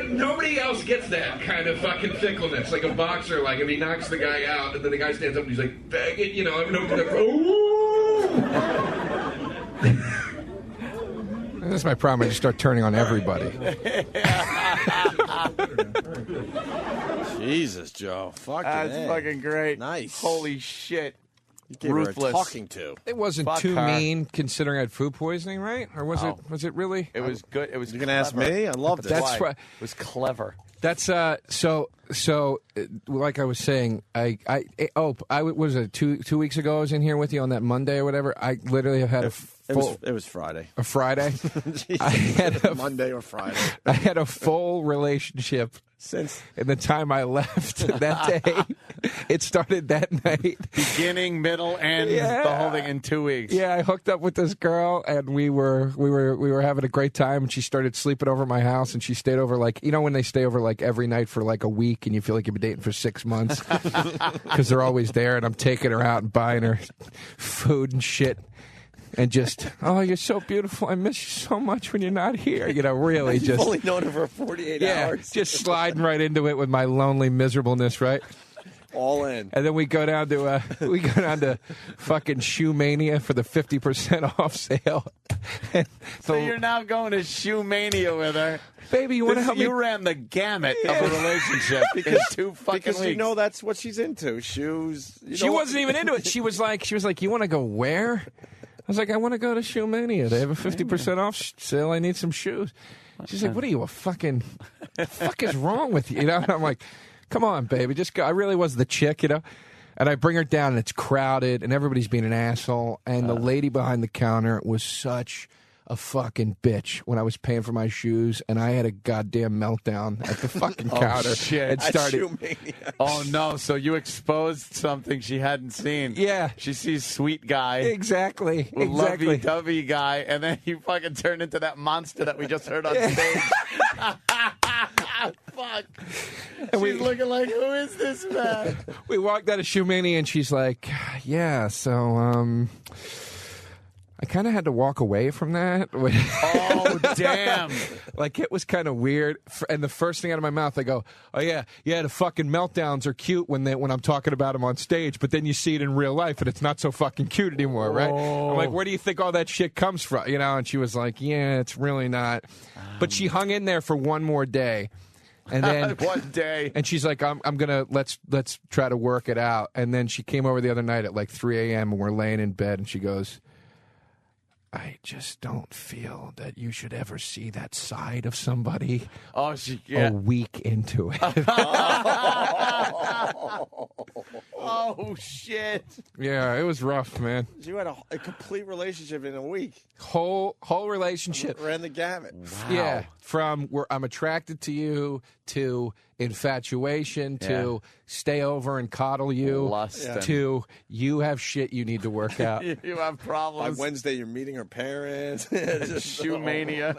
A: Nobody else gets that kind of fucking fickleness. Like a boxer, like if he knocks the guy out and then the guy stands up and he's like, bag it, you know, I'm like, that's my problem. I just start turning on everybody.
C: Jesus, Joe. Fucking
B: That's fucking great.
C: Nice.
B: Holy shit.
C: You gave her a
B: Ruthless.
C: talking to.
A: It wasn't
B: Fuck
A: too
B: her.
A: mean considering I had food poisoning, right? Or was it? Was it really?
B: It was good. It was.
C: You gonna ask me? I loved it.
A: That's
B: why.
A: right.
B: It was clever.
A: That's so like I was saying, was it two weeks ago I was in here with you on that Monday or whatever. I literally have had
C: It was Friday.
A: A Friday? I had a
C: Monday or Friday.
A: I had a full relationship
C: since
A: in the time I left that day. It started that night.
B: Beginning, middle, end,
A: Yeah.
B: the whole thing in 2 weeks.
A: Yeah, I hooked up with this girl, and we were having a great time. And she started sleeping over at my house, and she stayed over when they stay over like every night for like a week, and you feel like you've been dating for 6 months because they're always there. And I'm taking her out and buying her food and shit. And just, oh, you're so beautiful. I miss you so much when you're not here. Really
C: You've
A: just.
C: only known her for 48 hours.
A: Just sliding right into it with my lonely miserableness, right?
C: All in.
A: And then we go down to fucking Shoe Mania for the 50% off sale.
B: So you're now going to shoe mania with her.
A: Baby, you want to help me?
B: You ran the gamut of a relationship in 2 fucking
C: Because
B: weeks.
C: you know that's what she's into. Shoes.
A: She wasn't even into it. She was like, you want to go where? I was like, I want to go to Shoe Mania. They have a 50% off sale. I need some shoes. She's like, what are you, a fucking, the fuck is wrong with you? You know? And I'm like, come on, baby, just go. I really was the chick, you know? And I bring her down, and it's crowded, and everybody's being an asshole. And the lady behind the counter was such a fucking bitch when I was paying for my shoes, and I had a goddamn meltdown at the fucking counter.
B: Shit.
A: It started.
B: Oh, no. So you exposed something she hadn't seen.
A: Yeah.
B: She sees sweet guy.
A: Exactly.
B: Lovey-dovey guy. And then you fucking turn into that monster that we just heard on stage. Fuck.
A: And
B: She's looking like, who is this man?
A: We walked out of Shoe Mania, and she's like, yeah, so, I kind of had to walk away from that.
B: Oh, damn.
A: Like, it was kind of weird. And the first thing out of my mouth, I go, oh, yeah, the fucking meltdowns are cute when I'm talking about them on stage, but then you see it in real life, and it's not so fucking cute anymore, right? I'm like, where do you think all that shit comes from? You know, and she was like, yeah, it's really not. But she hung in there for one more day. And then
B: one day,
A: and she's like, I'm gonna let's try to work it out. And then she came over the other night at like 3 a.m. and we're laying in bed, and she goes, I just don't feel that you should ever see that side of somebody.
B: Oh,
A: a week into it.
B: Oh, shit.
A: Yeah, it was rough, man.
C: You had a complete relationship in a week.
A: Whole relationship.
C: Ran the gamut.
A: Yeah, from where I'm attracted to you to infatuation to stay over and coddle you
B: Lust.
A: to you have shit you need to work out.
B: You have
C: By
B: problems.
C: Wednesday, you're meeting her parents.
B: Shoe mania.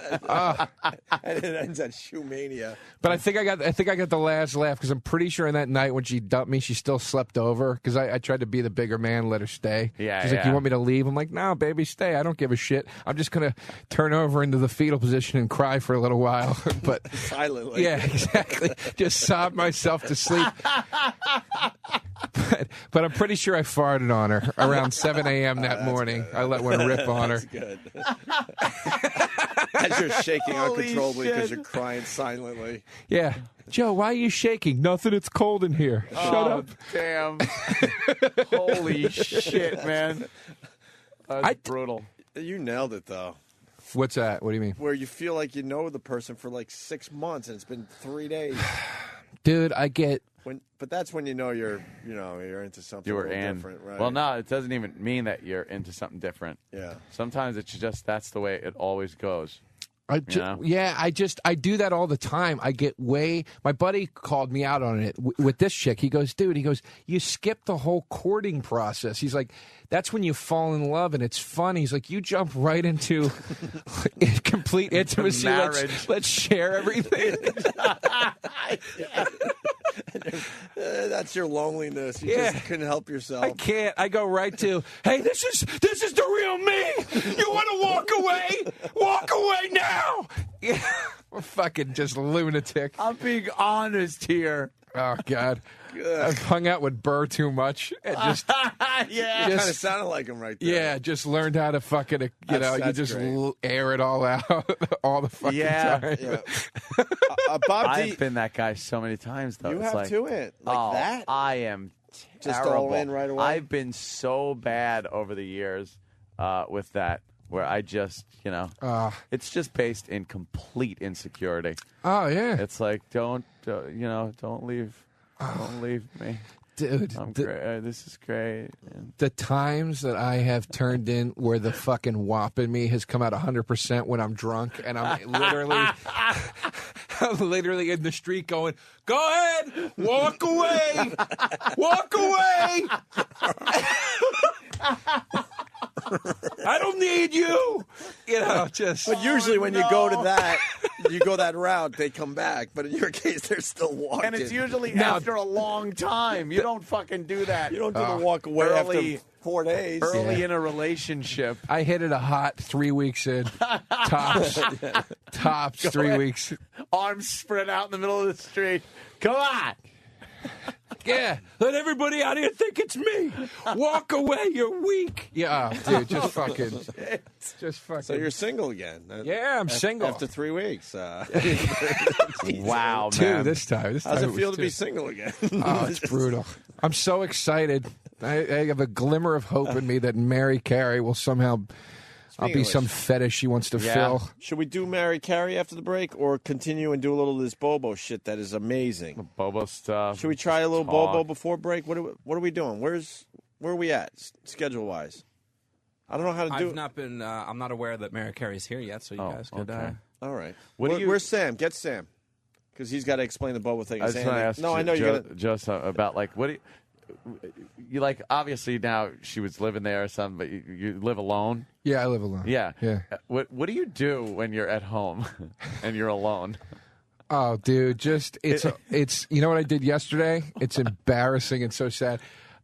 C: And it ends at Shoe Mania.
A: But I think I got the last laugh because I'm pretty sure in that night when she dumped me, she still slept over because I tried to be the bigger man, let her stay.
B: Yeah,
A: She's like, you want me to leave? I'm like, no, baby, stay. I don't give a shit. I'm just gonna turn over into the fetal position and cry for a little while. But
C: silently.
A: Yeah, exactly. Just sob myself to sleep. But I'm pretty sure I farted on her around 7 a.m. that morning.
C: Good.
A: I let one rip on her.
C: That's good. As you're shaking
B: Holy
C: uncontrollably because
B: shit.
C: you're crying silently.
A: Yeah. Joe, why are you shaking? Nothing. It's cold in here. Shut up.
B: Damn. Holy shit, man. That's brutal.
C: You nailed it, though.
A: What's that? What do you mean?
C: Where you feel like you know the person for like 6 months and it's been 3 days.
A: Dude, I get...
C: But that's when you know you're into something
B: You
C: a
B: were
C: little
B: in.
C: different, right?
B: Well, no, it doesn't even mean that you're into something different.
C: Yeah.
B: Sometimes it's just that's the way it always goes.
A: I do that all the time. I get my buddy called me out on it with this chick. He goes, dude, you skip the whole courting process. He's like, that's when you fall in love and it's fun. He's like, you jump right into complete intimacy.
B: Marriage.
A: Let's share everything.
C: That's your loneliness. You just couldn't help yourself.
A: I can't. I go right to, hey, this is the real me. You want to walk away? Walk away now. Yeah. We're fucking just lunatic.
B: I'm being honest here.
A: Oh, God. I've hung out with Burr too much. And just,
B: yeah.
C: Kind of sounded like him right there.
A: yeah, just learned how to fucking, you
C: That's
A: just
C: great.
A: air it all out all the fucking time.
C: Yeah. Bob D,
B: I've been that guy so many times, though.
C: you
B: It's
C: have
B: like,
C: too, like that?
B: I am
C: Just
B: terrible.
C: all in right away?
B: I've been so bad over the years with that, where I just, it's just based in complete insecurity.
A: Oh, yeah.
B: It's like, don't leave. Don't leave me.
A: Dude.
B: I'm great. This is great. And
A: The times that I have turned in where the fucking wop in me has come out 100% when I'm drunk and I'm literally in the street going, go ahead, walk away, walk away. I don't need you. Just.
C: But usually when you go to that, you go that route, they come back. But in your case, they're still walking.
B: And it's usually after a long time. You don't fucking do that.
C: You don't do the walk away
B: early,
C: after 4 days.
B: Early in a relationship.
A: I hit it a hot 3 weeks in. Tops. Tops,
B: Go
A: 3
B: ahead.
A: weeks.
B: Arms spread out in the middle of the street. Come on.
A: Yeah, let everybody out here think it's me. Walk away, you're weak. Yeah, dude, just fucking.
C: So you're single again?
A: Yeah, I'm single.
C: After 3 weeks.
B: Wow,
A: Two
B: man.
A: this time.
C: How's it
A: was
C: feel to be
A: two.
C: single again?
A: Oh, it's brutal. I'm so excited. I have a glimmer of hope in me that Mary Carey will somehow. I'll
C: Speaking
A: be
C: of
A: some
C: which-
A: fetish she wants to fill.
C: Should we do Mary Carey after the break or continue and do a little of this Bobo shit that is amazing?
B: Bobo stuff.
C: Should we try a little
B: talk.
C: Bobo before break? What are we doing? Where are we at schedule wise? I don't know how to do
H: I've not been. I'm not aware that Mary Carey's here yet, so you guys could.
C: All right.
B: What do you-
C: Where's Sam? Get Sam. Because he's got to explain the Bobo thing.
B: I was
C: Sam,
B: trying to ask
C: no, I know you're going to.
B: just about like what do you like? Obviously now she was living there or something, but you live alone.
A: Yeah, I live alone.
B: Yeah.
A: Yeah.
B: What do you do when you're at home and you're alone?
A: Oh, dude, just it's you know what I did yesterday? It's embarrassing and so sad.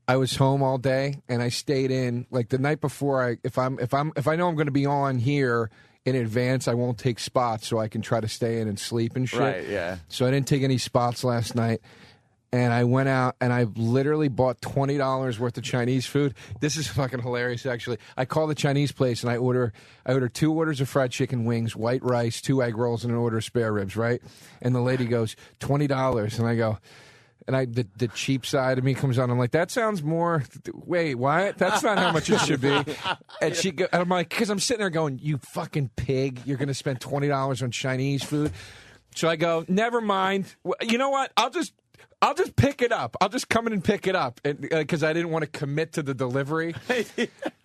A: I was home all day and I stayed in like the night before. If I know I'm going to be on here in advance, I won't take spots so I can try to stay in and sleep and shit.
B: Right, yeah.
A: So I didn't take any spots last night. And I went out and I literally bought $20 worth of Chinese food. This is fucking hilarious, actually. I call the Chinese place and I order 2 orders of fried chicken wings, white rice, 2 egg rolls, and an order of spare ribs, right? And the lady goes, $20. And I go, and the cheap side of me comes on. I'm like, that sounds more. Wait, what? That's not how much it should be. And and I'm like, because I'm sitting there going, you fucking pig, you're going to spend $20 on Chinese food. So I go, never mind. You know what? I'll just pick it up. I'll just come in and pick it up because I didn't want to commit to the delivery.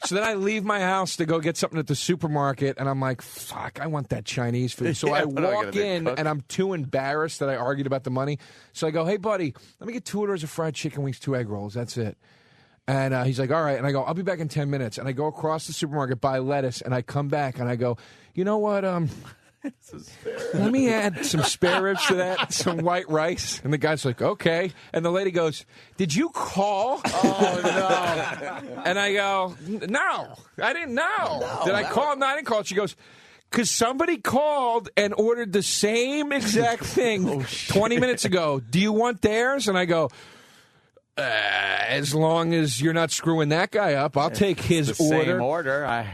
A: So then I leave my house to go get something at the supermarket, and I'm like, fuck, I want that Chinese food. So
B: Yeah,
A: I
B: what am I
A: walk
B: gonna do,
A: in,
B: cook?
A: and I'm too embarrassed that I argued about the money. So I go, hey, buddy, let me get 2 orders of fried chicken wings, 2 egg rolls. That's it. And he's like, all right. And I go, I'll be back in 10 minutes. And I go across the supermarket, buy lettuce, and I come back, and I go, you know what, let me add some spare ribs to that, some white rice. And the guy's like, okay. And the lady goes, did you call?
B: Oh, no.
A: And I go, no, I didn't know. Did I call? No, I didn't call. She goes, because somebody called and ordered the same exact thing 20 minutes ago. Do you want theirs? And I go, as long as you're not screwing that guy up, I'll take his
B: the
A: order.
B: Same order.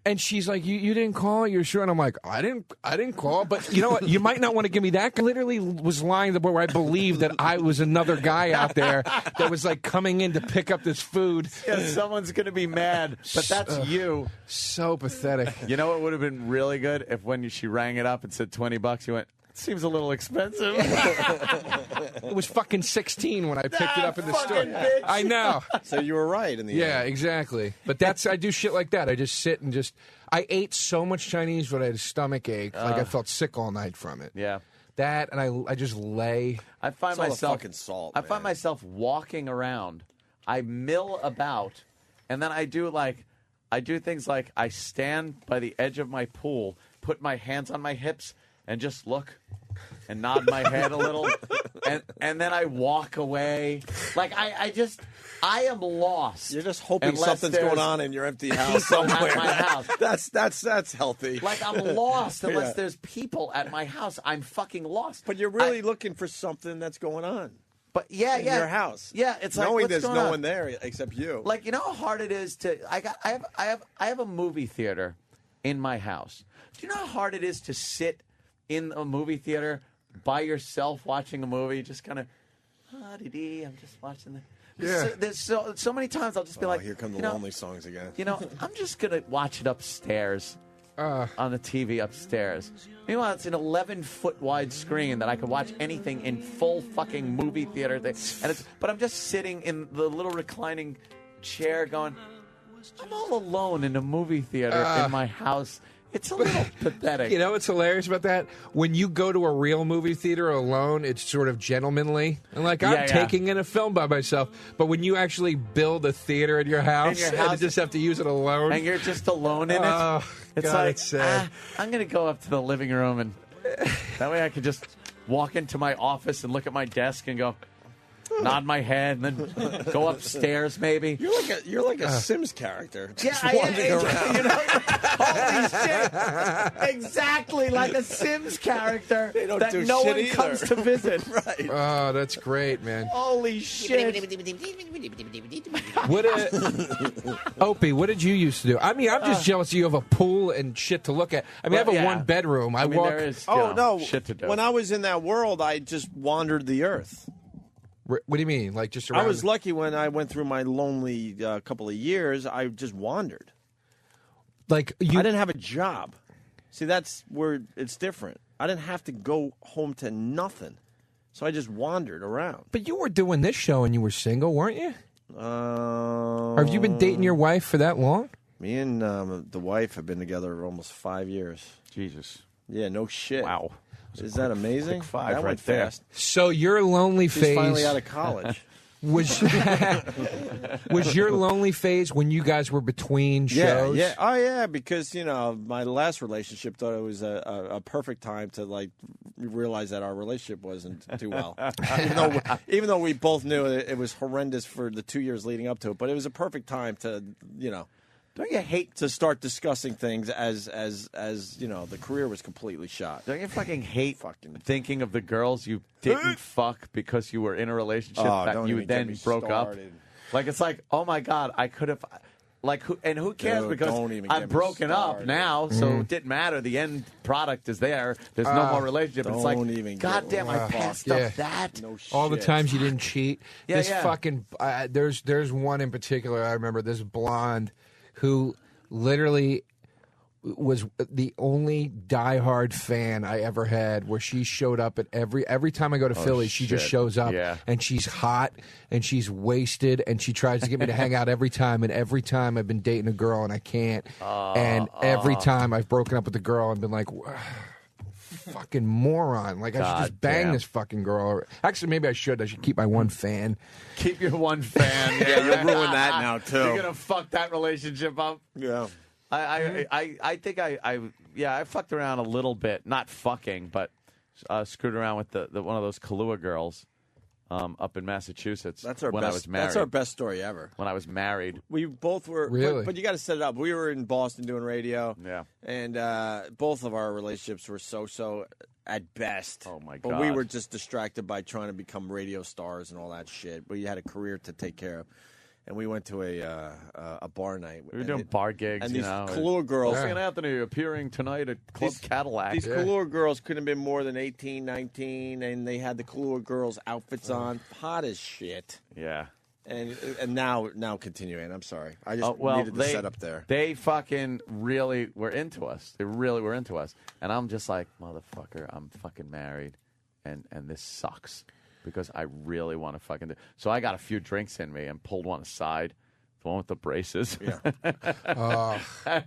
A: And she's like, you didn't call? You're sure? And I'm like, I didn't call. But you know what? You might not want to give me that. I literally was lying to the point where I believed that I was another guy out there that was like coming in to pick up this food.
B: Yeah, someone's going to be mad, but that's you.
A: So pathetic.
B: You know what would have been really good if when she rang it up and said $20, you went, seems a little expensive.
A: It was fucking 16 when I picked it up in the store.
B: bitch.
A: I know.
C: So you were right in the
A: Yeah,
C: end.
A: exactly. But I do shit like that. I just sit and I ate so much Chinese food I had a stomach ache. Like I felt sick all night from it.
B: Yeah.
A: That and I just lay.
B: I find
C: It's all the
B: myself
C: fucking salt,
B: I find myself walking around. I mill about, and then I do things like I stand by the edge of my pool, put my hands on my hips, and just look and nod my head a little, and then I walk away. Like I am lost.
C: You're just hoping
B: unless
C: something's
B: there's
C: going on in your empty house
B: people
C: somewhere.
B: at my house.
C: That's healthy.
B: Like I'm lost unless
C: Yeah.
B: there's people at my house. I'm fucking lost.
C: But you're really looking for something that's going on.
B: But yeah,
C: in
B: yeah,
C: your house.
B: Yeah, it's like,
C: knowing
B: what's
C: there's
B: going
C: no
B: on?
C: one there except you.
B: Like, you know how hard it is to. I have a movie theater in my house. Do you know how hard it is to sit in a movie theater by yourself watching a movie? Just kind of, I'm just watching the.
A: Yeah.
B: There's so many times I'll just be like,
C: here come the
B: you know,
C: lonely songs again.
B: You know, I'm just gonna watch it upstairs. On the TV upstairs. Meanwhile, it's an 11-foot wide screen that I could watch anything in full fucking movie theater thing. But I'm just sitting in the little reclining chair going, I'm all alone in a movie theater in my house. It's a little pathetic.
A: You know what's hilarious about that? When you go to a real movie theater alone, it's sort of gentlemanly. And like, I'm taking in a film by myself. But when you actually build a theater in your house, and you just have to use it alone.
B: And you're just alone in it.
A: Oh,
B: it's
A: God,
B: like,
A: it's sad.
B: I'm going to go up to the living room, and that way I could just walk into my office and look at my desk and go, nod my head, and then go upstairs maybe.
C: You're like a Sims character.
B: Yeah,
C: Just wandering around.
B: You know, holy shit! Exactly like a Sims character
C: They don't
B: that
C: do
B: no
C: shit
B: one
C: either.
B: comes to visit.
C: Right.
A: Oh, that's great, man.
B: Holy shit!
A: Opie, what did you used to do? I mean, I'm just jealous you have a pool and shit to look at. I mean, I have a one bedroom. I walk.
B: shit to do.
C: When I was in that world, I just wandered the earth.
A: What do you mean? Like just around?
C: I was lucky when I went through my lonely couple of years. I just wandered.
A: Like
C: I didn't have a job. See, that's where it's different. I didn't have to go home to nothing, so I just wandered around.
A: But you were doing this show and you were single, weren't you? Have you been dating your wife for that long?
C: Me and the wife have been together almost 5 years.
B: Jesus.
C: Yeah, no shit.
B: Wow.
C: Is that amazing?
B: Quick five
C: that
B: right
C: went
B: there.
C: fast.
A: So your lonely
C: She's
A: phase
C: finally out of college.
A: was your lonely phase when you guys were between shows?
C: Yeah. Oh, yeah, because, my last relationship thought it was a perfect time to, realize that our relationship wasn't too well. even though we both knew it was horrendous for the 2 years leading up to it, but it was a perfect time to,
B: Don't you hate
C: to start discussing things as the career was completely shot.
B: Don't you fucking hate thinking of the girls you didn't fuck because you were in a relationship that
C: don't
B: you
C: even
B: then
C: get me
B: broke up?
C: started.
B: Like, it's like, oh my God, I could have. Who cares?
C: Dude,
B: because
C: don't even
B: I'm
C: get me
B: broken up
C: started.
B: now, so it didn't matter. The end product is there. There's no more relationship. It's like,
C: don't even
B: God
C: get
B: damn, I passed up that.
C: No
A: All the
C: shit.
A: times you didn't cheat.
B: Yeah,
A: this
B: yeah.
A: fucking there's one in particular I remember. This blonde who literally was the only diehard fan I ever had, where she showed up at every time I go to Philly, she just
B: shit.
A: shows up,
B: Yeah.
A: and she's hot and she's wasted and she tries to get me to hang out every time, and every time I've been dating a girl and I can't, and every time I've broken up with the girl and been like, fucking moron, like I should
B: God
A: just bang
B: damn.
A: this fucking girl. Actually, maybe I should keep my one fan.
B: Keep your one fan.
C: Yeah, you'll ruin that now, too.
B: You're gonna fuck that relationship up.
C: Yeah.
B: I think I fucked around a little bit, not fucking, but screwed around with the one of those Kahlua girls up in Massachusetts.
C: That's our
B: when
C: best.
B: I was married.
C: That's our best story ever.
B: When I was married.
C: We both were,
A: Really?
C: but you got to set it up. We were in Boston doing radio.
B: Yeah.
C: And both of our relationships were so at best.
B: Oh my
C: But we
B: God.
C: were just distracted by trying to become radio stars and all that shit. We had a career to take care of. And we went to a bar night.
B: We were doing bar gigs,
C: and
B: you
C: these
B: know.
C: Kahlua girls.
B: St. Anthony appearing tonight at Club Cadillac.
C: These Kahlua girls couldn't have been more than 18, 19, and they had the Kahlua girls outfits on, hot as shit.
B: Yeah.
C: And now continuing. I'm sorry. I just
B: well,
C: needed to set up there.
B: They fucking really were into us. They really were into us. And I'm just like, motherfucker, I'm fucking married, and this sucks. Because I really want to fucking do. So I got a few drinks in me and pulled one aside, the one with the braces.
C: Yeah.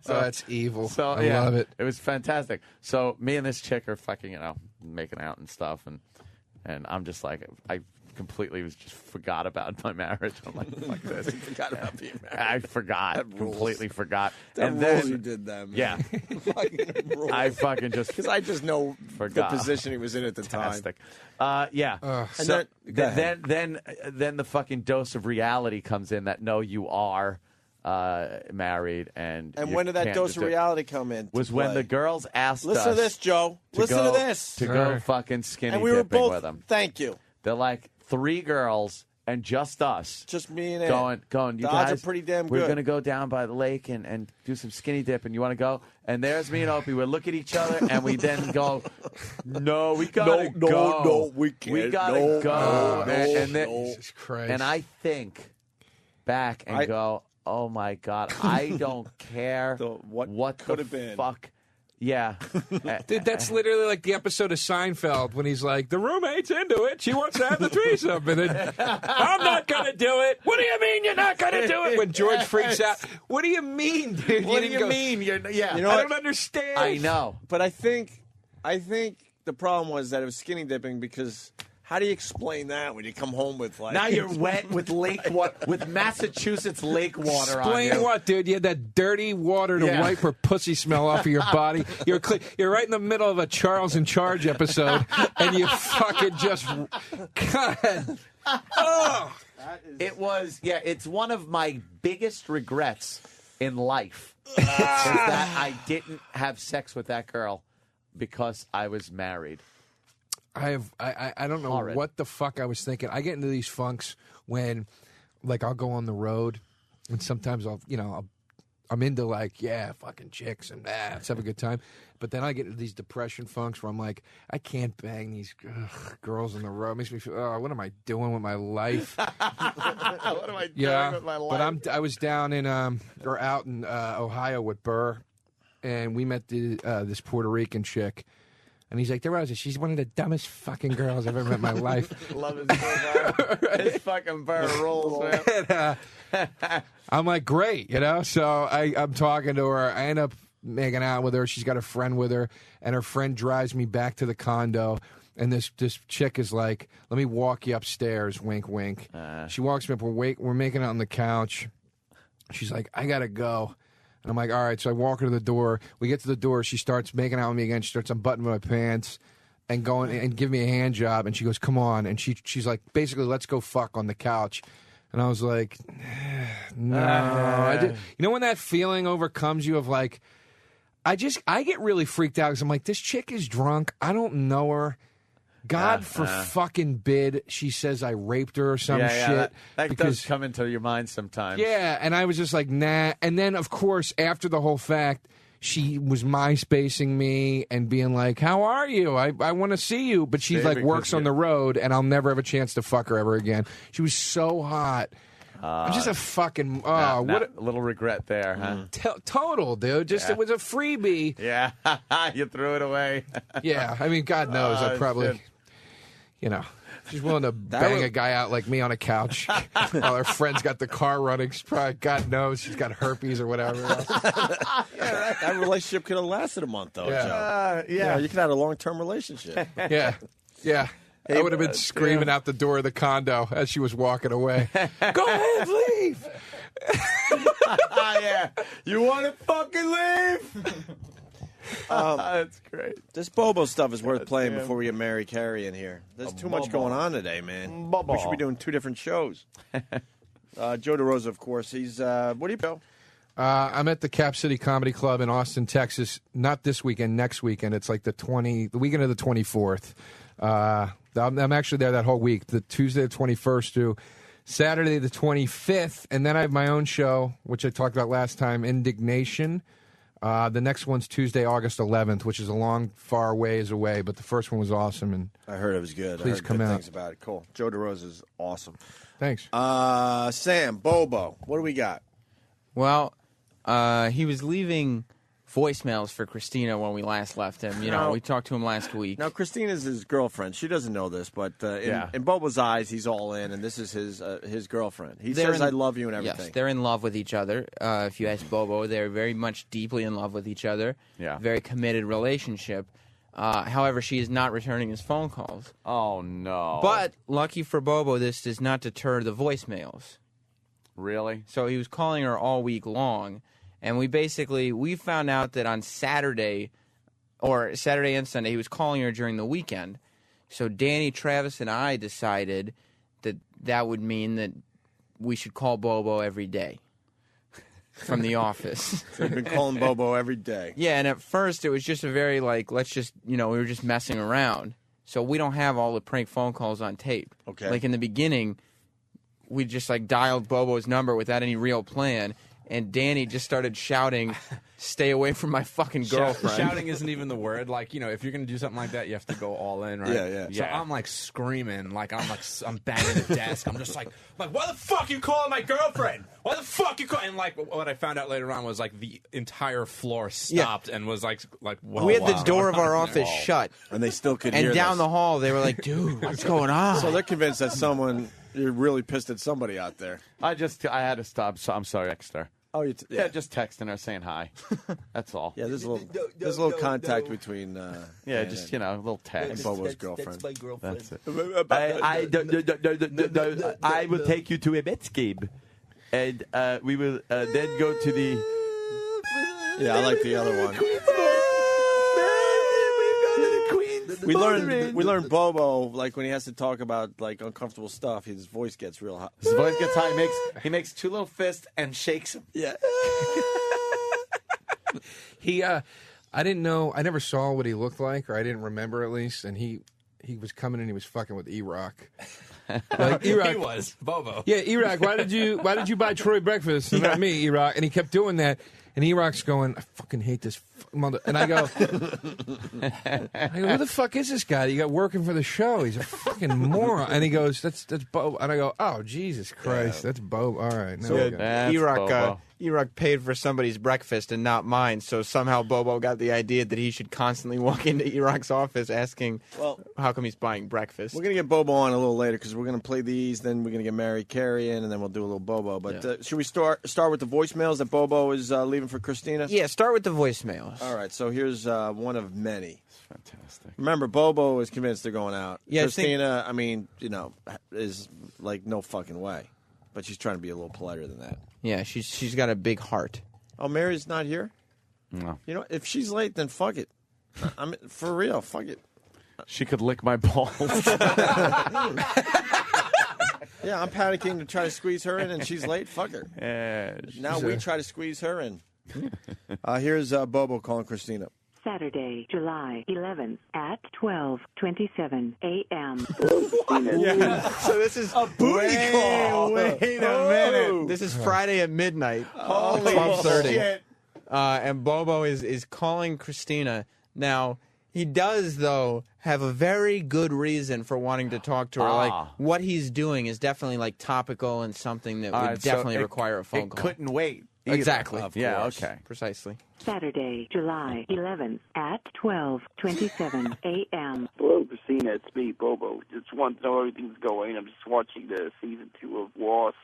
A: That's evil.
B: So
A: I love it.
B: It was fantastic. So me and this chick are fucking, making out and stuff, and I'm just like, I completely just forgot about my marriage. I'm like, fuck this.
C: Forgot about being married.
B: I forgot.
C: That rules.
B: Completely forgot.
C: That
B: and
C: rules
B: then
C: you did that, man.
B: Yeah.
C: Fucking rules.
B: I fucking just
C: because I just know
B: forgot.
C: the position he was in at the
B: Fantastic.
C: time.
B: Yeah.
C: And
B: So
C: then
B: then the fucking dose of reality comes in that no, you are married and you
C: when did that
B: can't
C: dose
B: just
C: of
B: do it.
C: reality come in?
B: Was when the girls asked
C: Listen
B: us
C: to this, Joe. Listen to this.
B: to go fucking skinny
C: And we were
B: dipping
C: both.
B: with them.
C: Thank you.
B: They're like 3 girls and just us.
C: Just me and Ed.
B: Going. You
C: The odds
B: guys
C: are pretty damn
B: We're
C: good.
B: gonna go down by the lake and do some skinny dipping. You want to go? And there's me and Opie. We look at each other and we then go, "No, we gotta go.
C: No, we can't.
B: We gotta
C: No,
B: go."
C: no,
B: and then,
A: Jesus Christ.
B: and I think back and go, "Oh my God, I don't care what
C: could
B: the
C: have been.
B: fuck." Yeah.
A: Dude, that's literally like the episode of Seinfeld when he's like, the roommate's into it. She wants to have the threesome. And then, I'm not going to do it. What do you mean you're not going to do it? When George freaks out. What do you mean, dude?
B: What do
A: didn't
B: you
A: go-
B: mean? Yeah.
C: You know
A: I
C: what?
A: don't understand.
B: I know.
C: But I think the problem was that it was skinny dipping because How do you explain that when you come home with like?
B: Now you're wet with with Massachusetts lake water on
A: Explain
B: you.
A: what, dude? You had that dirty water to wipe her pussy smell off of your body. You're right in the middle of a Charles in Charge episode, and you fucking just. God. Oh.
B: It's one of my biggest regrets in life is that I didn't have sex with that girl because I was married.
A: I don't know what the fuck I was thinking. I get into these funks when, like, I'll go on the road, and sometimes I'm into like, yeah, fucking chicks and let's have a good time. But then I get into these depression funks where I'm like, I can't bang these girls on the road. It makes me feel, what am I doing with my life?
C: What am I doing with my life?
A: But I was down in or out in Ohio with Burr, and we met this Puerto Rican chick. And he's like, she's one of the dumbest fucking girls I've ever met in my life.
B: Love his Burr. His fucking Burr rolls, man.
A: I'm like, great, So I'm talking to her. I end up making out with her. She's got a friend with her, and her friend drives me back to the condo. And this chick is like, let me walk you upstairs, wink, wink. She walks me up. We're making out on the couch. She's like, I got to go. And I'm like, all right. So I walk her to the door. We get to the door. She starts making out with me again. She starts unbuttoning my pants and going and give me a hand job. And she goes, come on. And she's like, basically, let's go fuck on the couch. And I was like, no. You know when that feeling overcomes you of like, I get really freaked out because I'm like, this chick is drunk. I don't know her. God fucking bid. She says I raped her or some shit.
B: That does come into your mind sometimes.
A: Yeah, and I was just like, nah. And then, of course, after the whole fact, she was MySpacing me and being like, how are you? I want to see you. But she's like, works on the road, and I'll never have a chance to fuck her ever again. She was so hot. I'm just a fucking... what
B: a little regret there, huh?
A: Total, dude. Just It was a freebie.
B: Yeah, you threw it away.
A: Yeah, I mean, God knows. I probably... She's willing to bang a guy out like me on a couch while her friend's got the car running. She's probably, God knows, she's got herpes or whatever.
C: That relationship could have lasted a month, though, Joe.
B: Yeah.
C: You could have had a long-term relationship.
A: Yeah. I would have been screaming out the door of the condo as she was walking away. Go ahead, leave.
B: Yeah. You want to fucking leave? That's great.
C: This Bobo stuff is worth playing before we get Mary Carey in here. There's too much going on today, man. We should be doing 2 different shows. Joe DeRosa, of course. He's what do you do?
A: I'm at the Cap City Comedy Club in Austin, Texas. Not this weekend, next weekend. It's like the weekend of the 24th. I'm actually there that whole week, the Tuesday the 21st to Saturday the 25th, and then I have my own show, which I talked about last time, Indignation. The next one's Tuesday, August 11th, which is a long, far ways away, but the first one was awesome. And
C: I heard it was good.
A: Please
C: I heard
A: come
C: good
A: out.
C: things about it. Cool. Joe DeRosa is awesome.
A: Thanks.
C: Sam, Bobo, what do we got?
J: Well, he was leaving voicemails for Christina when we last left him. We talked to him last week.
C: Now, Christina's his girlfriend. She doesn't know this, but in Bobo's eyes, he's all in, and this is his girlfriend. He says, I love you and everything.
J: Yes, they're in love with each other. If you ask Bobo, they're very much deeply in love with each other.
B: Yeah.
J: Very committed relationship. However, she is not returning his phone calls.
B: Oh, no.
J: But, lucky for Bobo, this does not deter the voicemails.
B: Really?
J: So he was calling her all week long. And we found out that on Saturday and Sunday, he was calling her during the weekend. So Danny, Travis, and I decided that would mean that we should call Bobo every day from the office.
C: So you've been calling Bobo every day.
J: Yeah, and at first it was just a very let's just, we were just messing around. So we don't have all the prank phone calls on tape.
C: Okay.
J: Like in the beginning, we just dialed Bobo's number without any real plan. And Danny just started shouting, stay away from my fucking girlfriend.
H: Shouting isn't even the word. If you're going to do something like that, you have to go all in, right?
C: Yeah.
H: So I'm screaming, I'm banging the desk. I'm just like, why the fuck you calling my girlfriend? Why the fuck you calling? And what I found out later on was the entire floor stopped and was whoa,
J: we had the door of our office shut.
C: And they still could
J: and
C: hear
J: down
C: this.
J: the hall, they were like, dude, what's going on?
C: So they're convinced that you're really pissed at somebody out there.
B: I had to stop. So I'm sorry, Exeter.
C: Oh,
B: yeah, just texting her saying hi. That's all.
C: Yeah, there's a little contact between.
B: Yeah, just a little text.
C: And Bobo's girlfriend.
G: That's my girlfriend.
B: That's it. I will take you to a Mets game, and we will then go to the.
C: Yeah, I like the other one. We learned Bobo, like when he has to talk about like uncomfortable stuff, his voice gets real high.
B: His voice gets high. He makes two little fists and shakes them.
C: Yeah.
A: I didn't know. I never saw what he looked like, or I didn't remember at least. And he was coming and he was fucking with E-Rock. Like, E-Rock,
H: He was Bobo.
A: Yeah, E-Rock. Why did you buy Troy breakfast and not me, E-Rock? And he kept doing that. And E-Rock's going, I fucking hate this mother. And I go, who the fuck is this guy you got working for the show? He's a fucking moron. And he goes, that's Bo. And I go, oh, Jesus Christ, that's Bo. All right. No,
J: E-Rock paid for somebody's breakfast and not mine, so somehow Bobo got the idea that he should constantly walk into E-Rock's office asking, how come he's buying breakfast?
C: We're going to get Bobo on a little later because we're going to play these, then we're going to get Mary Carey in, and then we'll do a little Bobo. But should we start with the voicemails that Bobo is leaving for Christina?
J: Yeah, start with the voicemails.
C: All right, so here's one of many.
B: Fantastic.
C: Remember, Bobo is convinced they're going out.
J: Yeah,
C: Christina, is like, no fucking way. But she's trying to be a little politer than that.
J: Yeah, she's got a big heart.
C: Oh, Mary's not here?
B: No.
C: You know, if she's late, then fuck it. I mean, for real, fuck it.
B: She could lick my balls.
C: Yeah, I'm panicking to try to squeeze her in, and she's late. Fuck her. Now we try to squeeze her in. Here's Bobo calling Christina.
K: Saturday, July 11th at 12:27 a.m.
J: So this is
C: a booty call.
J: Wait a minute. This is Friday at midnight.
C: Holy
J: 12:30.
C: shit.
J: And Bobo is calling Christina. Now, he does, though, have a very good reason for wanting to talk to her. Like, what he's doing is definitely, like, topical and something that would definitely require a phone call.
B: Couldn't wait.
J: Exactly.
B: Yeah, okay.
J: Precisely.
K: Saturday, July 11th at 12:27 a.m.
L: Hello, Christina. It's me, Bobo. Just want to know how everything's going. I'm just watching the season 2 of Lost.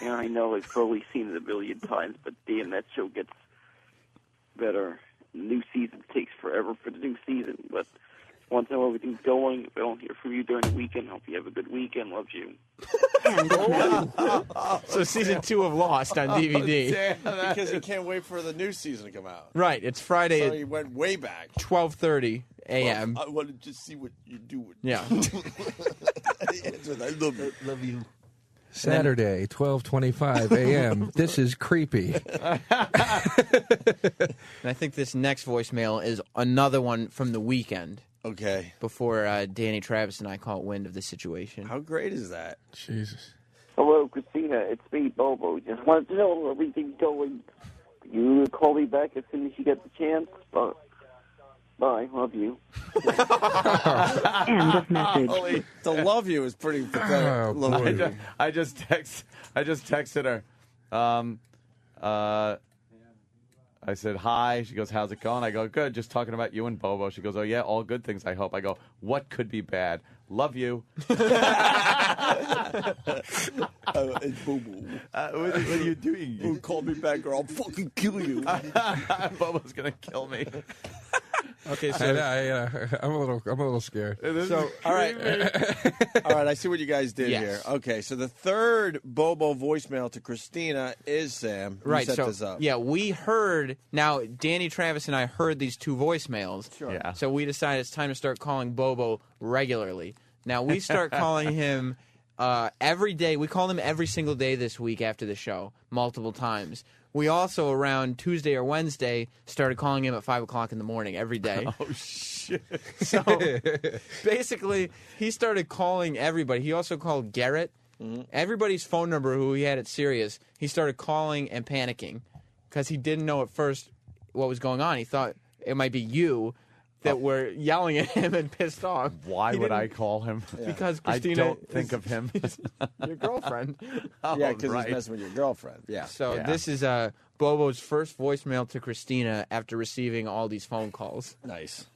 L: And I know I've probably seen it a million times, but damn, that show gets better. The new season takes forever for the new season, but just want to know how everything's going. If I don't hear from you during the weekend, hope you have a good weekend. Love you.
J: So season 2 of Lost on DVD.
C: Because he can't wait for the new season to come out.
J: Right, it's Friday
C: So
J: at
C: he went way back.
J: 12:30 a.m.
C: I wanted to see what you're doing.
J: Yeah.
C: I love you.
L: Love you.
A: Saturday, 12:25 a.m. This is creepy.
J: And I think this next voicemail is another one from the weekend.
C: Okay.
J: Before Danny Travis and I caught wind of the situation.
C: How great is that?
A: Jesus.
L: Hello, Christina. It's me, Bobo. Just wanted to know how everything's going. You call me back as soon as you get the chance. Bye. Love you.
K: End of message.
C: To love you is pretty pathetic.
B: I just texted her. I said, hi. She goes, how's it going? I go, good. Just talking about you and Bobo. She goes, oh, yeah, all good things, I hope. I go, what could be bad? Love you.
C: It's Bobo.
B: What are you doing?
C: Oh, call me back or I'll fucking kill you.
B: Bobo's going to kill me.
J: Okay, so
A: I'm a little scared.
C: So, all right. All right, I see what you guys did here. Okay, so the third Bobo voicemail to Christina is Sam. You
J: Right,
C: set
J: so
C: this up.
J: yeah, we heard. Now, Danny Travis and I heard these two voicemails.
C: Sure. Yeah.
J: So we decided it's time to start calling Bobo regularly. Now we start calling him every day. We called him every single day this week after the show, multiple times. We also, around Tuesday or Wednesday, started calling him at 5 o'clock in the morning every day.
B: Oh, shit.
J: So basically, he started calling everybody. He also called Garrett. Everybody's phone number who he had at Sirius, he started calling and panicking because he didn't know at first what was going on. He thought it might be you that were yelling at him and pissed off.
B: Why would I call him?
J: Because Christina
B: I don't think of him.
J: your girlfriend.
C: Yeah, because he's messing with your girlfriend. Yeah.
J: So this is Bobo's first voicemail to Christina after receiving all these phone calls.
C: Nice.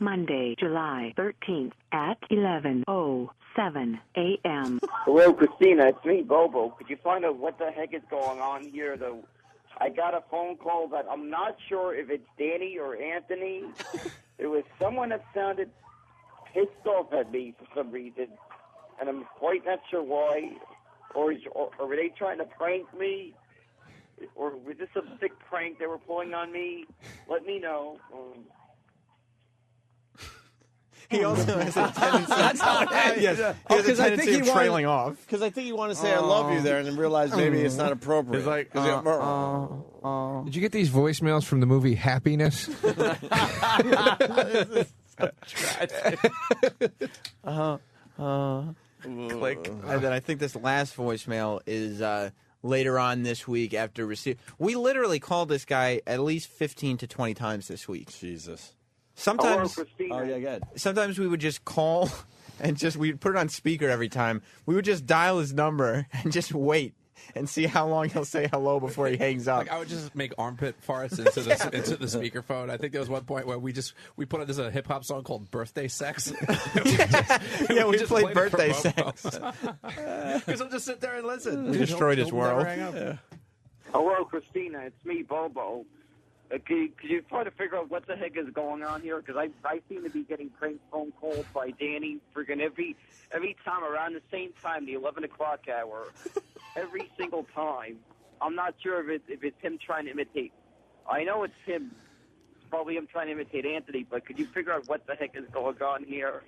K: Monday, July 13th at 11:07 a.m.
L: Hello, Christina. It's me, Bobo. Could you find out what the heck is going on here? I got a phone call that I'm not sure if it's Danny or Anthony. There was someone that sounded pissed off at me for some reason, and I'm quite not sure why. Or were they trying to prank me? Or was this a sick prank they were pulling on me? Let me know.
J: He also has a tendency.
C: That's how it ends.
J: Yes. He has a tendency of trailing off.
C: Because I think you want to say I love you there and then realize maybe it's not appropriate.
B: It's like,
A: Did you get these voicemails from the movie Happiness?
J: Click. And then I think this last voicemail is later on this week after receive. We literally called this guy at least 15 to 20 times this week.
C: Jesus.
J: Sometimes,
C: good.
J: Sometimes we would just call and we'd put it on speaker every time. We would just dial his number and just wait and see how long he'll say hello before he hangs up.
H: Like I would just make armpit farts into the speakerphone. I think there was one point where we put on this hip hop song called "Birthday Sex."
J: We just played "Birthday Sex"
H: because I'll just sit there and listen.
J: We destroyed his world.
L: Hello, Christina. It's me, Bobo. Could you try to figure out what the heck is going on here? Because I seem to be getting prank phone calls by Danny freaking every time around the same time, the 11 o'clock hour. Every single time. I'm not sure if it's him trying to imitate. I know it's him. It's probably him trying to imitate Anthony, but could you figure out what the heck is going on here?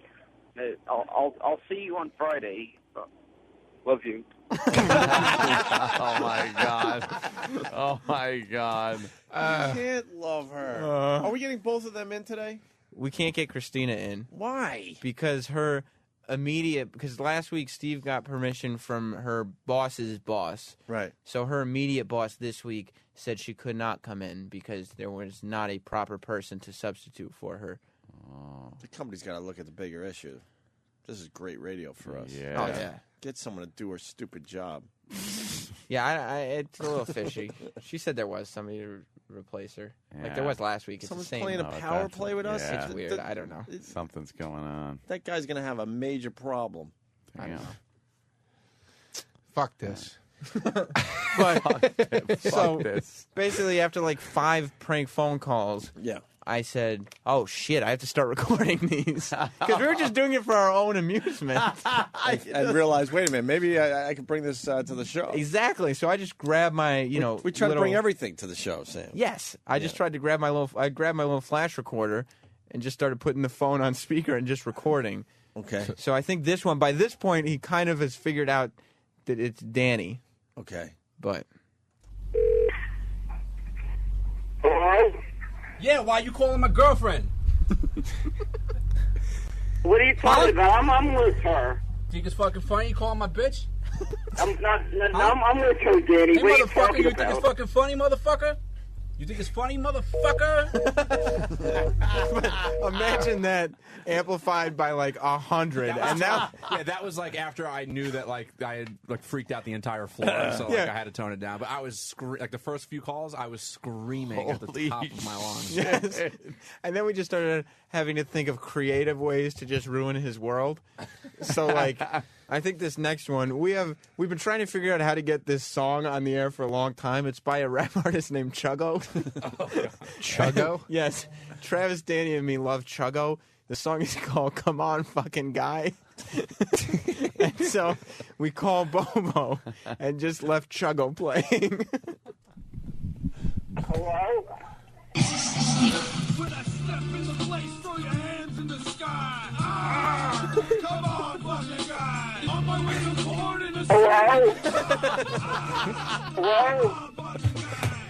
L: I'll see you on Friday. Love you.
B: Oh my God! Oh my God!
C: You can't love her. Are we getting both of them in today?
J: We can't get Christina in.
C: Why?
J: Because because last week Steve got permission from her boss's boss.
C: Right.
J: So her immediate boss this week said she could not come in because there was not a proper person to substitute for her.
C: The company's got to look at the bigger issue. This is great radio for us.
J: Yeah. Oh, yeah.
C: Get someone to do her stupid job.
J: Yeah, it's a little fishy. She said there was somebody to replace her. Like there was last week. It's
C: Someone's
J: the same.
C: playing a power play with us?
J: It's weird. I don't know.
B: Something's going on.
C: That guy's going to have a major problem.
J: I don't know.
A: Fuck this.
J: Basically, after like 5 prank phone calls, I said, "Oh shit, I have to start recording these," because we were just doing it for our own amusement.
C: And realized, wait a minute, maybe I could bring this to the show.
J: Exactly. So I just grabbed my,
C: we try to bring everything to the show, Sam.
J: Yes, I just tried to grab my little flash recorder and just started putting the phone on speaker and just recording.
C: Okay.
J: So I think this one, by this point, he kind of has figured out that it's Danny.
C: Okay.
J: But.
G: Hello?
H: Yeah, why you calling my girlfriend?
G: What are you talking about? I'm with her.
H: Think it's fucking funny you calling my bitch?
G: I'm not. I'm with her, Danny.
H: Hey,
G: what are you
H: motherfucker,
G: talking
H: you
G: about?
H: think it's fucking funny, motherfucker? You think it's funny, motherfucker?
J: Imagine that amplified by like 100, and now
H: that was like after I knew that like I had like freaked out the entire floor, so like I had to tone it down. But I was like the first few calls, I was screaming at the top of my lungs.
J: Yes. And then we just started having to think of creative ways to just ruin his world. So like, I think this next one we've been trying to figure out how to get this song on the air for a long time. It's by a rap artist named Chuggo.
A: Chuggo?
J: Yes. Travis, Danny, and me love Chuggo. The song is called "Come On Fucking Guy." And so we called Bobo and just left Chuggo playing.
G: Hello?
D: When I step in the place, throw your hands in the sky. Ah, come on, fucking guy. On my way to court in the
G: Hello? Hello?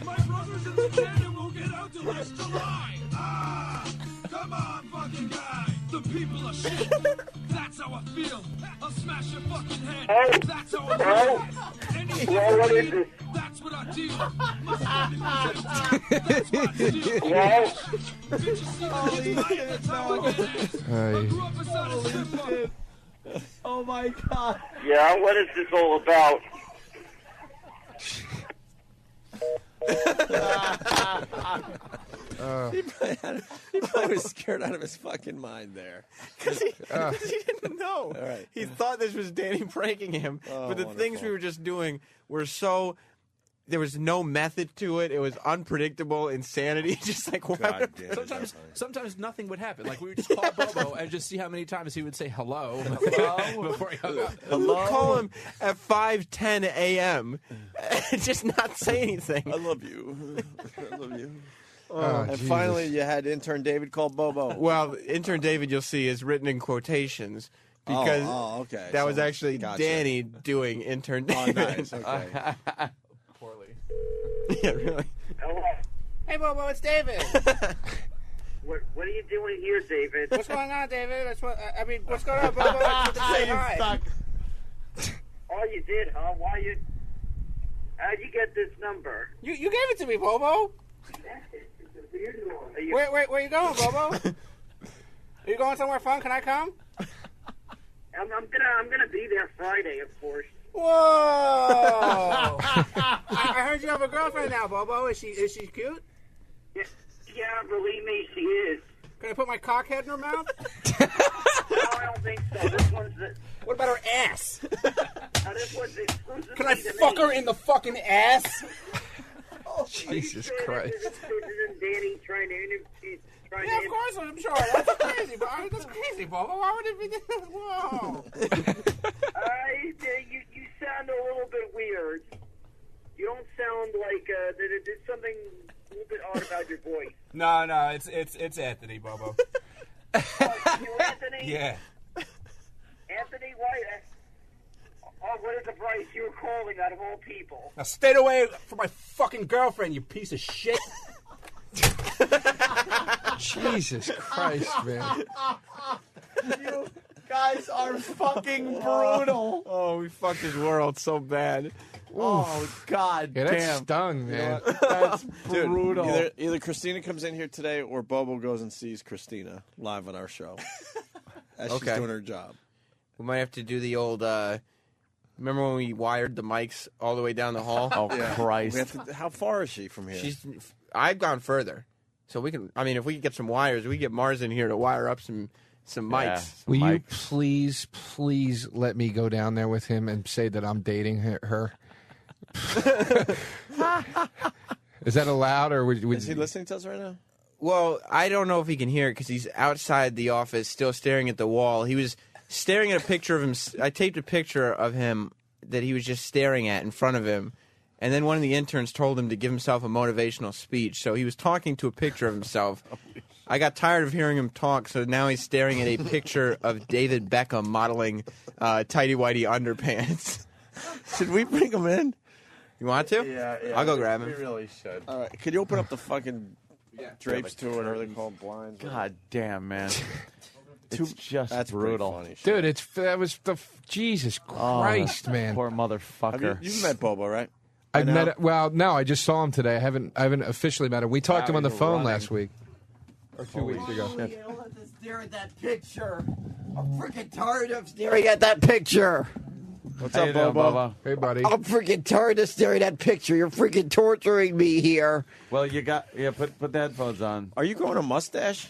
D: My brother's in the den and we'll get out till it's July. Ah, come on, fucking guy. The people are shit. That's how I feel. I'll smash your fucking head.
G: Hey.
D: That's how I
G: Hello?
D: feel.
G: Hello, what is this?
D: That's what I do. Must have been my that's what I do.
G: Hello?
D: Holy shit, no.
J: Oh my God.
G: Yeah, what is this all about?
C: He probably was scared out of his fucking mind there.
J: Because he didn't know.
C: All right.
J: He thought this was Danny pranking him. But the things we were just doing were so... There was no method to it. It was unpredictable insanity. Just like,
H: Sometimes nothing would happen. Like, we would just call Bobo and just see how many times he would say hello before he hung up.
J: We would call him at 5:10 a.m. and just not say anything.
C: I love you. I love you.
J: Oh,
C: and finally, you had intern David call Bobo.
J: Well, intern David, you'll see, is written in quotations because
C: okay.
J: that was actually
C: gotcha.
J: Danny doing intern David.
C: Oh, nice. Okay.
J: Poorly. Yeah, really.
G: Hello.
J: Hey, Bobo, it's David.
G: What are you doing here, David?
J: What's going on, David? What's going on, Bobo? I just wanted to say hi.
G: Oh, you did, huh? How'd you get this number?
J: You gave it to me, Bobo. Where you going, Bobo? Are you going somewhere fun? Can I come?
G: I'm gonna be there Friday, of course.
J: Whoa! I heard you have a girlfriend now, Bobo. Is she cute?
G: Yeah, believe me, she is.
J: Can I put my cock head in her mouth?
G: No, I don't think so. This one's
J: What about her ass?
G: this one's exclusively
J: Can I
G: to
J: fuck
G: me.
J: her in the fucking ass?
A: Jesus
G: Are
A: Christ.
G: you sure this isn't Danny trying to interview?
J: Yeah, of course I'm sure. That's crazy, that's crazy, Bobo. Why would it be this? Whoa.
G: You sound a little bit weird. You don't sound like there's something a little bit odd about your voice.
H: No, it's Anthony, Bobo.
G: You Anthony?
H: Yeah.
G: Anthony, why? Oh, what is the price you were calling out of all people?
H: Now stay away from my fucking girlfriend, you piece of shit.
A: Jesus Christ, man.
B: You guys are fucking brutal.
J: Oh, we fucked his world so bad.
B: Oh, God
A: Yeah, that
B: damn.
A: stung, man.
B: That's
C: Dude,
B: brutal.
C: either Christina comes in here today or Bobo goes and sees Christina live on our show. As she's doing her job.
J: We might have to do the old. Remember when we wired the mics all the way down the hall?
B: Oh, Christ.
C: We have to, how far is she from here?
J: I've gone further, so we can. I mean, if we could get some wires, we get Mars in here to wire up some mics.
A: Will you please let me go down there with him and say that I'm dating her? Is that allowed, or would
C: is he listening to us right now?
J: Well, I don't know if he can hear it because he's outside the office, still staring at the wall. He was staring at a picture of him. I taped a picture of him that he was just staring at in front of him. And then one of the interns told him to give himself a motivational speech. So he was talking to a picture of himself. I got tired of hearing him talk, so now he's staring at a picture of David Beckham modeling tighty-whitey underpants. Should we bring him in? You want to?
C: Yeah.
J: I'll go grab him.
C: We really should. All right. Could you open up the fucking drapes to whatever they call blinds?
B: God damn, man. It's just
C: That's
B: brutal.
C: Funny shit.
A: Dude, that was the Jesus Christ, man.
B: Poor motherfucker.
C: You've met Bobo, right?
A: I've met. Well, no, I just saw him today. I haven't officially met him. We talked to him on the phone last week or 2 weeks ago.
M: You don't have to stare at that picture. I'm freaking tired of staring at that picture.
C: What's
B: How
C: up,
B: you doing,
C: Bobo?
A: Hey, buddy.
M: I'm freaking tired of staring at that picture. You're freaking torturing me here.
B: Well, you got put the headphones on.
C: Are you growing a mustache?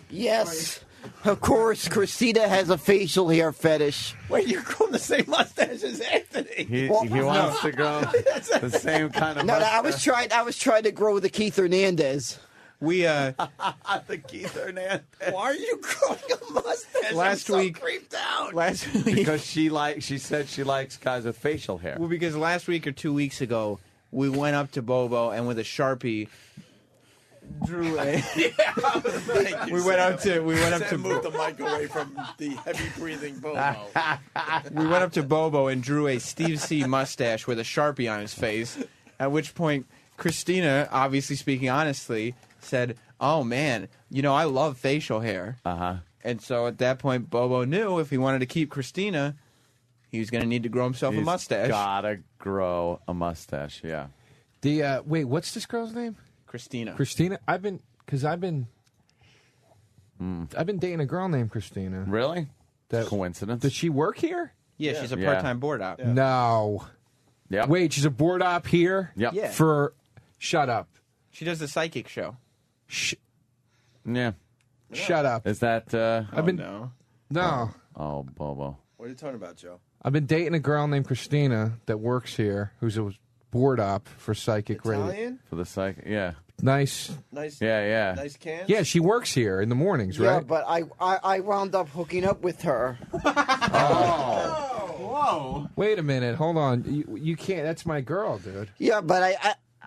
M: Yes. Of course, Christina has a facial hair fetish.
C: Wait, you're growing the same mustache as Anthony.
B: He
M: Well,
B: wants to grow the same kind of
M: No,
B: mustache.
M: I was trying to grow the Keith Hernandez.
J: We
B: the Keith Hernandez.
C: Why are you growing a mustache?
J: Last
C: I'm so
J: week-
C: creeped out.
J: last week.
B: Because she said she likes guys with facial hair.
J: Well, because last week or 2 weeks ago, we went up to Bobo and with a Sharpie drew a. We went up to
C: move the mic away from the heavy breathing Bobo.
J: we went up to Bobo and drew a Steve C mustache with a Sharpie on his face. At which point, Christina, obviously speaking honestly, said, "Oh man, I love facial hair." And so at that point, Bobo knew if he wanted to keep Christina, he was going to need to grow himself a
B: He's
J: mustache.
B: Gotta grow a mustache. Yeah.
A: The wait, what's this girl's name?
J: Christina.
A: Christina. I've been dating a girl named Christina.
B: Really? Coincidence?
A: Does she work here?
J: Yeah, she's a part-time board op.
A: No.
B: Yep.
A: Wait, she's a board op here?
B: Yep.
J: Yeah.
A: Shut up.
J: She does the psychic show.
B: Yeah.
A: Shut up.
B: Is that?
A: I've been no.
B: Oh, Bobo.
C: What are you talking about, Joe?
A: I've been dating a girl named Christina that works here, who's a board op for Psychic Radio.
C: Italian?
B: For the psych, yeah.
A: Nice.
B: Yeah.
C: Nice cans?
A: Yeah, she works here in the mornings,
M: Yeah,
A: right?
M: but I wound up hooking up with her.
A: Whoa. Wait a minute. Hold on. You can't. That's my girl, dude.
M: Yeah, but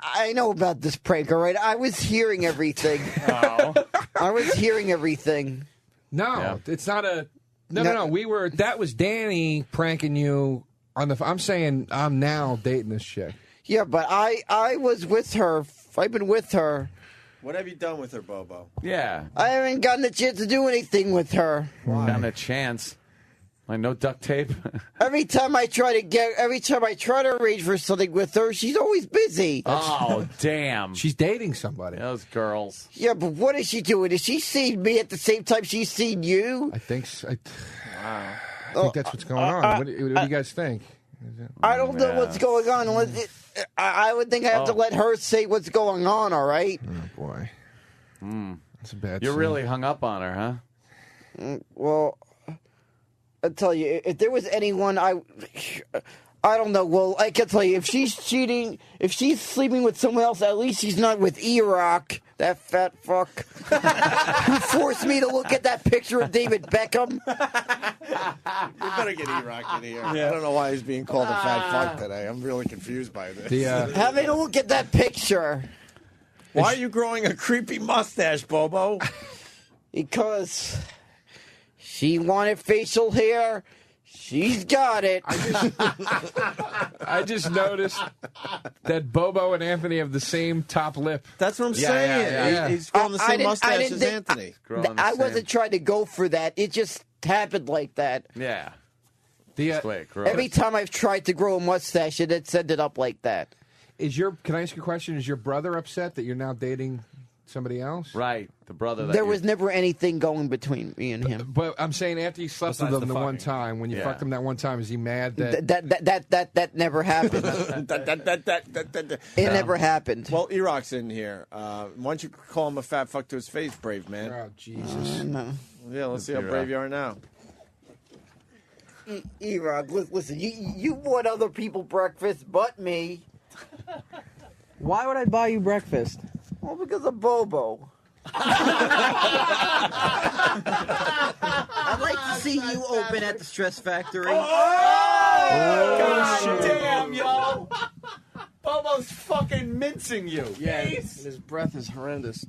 M: I know about this prank, all right? I was hearing everything. I was hearing everything.
A: No, it's not a. No. That was Danny pranking you on the. I'm saying I'm now dating this chick.
M: Yeah, but I was with her. I've been with her.
C: What have you done with her, Bobo?
B: Yeah.
M: I haven't gotten a chance to do anything with her.
B: Not a chance. Like no duct tape.
M: Every time I try to arrange for something with her, she's always busy.
B: Oh, damn.
A: She's dating somebody.
B: Those girls.
M: Yeah, but what is she doing? Is she seeing me at the same time she's seeing you?
A: I think so. I think that's what's going on. What do you guys think?
M: I don't know what's going on. I would think I have to let her say what's going on, all right?
A: Oh, boy. That's a bad
B: You're
A: scene.
B: really hung up on her, huh?
M: Well, I'll tell you, if there was anyone, I don't know. Well, I can tell you, if she's cheating, if she's sleeping with someone else, at least she's not with E-Rock, that fat fuck, who forced me to look at that picture of David Beckham.
C: You better get E-Rock in here. I don't know why he's being called a fat fuck today. I'm really confused by this.
M: Having a look at that picture.
C: Why are you growing a creepy mustache, Bobo?
M: Because she wanted facial hair. She's got it.
A: I just noticed that Bobo and Anthony have the same top lip.
C: That's what I'm saying.
A: Yeah.
C: He's growing the same mustache as Anthony.
M: I wasn't trying to go for that. It just happened like that.
B: Yeah.
M: Every time I've tried to grow a mustache, it's ended up like that.
A: Can I ask you a question? Is your brother upset that you're now dating somebody else?
B: Right. The brother that
M: There was never anything going between me and him.
A: But I'm saying after you slept with
M: Besides
A: him
M: the
A: the one
M: fucking.
A: time, when you
M: Yeah.
A: fucked him that one time, is he mad that...
M: That never happened. It never happened.
C: Well, E-Rock's in here. Why don't you call him a fat fuck to his face, brave man?
A: Oh, Jesus.
M: No.
C: Yeah, let's see how brave you are now.
M: E-Rock, listen, you bought other people breakfast but me.
O: Why would I buy you breakfast?
M: Well, because of Bobo.
O: I'd like to see you open at the Stress Factory.
B: God damn, yo! Bobo's fucking mincing you.
O: Yeah, his breath is horrendous.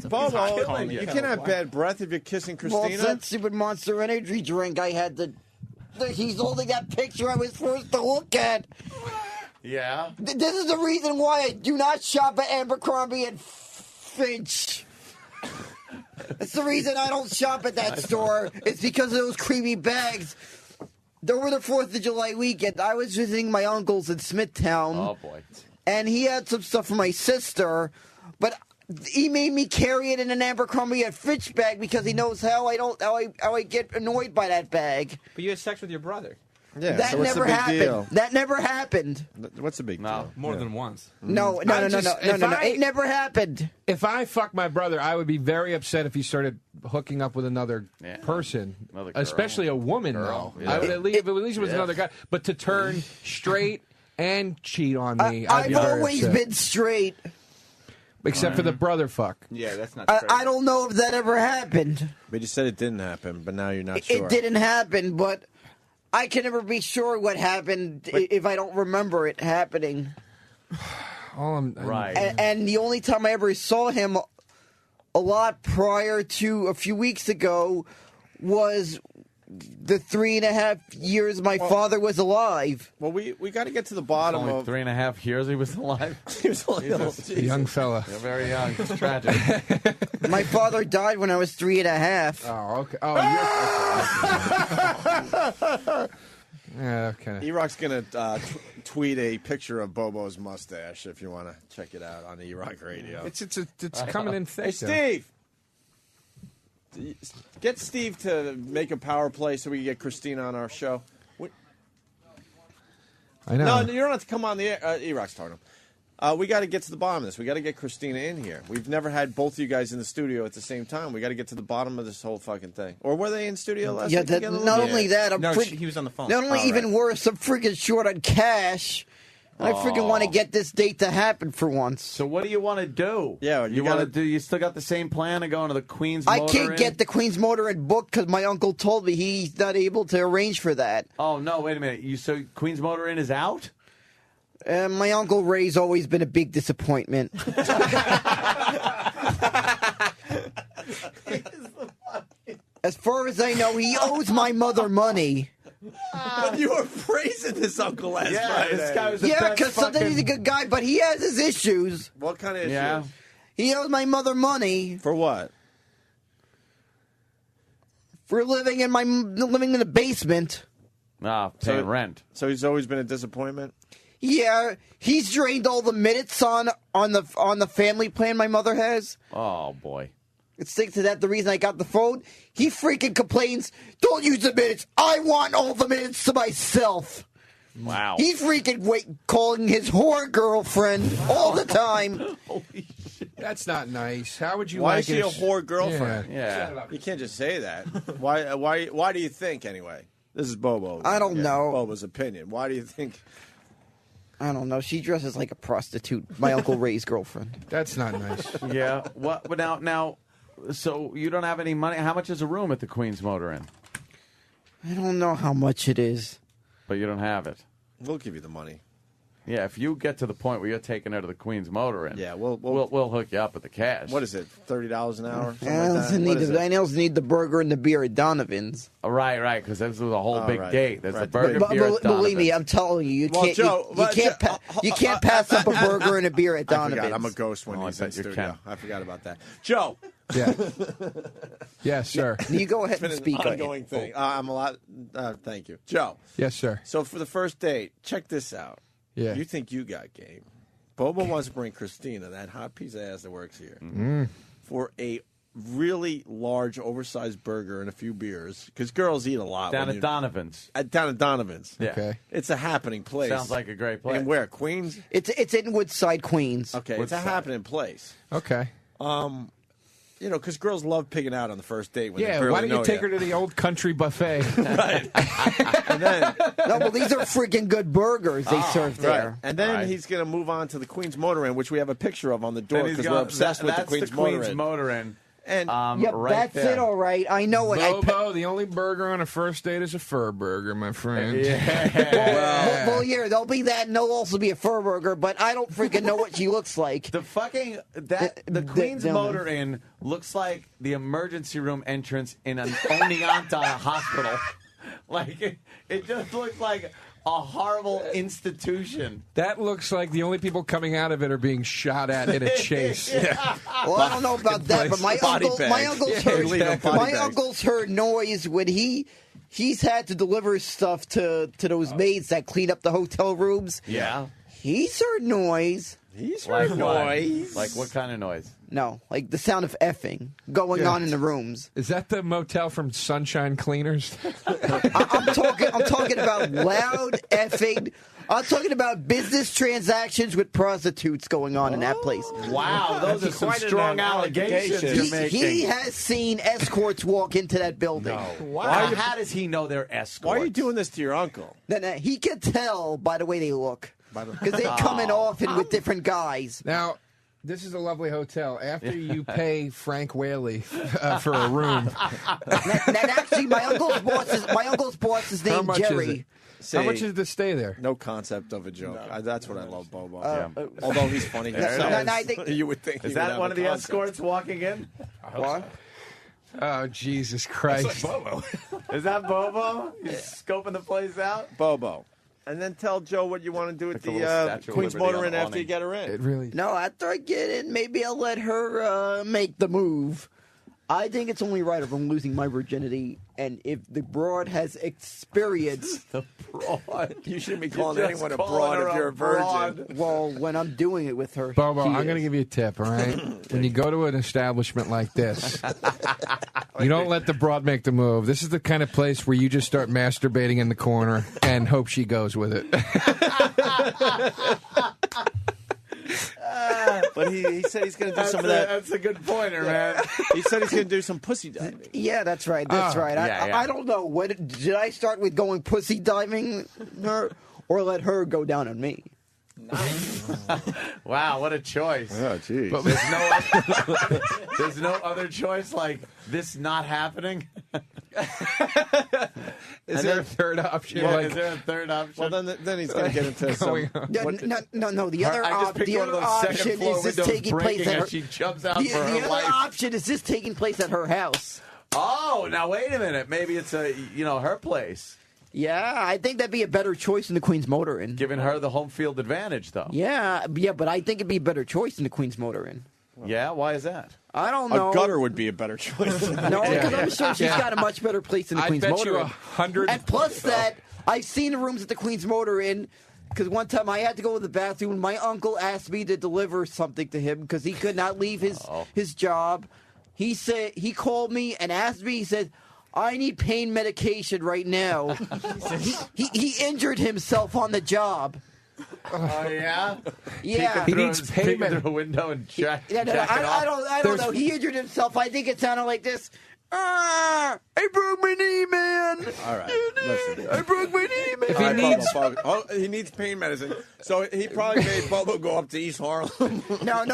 C: Bobo, you can't have bad breath if you're kissing
M: Well,
C: Christina.
M: that stupid Monster Energy drink I had to... He's holding that picture I was forced to look at.
B: Yeah.
M: This is the reason why I do not shop at Abercrombie and Finch. That's the reason I don't shop at that store. It's because of those creamy bags. Over the 4th of July weekend, I was visiting my uncles in Smithtown.
B: Oh, boy.
M: And he had some stuff for my sister, but he made me carry it in an Abercrombie and Fitch bag because he knows how I get annoyed by that bag.
J: But you had sex with your brother.
C: Yeah,
M: That
C: so what's the
M: never
C: big
M: happened.
C: deal?
M: That never happened.
C: What's the big deal?
H: More than once.
M: No. It never happened.
A: If I fucked my brother, I would be very upset if he started hooking up with another person,
B: Another girl.
A: especially a woman.
B: Girl,
A: Though
B: yeah.
A: I would at least, if it was
B: Yeah.
A: another guy. But to turn straight and cheat on me, I'd
M: I've
A: be very
M: always
A: upset.
M: been straight.
A: Except for the brother fuck.
J: Yeah, that's not
M: I don't know if that ever happened.
C: But you said it didn't happen, but now you're not
M: It
C: sure.
M: didn't happen, but I can never be sure what happened if I don't remember it happening.
B: Right.
M: And the only time I ever saw him a lot prior to a few weeks ago was the 3.5 years my father was alive.
C: Well, we got to get to the bottom
B: Only
C: of
B: 3.5 years he was alive.
C: He was only
B: Jesus.
A: A young fella.
B: You're very young. It's tragic.
M: My father died when I was 3.5.
A: Oh, okay. Oh, yeah, okay.
C: E-Rock's going to tweet a picture of Bobo's mustache if you want to check it out on the E-Rock radio.
A: It's coming in thick.
C: Hey,
A: though.
C: Steve! Get Steve to make a power play so we can get Christina on our show.
A: I know.
C: No, you don't have to come on the air. E-Rock's talking to him. We got to get to the bottom of this. We got to get Christina in here. We've never had both of you guys in the studio at the same time. We got to get to the bottom of this whole fucking thing. Or were they in studio last
M: Yeah,
C: week?
M: that,
C: together?
M: not only that, I'm
H: he was on the phone.
M: Not only even worse, I'm freaking short on cash. And I freaking want to get this date to happen for once.
B: So what do you want to do?
C: Yeah,
B: you want to do? You still got the same plan of going to the Queen's
M: I
B: Motor
M: can't
B: Inn?
M: get the Queen's Motor Inn book because my uncle told me he's not able to arrange for that.
B: Oh no! Wait a minute. So Queen's Motor Inn is out?
M: My Uncle Ray's always been a big disappointment. As far as I know, he owes my mother money.
C: But you were praising this uncle last Friday.
B: this guy was
M: because sometimes he's a good guy, but he has his issues.
C: What kind of issues?
B: Yeah.
M: He owes my mother money
C: For what?
M: for living in the basement.
B: Paying rent.
C: So he's always been a disappointment?
M: Yeah, he's drained all the minutes on the family plan my mother has.
B: Oh boy.
M: It's thanks to that the reason I got the phone. He freaking complains, don't use the minutes. I want all the minutes to myself.
B: Wow.
M: He's freaking calling his whore girlfriend all the time.
A: That's not nice. How would you
C: Why
A: like
C: is she a
A: his-
C: whore girlfriend?
B: Yeah.
C: You can't just say that. Why do you think, anyway? This is Bobo.
M: I don't know.
C: Bobo's opinion. Why do you think?
M: I don't know. She dresses like a prostitute. My Uncle Ray's girlfriend.
A: That's not nice.
B: Yeah. What? But now, so you don't have any money. How much is a room at the Queen's Motor Inn?
M: I don't know how much it is.
B: But you don't have it.
C: We'll give you the money.
B: Yeah, if you get to the point where you're taking her to the Queen's Motor Inn,
C: Yeah,
B: we'll hook you up with the cash.
C: What is it? $30 an hour? Something
M: I
C: like
M: also
C: that?
M: need
C: What is it?
M: I also need the burger and the beer at Donovan's.
B: Right, because this was a whole big
C: right,
B: date. There's the
C: right.
B: burger,
M: But
B: beer, at
M: believe me,
B: Donovan's.
M: I'm telling you, you
C: Well,
M: can't.
C: Joe,
M: you
C: but
M: can't.
C: Joe-
M: You can't pass up a burger and a beer at
C: I
M: Donovan's.
C: forgot. I'm a ghost when
B: Oh, I
C: he's in
B: bet you
C: studio.
B: can.
C: I forgot about that. Joe.
A: Yeah. Yes, sir.
M: You go ahead
C: It's been
M: and
C: an
M: speak on
C: ongoing
M: it.
C: thing. I'm a lot. Thank you, Joe.
A: Yes, sir.
C: So for the first date, check this out.
A: Yeah.
C: You think you got game? Bobo wants to bring Christina, that hot piece of ass that works here, for a really large, oversized burger and a few beers. Because girls eat a lot.
B: Down
C: when
B: at Donovan's.
C: Down at Donovan's.
B: Yeah.
A: Okay.
C: It's a happening place.
B: Sounds like a great place.
C: And where? Queens?
M: It's in Woodside, Queens.
C: Okay, it's a happening place.
A: Okay.
C: You know, because girls love picking out on the first date when they
A: Yeah,
C: barely
A: why don't you
C: know
A: take her to the old country buffet?
C: Right. And then,
M: No, well, these are freaking good burgers they serve there.
C: right. And then
B: Right.
C: he's going to move on to the Queen's Motor Inn, which we have a picture of on the door
B: Then he's
C: because we're
B: going-
C: obsessed with the
B: that's
C: Queen's, Motor Inn.
B: And
M: Yep,
B: right
M: that's
B: there.
M: it. All right, I know it.
A: Bobo, the only burger on a first date is a fur burger, my friend.
M: Well, yeah, there'll be that, and there'll also be a fur burger, but I don't freaking know what she looks like.
B: The fucking the Queen's Motor Inn looks like the emergency room entrance in an Oneonta hospital. Like it just looks like a horrible institution.
A: That looks like the only people coming out of it are being shot at in a chase.
M: Well, I don't know about that, but my uncle's heard noise when he's had to deliver stuff to those maids that clean up the hotel rooms.
B: Yeah.
M: He's heard noise.
C: He's
B: Like
C: heard
B: what?
C: noise.
B: Like what kind of noise?
M: No, like the sound of effing going
A: Yeah.
M: on in the rooms.
A: Is that the motel from Sunshine Cleaners?
M: I'm talking about loud effing. I'm talking about business transactions with prostitutes going on in that place.
B: Wow, those are some
C: quite an
B: strong allegations you're making.
M: He has seen escorts walk into that building.
B: Wow. How does he know they're escorts?
C: Why are you doing this to your uncle?
M: Then he can tell by the way they look. Because they come in often with different guys.
A: Now, this is a lovely hotel. After you pay Frank Whaley for a room,
M: And actually, my uncle's boss is
A: how
M: named
A: much
M: Jerry.
A: is it? How much is it to stay there?
C: No concept of a joke. That's what I love, Bobo.
M: Yeah.
C: Although he's funny
M: There it
C: himself,
M: is. I think-
C: you would think.
B: Is
C: he
B: that
C: would have
B: one
C: a
B: of the
C: concept.
B: escorts walking in?
M: What?
A: Oh, Jesus Christ.
B: Bobo. Is that Bobo? He's scoping the place out?
C: Bobo. And then tell Joe what you want to do at
B: Like a little
C: the
B: Statue of
C: Queen's
B: Liberty
C: Motor
B: on
C: Inn
B: the
C: after you
B: awning.
C: get her in.
A: It really.
M: No, after I get in, maybe I'll let her make the move. I think it's only right if I'm losing my virginity, and if the broad has experience.
B: The broad.
C: You shouldn't be
B: You're
C: calling
B: just
C: anyone a
B: calling
C: broad
B: her
C: if
B: a
C: you're a virgin.
B: broad.
M: Well, when I'm doing it with her,
A: Bobo,
M: she
A: I'm going to
M: is.
A: give you a tip, all right? When you go to an establishment like this, you don't let the broad make the move. This is the kind of place where you just start masturbating in the corner and hope she goes with it.
C: But he said he's going to do some of that.
B: That's a good pointer, man.
C: He said he's going to do some pussy diving.
M: Yeah, that's right. That's right.
B: yeah.
M: I don't know. What did I start with going pussy diving her, or let her go down on me?
B: Wow, what a choice.
C: Oh, geez.
B: But there's no other choice like this not happening?
A: Is there a third option?
B: Yeah,
A: Like,
B: is there a third option?
C: Well, then he's going to get into some.
M: No. The other,
B: I just picked
M: the
B: one of
M: other
B: those second
M: option
B: floor
M: is this
B: windows
M: taking place
B: breaking
M: at her.
B: as she jumps out
M: The
B: for her
M: other
B: life.
M: option is this taking place at her house.
B: Oh, now wait a minute. Maybe it's her place.
M: Yeah, I think that'd be a better choice than the Queen's Motor Inn.
B: Giving her the home field advantage, though.
M: Yeah, but I think it'd be a better choice than the Queen's Motor Inn.
B: Yeah, why is that?
M: I don't know.
C: A gutter would be a better choice.
M: No, because I'm sure she's got a much better place than the Queen's Motor Inn.
A: 100.
M: And plus that, I've seen the rooms at the Queen's Motor Inn. Because one time I had to go to the bathroom and my uncle asked me to deliver something to him because he could not leave his job. He called me and asked me. He said, "I need pain medication right now." he injured himself on the job.
B: Oh yeah,
M: Yeah.
A: He needs payment.
B: Through a window and jack
M: I don't know. He injured himself. I think it sounded like this. I broke my knee, man.
C: All right, listen.
M: I broke my knee, man.
C: All right, Bubba, he needs pain medicine. So he probably made Bobo go up to East Harlem.
M: No.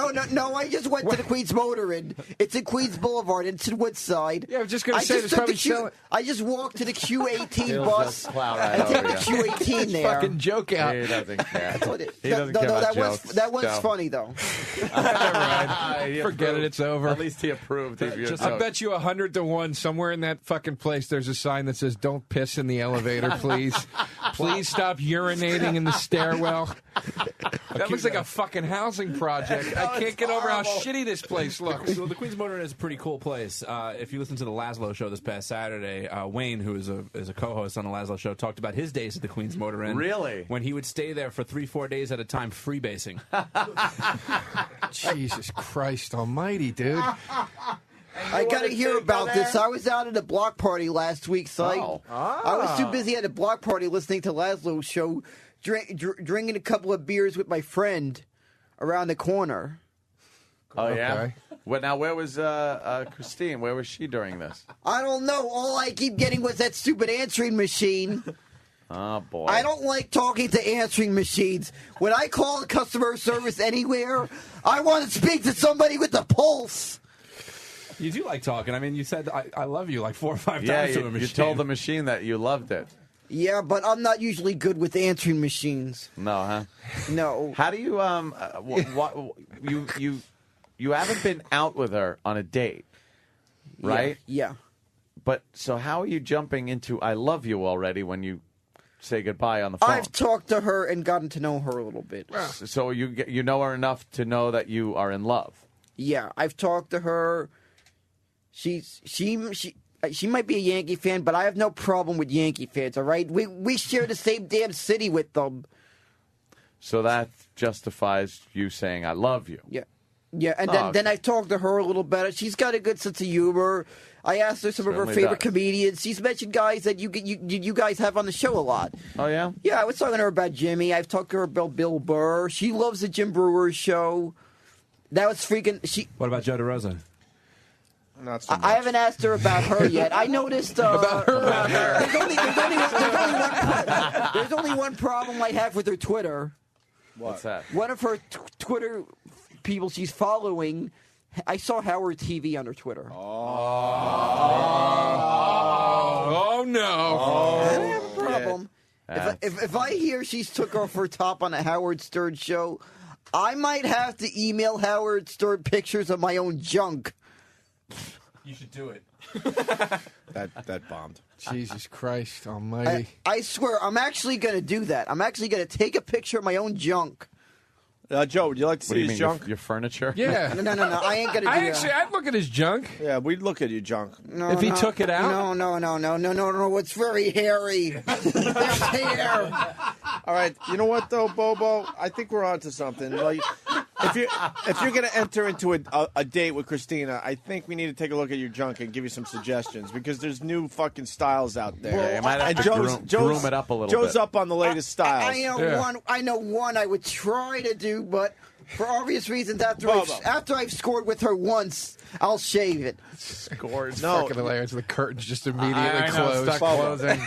M: I just went to the Queen's Motor Inn. It's in Queens Boulevard. It's in Woodside.
A: Yeah, I was just going to say there's probably
M: I just walked to the Q18
B: He'll
M: bus
B: just plow right
M: and take
B: over
M: the
B: you.
M: Q18 there.
A: Fucking joke out.
B: He doesn't care. He
M: No,
B: doesn't care about jokes.
M: that was
B: Joe.
M: funny though.
B: He
A: Forget it,
B: approved.
A: it's over.
B: At least he approved of your
A: I
B: joke.
A: bet you 100 to 1 somewhere in that fucking place there's a sign that says "Don't piss in the elevator, please. Please stop urinating in the stairwell." That looks like a fucking housing project. I can't get over how shitty this place looks.
H: So the Queen's Motor Inn is a pretty cool place. If you listen to the Laszlo show this past Saturday, Wayne, who is a co-host on the Laszlo show, talked about his days at the Queen's Motor Inn.
B: Really?
H: When he would stay there for 3-4 days at a time, freebasing.
A: Jesus Christ Almighty, dude!
M: I got to hear about this. I was out at a block party last week, so I was too busy at a block party listening to Laszlo's show, drinking a couple of beers with my friend around the corner.
B: Oh yeah.
A: Okay.
B: Well, now where was Christine? Where was she during this?
M: I don't know. All I keep getting was that stupid answering machine.
B: Oh boy.
M: I don't like talking to answering machines. When I call customer service anywhere, I want to speak to somebody with a pulse.
H: You do like talking. I mean, you said I love you like 4 or 5
B: Yeah,
H: times to a machine.
B: you told the machine that you loved it.
M: Yeah, but I'm not usually good with answering machines.
B: No, huh?
M: No.
B: How do you you haven't been out with her on a date, right?
M: Yeah.
B: But so how are you jumping into "I love you" already when you say goodbye on the phone?
M: I've talked to her and gotten to know her a little bit.
B: So you know her enough to know that you are in love.
M: Yeah, I've talked to her. She might be a Yankee fan, but I have no problem with Yankee fans. All right, we share the same damn city with them.
B: So that justifies you saying "I love you."
M: Yeah, and then I talked to her a little bit. She's got a good sense of humor. I asked her some of her
B: Certainly
M: favorite
B: does.
M: comedians. She's mentioned guys that you guys have on the show a lot.
B: Oh yeah.
M: Yeah, I was talking to her about Jimmy. I've talked to her about Bill Burr. She loves the Jim Breuer show. That was freaking.
H: What about Joe DeRosa?
C: Not so much.
M: I haven't asked her about her yet. I noticed
A: About her.
M: There's only one problem I have with her Twitter.
B: What's that?
M: One of her Twitter people she's following, I saw Howard TV on her Twitter.
A: Oh no!
M: I have a problem. If I hear she's took off her top on a Howard Stern show, I might have to email Howard Stern pictures of my own junk.
H: You should do it.
C: That bombed.
A: Jesus Christ Almighty!
M: I swear, I'm actually going to do that. I'm actually going to take a picture of my own junk.
C: Joe, would you like to
B: What do
C: see
B: you
C: his
B: mean,
C: junk?
B: your furniture?
A: Yeah.
M: No. I ain't going to do that.
A: I'd look at his junk.
C: Yeah, we'd look at your junk.
M: No,
A: If he took it out?
M: No. It's very hairy. There's hair.
C: All right, you know what though, Bobo? I think we're onto something. Like, if you're going to enter into a date with Christina, I think we need to take a look at your junk and give you some suggestions because there's new fucking styles out there.
B: Yeah, you might have
C: and
B: to groom it up a little
C: Joe's
B: bit.
C: up on the latest styles.
M: I know one I would try to do, but For obvious reasons, after I've scored with her once, I'll shave it.
B: Scored.
A: Fucking hilarious. The curtains just immediately
B: I know,
A: close.
B: stuck closing.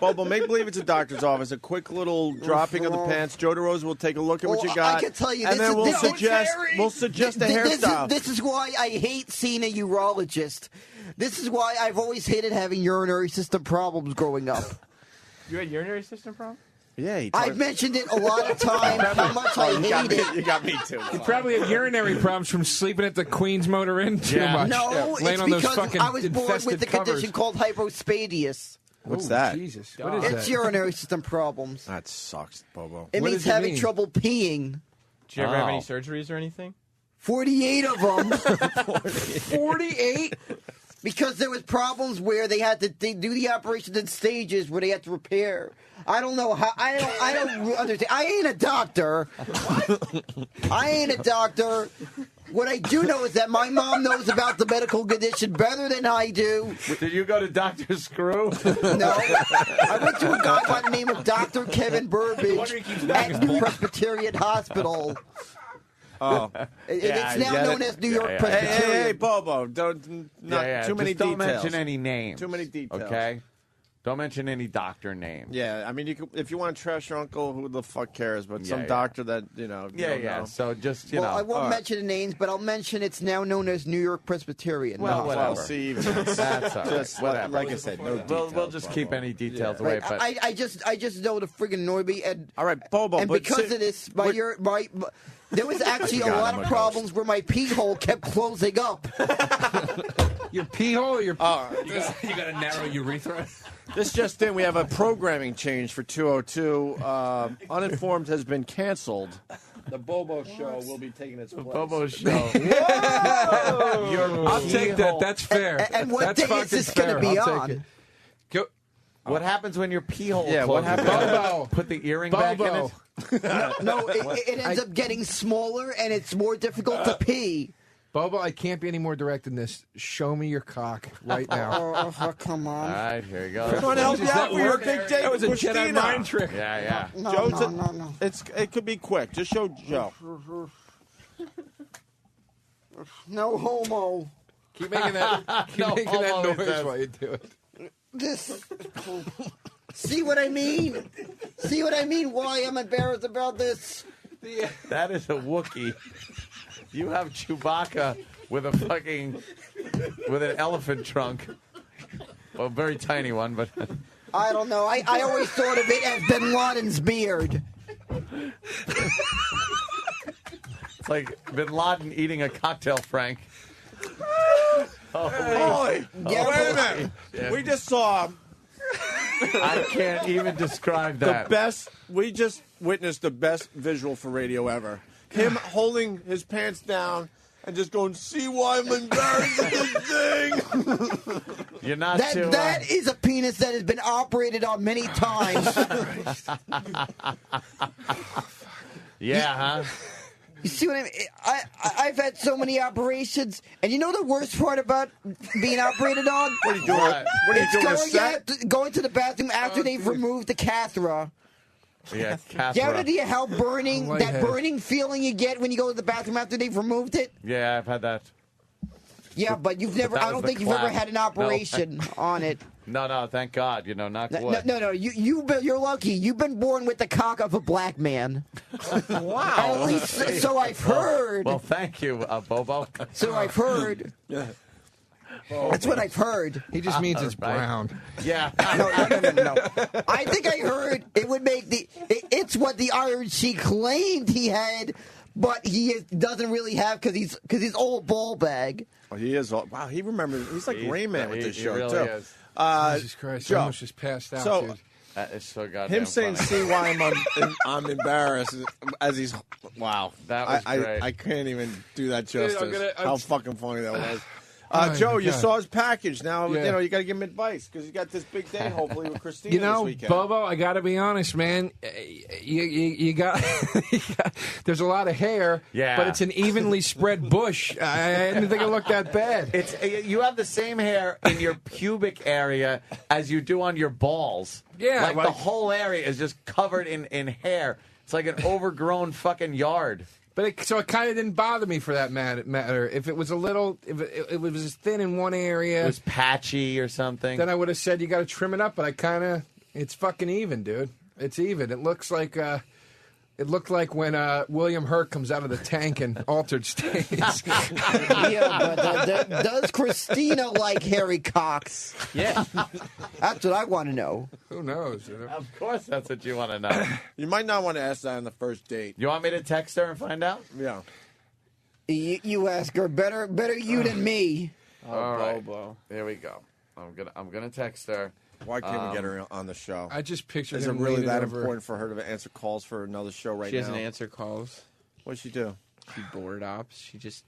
C: Bobo, make believe it's a doctor's office. A quick little dropping of the pants. Joe DeRosa will take a look at what you got.
M: I can tell you,
C: and then we'll suggest a hairstyle.
M: This is why I hate seeing a urologist. This is why I've always hated having urinary system problems growing up.
J: You had urinary system problem?
C: Yeah,
M: I've mentioned it a lot of times how much I hate it.
C: You got me too.
A: You probably have urinary problems from sleeping at the Queen's Motor Inn too much.
M: No,
A: laying
M: it's
A: on those
M: because
A: fucking
M: I was born with the
A: covers.
M: condition called hypospadias.
C: What's that?
A: Jesus. What is
M: It's
A: that?
M: urinary system problems.
C: That sucks, Bobo.
M: It
A: What
M: means
A: does it
M: having
A: mean?
M: trouble peeing.
J: Did you ever have any surgeries or anything?
M: 48 of them.
A: 48?
M: Because there was problems where they had to do the operations in stages where they had to repair. I don't know how. I don't understand. I ain't a doctor. I ain't a doctor. What I do know is that my mom knows about the medical condition better than I do.
B: Did you go to Dr. Screw?
M: No. I went to a guy by the name of Dr. Kevin Burbage at New Presbyterian Hospital.
C: Oh,
M: It's now known as New York
C: Hey,
M: Presbyterian.
C: hey, Bobo! Don't too many
B: Just don't
C: details.
B: mention any names.
C: Too many details.
B: Okay. Don't mention any doctor names.
C: Yeah, I mean, you could, if you want to trash your uncle, who the fuck cares? But some
B: Yeah.
C: doctor that you know. you don't know.
B: So just
M: Well, I won't mention the names, but I'll mention it's now known as New York Presbyterian.
B: Well, whatever.
C: see, even
B: That's all right.
C: just
B: Whatever.
C: like I said, no details.
B: We'll just keep any details away.
M: Right.
B: But
M: I just know to friggin' annoy me, and
C: all right, Bobo.
M: and
C: but
M: because of this, there was actually a lot of problems where my pee hole kept closing up.
A: Your pee hole or your...
H: You got a narrow urethra?
C: This just in, we have a programming change for 202. Uninformed has been canceled. The Bobo Show will be taking its place.
B: Bobo Show.
A: I'll take that. That's fair.
M: And what
A: That's
M: day is this going to be
A: I'll
M: on?
A: take it. Go.
B: What happens when your pee hole
C: Yeah, what
B: closes?
C: happens?
A: Bobo.
B: Put the earring back in
A: Bobo.
B: it?
M: No, it ends up getting smaller, and it's more difficult to pee.
A: Bobo, I can't be any more direct than this. Show me your cock right now.
M: Oh, come on.
B: All right, here you go.
C: Trying to help you
A: Does
C: out
A: that
C: for your
A: work?
C: big day.
A: That was a
C: with
A: Jedi
C: Christina.
A: mind trick.
B: Yeah.
M: No,
C: Joe's
M: no.
C: It could be quick. Just show Joe.
M: No homo.
A: Keep making that, keep
B: No,
A: making that
B: homo, it
A: noise
B: says.
A: while you do it.
M: This. See what I mean? See what I mean? Why I'm embarrassed about this?
B: That is a Wookiee. You have Chewbacca with a fucking with an elephant trunk. Well, a very tiny one, but
M: I don't know. I always thought of it as Bin Laden's beard.
B: it's like Bin Laden eating a cocktail, Frank.
C: Holy.
M: Yeah,
C: Wait a minute.
B: Yeah.
C: We just saw
B: I can't even describe
C: the
B: that.
C: best. We just witnessed the best visual for radio ever. Him holding his pants down and just going, see why I'm embarrassed at this thing.
B: You're not too.
M: That is a penis that has been operated on many times.
B: Yeah, huh?
M: You see what I mean? I've had so many operations, and you know the worst part about being operated on?
C: What are you doing? What are you
M: It's
C: doing? A
M: going,
C: set?
M: going to the bathroom after they've removed the catheter.
B: Yeah,
M: You have an
B: Cathra.
M: idea how burning, that
A: Lightheaded.
M: burning feeling you get when you go to the bathroom after they've removed it?
B: Yeah, I've had that.
M: Yeah, but you've never,
B: that
M: I
B: was
M: don't
B: the
M: think you've ever
B: clap.
M: had an operation on it.
B: No, thank God. Knock wood.
M: No, you're lucky. You've been born with the cock of a black man.
B: Wow.
M: At least so I've heard.
B: Well, thank you, Bobo.
M: So I've heard. That's what I've heard.
A: He just means it's
B: Right.
A: brown.
B: Yeah.
M: No. I think I heard it would make it's what the Iron Sheik claimed he had, but he doesn't really have because he's old ball bag.
C: Oh, he is. Wow, he remembers. He's like Rain Man with this
B: he
C: show,
B: really
C: too.
B: is.
A: Jesus Christ,
C: Joe,
A: I almost just passed out,
C: so,
A: dude.
B: That is so goddamn
C: him saying,
B: funny.
C: see why I'm embarrassed as he's. Wow.
B: That was
C: I,
B: great.
C: I can't even do that justice.
A: I'm
C: How fucking funny that was.
A: Oh,
C: Joe,
A: my
C: you
A: God.
C: saw his package. Now,
A: Yeah.
C: you got to give him advice because you got this big day, hopefully, with Christina
A: You know,
C: this weekend.
A: Bobo, I got to be honest, man. You got there's a lot of hair,
B: Yeah.
A: but it's an evenly spread bush. I didn't think it looked that bad.
B: It's you have the same hair in your pubic area as you do on your balls.
A: Yeah,
B: like the
A: like-
B: whole area is just covered in hair. It's like an overgrown fucking yard.
A: But so it kind of didn't bother me for that matter. If it was a little, if it was thin in one area,
B: It was patchy or something.
A: then I would have said you got to trim it up. But it's fucking even, dude. It's even. It looks like. It looked like when William Hurt comes out of the tank in Altered States.
M: Yeah, but does Christina like Harry Cox?
J: Yeah.
M: That's what I want to know.
A: Who knows?
B: Of course, that's what you want to know.
C: You might not want to ask that on the first date.
B: You want me to text her and find out?
C: Yeah.
M: You ask her. Better you than me.
B: All right.
J: Bobo.
B: Here we go. I'm gonna text her.
C: Why can't we get her on the show?
A: I just pictured
C: Is it
A: him
C: really
A: leaning
C: that
A: over.
C: important for her to answer calls for another show right
J: She
C: now?
J: doesn't answer calls.
C: What'd she do?
J: She board ops. She just.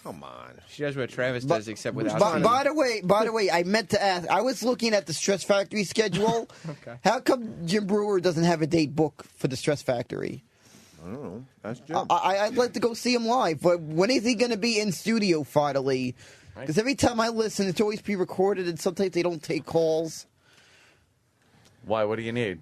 C: Come on.
J: She does what Travis does, except without.
M: By the way, I meant to ask. I was looking at the Stress Factory schedule.
J: Okay.
M: How come Jim Brewer doesn't have a date book for the Stress Factory?
C: I don't know. That's Jim.
M: I'd like to go see him live, but when is he going to be in studio finally? Because every time I listen, it's always pre-recorded, and sometimes they don't take calls.
B: Why? What do you need?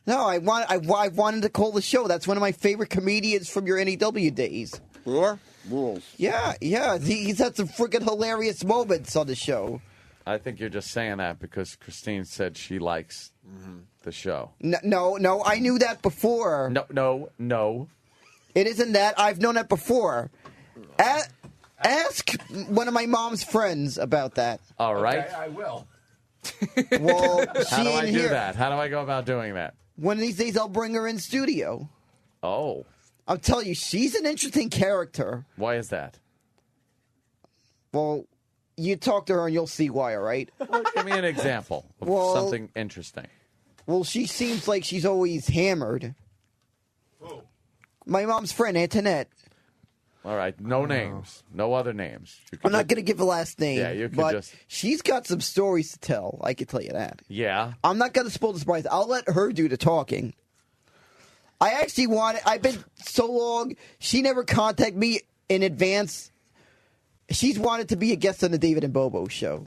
M: No, I wanted to call the show. That's one of my favorite comedians from your NEW days.
C: Brewer? Rules.
M: Yeah. He's had some freaking hilarious moments on the show.
B: I think you're just saying that because Christine said she likes the show.
M: No, I knew that before.
B: No.
M: It isn't that. I've known that before. Ask one of my mom's friends about that.
B: All right.
A: Okay, I will.
M: Well,
B: How do I do
M: here.
B: that? How do I go about doing that?
M: One of these days, I'll bring her in studio.
B: Oh.
M: I'll tell you, she's an interesting character.
B: Why is that?
M: Well, you talk to her and you'll see why, all right?
B: Well, give me an example of
M: Well-
B: something interesting.
M: Well, she seems like she's always hammered. My mom's friend, Antoinette.
B: All right. No names. No other names. You could
M: I'm not going to give a last name.
B: Yeah, you could
M: but
B: just-
M: she's got some stories to tell. I can tell you that.
B: Yeah.
M: I'm not going to spoil the surprise. I'll let her do the talking. I actually I've been so long, she never contacted me in advance. She's wanted to be a guest on the David and Bobo show.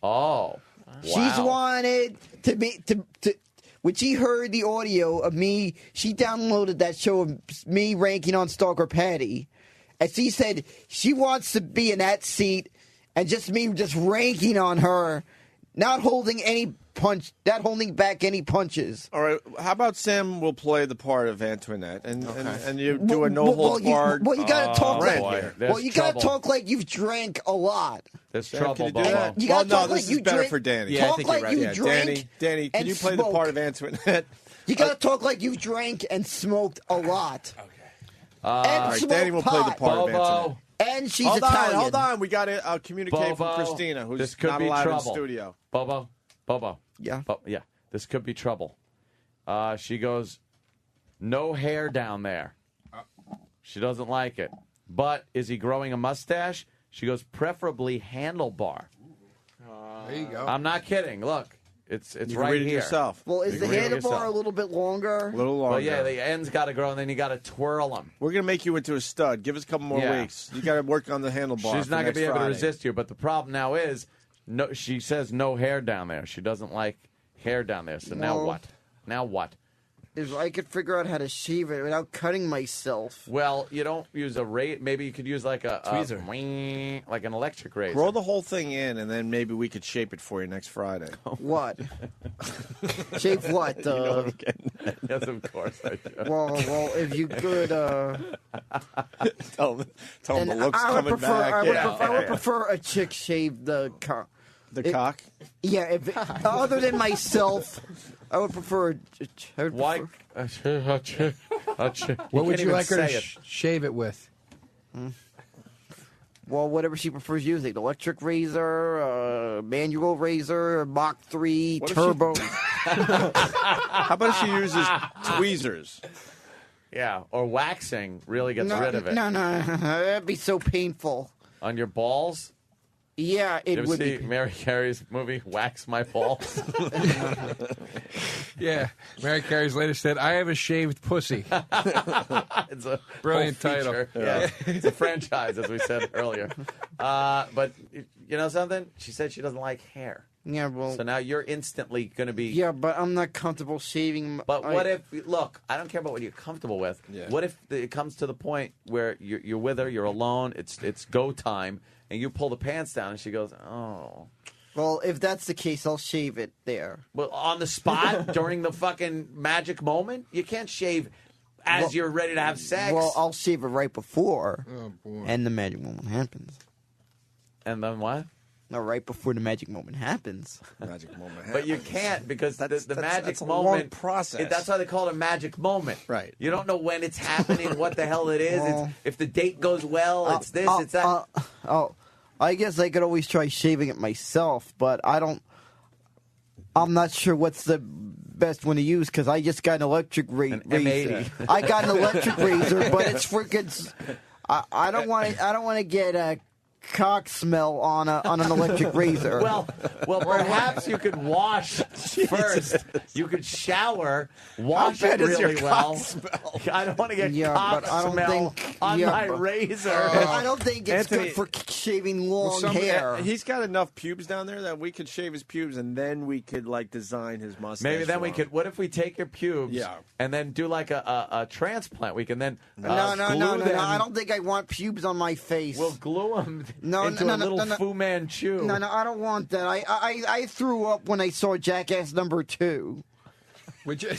B: Oh.
M: She's wanted to be to when she heard the audio of me, she downloaded that show of me ranking on Stalker Patty. And she said she wants to be in that seat and just me just ranking on her, not holding back any punches.
C: All right. How about Sam will play the part of Antoinette and you do a no holds barred?
M: Well, you got to talk
C: rant
M: like
C: here.
M: you got to talk like you've drank a lot.
B: There's
C: Sam,
B: trouble,
C: can you do
B: Bobo.
C: that?
M: You
C: Well,
M: gotta
C: no,
M: talk
C: this
M: like
C: is
M: you
C: better
M: drink-
C: for Danny.
M: Yeah, I think you're right.
C: Yeah,
M: drank
C: Danny, can
M: and
C: you play the
M: smoked.
C: part of Antoinette?
M: You got to talk like you've drank and smoked a lot.
C: All
M: And
C: right,
M: smoked
C: Danny will play the
M: pot.
C: part of
B: Bobo.
C: Antoinette.
M: And she's
C: hold
M: Italian.
C: Hold on. We got to communicate
B: Bobo,
C: from Christina, who's
B: this could
C: not
B: be
C: allowed
B: trouble.
C: in studio.
B: Bobo.
M: Yeah.
B: Yeah. This could be trouble. She goes, no hair down there. She doesn't like it. But is he growing a mustache? She goes, preferably handlebar.
A: There you go.
B: I'm not kidding. Look, it's
C: You can
B: right
C: read it
B: here.
C: yourself.
M: Well, is
B: You
M: the
B: can read it
M: handlebar
B: yourself.
M: a little bit longer?
C: A little longer.
B: Well, yeah, the end's got to grow, and then you got to twirl them.
C: We're going to make you into a stud. Give us a couple more
B: Yeah.
C: weeks. You got to work on the handlebar.
B: She's
C: for
B: not going to
C: next
B: be able to
C: Friday.
B: resist you. But the problem now is, no. She says no hair down there. She doesn't like hair down there. So now
M: Well-
B: what? Now what?
M: If I could figure out how to shave it without cutting myself.
B: Well, you don't use a razor. Maybe you could use like a
H: Tweezer.
B: like an electric razor.
C: Grow the whole thing in, and then maybe we could shape it for you next Friday.
M: What? Shave what?
C: You know what I'm getting at.
B: Yes, of course I do.
M: Well, if you could.
C: Tell them the
M: and
C: looks
M: I would
C: coming
M: prefer,
C: back.
M: I would prefer a chick shave the cock.
C: Cock?
M: Yeah, other than myself, I would prefer.
B: Why?
A: What would you like her to shave it with?
M: Well, whatever she prefers using. Electric razor, manual razor, Mach 3,
C: What if
M: turbo.
C: How about if she uses tweezers?
B: Yeah, or waxing really gets rid of it.
M: No, that'd be so painful.
B: On your balls?
M: Yeah,
B: You
M: it
B: ever
M: would
B: see
M: be.
B: Mary Carey's movie Wax My Balls?
A: Yeah, Mary Carey's latest hit. I have a shaved pussy.
B: It's a
A: Brilliant
B: whole
A: title.
B: feature. Yeah. It's a franchise, as we said earlier. But you know something? She said she doesn't like hair.
M: Yeah, well.
B: So now you're instantly going to be.
M: Yeah, but I'm not comfortable shaving.
B: But what if? Look, I don't care about what you're comfortable with.
C: Yeah.
B: What if it comes to the point where you're with her, you're alone, it's go time, and you pull the pants down, and she goes, "Oh."
M: Well, if that's the case, I'll shave it there.
B: Well, on the spot during the fucking magic moment, you can't shave as you're ready to have sex.
M: Well, I'll shave it right before,
C: Oh, boy.
M: and the magic moment happens.
B: And then what?
M: No, right before the magic moment happens.
C: Magic moment
B: But you can't because the magic
C: that's a
B: moment
C: long process.
B: That's why they call it a magic moment.
C: Right.
B: You don't know when it's happening, what the hell it is.
M: Well,
B: It's, if the date goes well, it's this, it's that.
M: I guess I could always try shaving it myself, but I'm not sure what's the best one to use because I just got an electric razor.
B: M80.
M: I got an electric razor, but it's freaking. I don't want to get a cock smell on an electric razor.
B: Well, perhaps you could wash first. You could shower, wash
C: How
B: it
C: bad is your
B: really
C: cock
B: well.
C: smell?
B: I don't want to get cock
M: but I don't
B: smell
M: think-
B: on
M: yeah,
B: my
M: but-
B: razor.
M: I don't think it's
C: Anthony-
M: good for shaving long hair.
C: He's got enough pubes down there that we could shave his pubes and then we could like design his mustache.
B: Maybe then
C: for
B: we
C: him.
B: could. What if we take your pubes
C: Yeah.
B: and then do like a transplant? We can then
M: No,
B: glue them.
M: I don't think I want pubes on my face.
B: We'll glue them
M: No,
B: into
M: no,
B: a
M: no,
B: little
M: no, no.
B: Fu Manchu.
M: No, I don't want that. I threw up when I saw Jackass #2.
A: Would you?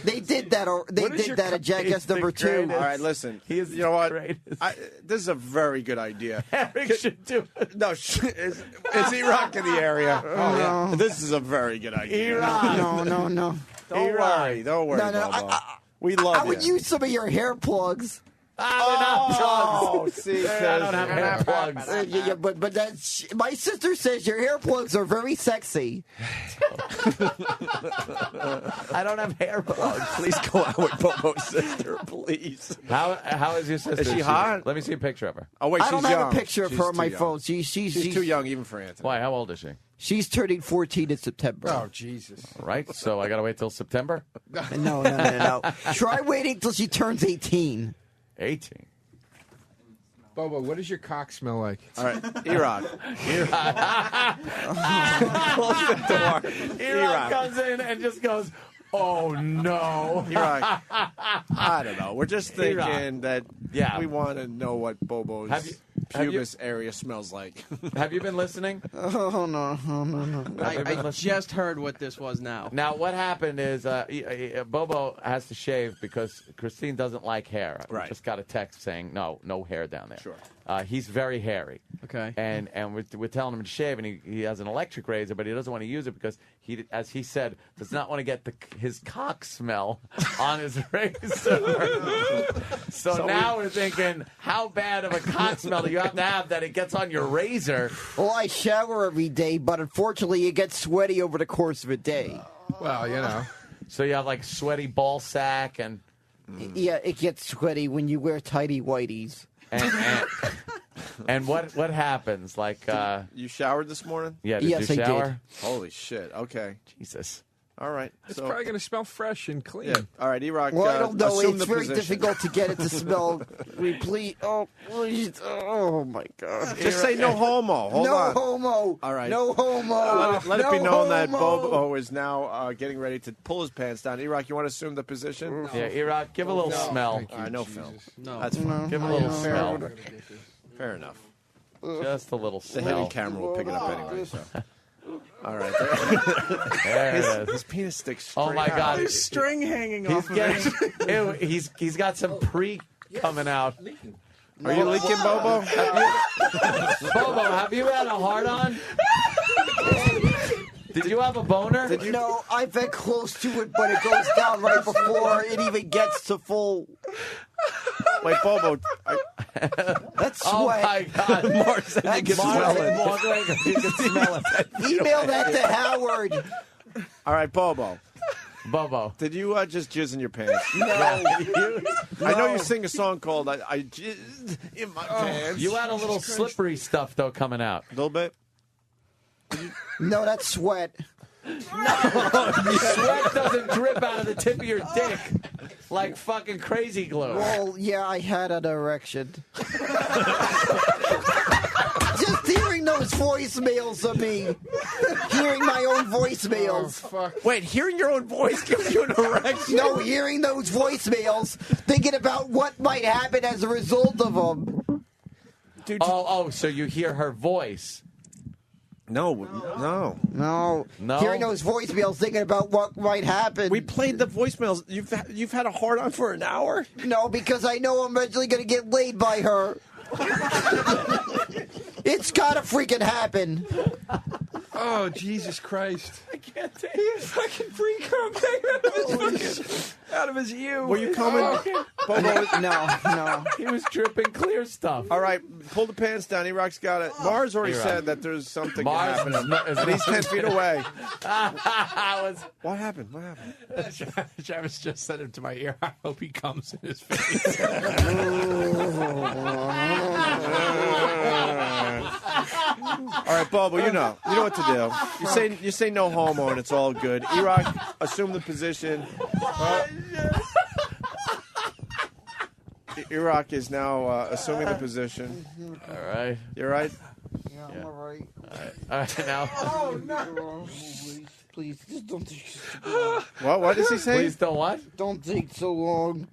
M: They did that. They did that at Jackass #2.
C: All right, listen.
B: He is
C: you know what?
B: greatest.
C: This is a very good idea.
B: Eric should do it.
C: No, is E-Rock in the area?
M: Oh, no.
C: This is a very good idea.
B: E-Rock.
M: No.
C: Don't worry,
M: No,
C: Bobo. We love
M: I would
C: you.
M: use some of your hair plugs.
C: Oh, see,
B: I don't have hair plugs.
M: Yeah, but that's my sister says your hair plugs are very sexy.
B: I don't have hair plugs.
C: Please go out with Bobo's sister, please.
B: How is your sister?
C: Is she hot?
B: Let me see a picture of her.
C: Oh wait,
M: I
C: she's
M: don't have
C: young.
M: a picture of
C: She's
M: her on
C: too
M: my
C: young.
M: phone. She's
C: too young even for Anthony.
B: Why? How old is she?
M: She's turning 14 in September.
A: Oh Jesus!
B: Right. So I got to wait till September.
M: No. Try waiting till she turns 18.
B: 18.
A: Bobo, what does your cock smell like?
C: All right, E-Rock. Close the door.
B: E-Rock comes in and just goes, "Oh no!"
C: E-Rock. I don't know. We're just
B: E-Rock.
C: thinking that
B: Yeah.
C: we want to know what Bobo's
B: Have you-
C: pubis area smells like.
B: Have you been listening?
M: Oh no.
O: I just heard what this was now.
B: Now, what happened is Bobo has to shave because Christine doesn't like hair. I
C: Right.
B: just got a text saying no hair down there.
C: Sure.
B: He's very hairy.
O: Okay.
B: And we're telling him to shave, and he has an electric razor, but he doesn't want to use it because he, as he said, does not want to get his cock smell on his razor. So now we're thinking, how bad of a cock smell do you have to have that it gets on your razor?
M: Well, I shower every day, but unfortunately, it gets sweaty over the course of a day.
A: Well, you know.
B: So you have like sweaty ball sack and
M: Yeah, it gets sweaty when you wear tighty whities.
B: and what happens? Like
C: You showered this morning?
B: yeah, did
M: Yes,
B: you
M: I did.
B: shower?
C: Holy shit. Okay.
B: Jesus.
C: All right.
A: It's
C: so,
A: probably going to smell fresh and clean.
C: yeah. All right, E-Rock.
M: Well, I don't know.
C: assume
M: It's
C: the
M: very
C: position.
M: difficult to get it to smell replete. Oh, please. Oh, my God.
C: Just say no homo. Hold
M: no
C: on.
M: homo.
C: All right.
M: No homo.
C: Let it be
M: No
C: known that
M: homo.
C: Bobo is now getting ready to pull his pants down. E-Rock, you want to assume the position?
B: Yeah, E-Rock, give a little smell.
C: All right, no film.
O: No.
C: That's fine.
B: Give a little smell.
C: Fair enough.
B: Just a little
C: The
B: smell.
C: hidden camera will pick it up anyway. So. All right.
B: There it is.
C: His penis sticks
B: Oh
C: straight
B: my
C: out.
B: God!
O: There's string hanging
B: He's
O: off of
B: getting.
O: it.
B: Ew, he's got some pre coming out.
C: Are you leaking, Bobo?
B: Bobo, have you had a hard on? Did you have a boner?
M: No, I've been close to it, but it goes down right before it even gets to full.
C: Wait, Bobo.
M: That's
B: Oh
M: sweat.
B: my God!
C: Mark said you can smell it.
B: You can smell it.
M: Email that to Howard.
C: All right, Bobo.
B: Bobo.
C: Did you just jizz in your pants?
M: No.
C: I know you sing a song called I Jizzed in My Pants.
B: You had a little slippery stuff though coming out.
C: A little bit?
M: No, that's sweat.
B: Sweat doesn't drip out of the tip of your dick like fucking crazy glue.
M: Well, yeah, I had an erection. Just hearing those voicemails of me. Hearing my own voicemails.
B: Wait, hearing your own voice gives you an erection?
M: No, hearing those voicemails, thinking about what might happen as a result of them.
B: Dude, so you hear her voice.
C: No.
M: Hearing those voicemails, thinking about what might happen.
C: We played the voicemails. You've had a hard on for an hour?
M: No, because I know I'm eventually going to get laid by her. It's got to freaking happen.
A: Oh, Jesus Christ.
B: I can't take
A: it. He fucking free cum out of his U.
C: Were you coming? Bobo?
M: No.
B: He was dripping clear stuff.
C: All right, pull the pants down. E-Rock's got it. Mars already said that there's something happening. And he's 10 feet away. What happened? What happened?
H: Travis just said it to my ear. I hope he comes in his face.
C: All right, Bobo, you know what to do. You say no homo and it's all good. E-Rock, assume the position. E-Rock is now assuming the position.
B: All right.
C: You all right?
M: Yeah, I'm all right.
B: All right, now.
M: Oh, no. Please, just don't take so long.
C: What is he saying?
B: Please don't what?
M: Don't take so long.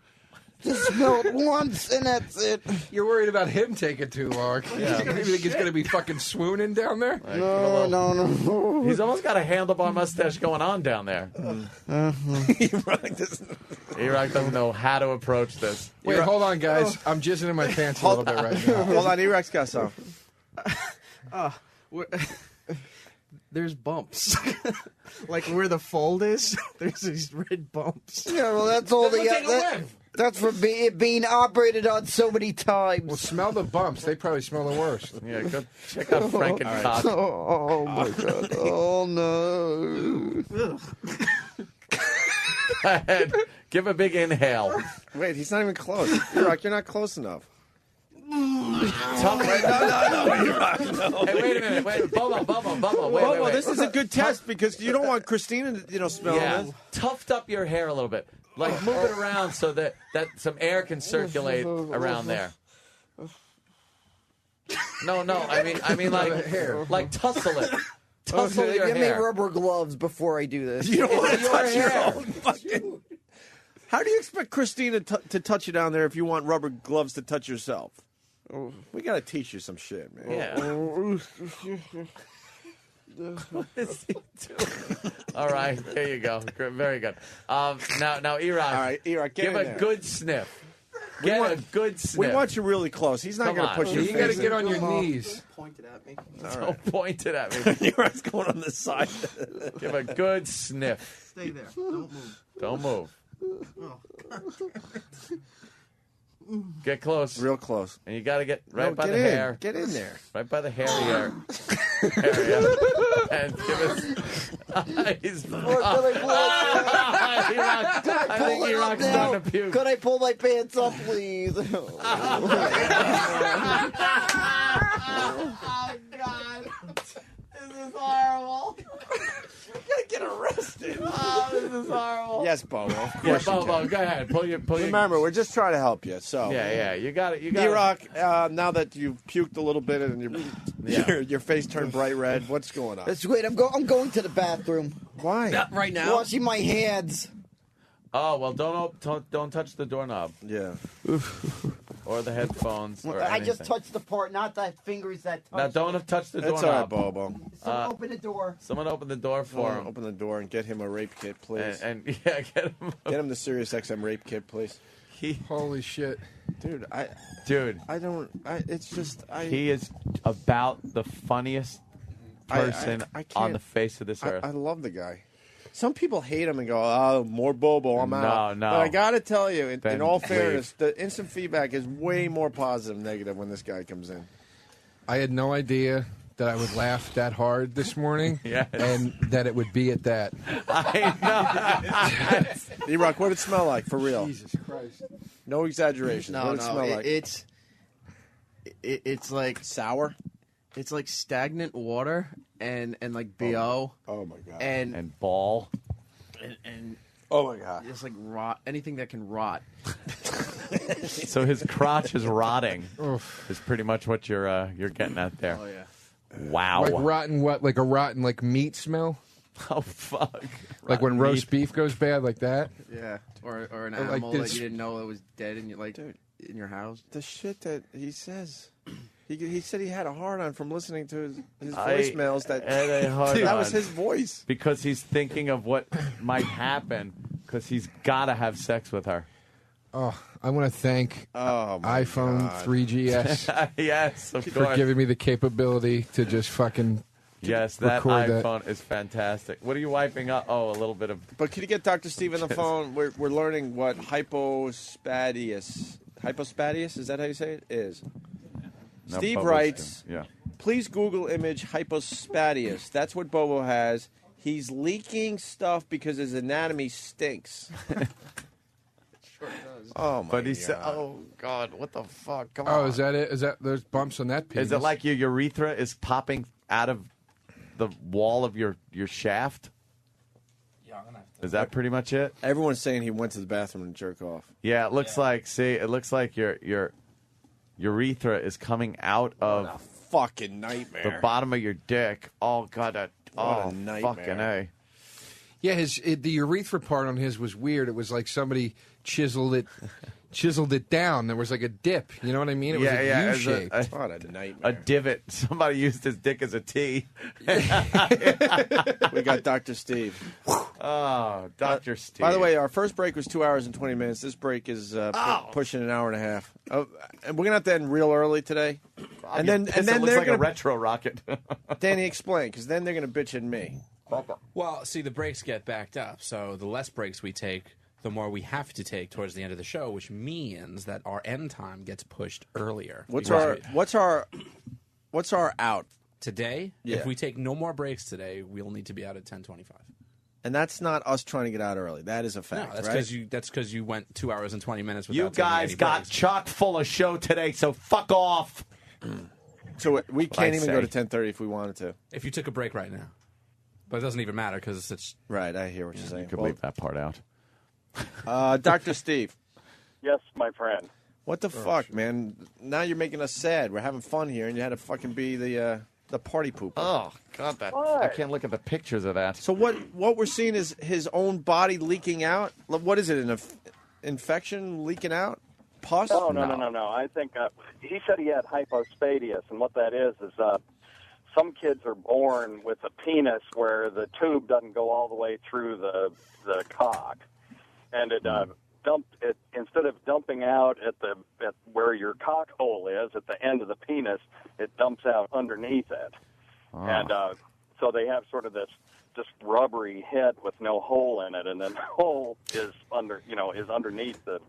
M: Just smell it once and that's it.
A: You're worried about him taking too long.
B: Yeah.
A: You think he's going to be fucking swooning down there?
M: No.
B: He's almost got a handlebar mustache going on down there.
C: E-Rock
B: doesn't know how to approach this.
A: Wait, hold on, guys. I'm jizzing in my pants a little bit right now.
C: Hold on, E-Rock's got some.
O: There's bumps. Like where the fold is, there's these red bumps.
M: Yeah, well, that's all that's for being operated on so many times.
A: Well, smell the bumps. They probably smell the worst.
B: Yeah, go check out Frankencock.
M: Oh, my God. Oh, no.
B: Go ahead. Give a big inhale.
C: Wait, he's not even close. E-Rock, you're not close enough.
B: No. Hey, wait a minute. Bobo. Wait.
C: This is a good test because you don't want Christina to smell this.
B: Toughed up your hair a little bit. Like, move it around so that some air can circulate around there. No. I mean, like tussle it. Tussle your
M: Give
B: hair.
M: me rubber gloves before I do this.
C: You don't want to touch your
B: hair.
C: own fucking... How do you expect Christina to touch you down there if you want rubber gloves to touch yourself? We got to teach you some shit, man.
B: Yeah. What is he doing? All right, there you go. Very good. Now, E-Rock.
C: All right, E-Rock,
B: give a good sniff. Get a good sniff.
C: We want you really close. He's not going to push your face.
A: You got to get on your knees.
O: Point it at me.
B: Don't point it at me.
C: E-Rock's going on the side.
B: Give a good sniff.
O: Stay there. Don't move.
B: Don't move.
O: Oh.
C: Get close. Real close.
B: And you got to get right by the hair.
C: Get in there.
B: Right by the hairy area. And give us... He's... I think E-Rock's starting to puke.
M: Could I pull my pants up, please?
O: Oh, God. This is horrible.
C: We're going to get arrested.
O: Oh, this is horrible.
C: Yes, Bobo.
B: Yeah, Bobo, go ahead. Pull your...
C: Remember, we're just trying to help you. So
B: Yeah, you got it.
C: E-Rock, now that you've puked a little bit and your face turned bright red, what's going on?
M: That's great. I'm going to the bathroom.
C: Why?
O: Not right now.
M: Washing my hands.
B: Oh, well, don't touch the doorknob.
C: Yeah.
B: Or the headphones. Or
M: I just
B: anything.
M: touched the part, not the fingers that touched.
B: Now, don't touch the
C: That's
B: doorknob.
C: all right, Bobo.
M: Someone open the door.
B: Someone open the door for him.
C: Open the door and get him a rape kit, please.
B: And yeah, get him
C: the Sirius XM rape kit, please.
A: Holy shit.
C: Dude, it's just...
B: He is about the funniest person
C: I can't-
B: on the face of this earth.
C: I love the guy. Some people hate him and go, oh, more Bobo, I'm out.
B: No.
C: But I got to tell you, in
B: Then
C: all
B: leave.
C: fairness, the instant feedback is way more positive than negative when this guy comes in.
A: I had no idea that I would laugh that hard this morning,
B: Yes.
A: and that it would be at that.
B: I know.
C: E-Rock, what did it smell like, for real?
A: Jesus Christ.
C: No exaggeration. What did it smell like?
O: It's like
C: sour.
O: It's like stagnant water and like BO.
C: Oh my god.
O: And
B: ball.
O: And
C: Oh my god!
O: Just like rot, anything that can rot.
B: So his crotch is rotting. Is pretty much what you're getting at there.
O: Oh yeah.
B: Wow.
A: Like rotten what? Like a rotten like meat smell?
B: Oh fuck!
A: Like when roast beef goes bad, like that?
O: Yeah, or an
A: Like
O: animal
A: this-
O: that you didn't know that was dead in your in your house.
C: The shit that he says. He said he had a hard on from listening to his
B: I
C: voicemails. That
B: had a hard
C: that was
B: on.
C: his voice.
B: Because he's thinking of what might happen. Because he's got to have sex with her.
A: Oh, I want to thank iPhone
C: God.
A: 3GS
B: Yes, of
A: for
B: course.
A: giving me the capability to just fucking
B: Yes, that
A: record that.
B: iPhone is fantastic. What are you wiping up? Oh, a little bit of.
C: But can you get Dr. Steve on the phone? We're learning what hypospadias. Hypospadias, is that how you say it? Is.
B: No,
C: Steve
B: Bobo's
C: writes,
B: yeah.
C: please Google image hypospadias. That's what Bobo has. He's leaking stuff because his anatomy stinks. Oh, my
B: But he
C: God.
B: said, "Oh God, what the fuck? Come
A: Oh,
B: on."
A: is that it? Is that there's bumps on that penis?
B: Is it like your urethra is popping out of the wall of your shaft? Is that pretty much it?
C: Everyone's saying he went to the bathroom and jerk off.
B: Yeah, it looks like. See, it looks like your urethra is coming out of
C: Fucking nightmare.
B: the bottom of your dick. Oh God, that
C: What a
B: oh
C: nightmare.
B: fucking A.
A: Yeah, the urethra part on his was weird. It was like somebody chiseled it down. There was like a dip. You know what I mean? It was like
B: it was
A: U-shaped.
C: What a nightmare.
B: A divot. Somebody used his dick as a T.
C: We got Dr. Steve.
B: Oh, Dr. Steve.
C: By the way, our first break was 2 hours and 20 minutes. This break is pushing an hour and a half. Oh, and we're gonna have to end real early today. And then
B: it
C: they're
B: looks like
C: gonna
B: a retro rocket.
C: Danny, explain, because then they're gonna bitch at me.
H: Well, see, the breaks get backed up, so the less breaks we take, the more we have to take towards the end of the show, which means that our end time gets pushed earlier.
C: What's
H: Because
C: our out
H: today?
C: Yeah.
H: If we take no more breaks today, we'll need to be out at 10:25.
C: And that's not us trying to get out early. That is a
H: No,
C: fact,
H: that's
C: right?
H: because you went 2 hours and 20 minutes.
B: You
H: Without taking
B: guys
H: any
B: got
H: breaks.
B: chock full of show today, so fuck off.
C: So we can't
B: I'd
C: even
B: say.
C: go to 10:30 if we wanted to.
H: If you took a break right now, but it doesn't even matter because it's
C: Right, I hear what you're saying.
B: You could leave that part out.
C: Dr. Steve.
T: Yes, my friend.
C: What the fuck, man? Now you're making us sad. We're having fun here, and you had to fucking be the party pooper.
B: Oh God, that I can't look at the pictures of that.
C: So what we're seeing is his own body leaking out. What is it? An infection leaking out? Pus?
T: No. I think he said he had hypospadias, and what that is some kids are born with a penis where the tube doesn't go all the way through the cock, and it instead of dumping out at where your cock hole is at the end of the penis, it dumps out underneath it, and so they have sort of this rubbery head with no hole in it, and then the hole is underneath the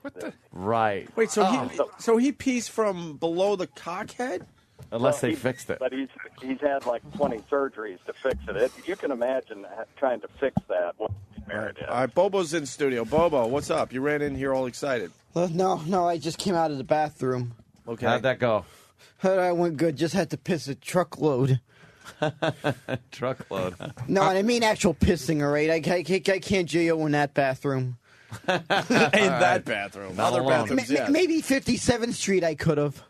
B: Right.
C: Wait, so he pees from below the cock head?
B: Unless they fixed it.
T: But he's had like 20 surgeries to fix it. You can imagine trying to fix that. What it is.
C: All right, Bobo's in studio. Bobo, what's up? You ran in here all excited.
M: No, I just came out of the bathroom.
C: Okay.
B: How'd that go?
M: That went good. Just had to piss a truckload.
B: Truckload.
M: No, I mean actual pissing, all right? I can't JO in that bathroom.
C: In that bathroom.
B: Not
C: Other
B: alone.
C: bathrooms, yes.
M: Maybe 57th Street I could have.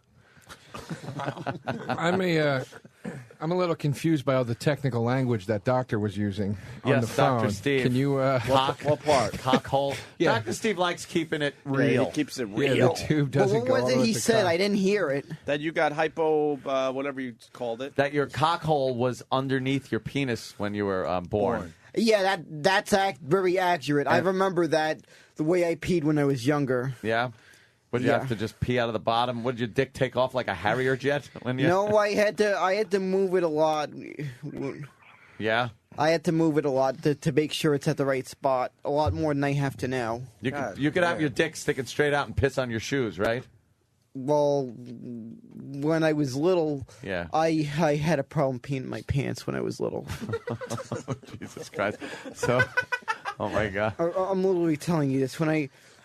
A: I'm a little confused by all the technical language that doctor was using on
B: Yes,
A: the phone.
B: Dr. Steve.
A: Can you
C: what part?
B: Cock hole.
A: Yeah.
B: Dr. Steve likes keeping it real.
C: He keeps it
A: Yeah,
C: real.
A: the tube
M: Well,
A: doesn't
M: what
A: go
M: was
A: all
M: it
A: the way
M: he
A: to the
M: said?
A: cock.
M: I didn't hear it.
C: That you got hypo, whatever you called it.
B: That your cock hole was underneath your penis when you were born.
M: Yeah, that's very accurate. I remember that the way I peed when I was younger.
B: Yeah. Would you
M: Yeah.
B: have to just pee out of the bottom? Would your dick take off like a Harrier jet when you?
M: No, I had to move it a lot.
B: Yeah.
M: I had to move it a lot to make sure it's at the right spot. A lot more than I have to now.
B: You could have your dick sticking straight out and piss on your shoes, right?
M: Well, when I was little,
B: Yeah.
M: I had a problem peeing in my pants when I was little.
B: Jesus Christ. So, oh my God.
M: I'm literally telling you this.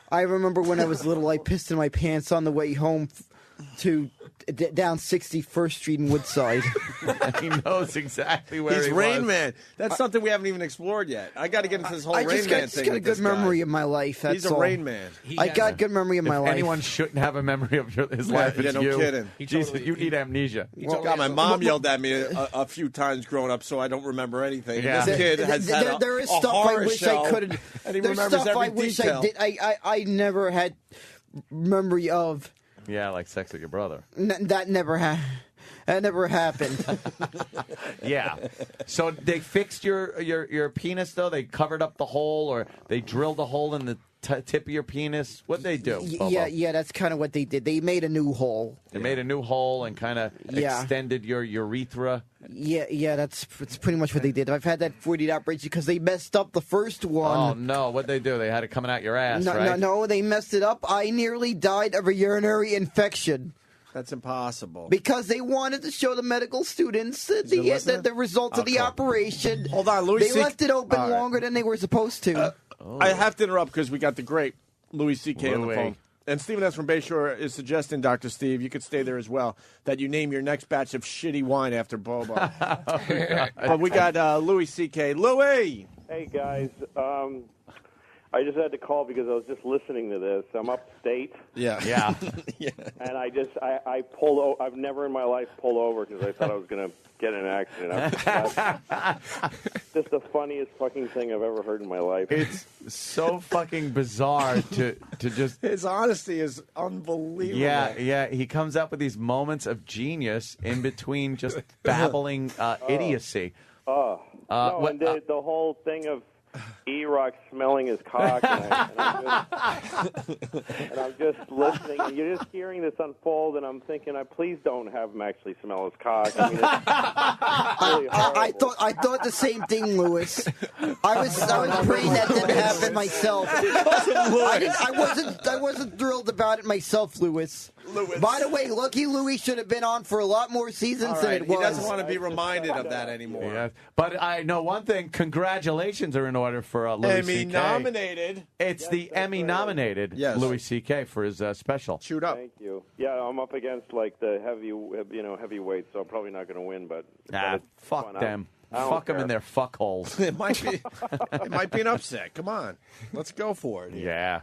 M: I remember when I was little, I pissed in my pants on the way home to down 61st Street in Woodside.
B: He knows exactly where
C: He's
B: he
C: Rain
B: was.
C: Man. That's something we haven't even explored yet. I got to get into this whole Rain Man
M: just
C: thing.
M: got a
C: with
M: good
C: this guy.
M: memory of my life. That's
C: He's a
M: all.
C: Rain Man.
M: I got good memory of my
B: If
M: life.
B: anyone shouldn't have a memory of his
C: Yeah,
B: life,
C: yeah,
B: it's
C: no
B: you.
C: kidding.
B: Jesus, you need amnesia.
C: God, my mom yelled at me a few times growing up, so I don't remember anything.
B: Yeah.
C: This kid has had
M: there is
C: a
M: stuff I
C: horror
M: wish
C: show,
M: I couldn't.
C: and he
M: There's
C: remembers
M: stuff
C: every
M: I wish
C: detail.
M: I did. I never had memory of.
B: Yeah, like sex with your brother.
M: That never happened.
B: Yeah. So they fixed your penis, though? They covered up the hole, or they drilled a hole in the tip of your penis? What'd they do, Bobo?
M: Yeah, that's kind of what they did. They made a new hole.
B: They made a new hole and kind of
M: Yeah.
B: extended your urethra.
M: Yeah, that's pretty much what they did. I've had that 40 operation because they messed up the first one.
B: Oh, no. What'd they do? They had it coming out your ass,
M: no,
B: right?
M: no, they messed it up. I nearly died of a urinary infection.
C: That's impossible.
M: Because they wanted to show the medical students the results of the operation.
C: Hold on, Louis
M: They
C: C.K.
M: left it open
C: All right.
M: longer than they were supposed to.
C: I have to interrupt because we got the great Louis C.K. on the
B: Louis.
C: phone. And Stephen S. from Bayshore is suggesting, Dr. Steve, you could stay there as well, that you name your next batch of shitty wine after Bobo. But we got Louis C.K. Louis!
P: Hey guys, I just had to call because I was just listening to this. I'm upstate.
C: Yeah.
B: Yeah.
P: And I pulled over. I've never in my life pulled over because I thought I was going to get in an accident. That's just the funniest fucking thing I've ever heard in my life.
B: It's so fucking bizarre to just...
C: His honesty is unbelievable.
B: Yeah. He comes up with these moments of genius in between just babbling idiocy.
P: No, and the whole thing of E-Rock smelling his cock, and I'm just listening, and you're just hearing this unfold, and I'm thinking, please don't have him actually smell his cock. I mean, it's really
M: I thought the same thing, Louis. I was praying that didn't happen myself. I wasn't thrilled about it myself, Louis. By the way, Lucky Louis should have been on for a lot more seasons than it was.
C: He doesn't want to be reminded of that anymore.
B: Yeah. But I know one thing. Congratulations are in order for Louis
C: Emmy
B: C.K.
C: nominated.
B: It's the Emmy-nominated Louis C.K. for his special.
C: Shoot up.
P: Thank you. Yeah, I'm up against like the heavyweights, so I'm probably not going to win. But
B: Fuck
P: fun.
B: them.
P: I don't
B: Fuck them
P: care.
B: in their fuck holes.
C: It might be an upset. Come on. Let's go for it.
B: Yeah.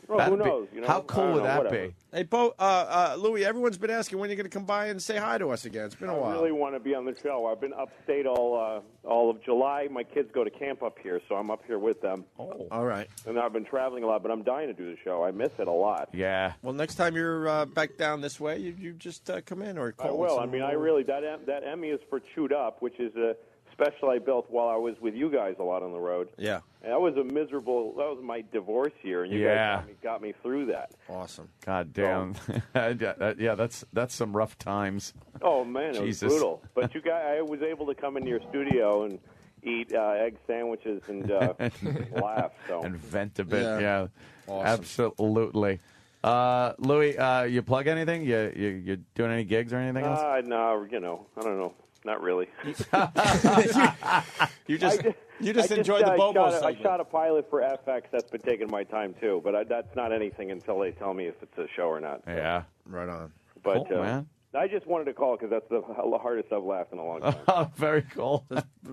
P: Well,
B: That'd
P: who
B: be-
P: knows? You know?
B: How
P: I
B: cool
P: don't
B: would
P: know,
B: that
P: whatever.
B: be?
C: Hey, Louis, everyone's been asking when you're going to come by and say hi to us again. It's been a
P: I
C: while.
P: really want to be on the show. I've been upstate all of July. My kids go to camp up here, so I'm up here with them.
C: Oh. All right.
P: And I've been traveling a lot, but I'm dying to do the show. I miss it a lot.
B: Yeah.
C: Well, next time you're back down this way, you just come in or call
P: I will.
C: us.
P: I mean, I really that Emmy is for Chewed Up, which is a special I built while I was with you guys a lot on the road.
C: Yeah.
P: And that was my divorce year, and you guys got me through that.
C: Awesome.
B: God damn. Yeah, that's some rough times.
P: Oh man, it
B: Jesus.
P: was brutal. But you guys, I was able to come into your studio and eat egg sandwiches and laugh. So
B: And vent a bit.
P: Yeah.
B: Yeah.
P: Awesome.
B: Absolutely. Louis, you plug anything? You doing any gigs or anything else?
P: no, I don't know. Not really.
C: You just
P: I
C: enjoyed the Bobo
P: I
C: segment.
P: shot a pilot for FX. That's been taking my time too, but that's not anything until they tell me if it's a show or not. So.
B: Yeah.
C: Right on.
P: But
B: Cool, man.
P: I just wanted to call because that's the hardest I've laughed in a long time.
B: Oh, very cool.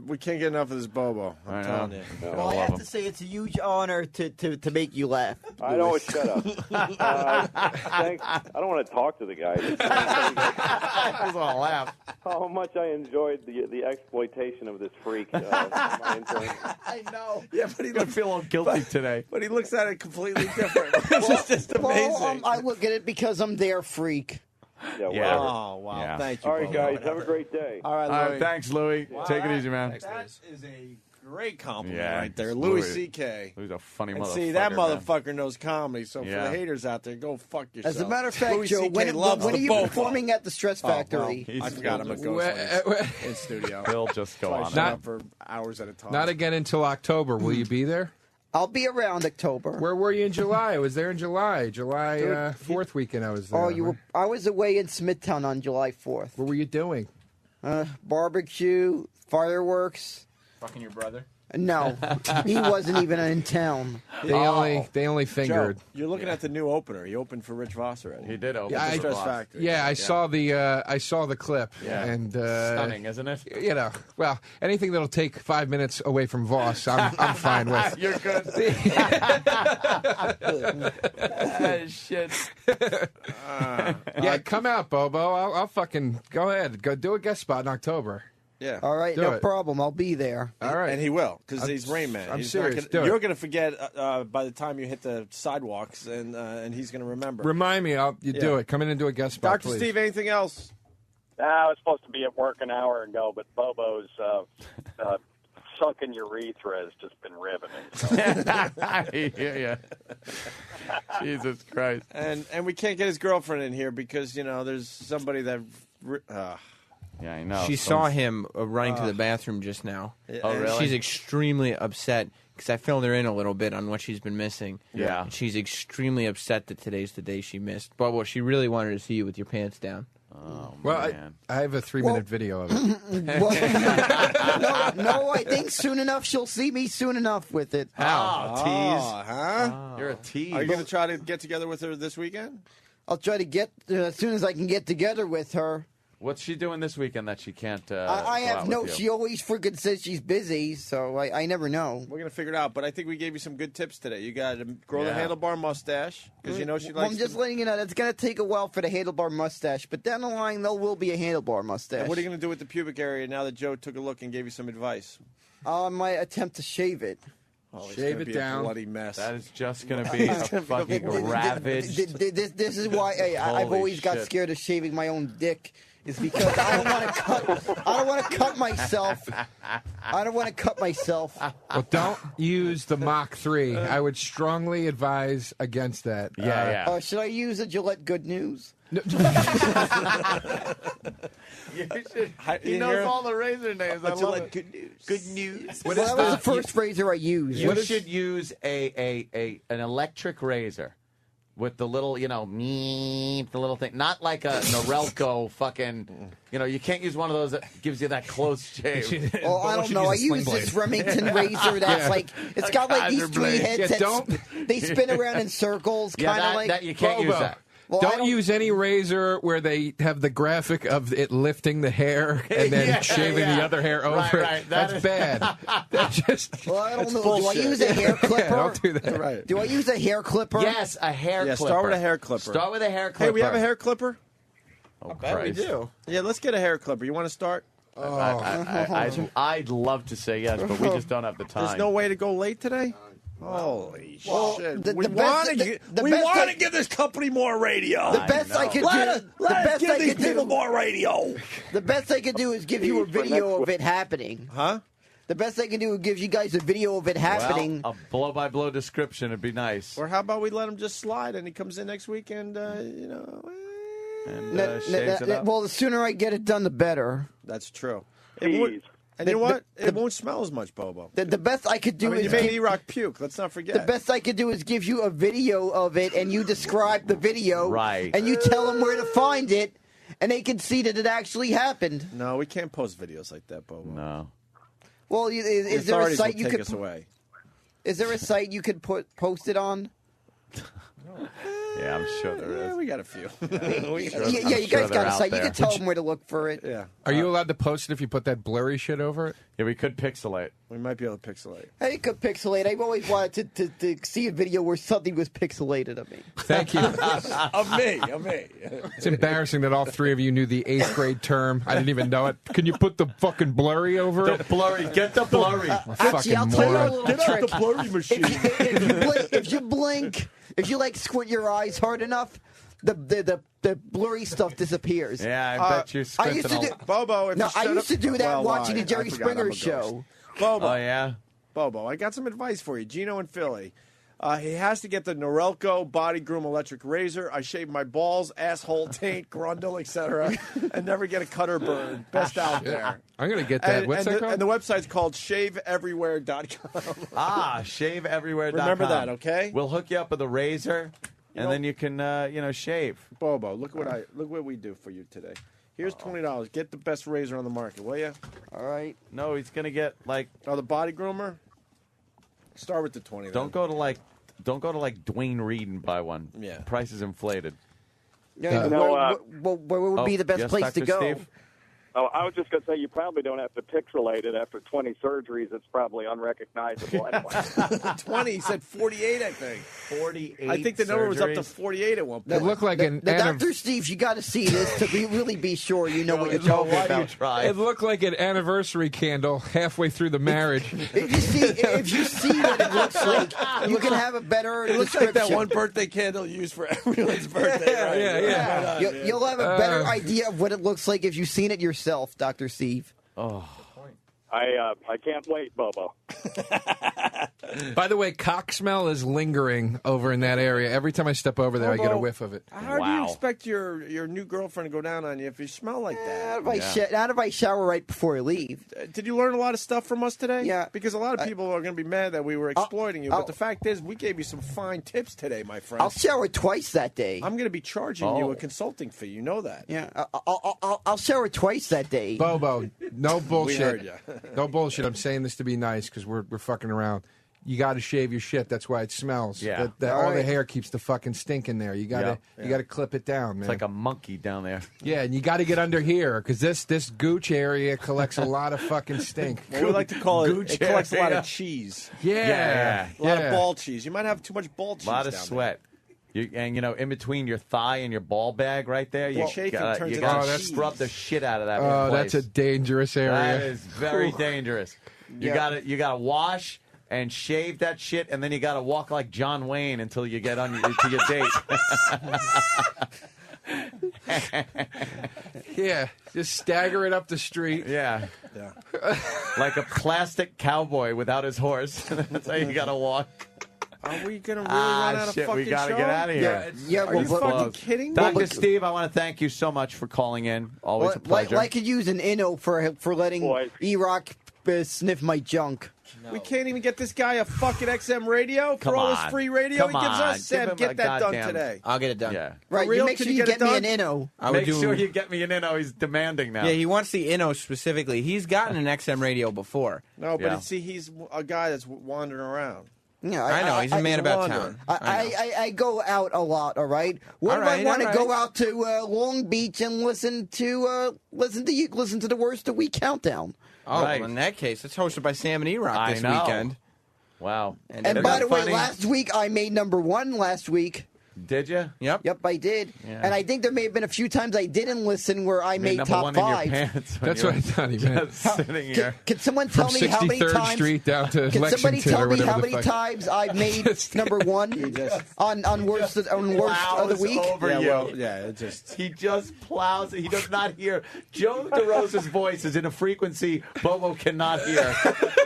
C: We can't get enough of this Bobo. I'm telling you.
M: Well, I have to say it's a huge honor to make you laugh.
P: I know. Shut up. Thanks. I don't want to talk to the guy.
B: I just want to laugh.
P: How much I enjoyed the exploitation of this freak. My intern.
M: I know.
C: Yeah, but he
B: I feel a little guilty today.
C: But he looks at it completely different. It's just amazing.
M: Well, I look at it because I'm their freak.
P: Yeah.
B: Yeah.
C: Oh, wow.
B: Yeah.
C: Thank you.
P: All right,
C: Bobo.
P: guys. Have a great day.
C: All right,
B: All
C: Louis.
B: right, thanks, Louis. Take it easy, man.
C: That is a great compliment
B: Yeah,
C: right there.
B: it's
C: Louis
B: Louis.
C: C.K.
B: Louis a funny
C: And
B: motherfucker.
C: see, that
B: man.
C: motherfucker knows comedy, so for
B: Yeah.
C: the haters out there, go fuck yourself.
M: As a matter of fact,
C: Louis
M: Joe,
C: C.K.
M: when
C: loves
M: are
C: the
M: you
C: Bobo.
M: performing at the Stress Factory?
C: Oh, well, I forgot I'm a ghost in studio.
B: He'll just go
C: So I
B: on.
C: shut up for hours at a time.
A: Not again until October. Will you be there?
M: I'll be around October.
A: Where were you in July? I was there in July. July 4th weekend I was there.
M: Oh, you were. I was away in Smithtown on July 4th.
A: What were you doing?
M: Barbecue, fireworks.
J: Fucking your brother?
M: No, he wasn't even in town.
E: They only fingered.
C: Joe, you're looking at the new opener. He opened for Rich Voss already.
B: He did open.
E: Yeah,
B: for
C: Stress
B: Voss.
C: Factory.
E: Yeah, I saw the clip.
B: Yeah.
E: And
B: Stunning, isn't it?
E: You know, well, anything that'll take 5 minutes away from Voss, I'm fine with.
B: You're good. Shit.
E: Yeah, come out, Bobo. I'll fucking go ahead. Go do a guest spot in October.
C: Yeah.
M: All right,
E: Do
M: no
E: it.
M: problem. I'll be there.
E: All right.
C: And he will, because he's Rain Man.
E: I'm
C: He's
E: serious.
C: Not
E: Do
C: gonna,
E: it.
C: you're going to forget by the time you hit the sidewalks, and he's going to remember.
E: Remind me. You do it. Come in and do a guest spot,
C: Dr.
E: please.
C: Steve, anything else?
R: I was supposed to be at work an hour ago, but Bobo's sunken urethra has just been riveting.
B: Yeah. Jesus Christ.
C: And we can't get his girlfriend in here because, there's somebody that...
B: Yeah, I know.
J: She saw him running to the bathroom just now.
B: Oh, really?
J: She's extremely upset because I filled her in a little bit on what she's been missing.
B: Yeah.
J: And she's extremely upset that today's the day she missed. But well, she really wanted to see you with your pants down.
B: Oh,
E: Well,
B: man.
E: I have a 3-minute video of it.
M: No, I think soon enough she'll see me soon enough with it.
B: How?
C: Oh,
B: Tease.
C: huh?
B: You're a tease.
C: Are you going to try to get together with her this weekend?
M: I'll try to get as soon as I can get together with her.
B: What's she doing this weekend that she can't?
M: I
B: go out
M: have no.
B: with you?
M: She always freaking says she's busy, so I never know.
C: We're going to figure it out, but I think we gave you some good tips today. You got to grow the
B: Yeah.
C: handlebar mustache, because she
M: Well,
C: likes
M: I'm just letting you know that's going to take a while for the handlebar mustache, but down the line there will be a handlebar mustache.
C: And what are you going to do with the pubic area now that Joe took a look and gave you some advice?
M: I might attempt to shave it.
C: Oh, it's
E: Shave
C: gonna
E: it
C: be
E: down.
C: A bloody mess.
B: That is just going to be a fucking ravaged.
M: This is why I've
B: Holy
M: always got
B: shit.
M: scared of shaving my own dick. Is because I don't want to cut. I don't want to cut myself. I don't want to cut myself.
E: Well, don't use the Mach 3. I would strongly advise against that.
B: Yeah.
M: Should I use a Gillette Good News?
B: You should, he knows all the razor names. I love it.
C: Good News.
B: Good news.
M: Well, that was the first razor I used.
B: You should use an electric razor with the little, the little thing. Not like a Norelco fucking, you can't use one of those that gives you that close shave.
M: Oh, I don't know. I use this Remington razor that's like, it's got like these three heads that they spin around in circles, kind of like.
B: That you can't use that.
M: Well,
E: don't use any razor where they have the graphic of it lifting the hair and then shaving the other hair over
B: Right.
E: it. That's bad. That's just.
M: Well, I don't
C: That's
M: know.
C: bullshit.
M: Do I use a hair clipper?
E: Yeah, don't do that.
C: Right.
M: Do I use a hair clipper?
B: Yes, a hair clipper.
C: Start with a hair clipper.
B: Start with a hair clipper.
C: Hey, we have a hair clipper?
B: Oh,
C: I bet we do. Yeah, let's get a hair clipper. You want to start?
B: I'd love to say yes, but we just don't have the time.
C: There's no way to go late today? Holy shit.
M: the
C: We
M: best-
C: want to
M: the best I-
C: give this company more radio.
M: The best I could do.
C: Let
M: The
C: us
M: best
C: give
M: I
C: these
M: could
C: people
M: do.
C: more radio.
M: The best I could do is give you a video of it happening.
C: Huh?
M: The best I can do is give you guys a video of it happening.
B: Well, a blow-by-blow description would be nice.
C: Or how about we let him just slide and he comes in next week and,
B: And
M: shaves it up. Well, the sooner I get it done, the better.
C: That's true.
M: Jeez.
C: And you know what? It won't smell as much, Bobo.
M: The best I could do
C: I mean,
M: is
C: you made
M: give-
C: E-Rock puke. Let's not forget.
M: The best I could do is give you a video of it, and you describe the video,
B: Right?
M: And you tell them where to find it, and they can see that it actually happened.
C: No, we can't post videos like that, Bobo.
B: No.
M: Well,
C: The
M: is there a
C: authorities
M: site
C: will
M: you
C: take
M: could
C: us away?
M: Is there a site you could post it on?
B: Yeah, I'm sure there is.
C: Yeah, we got a few.
M: Yeah, you guys got a site. You can tell them where to look for it.
C: Yeah.
E: Are you allowed to post it if you put that blurry shit over it?
B: Yeah, we could pixelate.
C: We might be able to pixelate.
M: Hey, you could pixelate. I've always wanted to see a video where something was pixelated of me.
E: Thank you.
C: Of me.
E: It's embarrassing that all three of you knew the 8th grade term. I didn't even know it. Can you put the fucking blurry over it?
B: The blurry. Get the blurry.
M: Actually, I'll tell you a little
C: Get out
M: trick.
C: the blurry machine.
M: If you blink, if you like squint your eyes hard enough, the blurry stuff disappears.
B: Yeah, I bet you're
M: I used to
B: squinting
M: do
C: Bobo, if
M: No,
C: you
M: I
C: shut
M: used to
C: up-
M: do that
C: Well,
M: watching
C: why?
M: the Jerry
C: I forgot I'm
M: Springer
C: a ghost.
M: show.
C: Bobo.
B: Oh, yeah?
C: Bobo, I got some advice for you. Gino in Philly. He has to get the Norelco Body Groom Electric Razor. I shave my balls, asshole, taint, grundle, etc., and never get a cut or burn. Best out there.
E: I'm going to get that. What's that called?
C: And the website's called shaveeverywhere.com.
B: Shaveeverywhere.com.
C: Remember that, okay?
B: We'll hook you up with a razor, and
C: know-
B: then you can, shave.
C: Bobo, look what we do for you today. Here's $20. Get the best razor on the market, will you?
M: All right.
B: No, he's gonna get like.
C: Oh, the body groomer. Start with the 20.
B: Don't go to like Dwayne Reed and buy one.
C: Yeah.
B: Price is inflated.
M: Yeah, where would be the best
B: yes,
M: place to
B: Dr.
M: go?
B: Steve?
R: Oh, I was just going to say, you probably don't have to pixelate it. After 20 surgeries, it's probably unrecognizable anyway.
C: 20. He said 48, I think.
B: 48.
C: I think the number was up to 48 at one point.
E: It looked like an
M: Dr. Steve, you got to see this to really be sure you know what you're talking about.
E: It looked like an anniversary candle halfway through the marriage.
M: If you see what it looks like, you can have a better
C: It looks
M: description.
C: like that one birthday candle used for everyone's birthday. Right?
E: Yeah.
M: You'll have a better idea of what it looks like if you've seen it yourself, Dr. Steve.
B: Oh.
R: I can't wait, Bobo.
E: By the way, cock smell is lingering over in that area. Every time I step over there, I get a
C: Bobo,
E: whiff of it.
C: How do you expect your new girlfriend to go down on you if you smell like that?
M: Not if I shower right before I leave.
C: Did you learn a lot of stuff from us today?
M: Yeah.
C: Because a lot of people are going to be mad that we were exploiting you. But the fact is, we gave you some fine tips today, my friend.
M: I'll shower twice that day.
C: I'm going to be charging you a consulting fee. You know that.
M: Yeah, I'll shower twice that day.
E: Bobo, no bullshit.
C: heard ya.
E: No bullshit. I'm saying this to be nice because we're fucking around. You got to shave your shit. That's why it smells.
B: Yeah.
E: All the hair keeps the fucking stink in there. You got to you got to clip it down, man.
B: It's like a monkey down there.
E: Yeah, and you got to get under here because this gooch area collects a lot of fucking stink.
C: Well, we like to call it,
B: Gooch
C: it collects a lot
B: area.
C: of cheese.
E: Yeah.
C: A lot of ball cheese. You might have too much ball cheese.
B: A lot of
C: down
B: sweat. And in between your thigh and your ball bag right there, you
C: Well, shaking
B: gotta,
C: turns
B: you
C: into
B: gotta
C: cheese.
B: scrub the shit out of that.
E: Oh,
B: place.
E: that's a dangerous area.
B: That is very dangerous. You
M: Yeah.
B: gotta wash and shave that shit, and then you gotta walk like John Wayne until you get on to your date.
E: Yeah, just stagger it up the street.
B: Yeah. Like a plastic cowboy without his horse. That's how you gotta walk.
C: Are we going to really run out of
B: shit,
C: fucking
B: we gotta
C: show?
B: get out of here.
C: Are you fucking kidding me?
B: Dr. Steve, I want to thank you so much for calling in. Always a pleasure.
M: I could use an Inno for letting E-Rock sniff my junk.
C: We can't even get this guy a fucking XM radio for
B: Come
C: all his
B: on.
C: free radio
B: Come
C: he gives
B: on.
C: us. Sam,
B: Give him
C: get
B: a
C: that done
B: goddamn-
C: today.
J: I'll get it done.
B: Yeah.
M: Right,
C: For real?
M: make
C: Can
M: sure
C: you
M: you
C: get
M: get
C: it
M: me an
C: done?
M: Inno.
J: I would
B: Make
J: do.
B: sure you get me an Inno. He's demanding now.
J: Yeah, he wants the Inno specifically. He's gotten an XM radio before.
C: No, but
B: Yeah.
C: see, he's a guy that's wandering around.
M: Yeah,
J: I know. He's a man about
C: wanderer.
J: town.
M: I go out a lot. All right. What
J: All
M: if I
J: right,
M: want to
J: all
M: go
J: right.
M: out to Long Beach and listen to the worst of week countdown?
J: Oh,
B: Right.
J: well, in that case, it's hosted by Sam and E-Rock
B: I
J: this
B: know.
J: weekend.
B: Wow.
M: And
B: Isn't
M: by
B: that
M: the way,
B: funny?
M: last week I made #1 last week.
B: Did you?
J: Yep.
M: Yep, I did.
B: Yeah.
M: And I think there may have been a few times I didn't listen where I made
B: number
M: top
B: one
M: 5.
B: in your pants. when
E: That's
B: you
E: what I
B: were
E: thought he meant.
B: just sitting here.
M: Can someone
E: From
M: tell me how many
E: 63rd
M: times?
E: Street down to
M: Can somebody
E: Lexington
M: tell
E: or
M: me
E: whatever
M: how
E: the
M: many
E: fuck.
M: times I've made #1 on worst of the
B: Plows
M: week?
B: over
C: Yeah,
B: you.
C: well, yeah, it just.
B: He just plows. He does not hear. Joe DeRosa's voice is in a frequency Bobo cannot hear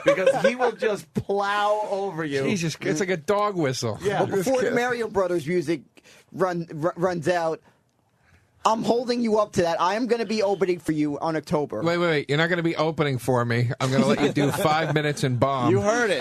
B: because he will just plow over you.
E: Jesus, it's like a dog whistle.
B: Yeah.
M: Well, before the Mario Brothers music runs out, I'm holding you up to that. I am going to be opening for you on October.
E: Wait. You're not going to be opening for me. I'm going to let you do 5 minutes and bomb.
C: You heard it.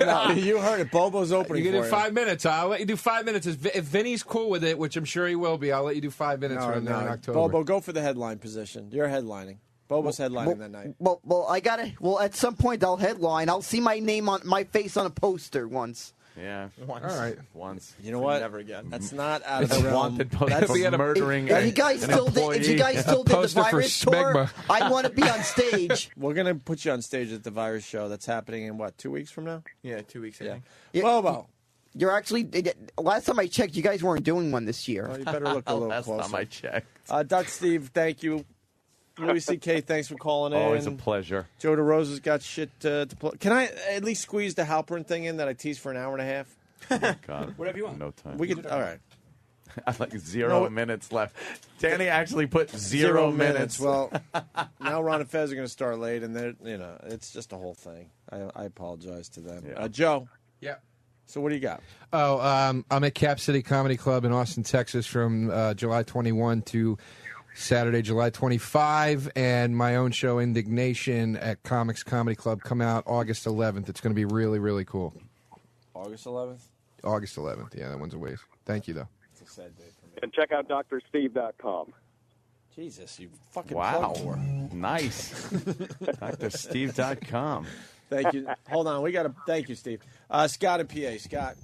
C: No, you heard it. Bobo's opening
E: You can
C: for
E: do 5 minutes. I'll let you do 5 minutes. If Vinny's cool with it, which I'm sure he will be, I'll let you do 5 minutes
C: No,
E: from there in
C: no.
E: October.
C: Bobo, go for the headline position. You're headlining. Bobo's headlining that night.
M: Well, I gotta. Well, at some point I'll headline. I'll see my name on my face on a poster once.
B: Yeah.
E: All right.
B: Once.
C: You know what?
O: Never again.
C: That's not out of
B: It's
C: the
B: a
C: realm.
B: wanted poster
C: That's
B: for murdering
M: If you guys
B: an
M: still did,
B: employee.
M: if you guys still did the
E: poster for
M: virus tour,
E: smegma.
M: I want to be on stage.
C: We're gonna put you on stage at the virus show. That's happening in what? 2 weeks from now?
J: Yeah, 2 weeks. I think.
M: Yeah.
C: Bobo.
M: You're actually. Last time I checked, you guys weren't doing one this year.
C: Oh, you better look a little
B: Last
C: closer.
B: time I checked.
C: Dr. Steve, thank you. Louis C.K., thanks for calling in.
B: Always a pleasure.
C: Joe DeRosa's got shit to play. Can I at least squeeze the Halpern thing in that I teased for an hour and a half?
B: God.
H: Whatever you want.
B: No time.
C: We could. All right.
B: I like 0 minutes left. Danny actually put 0 minutes.
C: Well, now Ron and Fez are going to start late, and they're it's just a whole thing. I apologize to them.
B: Yeah.
C: Joe.
E: Yeah.
C: So what do you got?
E: Oh, I'm at Cap City Comedy Club in Austin, Texas from July 21 to Saturday, July 25, and my own show, Indignation, at Comics Comedy Club, come out August 11th. It's going to be really, really cool.
C: August 11th?
E: August 11th. Yeah, that one's a ways. Thank you, though.
C: It's a sad day for me.
R: And check out drsteve.com.
C: Jesus, you fucking
B: Wow.
C: plugged for.
B: Nice. DrSteve.com.
C: Thank you. Hold on, we got to. Thank you, Steve. Scott and PA. Scott.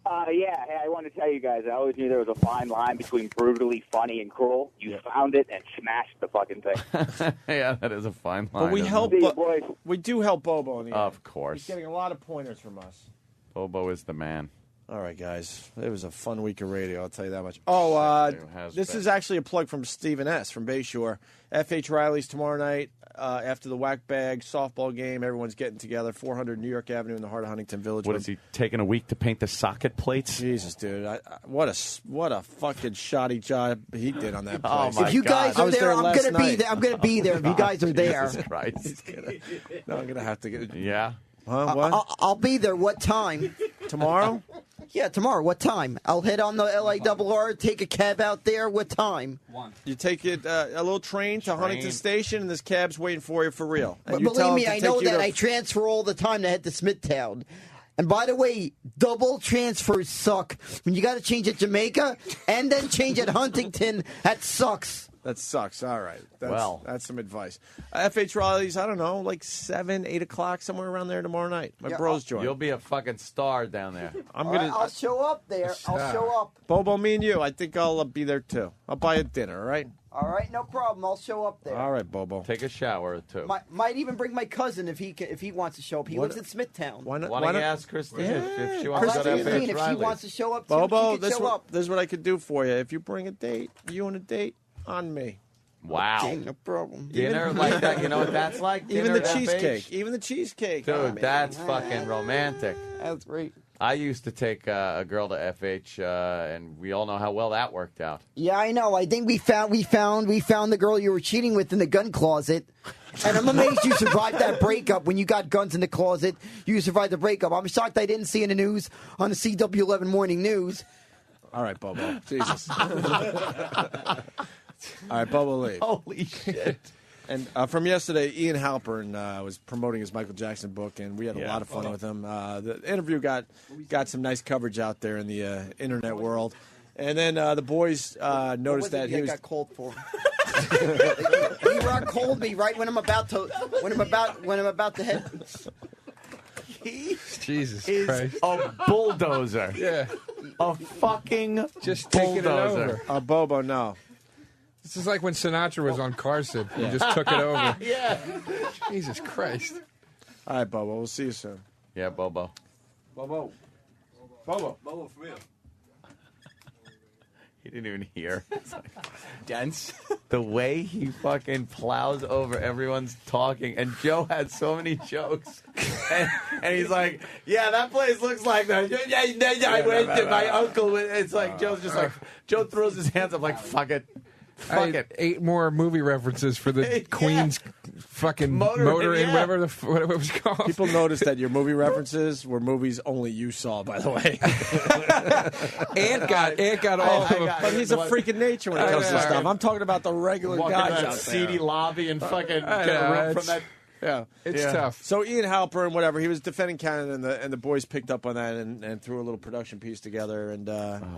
F: Yeah, hey, I wanted to tell you guys, I always knew there was a fine line between brutally funny and cruel. You found it and smashed the fucking thing.
B: Yeah, that is a fine line.
C: But we
B: isn't
C: help.
B: it?
C: We do help Bobo in the
B: Of
C: end.
B: course.
C: He's getting a lot of pointers from us.
B: Bobo is the man.
C: All right, guys. It was a fun week of radio, I'll tell you that much. Oh, this is actually a plug from Stephen S. from Bayshore. F.H. Riley's tomorrow night after the Whack Bag softball game. Everyone's getting together, 400 New York Avenue in the heart of Huntington Village.
B: What is he taking a week to paint the socket plates?
C: Jesus, dude. What a fucking shoddy job he did on that place.
B: Oh, my
M: If you guys
C: I
M: are
C: was
M: there, I'm
C: last
M: going to be
C: night.
M: there. I'm going to be there if you guys are there.
B: Jesus Christ.
C: No, I'm going to have to get.
B: Yeah.
C: Huh? What?
M: I'll be there. What time?
C: Tomorrow?
M: Yeah, tomorrow. What time? I'll head on the LIRR, take a cab out there. What time?
C: You take it a little train to Huntington Station, and this cab's waiting for you for real. And
M: But
C: you tell
M: believe
C: him
M: me,
C: to
M: I know
C: take you
M: that
C: to-
M: I transfer all the time to head to Smithtown. And by the way, double transfers suck. When you got to change at Jamaica and then change at Huntington, that sucks.
C: That sucks. All right.
B: Well.
C: That's some advice. F.H. Riley's, I don't know, like 7, 8 o'clock, somewhere around there tomorrow night. My bro's joining.
B: You'll be a fucking star down there.
C: I'm
M: All
C: gonna.
M: right, I'll show up there. I'll show up.
C: Bobo, me and you. I think I'll be there too. I'll buy you dinner. All right.
M: All right, no problem. I'll show up there.
C: All right, Bobo.
B: Take a shower or two.
M: Might even bring my cousin if he wants to show up. He
C: What-
M: lives in Smithtown.
C: Why not?
B: Why don't you ask Christine if she
M: I'll
B: wants to
M: ask
B: go to
M: Christine
B: F.H.
M: if she
B: Riley?
M: wants to show up. Too,
C: Bobo,
M: she can show up.
C: this is what I could do for you. If you bring a date, you on a date on me.
B: Wow.
M: Okay, no problem.
B: Dinner like that, you know what that's like?
C: Even the
B: Dinner at
C: cheesecake.
B: FH?
C: Even the cheesecake.
B: Dude,
C: on me.
B: that's fucking romantic.
M: That's great.
B: I used to take a girl to FH, and we all know how well that worked out.
M: Yeah, I know. I think we found the girl you were cheating with in the gun closet. And I'm amazed you survived that breakup when you got guns in the closet. You survived the breakup. I'm shocked I didn't see in the news on the CW11 Morning News.
C: All right, Bobo. Jesus. All right, Bobo, leave.
B: Holy shit.
C: And from yesterday, Ian Halpern was promoting his Michael Jackson book, and we had a lot of fun with him. The interview got some nice coverage out there in the internet world. And then the boys noticed that he was
M: got cold for. He rock cold me right when I'm about to head.
E: Jesus
B: Is
E: Christ.
B: a bulldozer.
E: Yeah.
B: A fucking
E: Just taking it
B: bulldozer.
E: over.
C: Bobo, no.
E: This is like when Sinatra was on Carson. He just took it over.
B: Yeah.
E: Jesus Christ.
C: All right, Bobo. We'll see you soon.
B: Yeah, Bobo.
C: Bobo. Bobo. Bobo, for real.
B: He didn't even hear.
J: Dense.
B: The way he fucking plows over everyone's talking, and Joe had so many jokes, and he's like, "Yeah, that place looks like that." Yeah, I went to my uncle. It's like Joe's just like Joe throws his hands up like, "Fuck it,
E: I
B: fuck
E: had
B: it."
E: 8 more movie references for the Queen's fucking
B: Motor Inn,
E: Inn,
B: yeah.
E: whatever it was called.
C: People noticed that your movie references were movies only you saw, by the way.
E: Ant got all of them.
C: But he's a freak of nature when it comes to
E: know.
C: stuff. I'm talking about the regular
B: Walking
C: guys
B: that
C: out
B: seedy
C: there.
B: lobby and fucking
E: I
B: get a
E: know,
B: room from
E: it's-
B: that.
C: Yeah,
E: It's tough.
C: So Ian Halpern, whatever, he was defending Canada, and the boys picked up on that and threw a little production piece together. And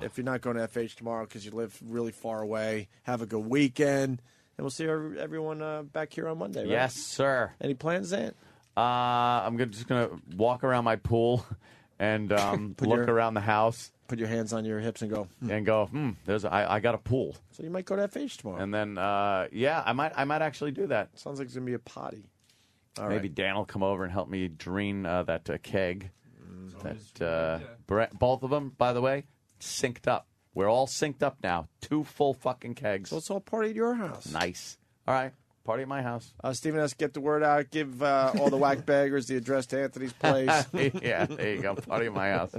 C: if you're not going to FH tomorrow because you live really far away, have a good weekend, and we'll see everyone back here on Monday. Right?
B: Yes, sir.
C: Any plans, Ant?
B: I'm just gonna walk around my pool and look
C: your-
B: around the house
C: Put your hands on your hips and go.
B: and go. There's I got a pool,
C: So you might go to FH tomorrow.
B: and then yeah, I might actually do that.
C: Sounds like it's gonna be a potty. All
B: Maybe
C: right.
B: Dan will come over and help me drain that keg. Both of them, by the way, synced up. We're all synced up now. 2 full fucking kegs.
C: So it's all party at your house.
B: Nice. All right, party at my house.
C: Stephen S., get the word out. Give all the whack baggers the address to Anthony's place.
B: Yeah, there you go. Party at my house.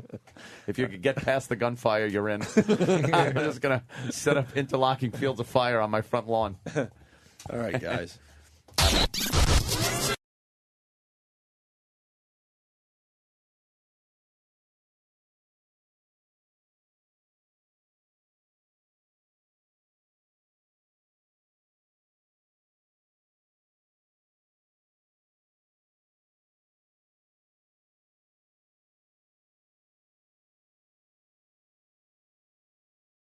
B: If you could get past the gunfire, you're in. I'm just gonna set up interlocking fields of fire on my front lawn.
C: All right, guys.